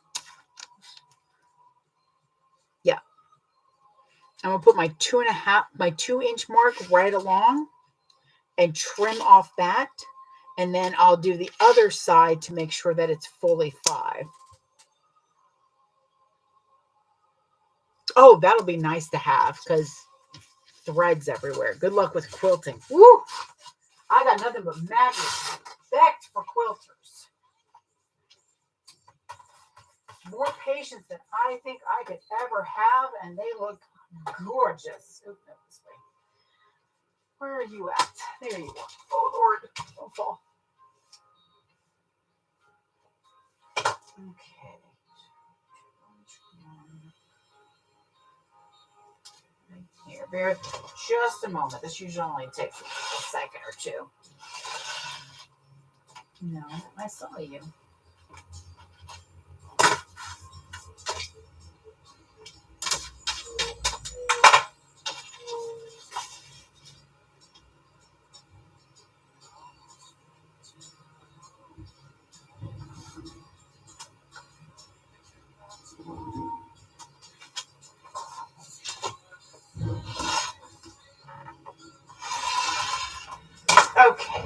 Yeah. I'm going to put my 2-inch mark right along and trim off that. And then I'll do the other side to make sure that it's fully 5. Oh, that'll be nice to have because threads everywhere. Good luck with quilting. Woo! I got nothing but magic respect for quilters. More patience than I think I could ever have, and they look gorgeous. Oops, no, this way. Where are you at? There you are. Oh, Lord. Don't fall. Okay. Here, bear just a moment. This usually only takes a second or two. No, I saw you. Okay.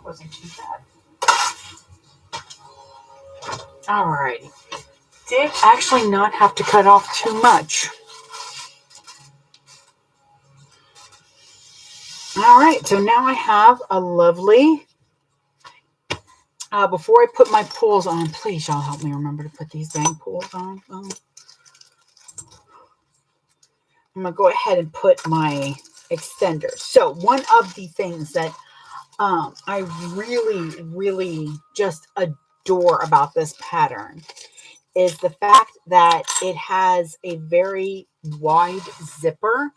Wasn't too bad. Alrighty. Did actually not have to cut off too much. Alright, so now I have a lovely, before I put my pulls on, please y'all help me remember to put these dang pulls on. I'm going to go ahead and put my extenders. So one of the things that I really, really just adore about this pattern is the fact that it has a very wide zipper.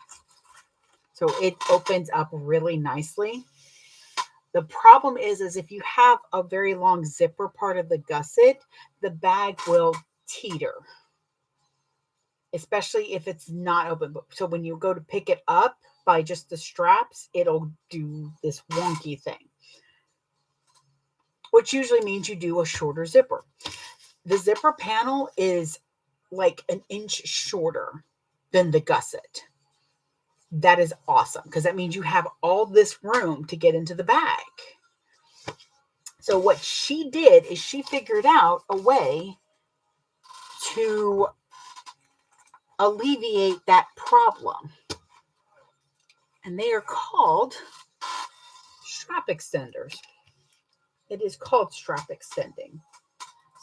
So it opens up really nicely. The problem is if you have a very long zipper part of the gusset, the bag will teeter, especially if it's not open. So when you go to pick it up by just the straps, it'll do this wonky thing, which usually means you do a shorter zipper. The zipper panel is like an inch shorter than the gusset. That is awesome because that means you have all this room to get into the bag. So what she did is she figured out a way to alleviate that problem. And they are called strap extenders. It is called strap extending.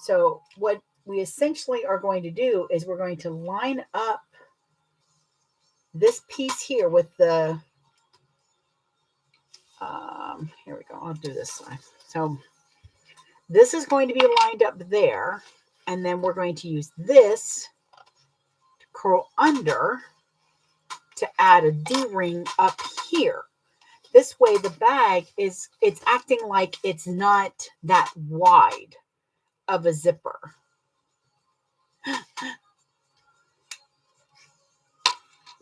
So what we essentially are going to do is we're going to line up this piece here with the, here we go. I'll do this side. So this is going to be lined up there. And then we're going to use this to curl under to add a D-ring up here. This way the bag it's acting like it's not that wide of a zipper.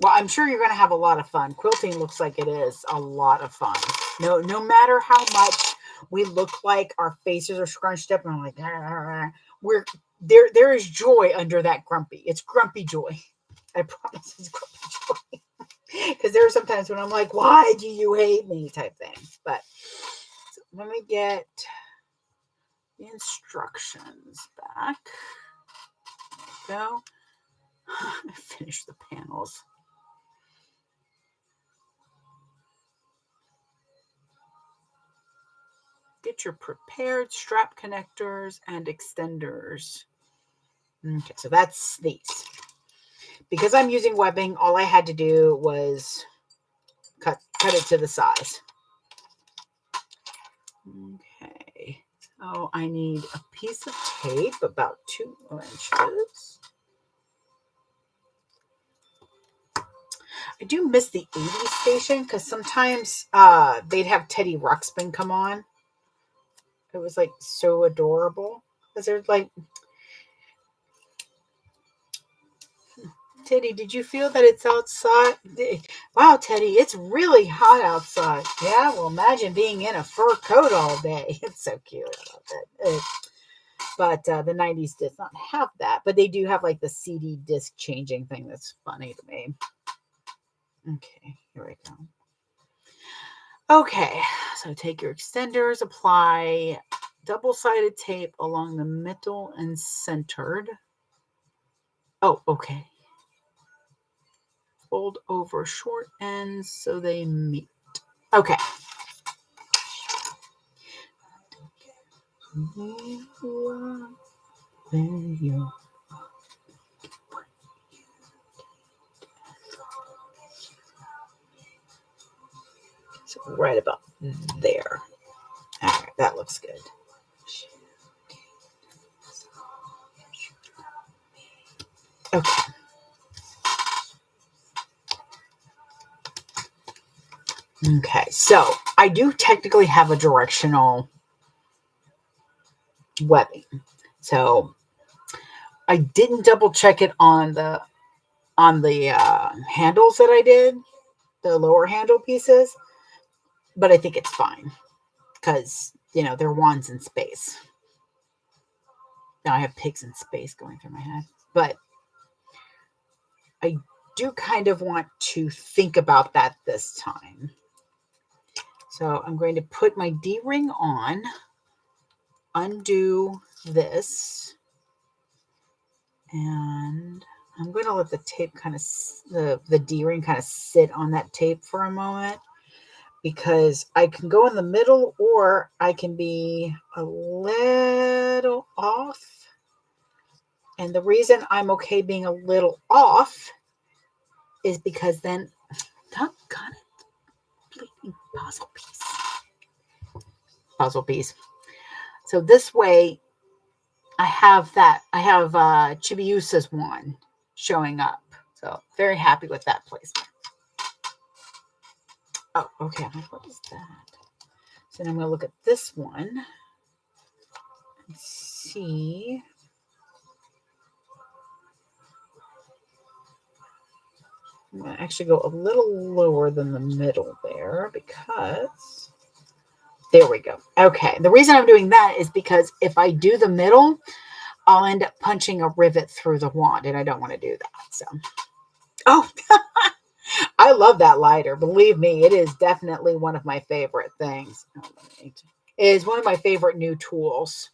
Well, I'm sure you're going to have a lot of fun. Quilting looks like it is a lot of fun. No matter how much we look like our faces are scrunched up and I'm like, we're there is joy under that grumpy. It's grumpy joy. I promise it's grumpy joy. Because there are sometimes when I'm like, why do you hate me type thing. But so let me get the instructions back. There we go. Finish the panels. Get your prepared strap connectors and extenders. Okay, so that's these. Because I'm using webbing, all I had to do was cut it to the size. Okay, so I need a piece of tape about 2 inches. I do miss the 80s station because sometimes they'd have Teddy Ruxpin come on. It was like so adorable because they're like, Teddy, did you feel that it's outside? Wow, Teddy, it's really hot outside. Yeah, well, imagine being in a fur coat all day. It's so cute. I love it. But the 90s does not have that. But they do have like the CD disc changing thing. That's funny to me. Okay, here we go. Okay, so take your extenders, apply double-sided tape along the middle and centered. Oh, okay. Fold over short ends so they meet. Okay. So right about there. All right, that looks good. Okay. Okay, so I do technically have a directional webbing. So I didn't double check it on the handles that I did, the lower handle pieces, but I think it's fine because, you know, they're wands in space. Now I have pigs in space going through my head, but I do kind of want to think about that this time. So I'm going to put my D-ring on, undo this, and I'm going to let the tape kind of, the D-ring kind of sit on that tape for a moment because I can go in the middle or I can be a little off. And the reason I'm okay being a little off is because then, doggone it, bleeding puzzle piece. So this way, I have Chibiusa's wand showing up. So very happy with that placement. Oh, okay. What is that? So then I'm going to look at this one and see. I'm going to actually go a little lower than the middle there because there we go. Okay. The reason I'm doing that is because if I do the middle, I'll end up punching a rivet through the wand and I don't want to do that. So Oh, I love that lighter. Believe me, it is definitely one of my favorite things. It is one of my favorite new tools.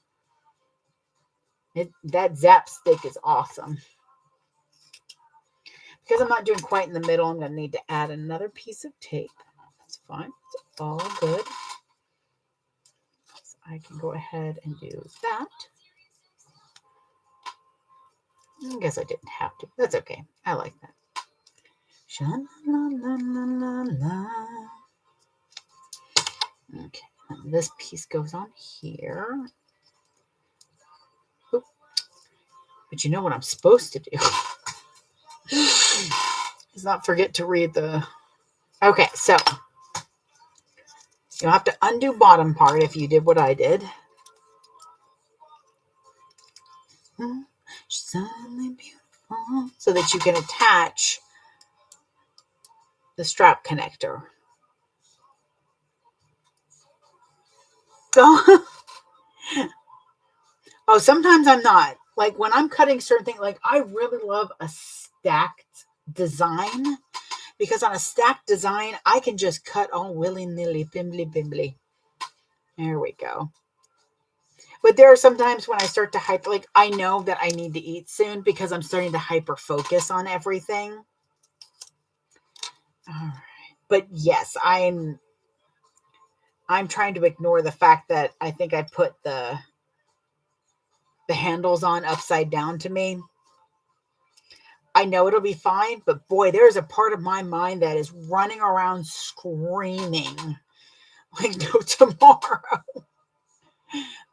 That zap stick is awesome. Because I'm not doing quite in the middle, I'm going to need to add another piece of tape. That's fine. It's all good. So I can go ahead and do that. I guess I didn't have to. That's okay. I like that. Sha-la-la-la-la-la. Okay, this piece goes on here. Oop. But you know what I'm supposed to do is not forget to read the... Okay, so you'll have to undo bottom part if you did what I did. Suddenly beautiful. So that you can attach the strap connector. Oh, sometimes I'm not. Like when I'm cutting certain things, like I really love a stacked design. Because on a stacked design, I can just cut all willy-nilly, bimbly. There we go. But there are some times when I start to hyper, like I know that I need to eat soon because I'm starting to hyper focus on everything. All right. But yes, I'm trying to ignore the fact that I think I put the handles on upside down to me. I know it'll be fine, but boy, there's a part of my mind that is running around screaming like no tomorrow.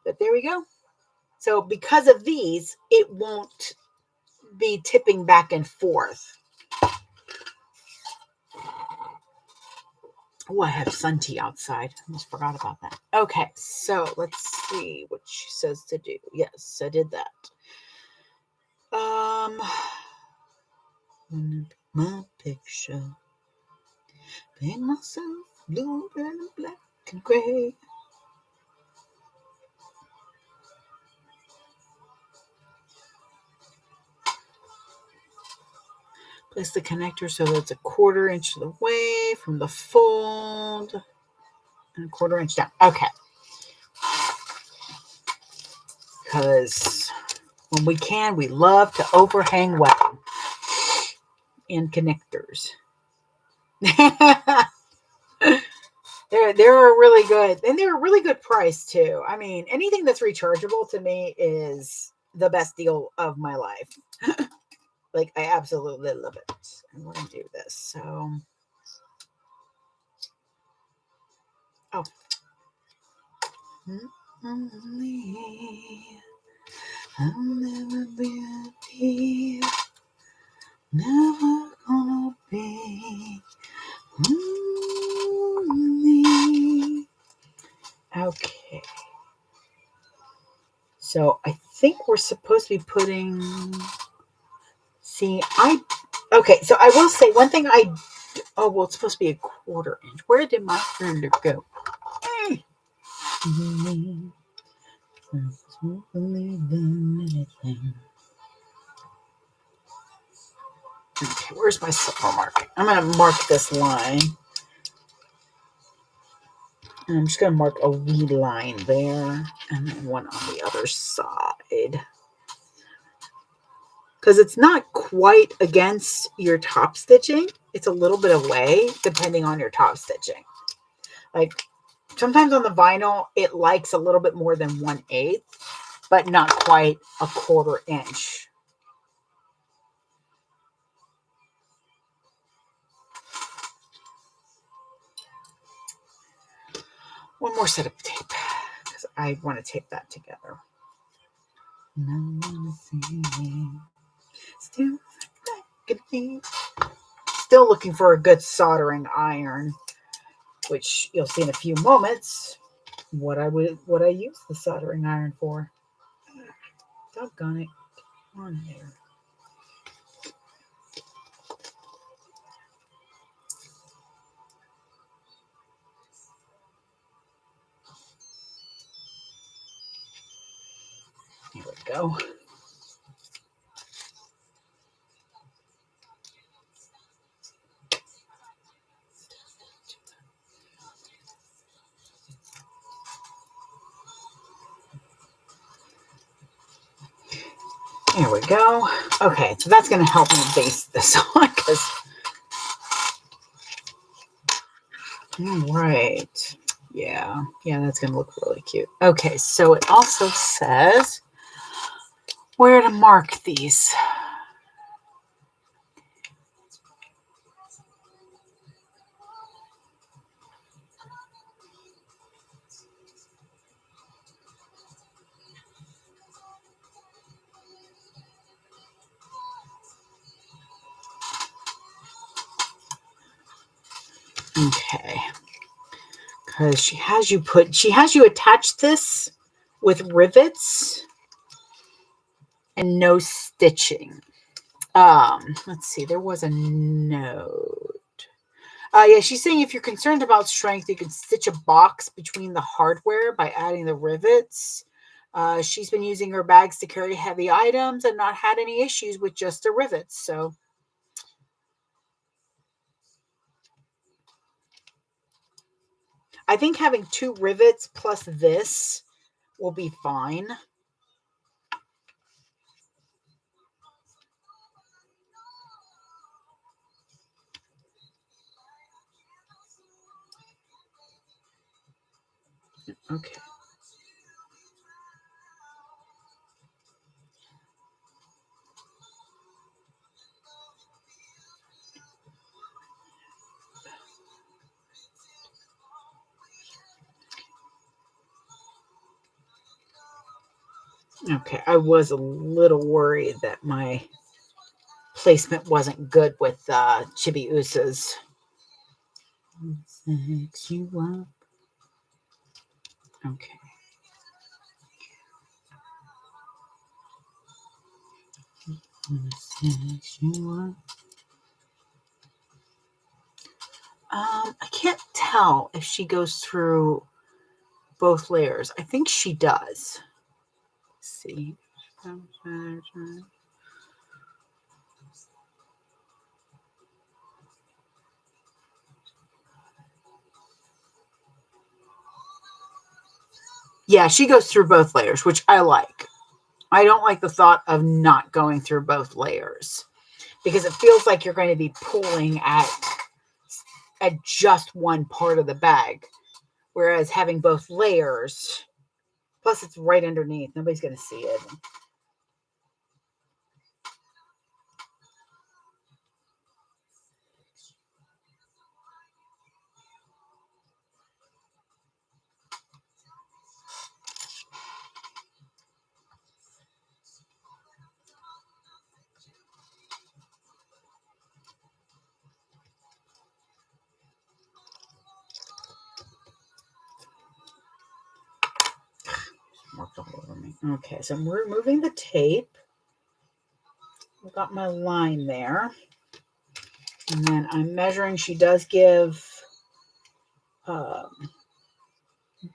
But there we go. So because of these, it won't be tipping back and forth. Oh, I have sun tea outside. I almost forgot about that. Okay, so let's see what she says to do. Yes, I did that. My picture. Paint myself blue and black and gray. Place the connector so that it's a 1/4 inch away from the fold and a 1/4 inch down. Okay. Because when we can, we love to overhang well in connectors. They're a really good, and they're a really good price too. I mean, anything that's rechargeable to me is the best deal of my life. Like, I absolutely love it. And we're going to do this. So, oh. I'll never be happy. Never gonna be lonely. Okay. So, I think we're supposed to be putting... Okay, so I will say one thing oh, well, it's supposed to be a 1/4 inch. Where did my cylinder go? Okay, where's my silver mark? I'm going to mark this line. And I'm just going to mark a wee line there. And then one on the other side. Because it's not quite against your top stitching. It's a little bit away, depending on your top stitching. Like, sometimes on the vinyl, it likes a little bit more than 1/8, but not quite a 1/4 inch. One more set of tape, because I want to tape that together. Still looking for a good soldering iron, which you'll see in a few moments what I use the soldering iron for. Doggone it. Come on there. Here we go. There we go. Okay, so that's going to help me base this on because. All right. Yeah, that's going to look really cute. Okay, so it also says where to mark these. Okay. Because she has you attach this with rivets and no stitching. Let's see, there was a note. Yeah, she's saying if you're concerned about strength, you can stitch a box between the hardware by adding the rivets. She's been using her bags to carry heavy items and not had any issues with just the rivets. So I think having 2 rivets plus this will be fine. Okay. Okay, I was a little worried that my placement wasn't good with Chibi Usas. Sex you up. Okay. Sex you up. I can't tell if she goes through both layers. I think she does. Let's see. Yeah, she goes through both layers, which I like. I don't like the thought of not going through both layers because it feels like you're going to be pulling at just one part of the bag, whereas having both layers, plus it's right underneath, nobody's going to see it. Okay, so I'm removing the tape. I've got my line there. And then I'm measuring. She does give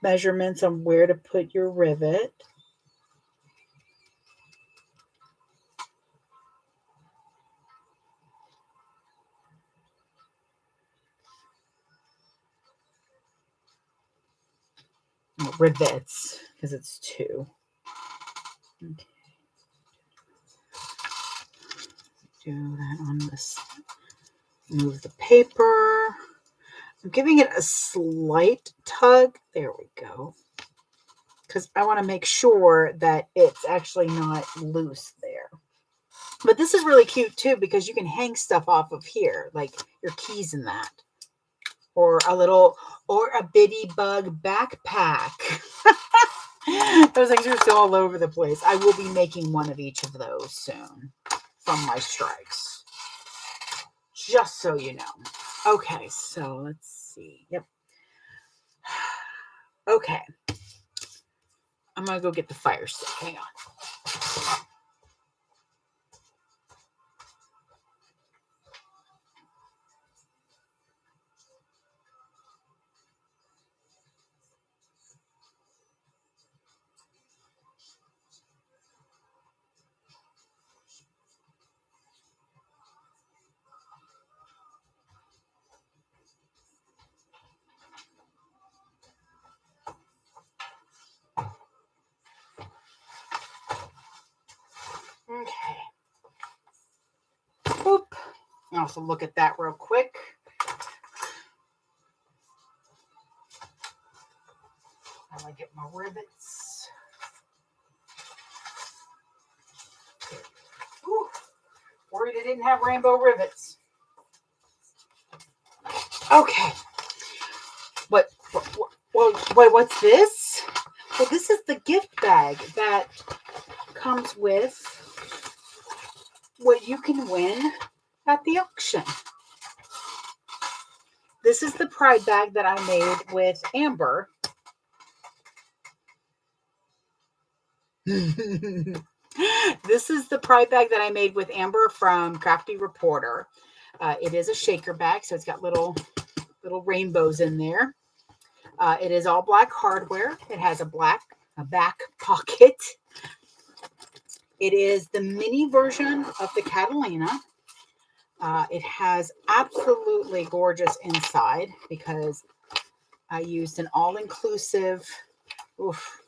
measurements on where to put your rivet. Oh, rivets, because it's 2. Okay. Do that on this. Move the paper. I'm giving it a slight tug. There we go. Because I want to make sure that it's actually not loose there. But this is really cute too because you can hang stuff off of here, like your keys in that. Or a bitty bug backpack. Those things are still all over the place. I will be making one of each of those soon from my strikes. Just so you know. Okay, so let's see. Yep. Okay. I'm going to go get the fire stick. Hang on. also look at that real quick. I want to get my rivets. Ooh, worried I didn't have rainbow rivets. Okay. What's this? Well, this is the gift bag that comes with what you can win at the auction. This is the pride bag that I made with Amber. This is the pride bag that I made with Amber from Crafty Reporter. It is a shaker bag, so it's got little rainbows in there. It is all black hardware. It has a back pocket. It is the mini version of the Catalina. It has absolutely gorgeous inside because I used an all-inclusive, if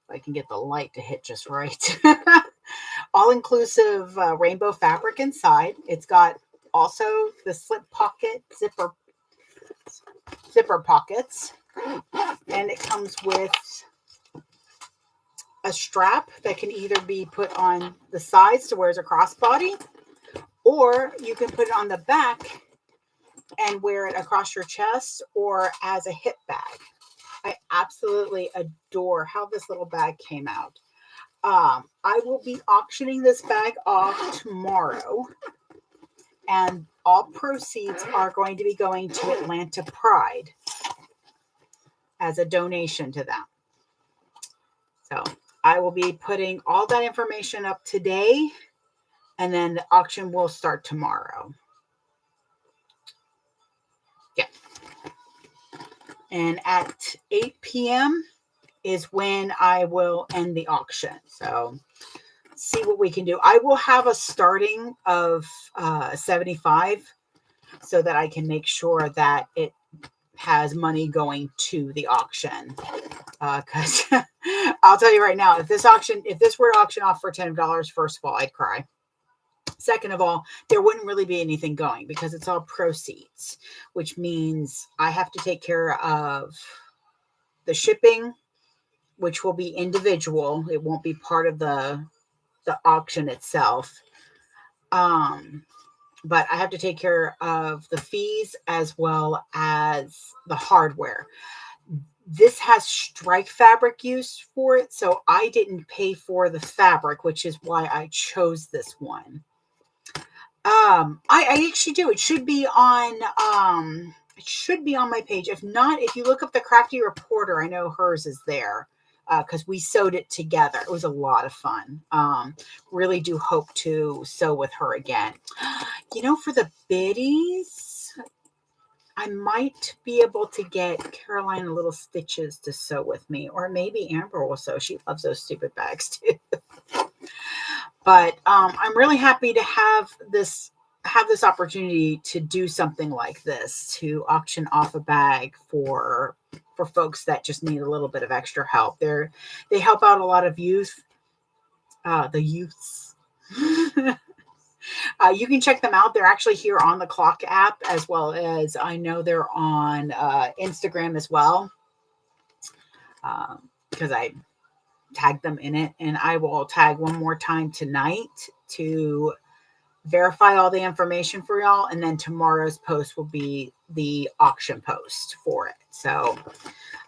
I can get the light to hit just right, all-inclusive rainbow fabric inside. It's got also the slip pocket, zipper pockets, and it comes with a strap that can either be put on the sides to wear as a crossbody, or you can put it on the back and wear it across your chest or as a hip bag. I absolutely adore how this little bag came out. I will be auctioning this bag off tomorrow, and all proceeds are going to be going to Atlanta Pride as a donation to them. So I will be putting all that information up today, and then the auction will start tomorrow. Yeah. And at 8 p.m. is when I will end the auction. So see what we can do. I will have a starting of 75 so that I can make sure that it has money going to the auction. Because I'll tell you right now, if this were to auction off for $10, first of all, I'd cry. Second of all, there wouldn't really be anything going because it's all proceeds, which means I have to take care of the shipping, which will be individual. It won't be part of the auction itself. But I have to take care of the fees as well as the hardware. This has strike fabric used for it, so I didn't pay for the fabric, which is why I chose this one. I actually do. It should be on my page. If not, if you look up the Crafty Reporter, I know hers is there because we sewed it together. It was a lot of fun. Really do hope to sew with her again. For the biddies, I might be able to get Caroline Little Stitches to sew with me, or maybe Amber will sew. She loves those stupid bags too. But I'm really happy to have this opportunity to do something like this, to auction off a bag for folks that just need a little bit of extra help. They help out a lot of youth, the youths. You can check them out. They're actually here on the Clock app, as well as I know they're on Instagram as well, because I tagged them in it, and I will tag one more time tonight to verify all the information for y'all, and then tomorrow's post will be the auction post for it. So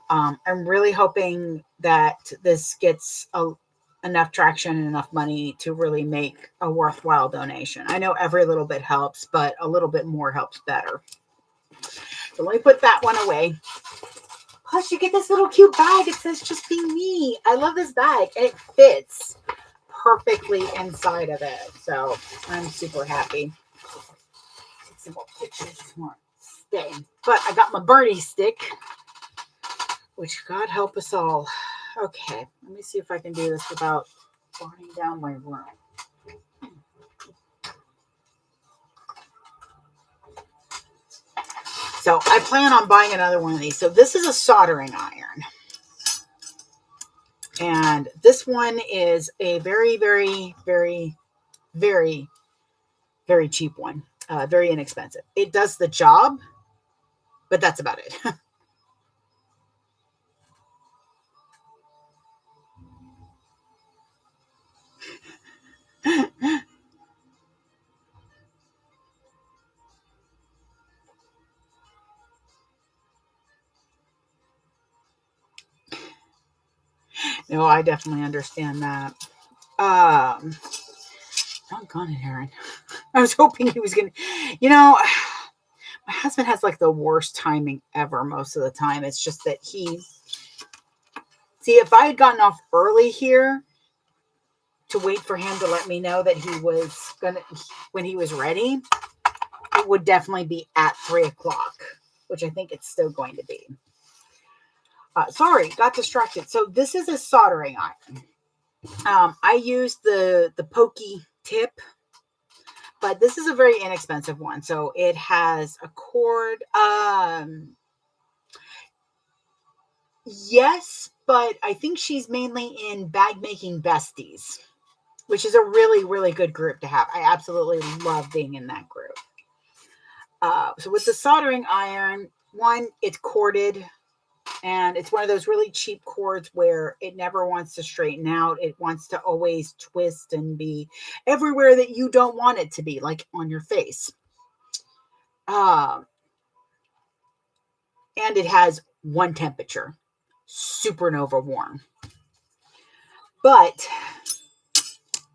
I'm really hoping that this gets enough traction and enough money to really make a worthwhile donation. I know every little bit helps, but a little bit more helps better. So let me put that one away. Plus, you get this little cute bag. It says "Just Be Me." I love this bag, and it fits perfectly inside of it. So I'm super happy. Take some more pictures tomorrow. Stay. But I got my Bernie stick, which God help us all. Okay, let me see if I can do this without burning down my room. So I plan on buying another one of these. So this is a soldering iron. And this one is a very, very, very, very, very cheap one. Very inexpensive. It does the job, but that's about it. No, I definitely understand that. Doggone it, Aaron. I was hoping he was going to, my husband has like the worst timing ever most of the time. It's just that see, if I had gotten off early here to wait for him to let me know that he was when he was ready, it would definitely be at 3:00, which I think it's still going to be. Sorry, got distracted. So this is a soldering iron. I use the pokey tip, but this is a very inexpensive one. So it has a cord. Yes, but I think she's mainly in Bag Making Besties, which is a really, really good group to have. I absolutely love being in that group. So with the soldering iron, one, it's corded, and it's one of those really cheap cords where it never wants to straighten out. It wants to always twist and be everywhere that you don't want it to be, like on your face. And it has one temperature, supernova warm. But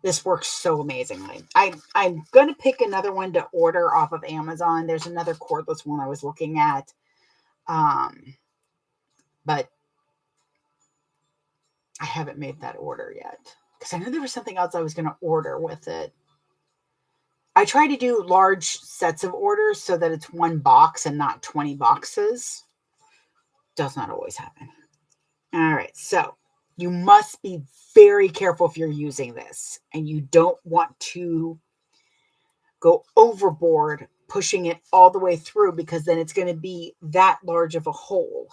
this works so amazingly. I'm going to pick another one to order off of Amazon. There's another cordless one I was looking at. But I haven't made that order yet because I know there was something else I was going to order with it. I try to do large sets of orders so that it's one box and not 20 boxes. Does not always happen. All right. So you must be very careful if you're using this, and you don't want to go overboard pushing it all the way through, because then it's going to be that large of a hole.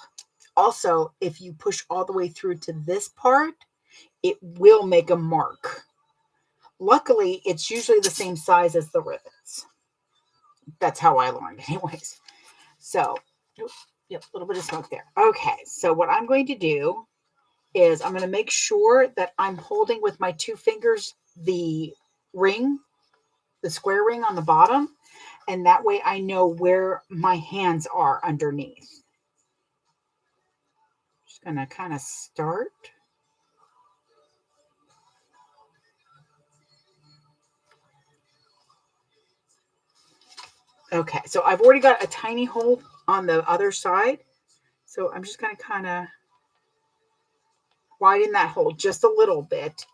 Also, if you push all the way through to this part, it will make a mark. Luckily, it's usually the same size as the rivets. That's how I learned anyways. So, yep, a little bit of smoke there. Okay, so what I'm going to do is I'm going to make sure that I'm holding with my 2 fingers the ring, the square ring on the bottom, and that way I know where my hands are underneath. Just going to kind of start. Okay, so I've already got a tiny hole on the other side. So I'm just going to kind of widen that hole just a little bit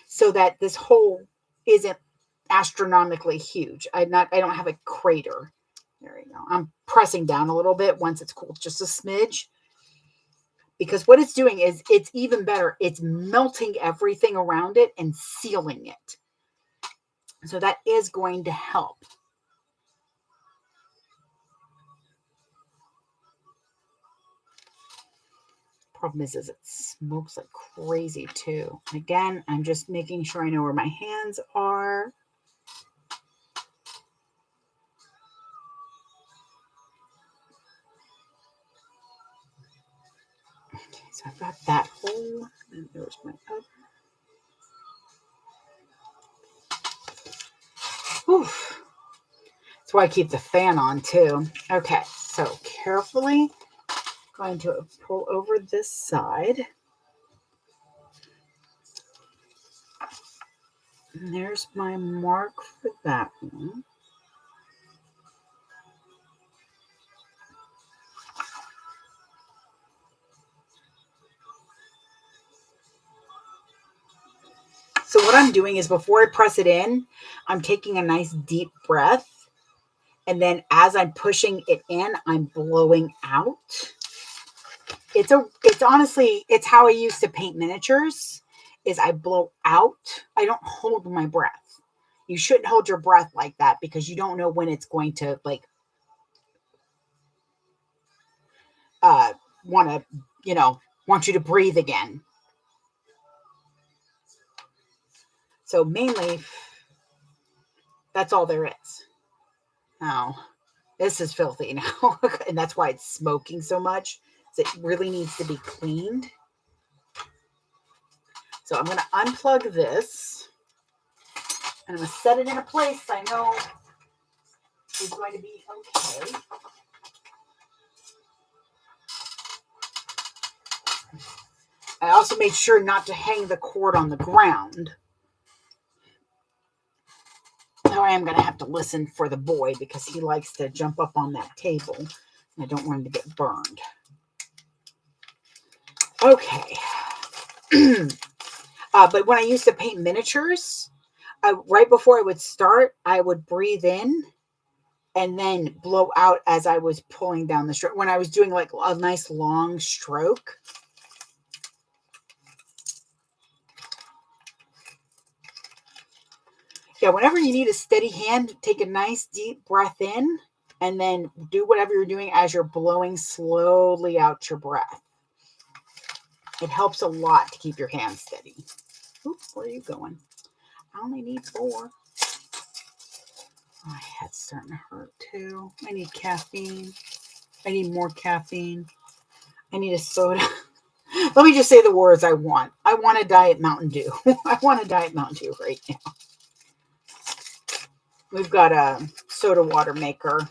so that this hole isn't astronomically huge. I don't have a crater. There we go. I'm pressing down a little bit once it's cooled, just a smidge. Because what it's doing is it's even better. It's melting everything around it and sealing it. So that is going to help. Problem is it smokes like crazy too. Again, I'm just making sure I know where my hands are. Okay, so I've got that hole, and there's my other. Oof. That's why I keep the fan on too. Okay, so carefully going to pull over this side. And there's my mark for that one. So what I'm doing is before I press it in, I'm taking a nice deep breath. And then as I'm pushing it in, I'm blowing out. It's honestly, it's how I used to paint miniatures, is I blow out. I don't hold my breath. You shouldn't hold your breath like that because you don't know when it's going to want you to breathe again. So mainly, that's all there is. Oh, this is filthy now. And that's why it's smoking so much. So it really needs to be cleaned. So I'm going to unplug this. And I'm going to set it in a place I know is going to be okay. I also made sure not to hang the cord on the ground. Now I am going to have to listen for the boy because he likes to jump up on that table. And I don't want him to get burned. Okay. But when I used to paint miniatures, right before I would start, I would breathe in and then blow out as I was pulling down the stroke. When I was doing like a nice long stroke. Yeah, whenever you need a steady hand, take a nice deep breath in and then do whatever you're doing as you're blowing slowly out your breath. It helps a lot to keep your hand steady. Oops, where are you going? I only need 4. My head's starting to hurt too. I need caffeine. I need more caffeine. I need a soda. Let me just say the words I want. I want a Diet Mountain Dew. I want a Diet Mountain Dew right now. We've got a soda water maker.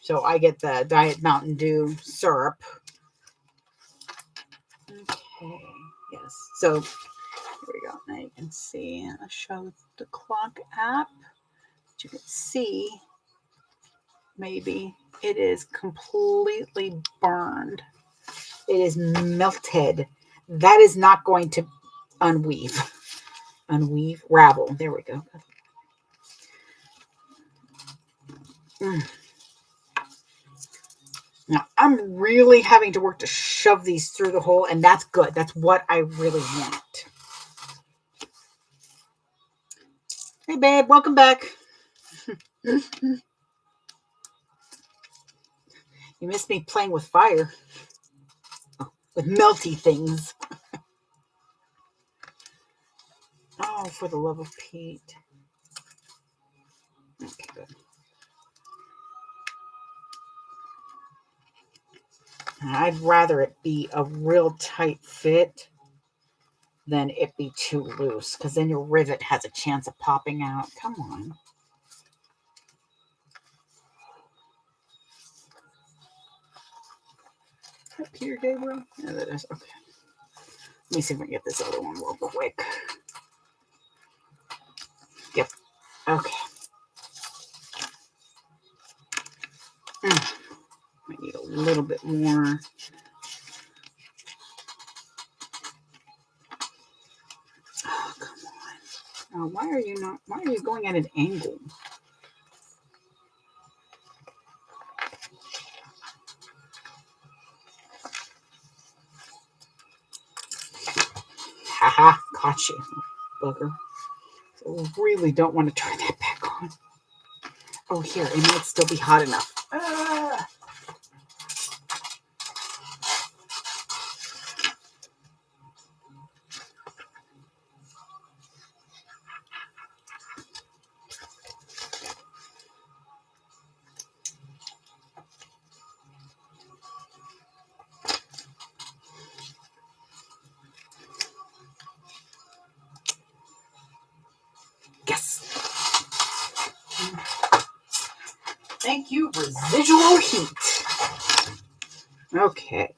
So I get the Diet Mountain Dew syrup. Okay, yes. So here we go. Now you can see. I'll show the clock app. You can see maybe it is completely burned. It is melted. That is not going to unweave. Ravel. There we go. Now, I'm really having to work to shove these through the hole, and that's good. That's what I really want. Hey, babe. Welcome back. You missed me playing with fire. Oh, with melty things. Oh, for the love of Pete. Okay, good. I'd rather it be a real tight fit than it be too loose, because then your rivet has a chance of popping out. Come on. Is that Peter Gabriel? Yeah, that is. Okay. Let me see if we can get this other one real quick. Yep. Okay. I need a little bit more. Oh, come on. Now, why are you going at an angle? Haha, caught you, bugger. So we really don't want to turn that back on. Oh, here, it might still be hot enough. Yes. Thank you, residual heat. Okay.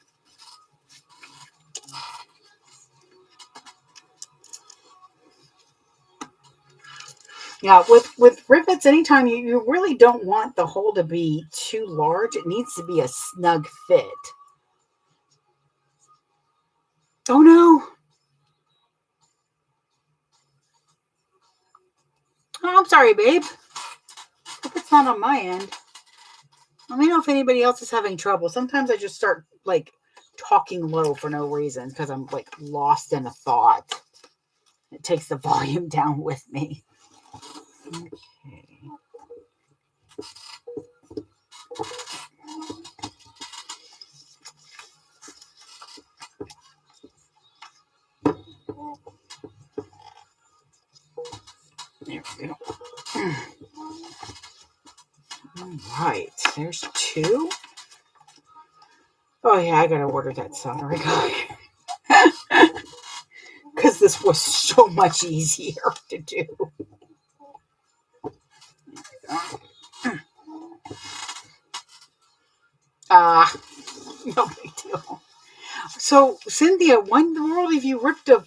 Yeah, with rivets, anytime you really don't want the hole to be too large. It needs to be a snug fit. Oh, no. Oh, I'm sorry, babe. Hope it's not on my end. Let me know if anybody else is having trouble. Sometimes I just start, like, talking low for no reason because I'm, like, lost in a thought. It takes the volume down with me. Okay. There we go. right. There's 2. Oh, yeah, I gotta order that soldering iron. Because this was so much easier to do. No big deal. So, Cynthia, what in the world have you ripped a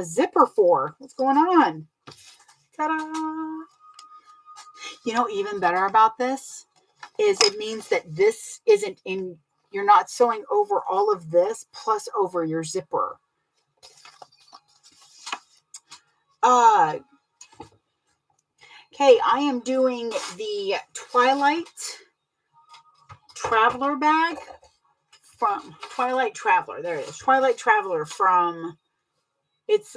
zipper for? What's going on? Ta-da! Even better about this is it means that this isn't in, you're not sewing over all of this plus over your zipper. Okay, I am doing the Twilight Traveler bag from Twilight Travler. There it is. Twilight Travler from, it's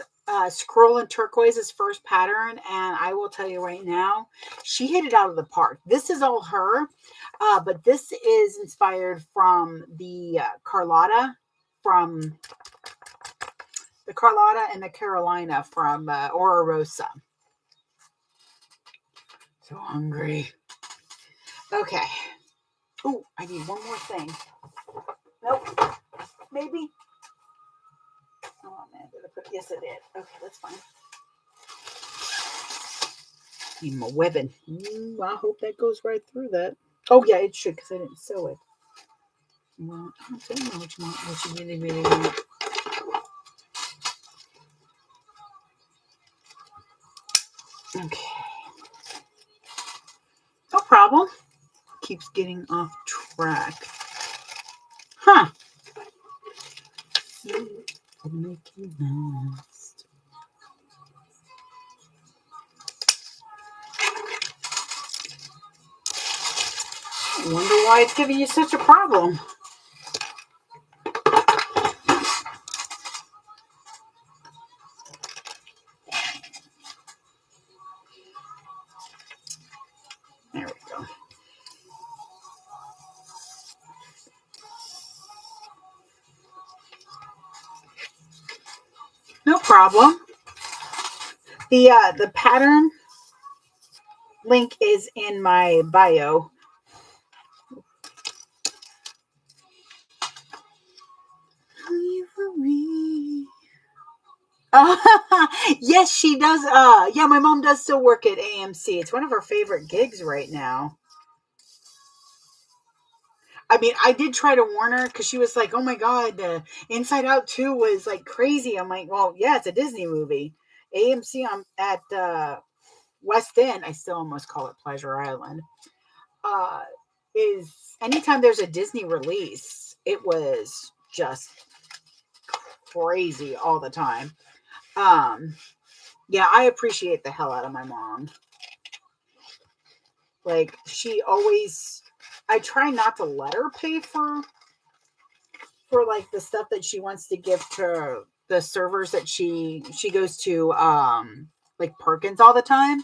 Scroll and Turquoise's first pattern. And I will tell you right now, she hit it out of the park. This is all her, but this is inspired from the Carlotta and the Carolina from Ora Rosa. So hungry. Okay. Oh, I need one more thing. Nope. Maybe. Oh man, did I put? Yes, I did. Okay, that's fine. Need my webbing. I hope that goes right through that. Oh yeah, it should because I didn't sew it. Well, I don't know what you really, really want. Okay. No problem. Keeps getting off track. Huh. Make it last. I wonder why it's giving you such a problem. There we go. No problem. The pattern link is in my bio. Yes, she does. Yeah, my mom does still work at AMC. It's one of her favorite gigs right now. I mean, I did try to warn her because she was like, "Oh my God, Inside Out 2 was like crazy." I'm like, "Well, yeah, it's a Disney movie." AMC at West End. I still almost call it Pleasure Island. Is anytime there's a Disney release, it was just crazy all the time. Yeah, I appreciate the hell out of my mom. Like, she always, I try not to let her pay for like the stuff that she wants to give to the servers that she goes to, like Perkins all the time.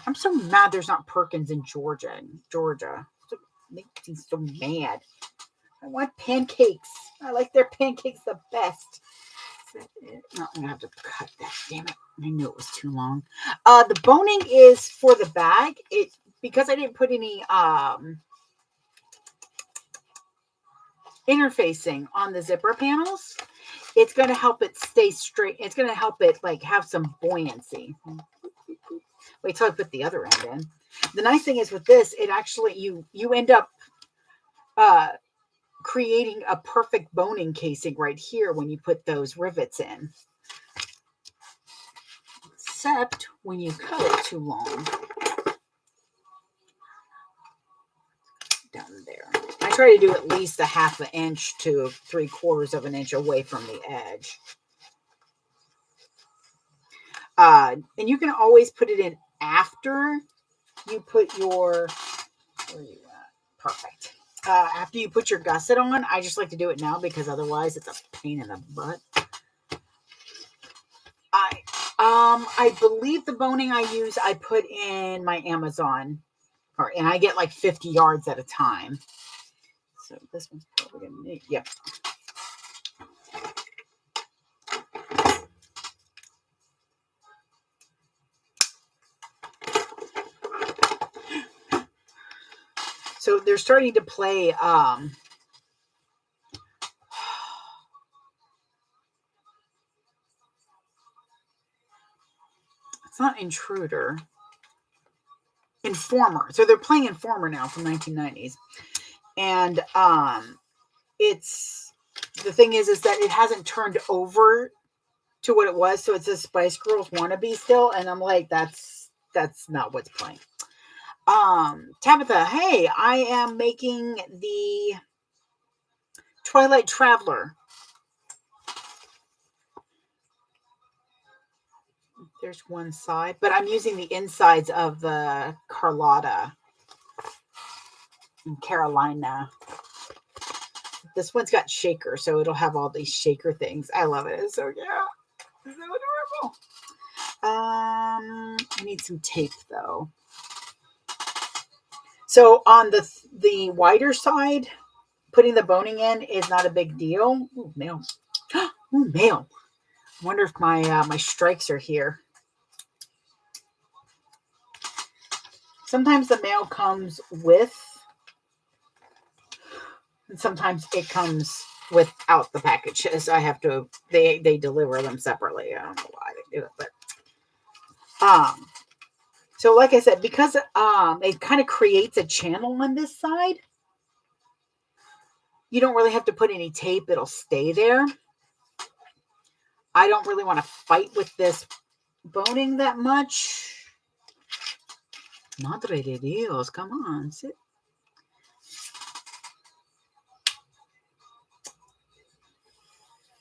I'm so mad there's not Perkins in Georgia. It makes me so mad. I want pancakes. I like their pancakes the best. No, I'm gonna have to cut that. Damn it! I knew it was too long. The boning is for the bag. It, because I didn't put any interfacing on the zipper panels. It's going to help it stay straight. It's going to help it like have some buoyancy. Wait till I put the other end in. The nice thing is with this, it actually you end up creating a perfect boning casing right here when you put those rivets in. Except when you cut it too long. Down there. I try to do at least a 1/2 inch to 3/4 of an inch away from the edge. And you can always put it in after you put your, where are you at? Perfect. After you put your gusset on, I just like to do it now because otherwise it's a pain in the butt. I believe the boning I use, I put in my Amazon, and I get like 50 yards at a time. So this one's probably gonna need, yep. So they're starting to play, it's not Intruder. Informer. So they're playing Informer now from 1990s. And it's, the thing is that it hasn't turned over to what it was. So it's a Spice Girls wannabe still. And I'm like, that's not what's playing. Tabitha, hey, I am making the Twilight Traveler. There's one side, but I'm using the insides of the Carlotta and Carolina. This one's got shaker, so it'll have all these shaker things. I love it. It's so cute. It's so adorable. I need some tape though. So on the wider side, putting the boning in is not a big deal. Ooh, mail. Ooh, mail. I wonder if my my strikes are here. Sometimes the mail comes with, and sometimes it comes without the packages. I have to, they deliver them separately. I don't know why they do it, but so like I said, because it kind of creates a channel on this side, you don't really have to put any tape. It'll stay there. I don't really want to fight with this boning that much. Madre de Dios, come on, sit.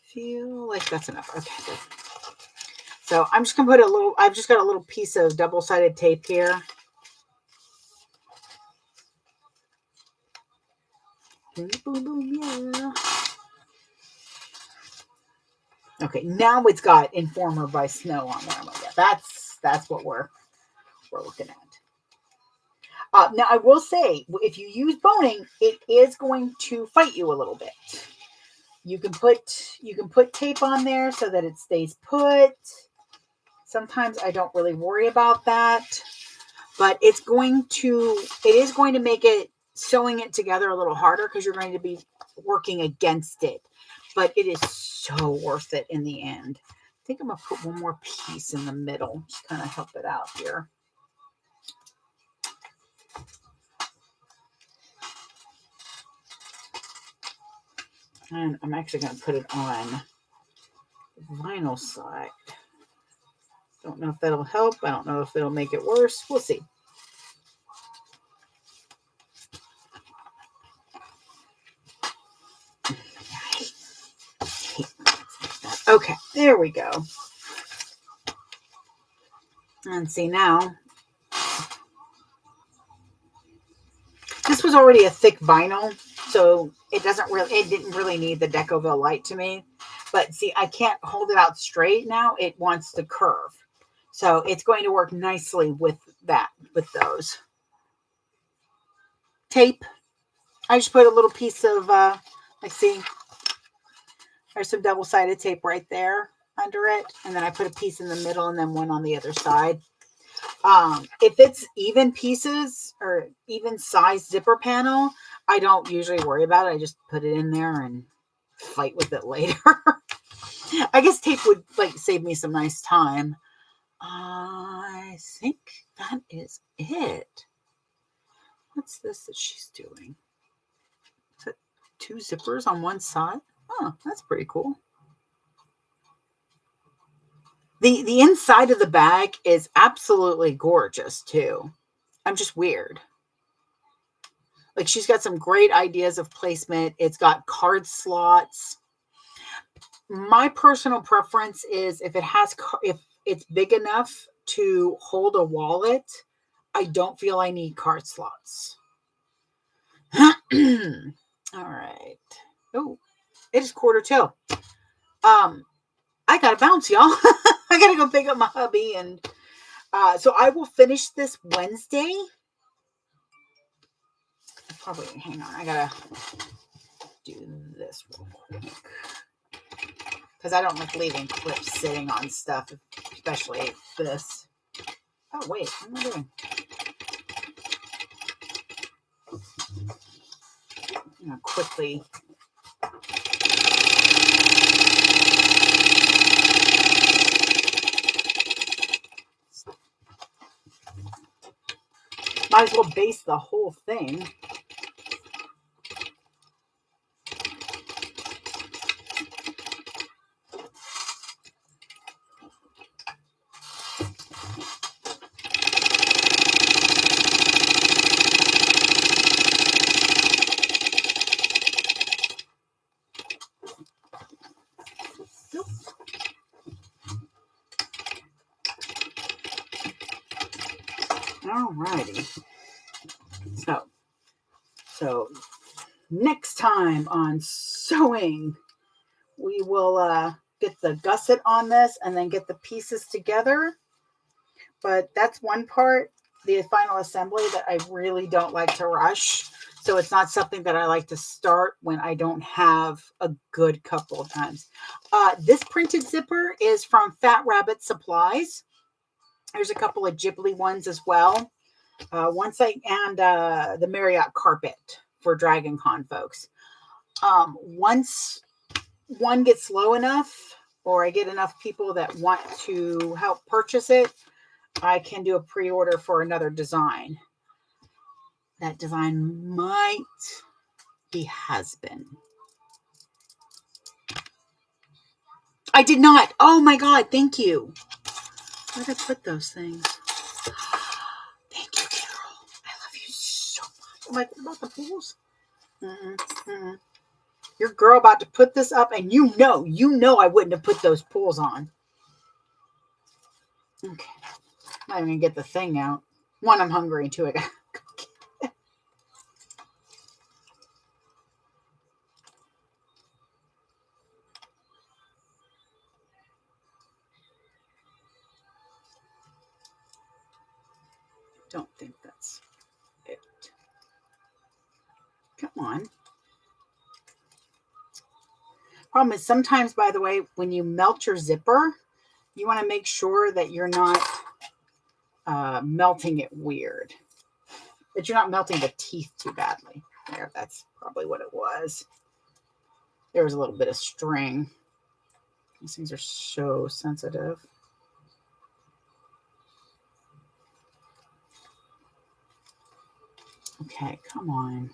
Feel like that's enough. Okay, good. So I'm just gonna put a little, I've just got a little piece of double-sided tape here. Boom, boom, boom, yeah. Okay, now it's got Informer by Snow on there. Yeah, that's what we're looking at. Now I will say, if you use boning, it is going to fight you a little bit. You can put tape on there so that it stays put. Sometimes I don't really worry about that, but it is going to make it sewing it together a little harder because you're going to be working against it. But it is so worth it in the end. I think I'm gonna put one more piece in the middle, just kind of help it out here. And I'm actually going to put it on the vinyl side. Don't know if that'll help. I don't know if it'll make it worse. We'll see. Okay, there we go. And see now, this was already a thick vinyl, so it didn't really need the Decoville light to me. But see, I can't hold it out straight now. It wants to curve. So it's going to work nicely with those. Tape. I just put a little piece of, I see, there's some double-sided tape right there under it. And then I put a piece in the middle and then one on the other side. If it's even pieces or even size zipper panel, I don't usually worry about it. I just put it in there and fight with it later. I guess tape would save me some nice time. I think that is it. What's this that she's doing? Is it 2 zippers on one side? Oh, that's pretty cool. The inside of the bag is absolutely gorgeous too. I'm just weird. Like, she's got some great ideas of placement. It's got card slots. My personal preference is if it's big enough to hold a wallet, I don't feel I need card slots. All right. Oh, it is 1:45. I gotta bounce, y'all. I gotta go pick up my hubby, and so I will finish this Wednesday. Probably, hang on, I gotta do this real quick because I don't like leaving clips sitting on stuff, especially this. Oh wait, what am I doing? quickly. Might as well base the whole thing. Alrighty. So next time on sewing, we will get the gusset on this and then get the pieces together. But that's one part, the final assembly, that I really don't like to rush. So it's not something that I like to start when I don't have a good couple of times. This printed zipper is from Fat Rabbit Supplies. There's a couple of Ghibli ones as well. The Marriott carpet for Dragon Con folks. Once one gets low enough, or I get enough people that want to help purchase it, I can do a pre-order for another design. That design might be has been. I did not. Oh my God. Thank you. Where did I put those things? Thank you, Carol. I love you so much. I'm like, what about the pools? Your girl about to put this up, and you know I wouldn't have put those pools on. Okay. I'm not even going to get the thing out. One, I'm hungry, and two, I got don't think that's it. Come on. Problem is sometimes, by the way, when you melt your zipper, you want to make sure that you're not melting it weird. That you're not melting the teeth too badly. There, that's probably what it was. There was a little bit of string. These things are so sensitive. Okay, come on.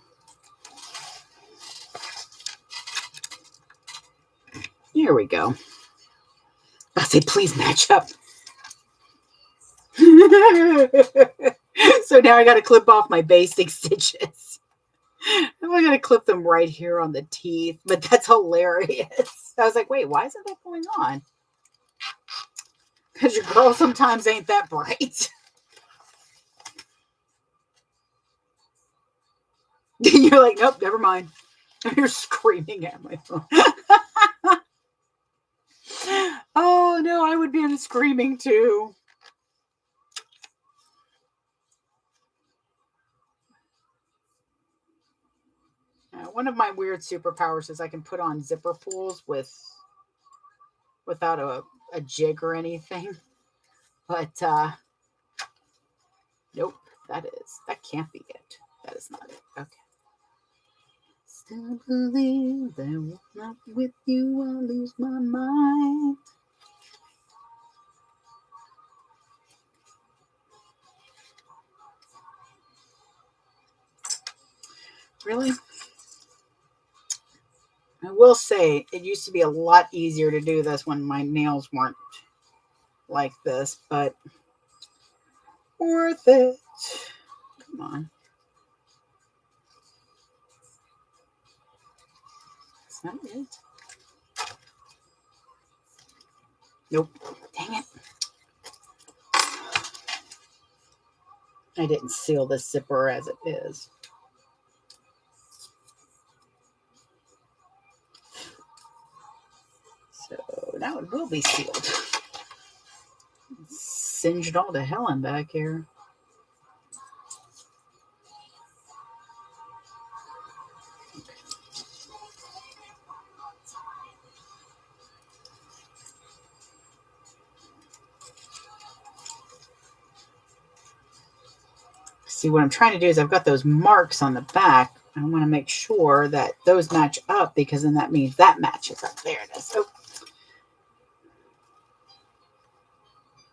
Here we go. I say, please match up. So now I got to clip off my basic stitches. I'm going to clip them right here on the teeth, but that's hilarious. I was like, wait, why isn't that going on? Because your girl sometimes ain't that bright. You're like, nope, never mind. You're screaming at my phone. Oh, no, I would be screaming too. One of my weird superpowers is I can put on zipper pulls without a jig or anything. But nope, that can't be it. That is not it. Okay. Still believe that not with you I'll lose my mind. Really? I will say it used to be a lot easier to do this when my nails weren't like this, but worth it. Come on. Is that it? Nope. Dang it. I didn't seal this zipper as it is. So now it will be sealed. Singed all to hell in back here. See, what I'm trying to do is I've got those marks on the back I want to make sure that those match up because then that means that matches up. There it is.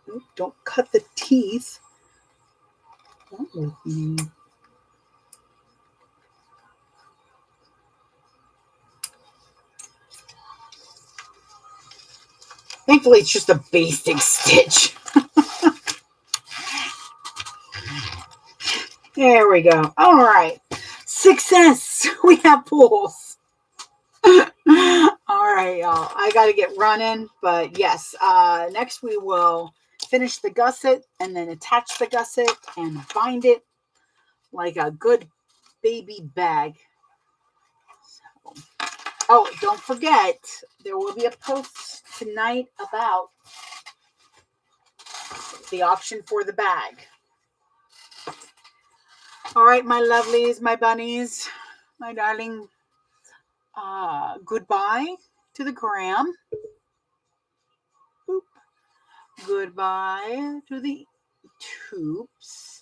Oh, don't cut the teeth. Thankfully, it's just a basic stitch. There we go. All right. Success. We have pulls. All right, y'all. I got to get running. But yes, next we will finish the gusset and then attach the gusset and bind it like a good baby bag. So, oh, don't forget, there will be a post tonight about the option for the bag. All right, my lovelies, my bunnies, my darling. Goodbye to the gram. Boop. Goodbye to the tubes.